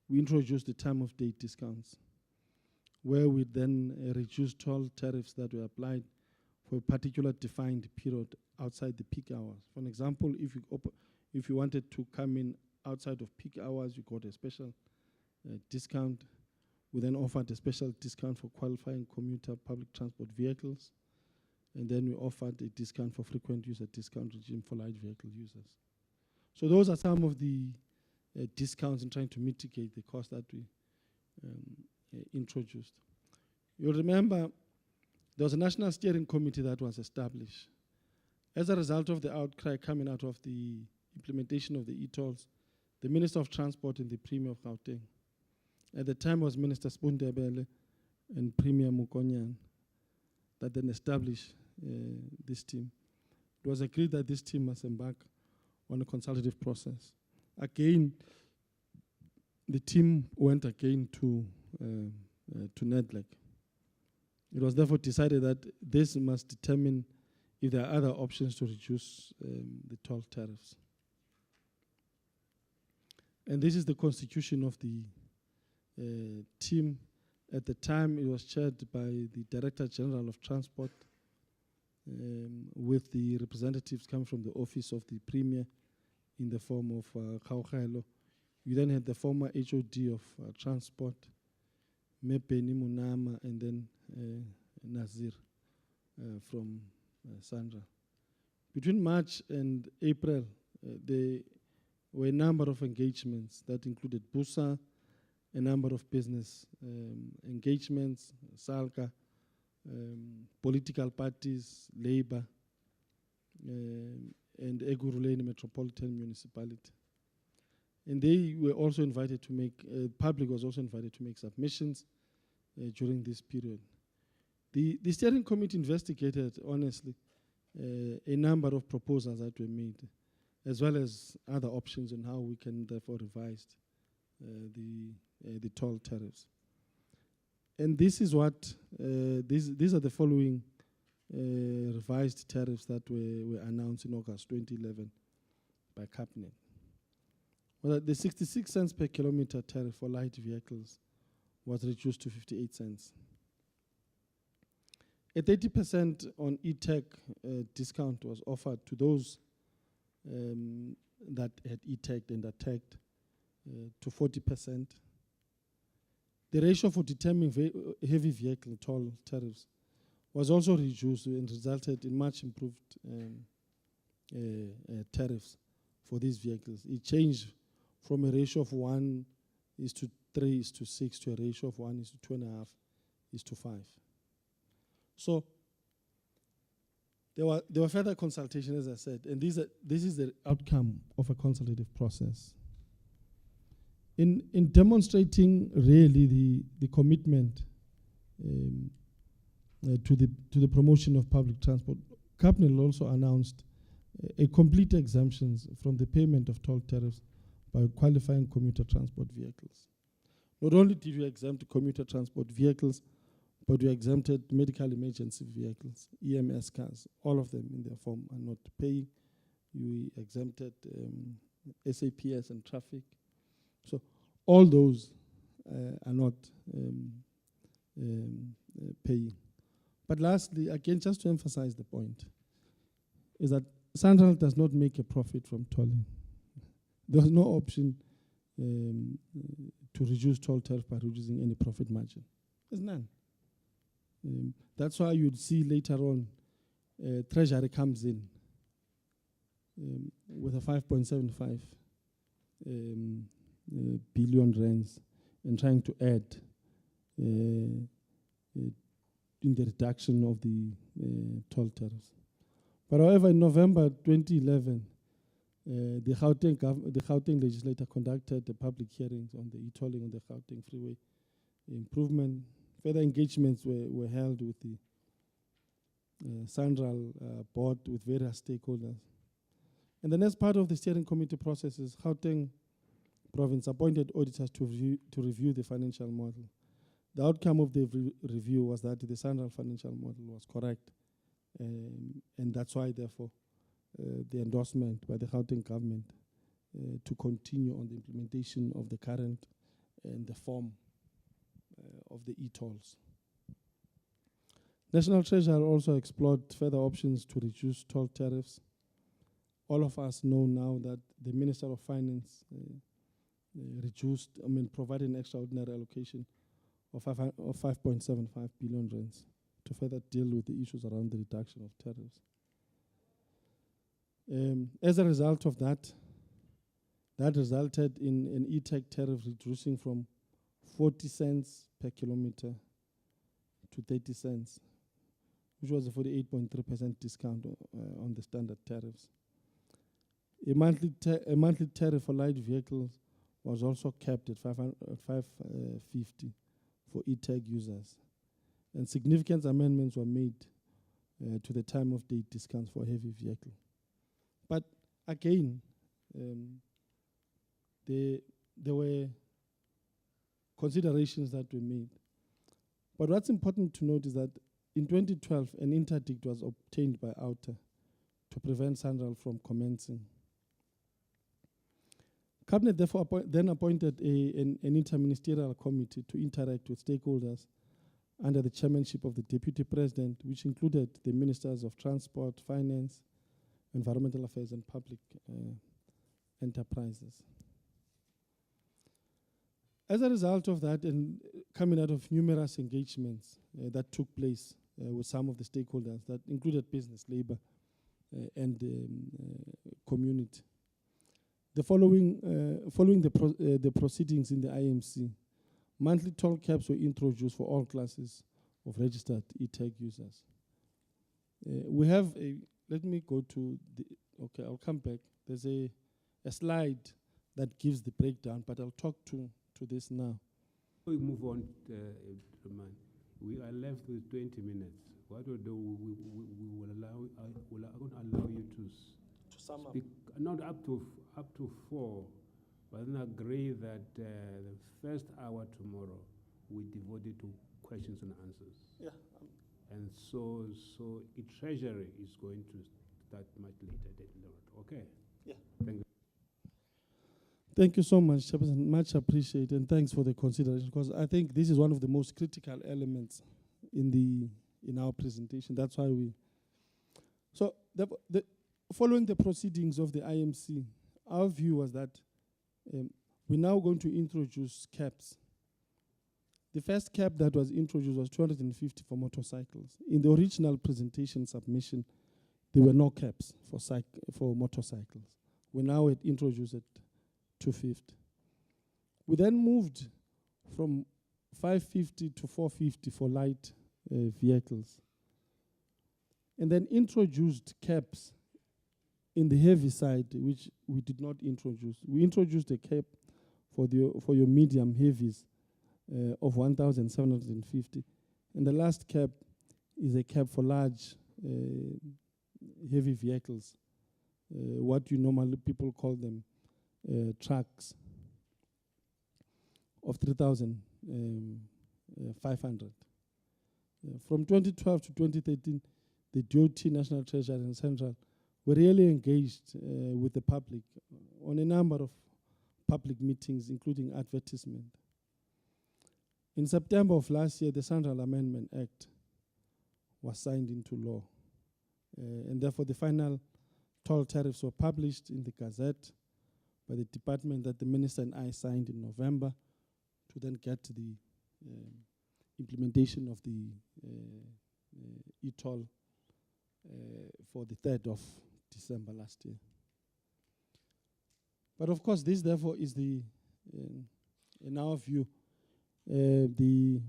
we introduced the time of day discounts, where we then reduced toll tariffs that were applied for a particular defined period outside the peak hours. For an example, if you wanted to come in outside of peak hours, you got a special discount. We then offered a special discount for qualifying commuter public transport vehicles. And then we offered a discount for frequent user discount regime for light vehicle users. So those are some of the discounts in trying to mitigate the cost that we introduced. You'll remember there was a national steering committee that was established. As a result of the outcry coming out of the implementation of the e-tolls, the Minister of Transport and the Premier of Gauteng, at the time was Minister Spundebele and Premier Mukonyan, that then established this team. It was agreed that this team must embark on a consultative process. Again, the team went again to NEDLEC. It was therefore decided that this must determine if there are other options to reduce the toll tariffs. And this is the constitution of the team. At the time, it was chaired by the Director General of Transport, with the representatives coming from the office of the Premier in the form of Khaukhaelo. You then had the former HOD of Transport, Mepeni Munama, and then Nazir from Sanral. Between March and April, there were a number of engagements that included BUSA, a number of business engagements, SALCA, political parties, Labour, and Ekurhuleni Metropolitan Municipality. And they were also invited to make, public was also invited to make submissions during this period. The steering committee investigated, honestly, a number of proposals that were made, as well as other options on how we can therefore revise the toll tariffs. And this is what, these are the following revised tariffs that were announced in August 2011 by Cabinet. Well, the 66 cents per kilometer tariff for light vehicles was reduced to 58 cents. A 30% on e-tech discount was offered to those that had e-tech and are tagged to 40%. The ratio for determining heavy vehicle toll tariffs was also reduced and resulted in much improved tariffs for these vehicles. It changed from a ratio of 1:3:6 to a ratio of 1:2.5:5. So there were further consultation, as I said, and this is the outcome of a consultative process. In demonstrating really the commitment to the promotion of public transport, Cabinet also announced a complete exemptions from the payment of toll tariffs by qualifying commuter transport vehicles. Not only did we exempt commuter transport vehicles, but we exempted medical emergency vehicles, EMS cars. All of them in their form are not paying. We exempted SAPS and traffic. So all those are not paying. But lastly, again, just to emphasize the point, is that Sanral does not make a profit from tolling. There's no option to reduce toll tariff by reducing any profit margin. There's none. That's why you'd see later on Treasury comes in with a 5.75 billion rands and trying to add in the reduction of the toll tariffs. But however, in November 2011, the Gauteng legislature conducted the public hearings on the e-tolling on the Gauteng freeway improvement. Further engagements were held with the Sanral board with various stakeholders. And then as part of the steering committee processes, Gauteng province appointed auditors to review the financial model. The outcome of the review was that the Sanral financial model was correct, and that's why, therefore, the endorsement by the Gauteng government to continue on the implementation of the current and the form of the e-tolls. National Treasury also explored further options to reduce toll tariffs. All of us know now that the Minister of Finance provided an extraordinary allocation of 5.75 billion rands to further deal with the issues around the reduction of tariffs. As a result of that resulted in an e-tag tariff reducing from 40 cents per kilometer to 30 cents, which was a 48.3% discount on the standard tariffs. A monthly tariff for light vehicles was also capped at 550 for e-tag users. And significant amendments were made to the time of date discounts for heavy vehicles. But again, there were considerations that were made. But what's important to note is that in 2012, an interdict was obtained by OUTA to prevent Sanral from commencing. Cabinet therefore then appointed an interministerial committee to interact with stakeholders under the chairmanship of the Deputy President, which included the Ministers of Transport, Finance, Environmental Affairs and Public Enterprises. As a result of that, and coming out of numerous engagements that took place with some of the stakeholders that included business, labor, and community, following the proceedings in the IMC, monthly toll caps were introduced for all classes of registered e-tag users. We have let me go to okay, I'll come back. There's a slide that gives the breakdown, but I'll talk to this now. We move on, Roman. We are left with 20 minutes. What we'll do, we will allow you to sum speak, not up to 4, but then agree that the first hour tomorrow we devote it to questions and answers. Yeah. And so Treasury is going to start much later. Okay? Yeah. Thank you. Thank you so much, Chairperson. Much appreciated, and thanks for the consideration, because I think this is one of the most critical elements in our presentation. That's why we. So following the proceedings of the IMC, our view was that we're now going to introduce caps. The first cap that was introduced was 250 for motorcycles. In the original presentation submission, there were no caps for motorcycles. We now had introduced it 250. We then moved from 550 to 450 for light vehicles, and then introduced caps in the heavy side, which we did not introduce. We introduced a cap for your medium heavies of 1,750, and the last cap is a cap for large heavy vehicles, what you normally people call them trucks, of 3,500. From 2012 to 2013, the DOT, National Treasury, and Sanral were really engaged with the public on a number of public meetings, including advertisement. In September of last year, the Sanral Amendment Act was signed into law, and therefore the final toll tariffs were published in the Gazette by the department that the Minister and I signed in November to then get to the implementation of the e-toll for the 3rd of December last year. But of course, this therefore is in our view, the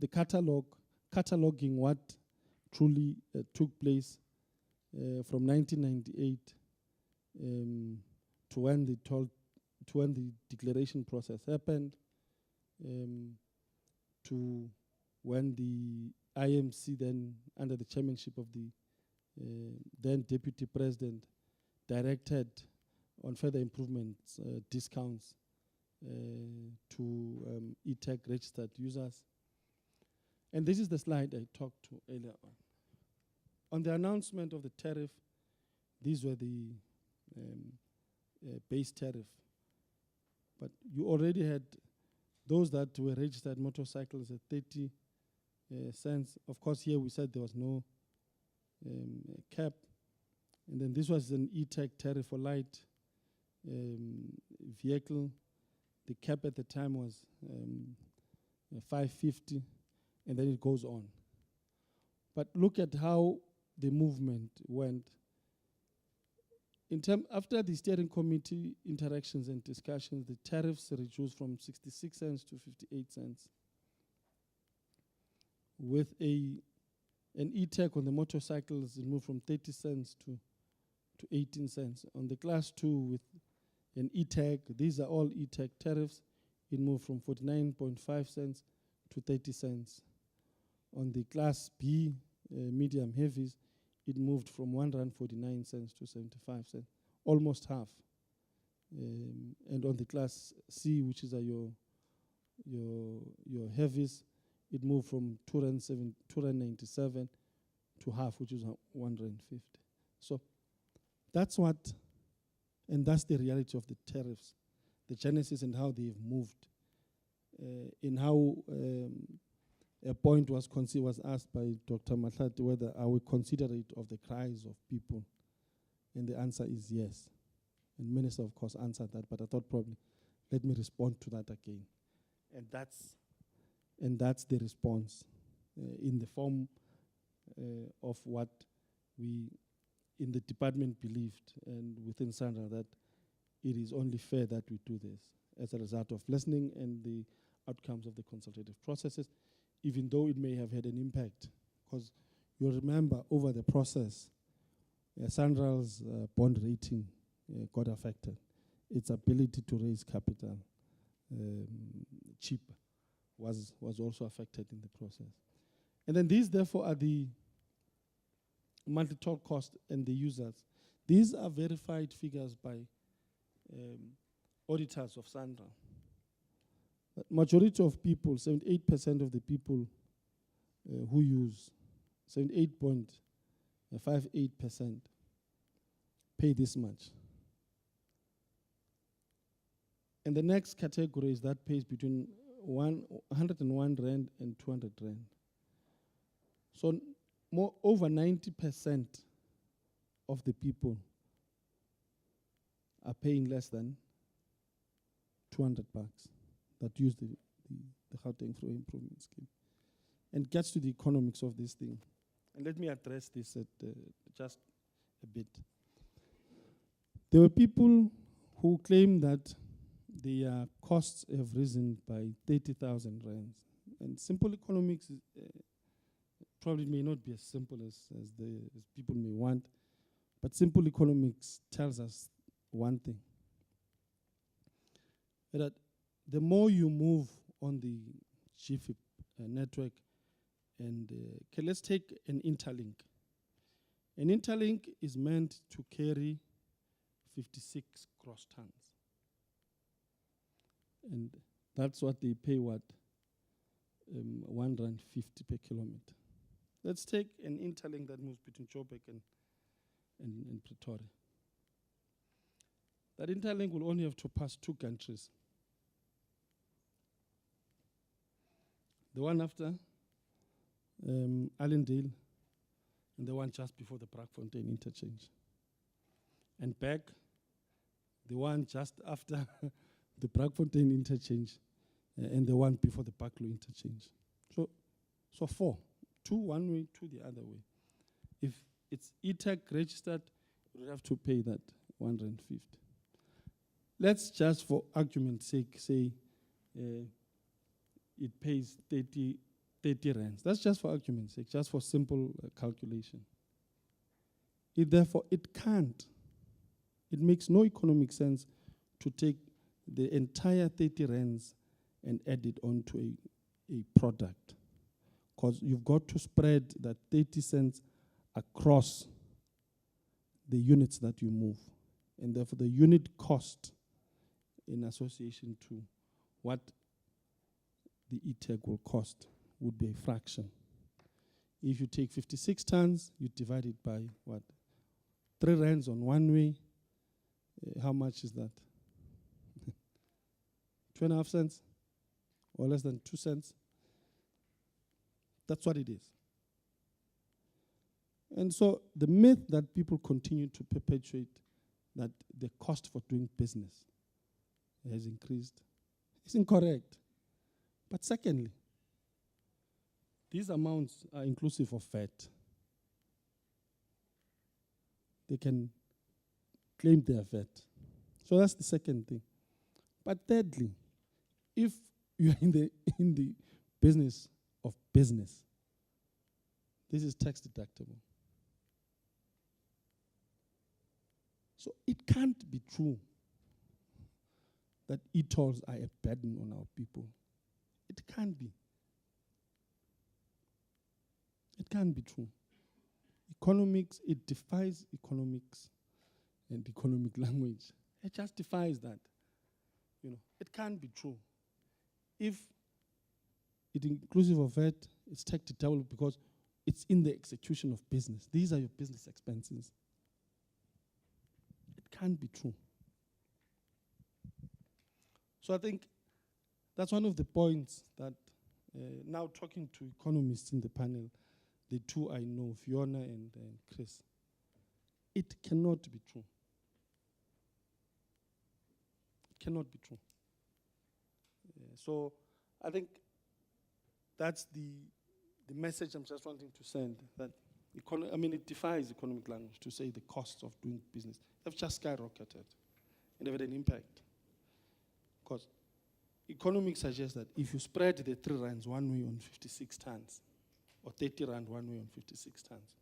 cataloging what truly took place from 1998 to when the declaration process happened, to when the IMC then, under the chairmanship of the then Deputy President, directed on further improvements, discounts to e-tag registered users, And this is the slide I talked to earlier on. On the announcement of the tariff, these were the base tariff. But you already had those that were registered motorcycles at 30 cents. Of course, here we said there was no cap. And then this was an e-tech tariff for light vehicle. The cap at the time was 550, and then it goes on. But look at how the movement went. After the steering committee interactions and discussions, the tariffs reduced from 66 cents to 58 cents. With an e-tech on the motorcycles, it moved from 30 cents to 18 cents. On the class 2 with an e-tech, these are all e-tech tariffs, it moved from 49.5 cents to 30 cents. On the class B, medium heavies, it moved from 149 cents to 75 cents, almost half. And on the class C, which is your heavies, it moved from 297 to half, which is 150. So that's what, and that's the reality of the tariffs, the genesis and how they've moved, in how a point was asked by Dr. Matlati whether are we considerate of the cries of people, and the answer is yes. And the minister, of course, answered that, but I thought probably let me respond to that again. And that's the response in the form of what we in the department believed and within Sanral that it is only fair that we do this as a result of listening and the outcomes of the consultative processes, even though it may have had an impact. Because you remember over the process, Sanral's bond rating got affected. Its ability to raise capital cheap was also affected in the process. And then these, therefore, are the monthly toll cost and the users. These are verified figures by auditors of Sanral. But majority of people, 78% of the people who use, 78.58% pay this much. And the next category is that pays between 101 Rand and 200 Rand. So over 90% of the people are paying less than 200 bucks that use the Gauteng Freeway Improvement Scheme. And gets to the economics of this thing. And let me address this at just a bit. There were people who claim that their costs have risen by 30,000 rands. And simple economics probably may not be as simple as people may want, but simple economics tells us one thing, that the more you move on the GFIP network, and okay, let's take an interlink. An interlink is meant to carry 56 cross tons. And that's what they pay, R1.50 per kilometer. Let's take an interlink that moves between Joburg and Pretoria. That interlink will only have to pass 2 countries. The one after Allendale and the one just before the Braakfontein interchange. And back, the one just after the Braakfontein interchange and the one before the Baklo interchange. So 4. 2 one way, 2 the other way. If it's e-tech registered, you would have to pay that R1.50. Let's just, for argument's sake, say it pays 30 rands. That's just for argument's sake, just for simple calculation. Therefore, it can't. It makes no economic sense to take the entire 30 rands and add it onto a product. Because you've got to spread that 30 cents across the units that you move. And therefore, the unit cost in association to what the e-tech will cost would be a fraction. If you take 56 tons, you divide it by what? 3 rands on one way. How much is that? 2.5 cents or less than 2 cents. That's what it is. And so the myth that people continue to perpetuate that the cost for doing business has increased is incorrect. But secondly, these amounts are inclusive of VAT. They can claim their VAT. So that's the second thing. But thirdly, if you're in the business of business, this is tax deductible. So it can't be true that e-tolls are a burden on our people. It can't be. It can't be true. Economics, it defies economics and economic language. It just defies that. It can't be true. If it inclusive of VAT, it's tax deductible because it's in the execution of business. These are your business expenses. It can't be true. So I think that's one of the points that now talking to economists in the panel, the two I know, Fiona and Chris, it cannot be true. It cannot be true. So I think that's the message I'm just wanting to send, that it defies economic language to say the costs of doing business have just skyrocketed and have had an impact. Because economics suggests that if you spread the 3 rands one way on 56 tons, or 30 rand one way on 56 tons,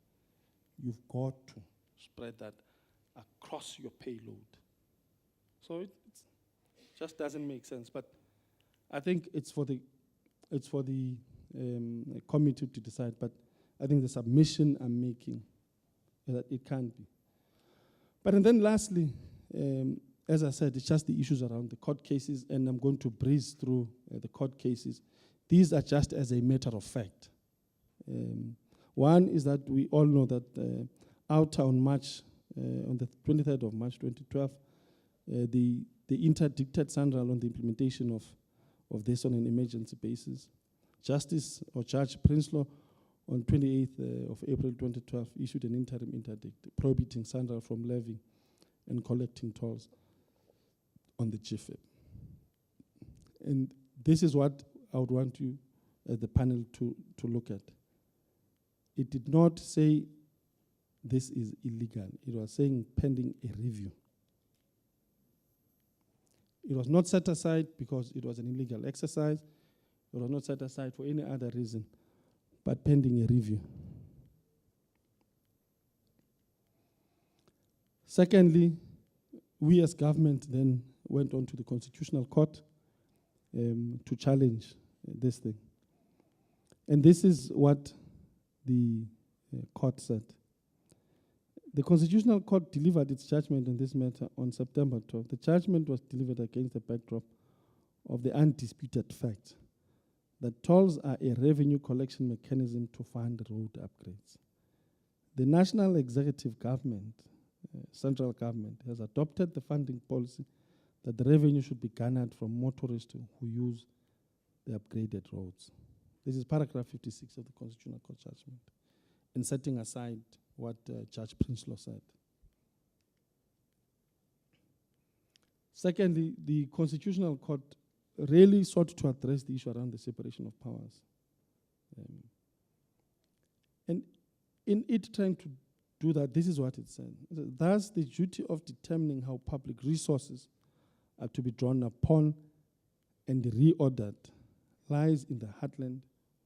you've got to spread that across your payload. So it just doesn't make sense. But I think it's for the committee to decide. But I think the submission I'm making is that it can't be. But and then lastly, as I said, it's just the issues around the court cases, and I'm going to breeze through the court cases. These are just as a matter of fact. One is that we all know that out on March, on the 23rd of March 2012, the interdicted Sanral on the implementation of this on an emergency basis. Justice or Judge Prinsloo on 28th of April 2012 issued an interim interdict prohibiting Sanral from levying and collecting tolls on the GFIP. And this is what I would want you, the panel, to look at. It did not say this is illegal. It was saying pending a review. It was not set aside because it was an illegal exercise. It was not set aside for any other reason, but pending a review. Secondly, we as government then went on to the Constitutional Court to challenge this thing. And this is what the court said. The Constitutional Court delivered its judgment in this matter on September 12. The judgment was delivered against the backdrop of the undisputed fact that tolls are a revenue collection mechanism to fund road upgrades. The national executive government, central government, has adopted the funding policy that the revenue should be garnered from motorists who use the upgraded roads. This is paragraph 56 of the Constitutional Court judgment, in setting aside what Judge Prinsloo said. Secondly, the Constitutional Court really sought to address the issue around the separation of powers. And in it trying to do that, this is what it said. Thus, the duty of determining how public resources are to be drawn upon and reordered lies in the heartland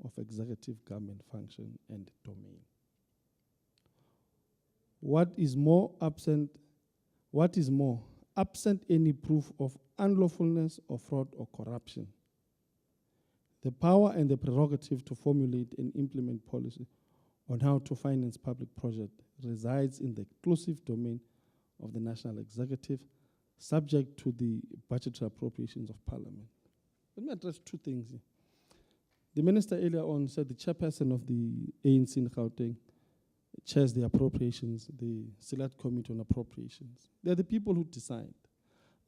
of executive government function and domain. What is more, absent any proof of unlawfulness or fraud or corruption, the power and the prerogative to formulate and implement policy on how to finance public projects resides in the exclusive domain of the national executive, subject to the budgetary appropriations of Parliament. Let me address two things here. The minister earlier on said the chairperson of the ANC in Gauteng chairs the appropriations, the Select Committee on Appropriations. They're the people who decide.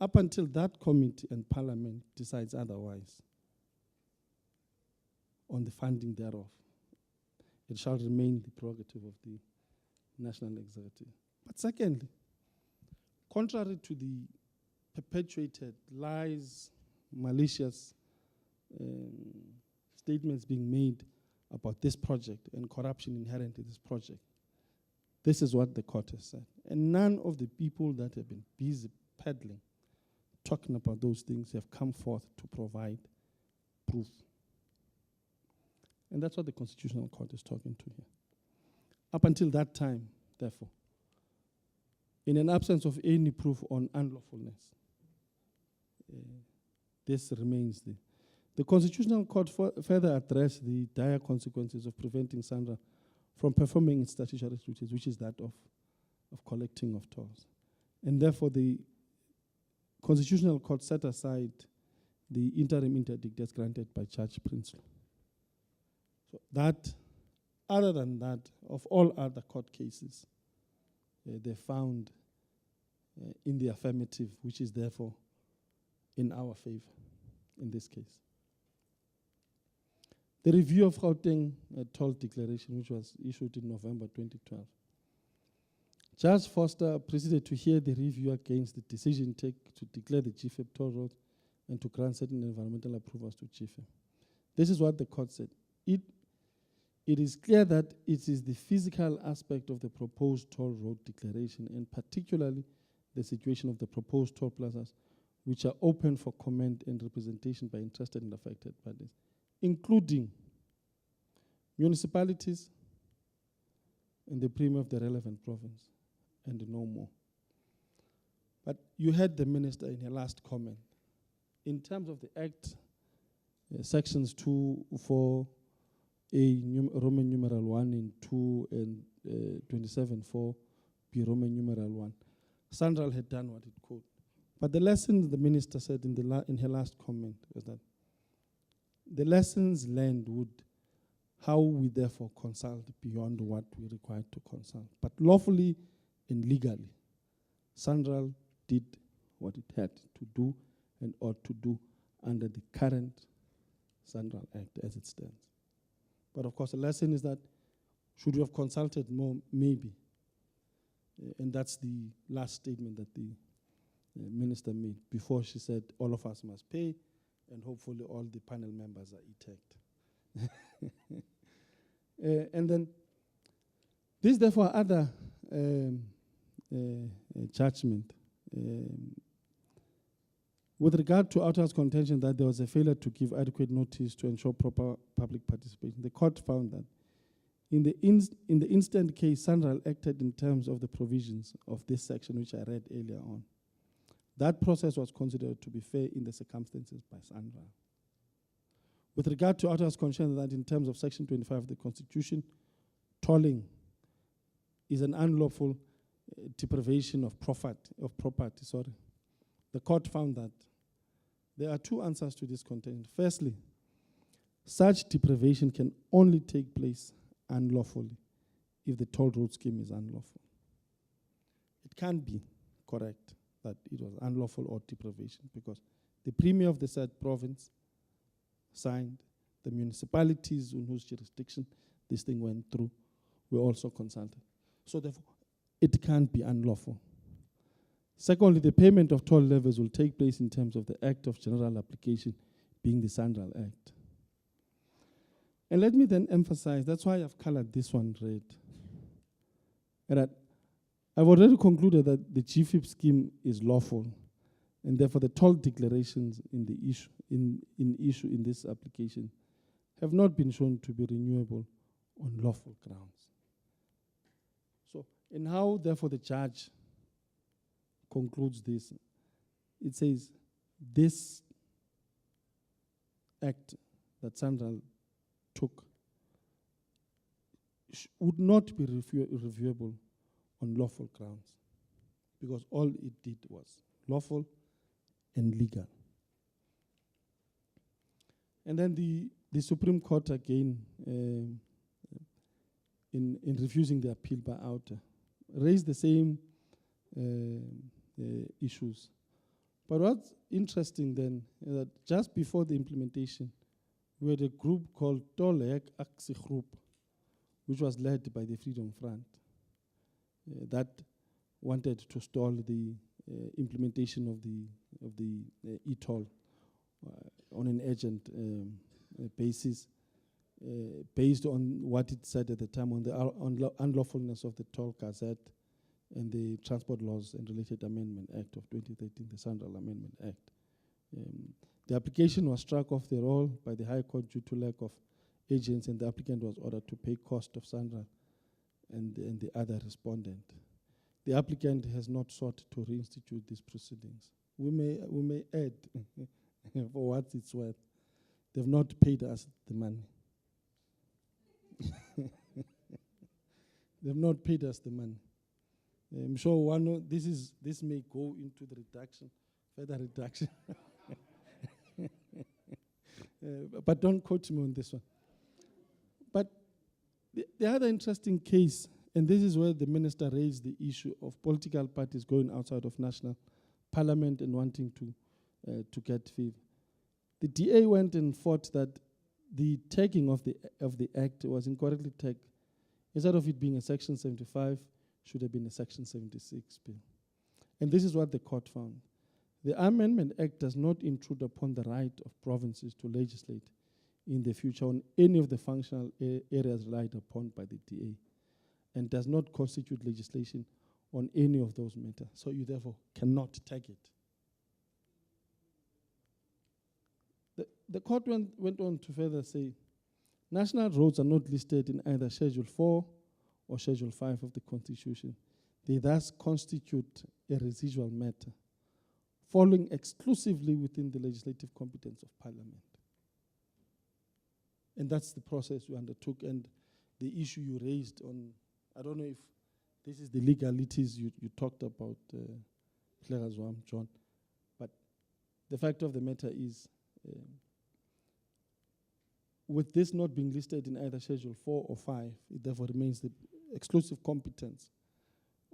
Up until that committee and parliament decides otherwise on the funding thereof, it shall remain the prerogative of the national executive. But secondly, contrary to the perpetuated lies, malicious statements being made about this project and corruption inherent in this project, this is what the court has said. And none of the people that have been busy peddling, talking about those things, have come forth to provide proof. And that's what the Constitutional Court is talking to here. Up until that time, therefore, in an absence of any proof on unlawfulness, this remains the Constitutional Court further addressed the dire consequences of preventing Sanral from performing its statutory duties, which is that of collecting of tolls. And therefore, the Constitutional Court set aside the interim interdict as granted by Judge Prinsloo. So that, other than that, of all other court cases, they found in the affirmative, which is therefore in our favor in this case. The review of Gauteng toll declaration, which was issued in November 2012. Judge Foster proceeded to hear the review against the decision taken to declare the GFEP toll road and to grant certain environmental approvals to GFEP. This is what the court said. It is clear that it is the physical aspect of the proposed toll road declaration, and particularly the situation of the proposed toll plazas, which are open for comment and representation by interested and affected parties, including municipalities and the premier of the relevant province, and no more. But you heard the minister in her last comment. In terms of the Act, sections 2, 4, Roman numeral 1 and 2 and 27.4, B Roman numeral 1. Sanral had done what it could. But the lesson the minister said in her last comment was that the lessons learned would, how we therefore consult beyond what we required to consult. But lawfully and legally, Sanral did what it had to do and ought to do under the current Sanral Act as it stands. But of course, the lesson is that should we have consulted more? Maybe. And that's the last statement that the minister made before she said all of us must pay and hopefully all the panel members are ETAC'd. And then this therefore other judgment with regard to Outer's contention that there was a failure to give adequate notice to ensure proper public participation. The court found that in the instant case, Sanral acted in terms of the provisions of this section, which I read earlier on. That process was considered to be fair in the circumstances by Sanral. With regard to Outer's concern that in terms of Section 25 of the Constitution, tolling is an unlawful deprivation of property. The court found that there are two answers to this contention. Firstly, such deprivation can only take place unlawfully if the toll road scheme is unlawful. It can't be correct that it was unlawful or deprivation because the premier of the said province signed, the municipalities in whose jurisdiction this thing went through were also consulted. So therefore, it can't be unlawful. Secondly, the payment of toll levies will take place in terms of the Act of General Application, being the Sanral Act. And let me then emphasize, that's why I've colored this one red. And that I've already concluded that the GFIP scheme is lawful, and therefore the toll declarations in the issue in this application have not been shown to be renewable on lawful grounds. So, and how therefore the judge concludes this, it says this act that Sanral took would not be reviewable on lawful grounds because all it did was lawful and legal. And then the the Supreme Court again, in refusing the appeal by outer, raised the same issues. But what's interesting then is that just before the implementation, we had a group called Tolek Aksi Group, which was led by the Freedom Front, that wanted to stall the implementation of the e-toll on an urgent basis, based on what it said at the time on the unlawfulness of the Toll Gazette and the Transport Laws and Related Amendment Act of 2013, the Sanral Amendment Act. The application was struck off the roll by the High Court due to lack of agents, and the applicant was ordered to pay cost of Sanral and the other respondent. The applicant has not sought to reinstitute these proceedings. We may add, for what it's worth, they've not paid us the money. They've not paid us the money. I'm sure this may go into the reduction, further reduction. But don't quote me on this one. But the other interesting case, and this is where the minister raised the issue of political parties going outside of national parliament and wanting to get favor. The DA went and fought that the tagging of the act was incorrectly tagged. Instead of it being a Section 75, should have been a Section 76 bill. And this is what the court found. The Amendment Act does not intrude upon the right of provinces to legislate in the future on any of the functional areas relied upon by the DA, and does not constitute legislation on any of those matters. So you therefore cannot tag it. The court went on to further say, national roads are not listed in either Schedule 4 or Schedule 5 of the Constitution. They thus constitute a residual matter, falling exclusively within the legislative competence of Parliament. And that's the process we undertook, and the issue you raised on, I don't know if this is the legalities you talked about, John, but the fact of the matter is, with this not being listed in either Schedule 4 or 5, it therefore remains the exclusive competence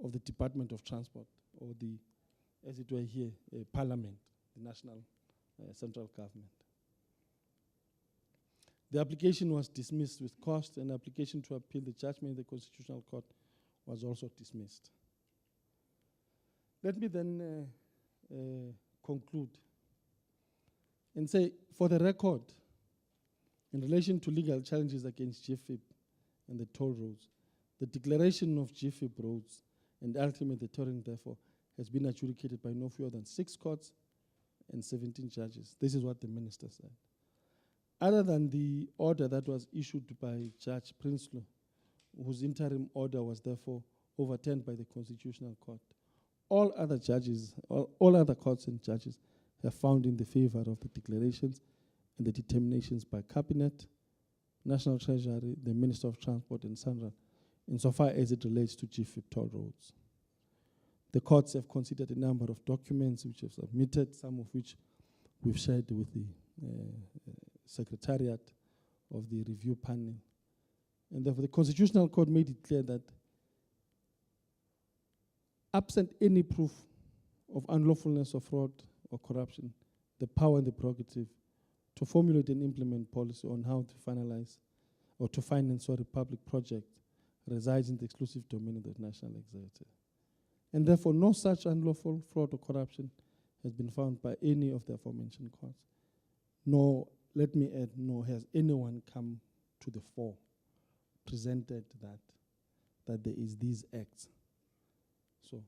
of the Department of Transport, or the, as it were here, Parliament, the national central government. The application was dismissed with cost, and the application to appeal the judgment in the Constitutional Court was also dismissed. Let me then conclude and say, for the record, in relation to legal challenges against GFIP and the toll roads, the declaration of GFIP roads and ultimately the tolling, therefore, has been adjudicated by no fewer than 6 courts and 17 judges. This is what the minister said. Other than the order that was issued by Judge Prinsloo, whose interim order was therefore overturned by the Constitutional Court, all other courts and judges have found in the favor of the declarations and the determinations by Cabinet, National Treasury, the Minister of Transport, and Sanral, insofar as it relates to GFIP toll roads. The courts have considered a number of documents which have submitted, some of which we've shared with the Secretariat of the review panel. And therefore, the Constitutional Court made it clear that absent any proof of unlawfulness of fraud or corruption, the power and the prerogative to formulate and implement policy on how to finalize or to finance a public project resides in the exclusive domain of the National Executive. And therefore, no such unlawful fraud or corruption has been found by any of the aforementioned courts. Nor, let me add, nor has anyone come to the fore, presented that there is these acts. So,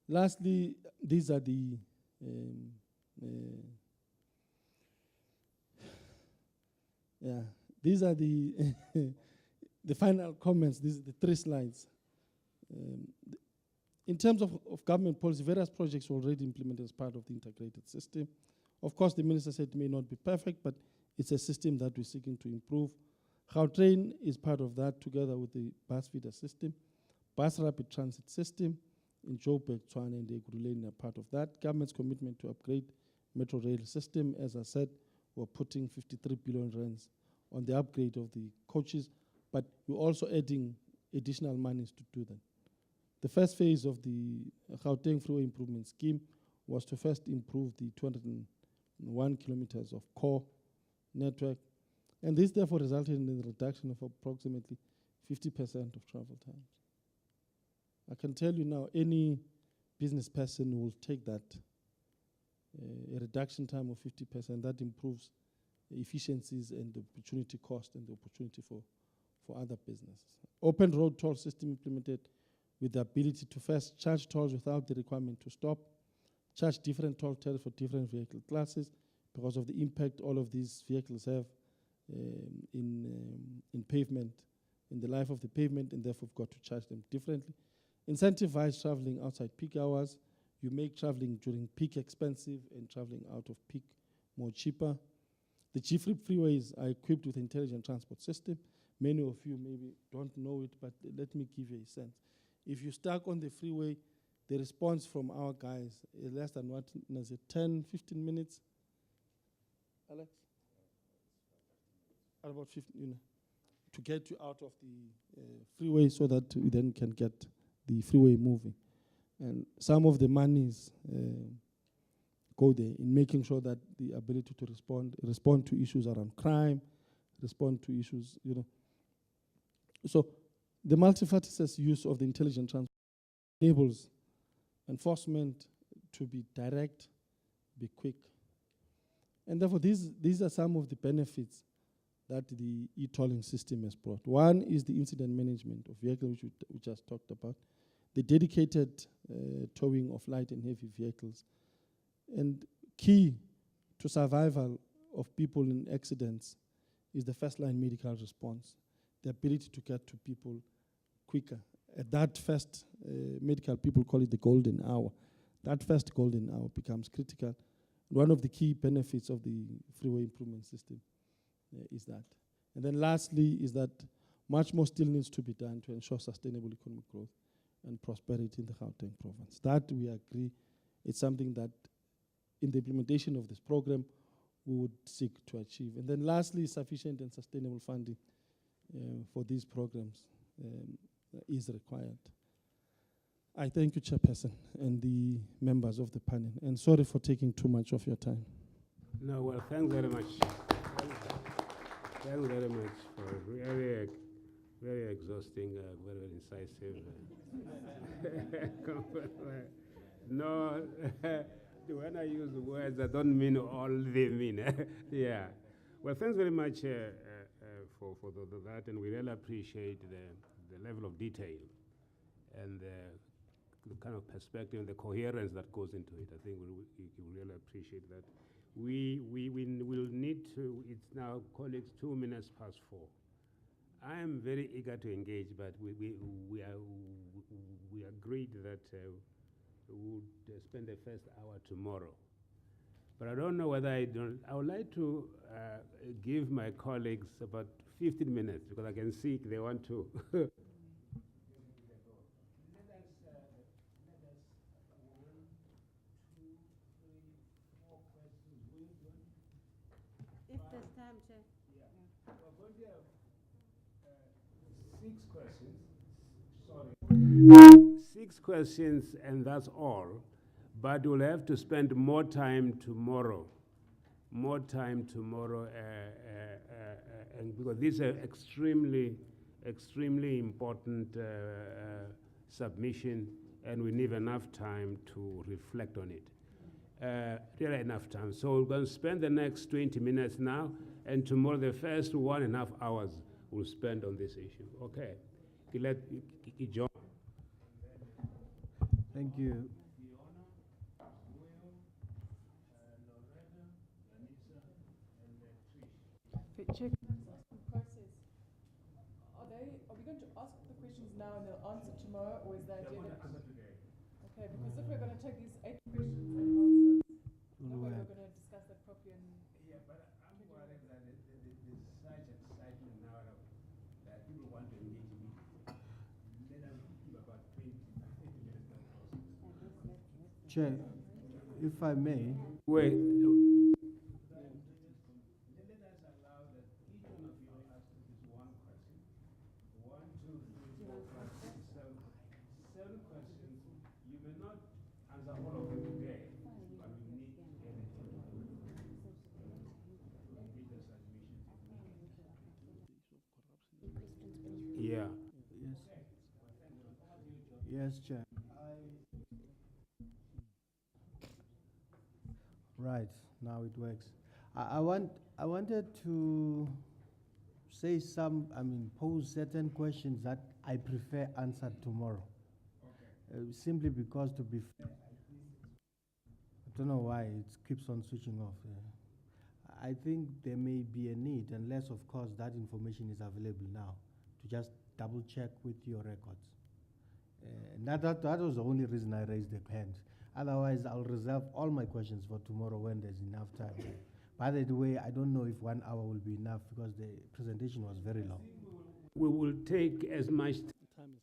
lastly, these are the these are the the final comments. These are the 3 slides. In terms of government policy, various projects were already implemented as part of the integrated system. Of course, the minister said it may not be perfect, but it's a system that we're seeking to improve. Gautrain is part of that, together with the bus feeder system. Bus rapid transit system in Joburg, Tshwane, and Ekurhuleni are part of that. Government's commitment to upgrade metro rail system, as I said, we're putting 53 billion rands on the upgrade of the coaches, but we're also adding additional monies to do that. The first phase of the Gauteng Freeway Improvement Scheme was to first improve the 201 kilometers of core network, and this therefore resulted in a reduction of approximately 50% of travel times. I can tell you now, any business person will take that, a reduction time of 50%, that improves efficiencies and the opportunity cost and the opportunity for other businesses. Open road toll system implemented with the ability to first charge tolls without the requirement to stop, charge different toll tariffs for different vehicle classes because of the impact all of these vehicles have in pavement, in the life of the pavement, and therefore we've got to charge them differently. Incentivize traveling outside peak hours. You make traveling during peak expensive and traveling out of peak more cheaper. The GFRIP freeways are equipped with intelligent transport system. Many of you maybe don't know it, but let me give you a sense. If you're stuck on the freeway, the response from our guys is less than what, is it 10, 15 minutes? Alex? About 15, to get you out of the freeway so that we then can get the freeway moving. And some of the monies go there in making sure that the ability to respond to issues around crime, respond to issues, So the multifaceted use of the intelligent transport enables enforcement to be direct, be quick. And therefore, these are some of the benefits that the e-tolling system has brought. One is the incident management of vehicles, which we just talked about, the dedicated towing of light and heavy vehicles, and key to survival of people in accidents is the first-line medical response, the ability to get to people quicker. At that first, medical people call it the golden hour. That first golden hour becomes critical. One of the key benefits of the freeway improvement system is that. And then lastly is that much more still needs to be done to ensure sustainable economic growth and prosperity in the Gauteng province. That we agree, it's something that in the implementation of this program we would seek to achieve. And then lastly, sufficient and sustainable funding for these programs is required. I thank you, Chairperson, and the members of the panel, and sorry for taking too much of your time. No, well, thanks very much. Thanks very much for very exhausting, very incisive. No, when I use words, I don't mean all they mean. Yeah. Well, thanks very much for that, and we really appreciate the level of detail and the kind of perspective and the coherence that goes into it. I think we really appreciate that. We will need to, it's now, colleagues, 2 minutes past 4. I am very eager to engage, but we agreed that we would spend the first hour tomorrow. But I don't know whether I would like to give my colleagues about 15 minutes, because I can see they want to. If there's time, Chair. Yeah. We're going to have 6 questions. Sorry. 6 questions, and that's all. But we'll have to spend more time tomorrow. More time tomorrow, and because these are extremely important submission, and we need enough time to reflect on it. Really enough time. So we're going to spend the next 20 minutes now, and tomorrow the first 1.5 hours we'll spend on this issue. Okay. Let John. Thank you. Check process. Are we going to ask the questions now and they'll answer tomorrow, or is that They're going to answer today. Okay, because if we're going to take these 8 questions and answers, we're going to discuss that properly. Yeah, but I'm worried that there's such excitement now that people want to engage me. Let us give about 20 minutes that process. Chair, if I may. Wait. Yes, Chair. Right, now it works. I wanted to say pose certain questions that I prefer answered tomorrow. Simply because, to be fair, I don't know why it keeps on switching off. I think there may be a need, unless of course that information is available now, to just double check with your records. And that was the only reason I raised the hand. Otherwise, I'll reserve all my questions for tomorrow when there's enough time. By the way, I don't know if 1 hour will be enough because the presentation was very long. We will take as much time.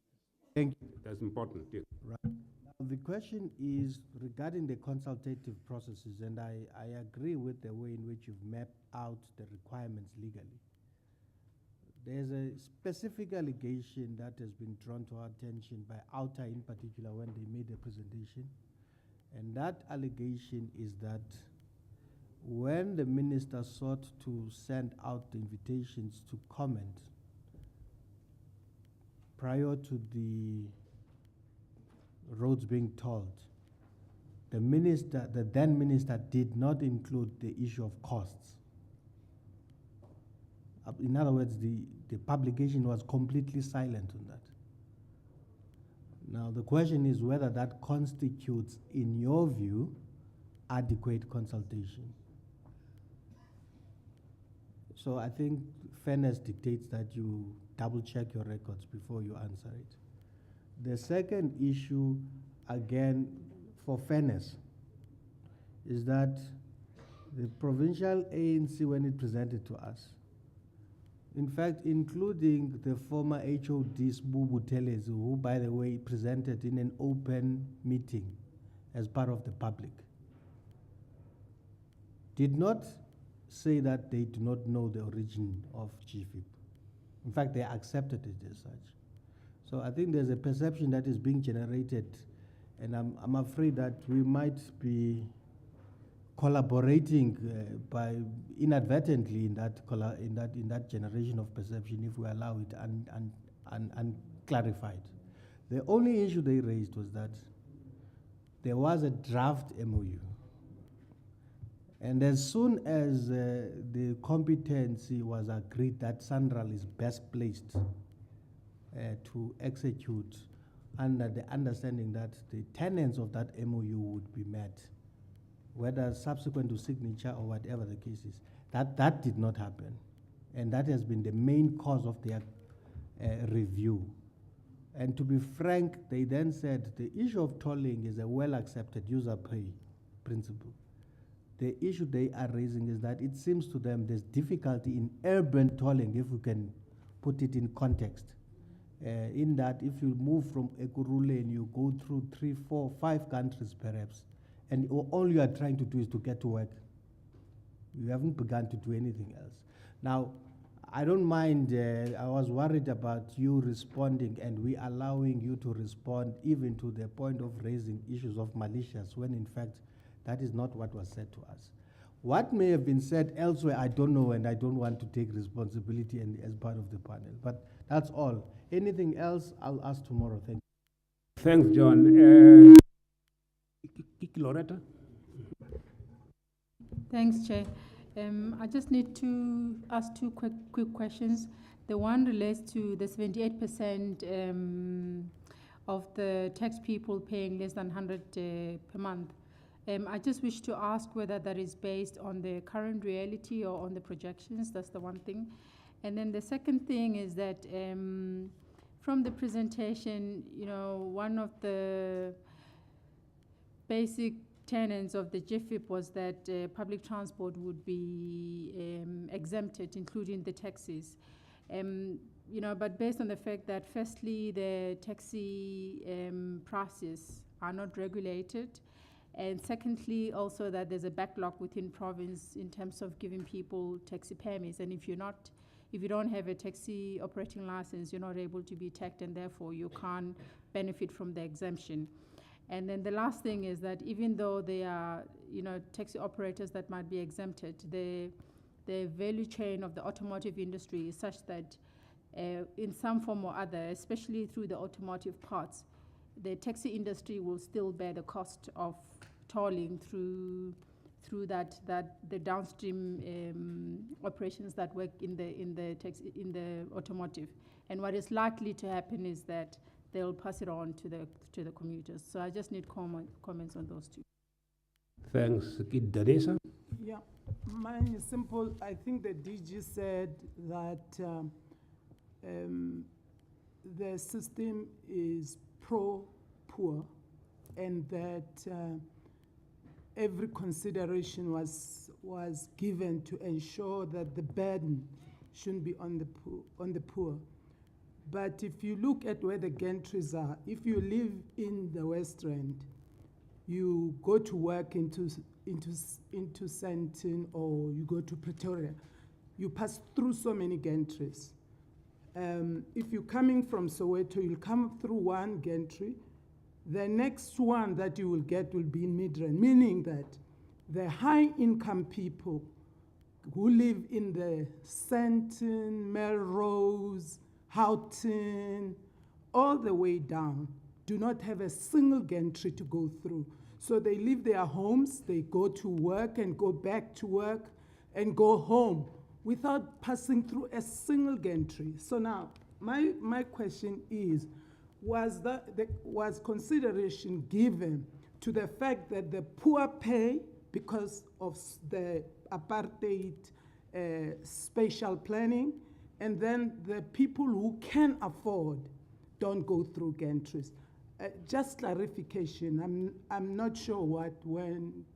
Thank you. That's important. Yeah. Right. Now, the question is regarding the consultative processes, and I agree with the way in which you've mapped out the requirements legally. There's a specific allegation that has been drawn to our attention by OUTA in particular when they made a presentation. And that allegation is that when the minister sought to send out the invitations to comment prior to the roads being tolled, the then minister did not include the issue of costs. In other words, the publication was completely silent on that. Now, the question is whether that constitutes, in your view, adequate consultation. So I think fairness dictates that you double check your records before you answer it. The second issue, again, for fairness, is that the provincial ANC, when it presented to us, in fact, including the former HOD Sbubu Telezu, who, by the way, presented in an open meeting as part of the public, did not say that they do not know the origin of GFIP. In fact, they accepted it as such. So I think there's a perception that is being generated, and I'm afraid that we might be collaborating by inadvertently in that generation of perception if we allow it unclarified. The only issue they raised was that there was a draft MOU, and as soon as the competency was agreed that Sanral is best placed to execute under the understanding that the tenets of that MOU would be met, whether subsequent to signature or whatever the case is, that did not happen. And that has been the main cause of their review. And to be frank, they then said the issue of tolling is a well-accepted user pay principle. The issue they are raising is that it seems to them there's difficulty in urban tolling, if we can put it in context. In that if you move from Ekurhule and you go through 3, 4, 5 countries perhaps, and all you are trying to do is to get to work. You haven't begun to do anything else. Now, I don't mind, I was worried about you responding and we allowing you to respond even to the point of raising issues of malicious, when in fact, that is not what was said to us. What may have been said elsewhere, I don't know, and I don't want to take responsibility as part of the panel, but that's all. Anything else, I'll ask tomorrow. Thank you. Thanks, John. Loretta? Thanks, Chair. I just need to ask two quick questions. The one relates to the 78% of the tax people paying less than 100 per month. I just wish to ask whether that is based on the current reality or on the projections. That's the one thing. And then the second thing is that from the presentation, one of the basic tenets of the GFIP was that public transport would be exempted, including the taxis. But based on the fact that firstly, the taxi prices are not regulated, and secondly, also that there's a backlog within province in terms of giving people taxi permits, and if you don't have a taxi operating license, you're not able to be taxed, and therefore you can't benefit from the exemption. And then the last thing is that even though there are, taxi operators that might be exempted, the value chain of the automotive industry is such that in some form or other, especially through the automotive parts, the taxi industry will still bear the cost of tolling through that the downstream operations that work in the automotive. And what is likely to happen is that they'll pass it on to the commuters. So I just need comments on those two. Thanks. Danisa? Yeah, mine is simple. I think the DG said that the system is pro-poor and that every consideration was given to ensure that the burden shouldn't be on the poor. But if you look at where the gantries are, if you live in the West Rand, you go to work into Sandton or you go to Pretoria, you pass through so many gantries. If you're coming from Soweto, you'll come through one gantry. The next one that you will get will be in Midrand, meaning that the high-income people who live in the Sandton, Melrose, Houghton, all the way down, do not have a single gantry to go through. So they leave their homes, they go to work and go back to work and go home without passing through a single gantry. So now, my question is, was consideration given to the fact that the poor pay because of the apartheid spatial planning, and then the people who can afford don't go through gantries? Just clarification, I'm not sure what went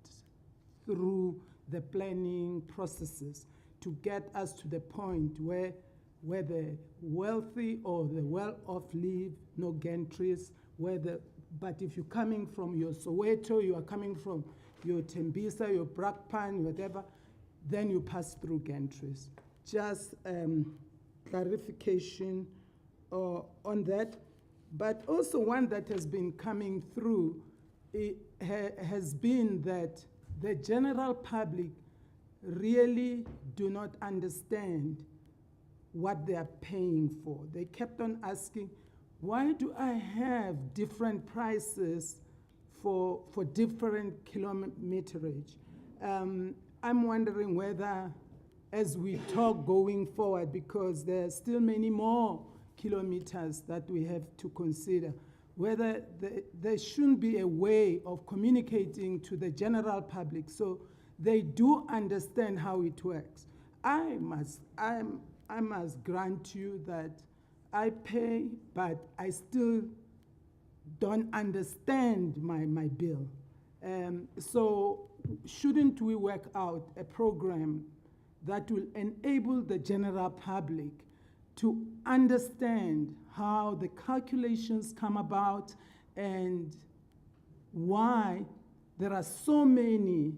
through the planning processes to get us to the point where the wealthy or the well-off live, no gantries, but if you're coming from your Soweto, you are coming from your Tembisa, your Brakpan, whatever, then you pass through gantries. Just clarification on that. But also one that has been coming through has been that the general public really do not understand what they are paying for. They kept on asking, why do I have different prices for different kilometerage? I'm wondering whether, as we talk going forward, because there are still many more kilometers that we have to consider, whether there shouldn't be a way of communicating to the general public so they do understand how it works. I must grant you that I pay, but I still don't understand my bill. So shouldn't we work out a program that will enable the general public to understand how the calculations come about and why there are so many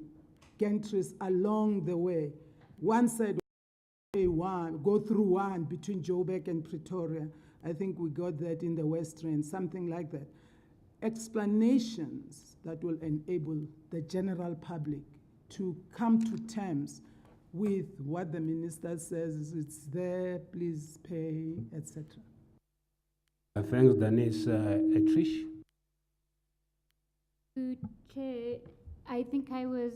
gantries along the way? One side, go through one between Joburg and Pretoria. I think we got that in the West Rand, something like that. Explanations that will enable the general public to come to terms with what the minister says, it's there, please pay, etc. Thanks, Denise. Trish? Chair, I think I was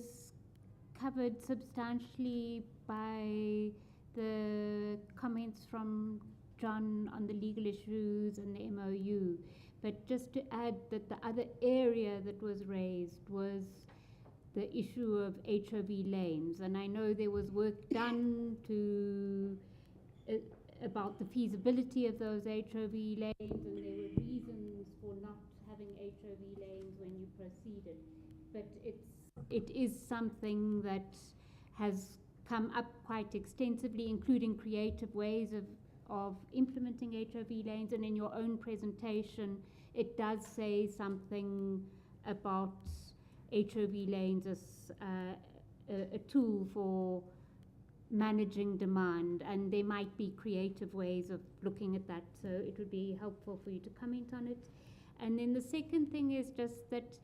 covered substantially by the comments from John on the legal issues and the MOU. But just to add that the other area that was raised was the issue of HOV lanes. And I know there was work done to about the feasibility of those HOV lanes, and there were reasons for not having HOV lanes when you proceeded. But it is something that has come up quite extensively, including creative ways of implementing HOV lanes. And in your own presentation, it does say something about HOV lanes as a tool for managing demand, and there might be creative ways of looking at that, so it would be helpful for you to comment on it. And then the second thing is just that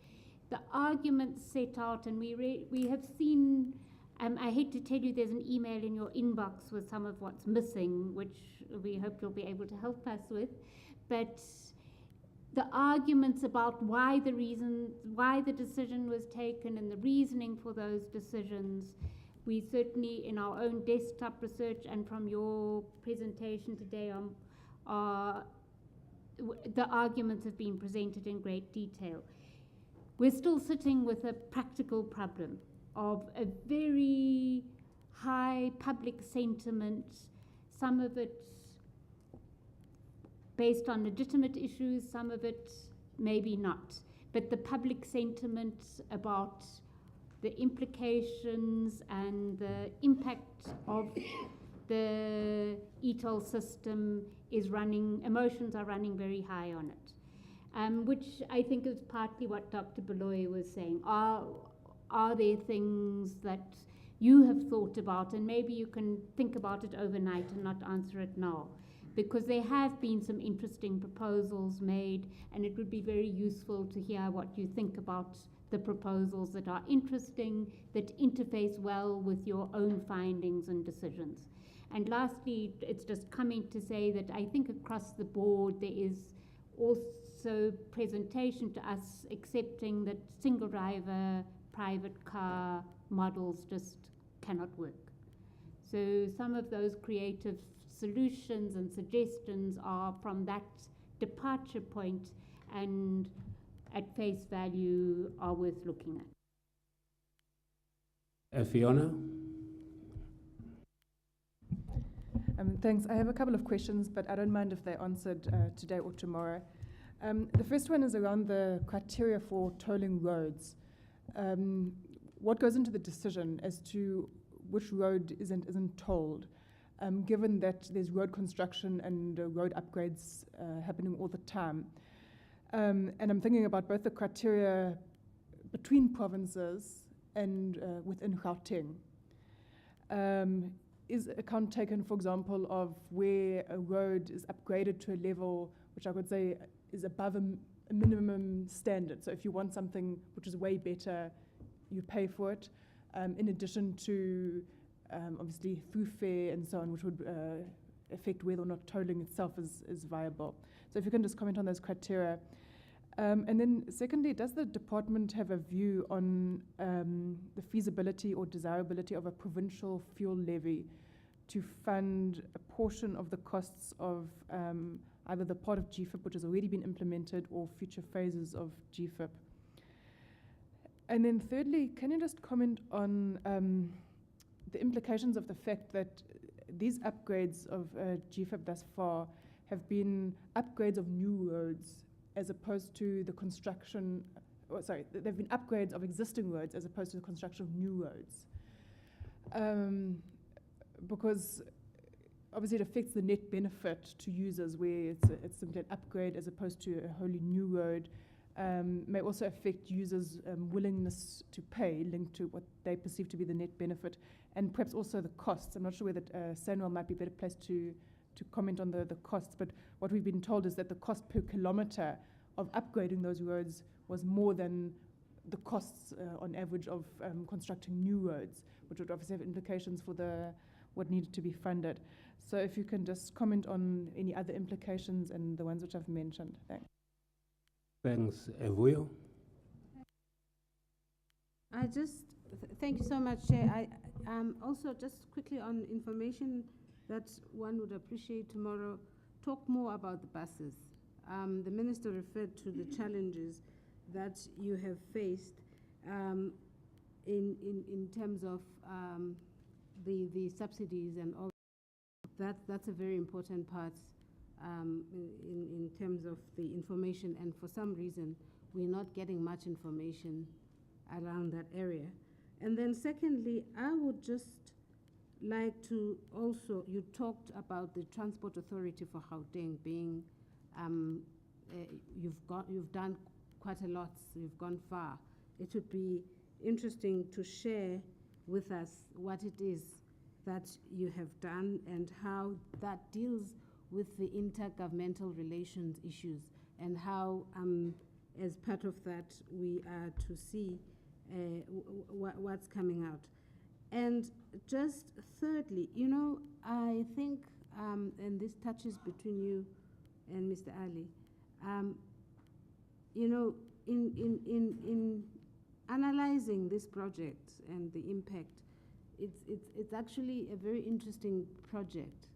the arguments set out, and we have seen, I hate to tell you there's an email in your inbox with some of what's missing, which we hope you'll be able to help us with, but the arguments about why the decision was taken and the reasoning for those decisions, we certainly, in our own desktop research and from your presentation today, the arguments have been presented in great detail. We're still sitting with a practical problem of a very high public sentiment, some of it based on legitimate issues, some of it maybe not. But the public sentiment about the implications and the impact of the e-toll system is running, emotions are running very high on it, which I think is partly what Dr. Beloy was saying. Are there things that you have thought about, and maybe you can think about it overnight and not answer it now? Because there have been some interesting proposals made, and it would be very useful to hear what you think about the proposals that are interesting, that interface well with your own findings and decisions. And lastly, it's just coming to say that I think across the board there is also presentation to us accepting that single driver private car models just cannot work. So some of those creative solutions and suggestions are from that departure point and at face value are worth looking at. Fiona? Thanks. I have a couple of questions, but I don't mind if they're answered today or tomorrow. The first one is around the criteria for tolling roads. What goes into the decision as to which road isn't tolled? Given that there's road construction and road upgrades happening all the time. And I'm thinking about both the criteria between provinces and within Gauteng. Is account taken, for example, of where a road is upgraded to a level which I would say is above a minimum standard? So if you want something which is way better, you pay for it, in addition to obviously through fare and so on, which would affect whether or not tolling itself is viable. So if you can just comment on those criteria. And then secondly, does the department have a view on the feasibility or desirability of a provincial fuel levy to fund a portion of the costs of either the part of GFIP which has already been implemented or future phases of GFIP? And then thirdly, can you just comment on the implications of the fact that these upgrades of GFIP thus far have been upgrades of new roads as opposed to the construction, they've been upgrades of existing roads as opposed to the construction of new roads. Because obviously it affects the net benefit to users where it's simply an upgrade as opposed to a wholly new road. May also affect users' willingness to pay, linked to what they perceive to be the net benefit, and perhaps also the costs. I'm not sure whether Sanral might be a better place to comment on the costs, but what we've been told is that the cost per kilometre of upgrading those roads was more than the costs on average of constructing new roads, which would obviously have implications for what needed to be funded. So if you can just comment on any other implications and the ones which I've mentioned. Thanks. Thanks. Evuyo? Thank you so much, Chair. I also just quickly on information that one would appreciate tomorrow, talk more about the buses. The Minister referred to the challenges that you have faced in terms of the subsidies and all that. That's a very important part in terms of the information, and for some reason we're not getting much information around that area. And then secondly, I would just like to also, you talked about the Transport Authority for Gauteng being, you've done quite a lot, you've gone far. It would be interesting to share with us what it is that you have done and how that deals with the intergovernmental relations issues, and how, as part of that, we are to see what's coming out. And just thirdly, I think, and this touches between you and Mr. Ali, you know, in analyzing this project and the impact, it's actually a very interesting project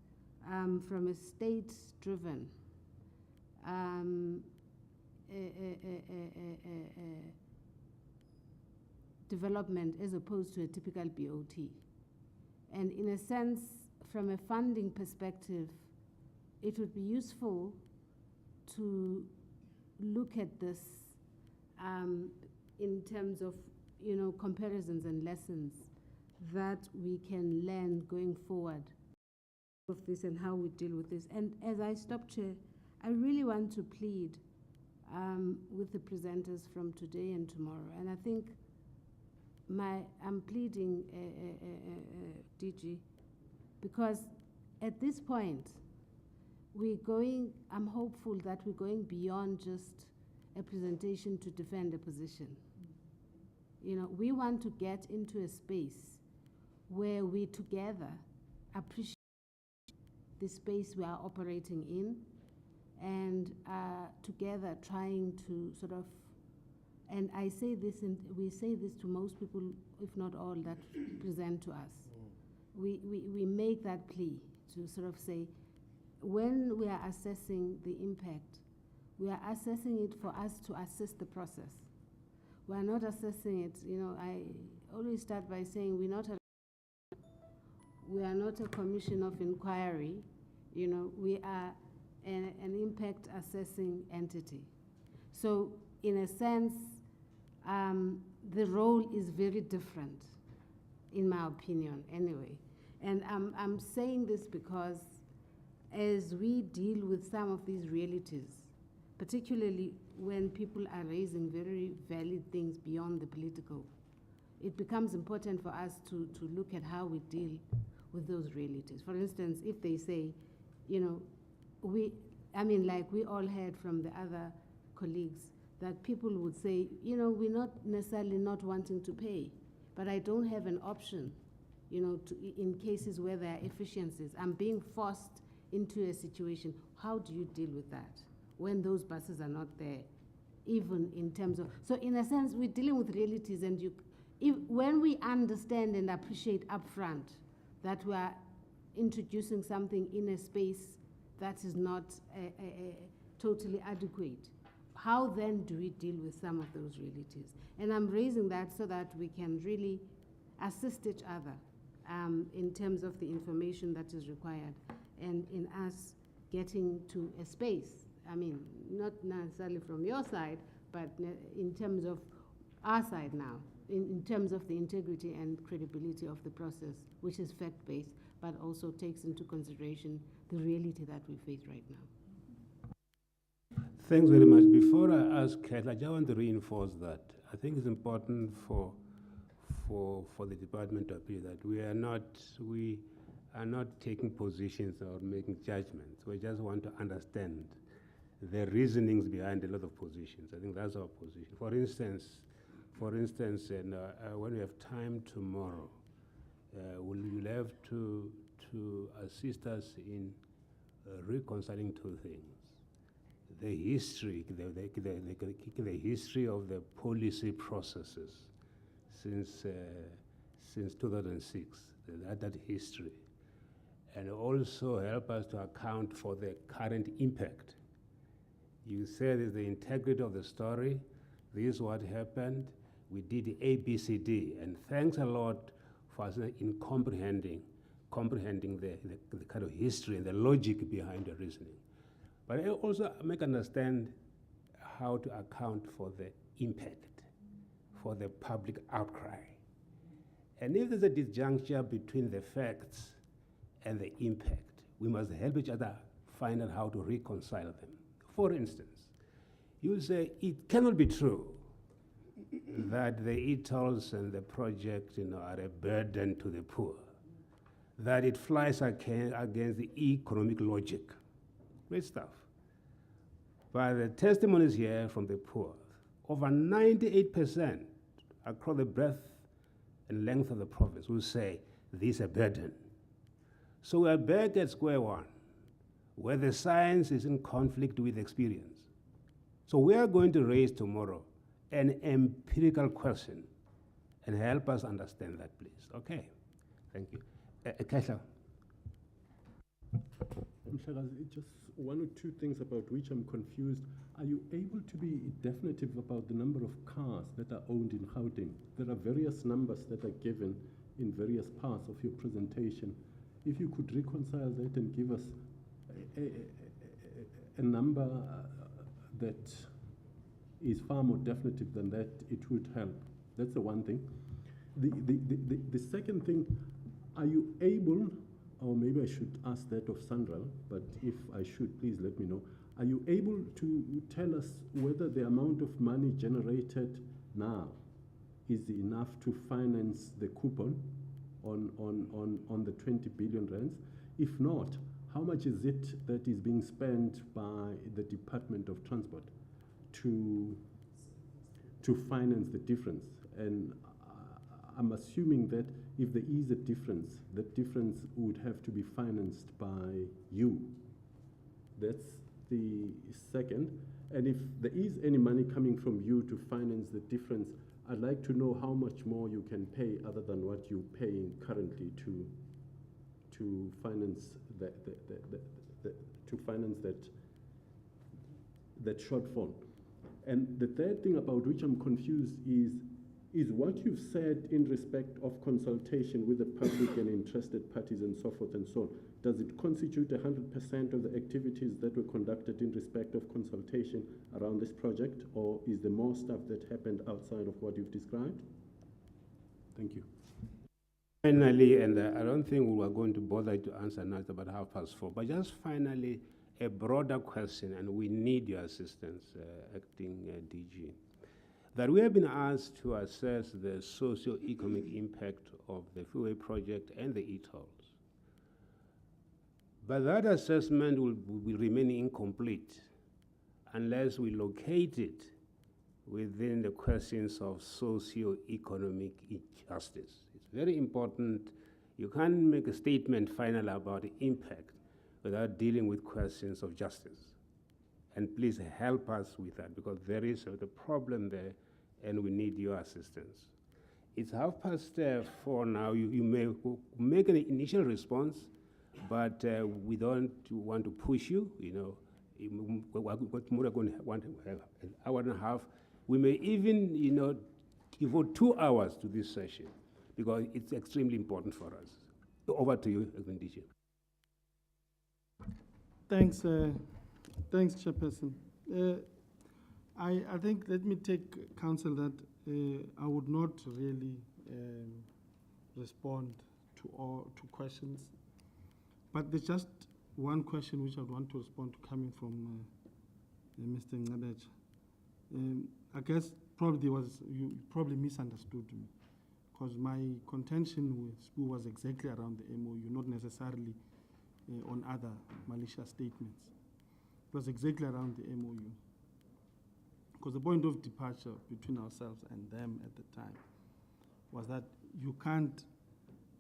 from a state-driven development as opposed to a typical BOT. And in a sense, from a funding perspective, it would be useful to look at this in terms of, you know, comparisons and lessons that we can learn going forward of this and how we deal with this. And as I stop, Chair, I really want to plead with the presenters from today and tomorrow. And I think I'm pleading, DG, because at this point, I'm hopeful that we're going beyond just a presentation to defend a position. You know, we want to get into a space where we together appreciate the space we are operating in, and together trying to sort of, and I say this, and we say this to most people, if not all, that present to us. We make that plea to sort of say, when we are assessing the impact, we are assessing it for us to assess the process. We are not assessing it, you know, I always start by saying we are not a commission of inquiry, you know, we are an impact assessing entity. So in a sense, the role is very different, in my opinion, anyway. And I'm saying this because as we deal with some of these realities, particularly when people are raising very valid things beyond the political, it becomes important for us to look at how we deal with those realities. For instance, if they say, you know, like we all heard from the other colleagues, that people would say, you know, we're not necessarily not wanting to pay, but I don't have an option, you know, in cases where there are efficiencies. I'm being forced into a situation. How do you deal with that when those buses are not there, even in terms of, so in a sense, we're dealing with realities, and when we understand and appreciate upfront that we are introducing something in a space that is not totally adequate, how then do we deal with some of those realities? And I'm raising that so that we can really assist each other in terms of the information that is required, and in us getting to a space, I mean, not necessarily from your side, but in terms of our side now, in terms of the integrity and credibility of the process, which is fact-based, but also takes into consideration the reality that we face right now. Thanks very much. Before I ask Kat, I just want to reinforce that. I think it's important for the department to appear that we are not taking positions or making judgments. We just want to understand the reasonings behind a lot of positions. I think that's our position. For instance, when we have time tomorrow, we'll have to assist us in reconciling two things: the history, the history of the policy processes since 2006, that history, and also help us to account for the current impact. You said it's the integrity of the story. This is what happened. We did A, B, C, D, and thanks a lot for us in comprehending the kind of history and the logic behind the reasoning. But I also make understand how to account for the impact, for the public outcry. And if there's a disjuncture between the facts and the impact, we must help each other find out how to reconcile them. For instance, you say it cannot be true that the e-tolls and the project, you know, are a burden to the poor, that it flies against the economic logic. Great stuff. But the testimonies here from the poor, over 98% across the breadth and length of the province will say this is a burden. So we are back at square one, where the science is in conflict with experience. So we are going to raise tomorrow an empirical question and help us understand that, please. Okay, thank you. Kaisa. Just one or two things about which I'm confused. Are you able to be definitive about the number of cars that are owned in Gauteng? There are various numbers that are given in various parts of your presentation. If you could reconcile that and give us a number that is far more definitive than that, it would help. That's the one thing. The second thing, are you able, or maybe I should ask that of Sanral, but if I should, please let me know. Are you able to tell us whether the amount of money generated now is enough to finance the coupon on the 20 billion rands? If not, how much is it that is being spent by the Department of Transport to finance the difference? And I'm assuming that if there is a difference, that difference would have to be financed by you. That's the second. And if there is any money coming from you to finance the difference, I'd like to know how much more you can pay other than what you're paying currently to finance that shortfall. And the third thing about which I'm confused is what you've said in respect of consultation with the public and interested parties and so forth and so on. Does it constitute 100% of the activities that were conducted in respect of consultation around this project, or is there more stuff that happened outside of what you've described? Thank you. Finally, and I don't think we are going to bother to answer now, it's about 4:30, but just finally, a broader question, and we need your assistance, Acting DG. That we have been asked to assess the socio-economic impact of the freeway project and the e-tolls. But that assessment will remain incomplete unless we locate it within the questions of socio-economic justice. It's very important. You can't make a statement final about the impact without dealing with questions of justice. And please help us with that, because there is the problem there, and we need your assistance. It's 4:30 now. You may make an initial response, but we don't want to push you. We're going to want an hour and a half. We may even, devote 2 hours to this session, because it's extremely important for us. Over to you, DG. Thanks, Chairperson. I think, let me take counsel that I would not really respond to questions, but there's just one question which I want to respond to coming from Mr. Ngabech. I guess you probably misunderstood me, because my contention with SPU was exactly around the MOU, not necessarily on other malicious statements. It was exactly around the MOU. Because the point of departure between ourselves and them at the time was that you can't,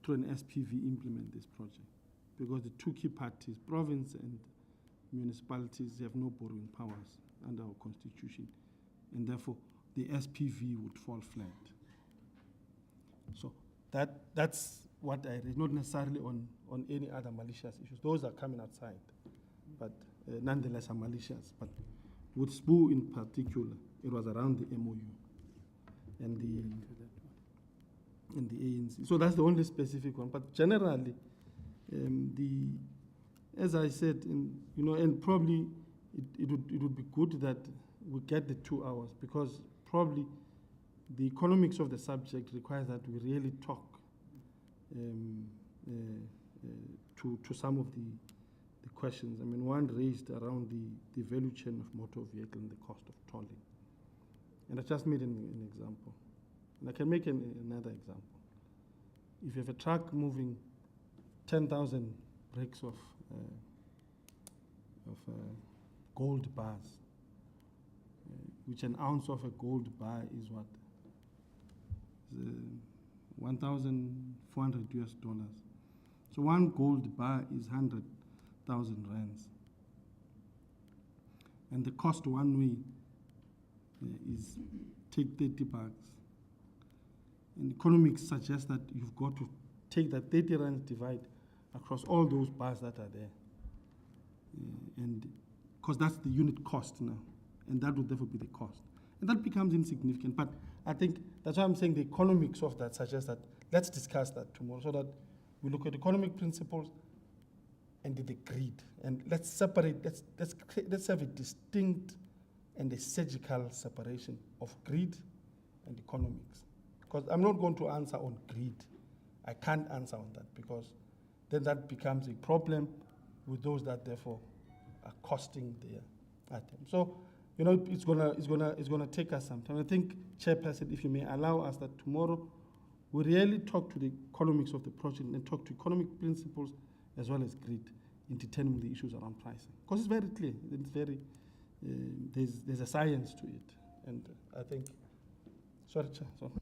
through an SPV, implement this project, because the two key parties, province and municipalities, have no borrowing powers under our constitution, and therefore the SPV would fall flat. So that's what I read, not necessarily on any other malicious issues. Those are coming outside, but nonetheless are malicious. But with SPU in particular, it was around the MOU and the ANC. So that's the only specific one. But generally, as I said, and probably it would be good that we get the 2 hours, because probably the economics of the subject requires that we really talk to some of the questions. I mean, one raised around the value chain of motor vehicle and the cost of tolling. And I just made an example. And I can make another example. If you have a truck moving 10,000 bricks of gold bars, which an ounce of a gold bar is what? $1,400 US. So one gold bar is 100,000 rands. And the cost one way is take 30 bucks. And economics suggests that you've got to take that 30 rand divide across all those bars that are there. And because that's the unit cost now, and that would therefore be the cost. And that becomes insignificant. But I think that's why I'm saying the economics of that suggests that let's discuss that tomorrow so that we look at economic principles and the grid. And let's separate, let's have a distinct and a surgical separation of grid and economics. Because I'm not going to answer on grid. I can't answer on that because then that becomes a problem with those that therefore are costing their item. So, you know, it's gonna take us some time. I think, Chairperson, if you may allow us that tomorrow we really talk to the economics of the project and talk to economic principles as well as grid in determining the issues around pricing. Because it's very clear, it's very, there's a science to it. And I think, sorry, Chair. Sorry.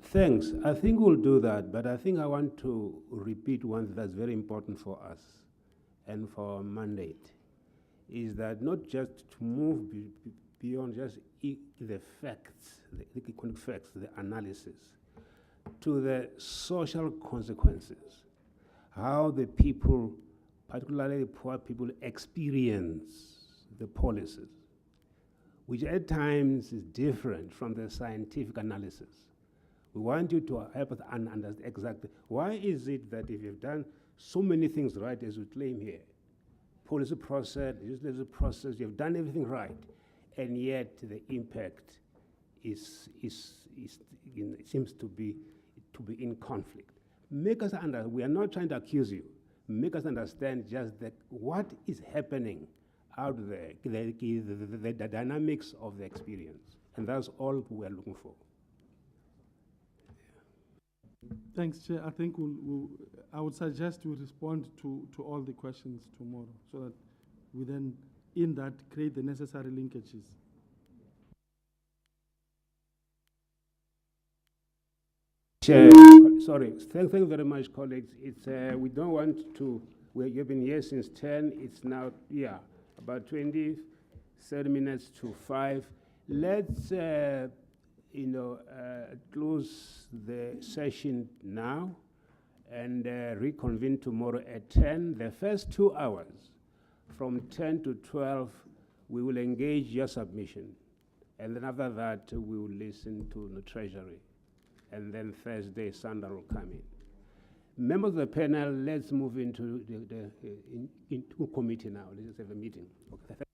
Thanks. I think we'll do that, but I think I want to repeat one that's very important for us and for our mandate, is that not just to move beyond just the facts, the economic facts, the analysis, to the social consequences, how the people, particularly the poor people, experience the policies, which at times is different from the scientific analysis. We want you to help us understand exactly why is it that if you've done so many things right as we claim here, policy process, legislative process, you've done everything right, and yet the impact seems to be in conflict. Make us understand. We are not trying to accuse you. Make us understand just that what is happening out there, the dynamics of the experience, and that's all we are looking for. Thanks, Chair. I think I would suggest we respond to all the questions tomorrow so that we then, in that, create the necessary linkages. Chair, sorry, thank you very much, colleagues. It's we don't want to. You've been here since 10. It's now about 30 minutes to 5. Let's close the session now and reconvene tomorrow at 10. The first 2 hours, from 10 to 12, we will engage your submission, and then after that we will listen to the Treasury. And then Thursday, Sanral will come in. Members of the panel, let's move into the committee now. Let's have a meeting. Okay.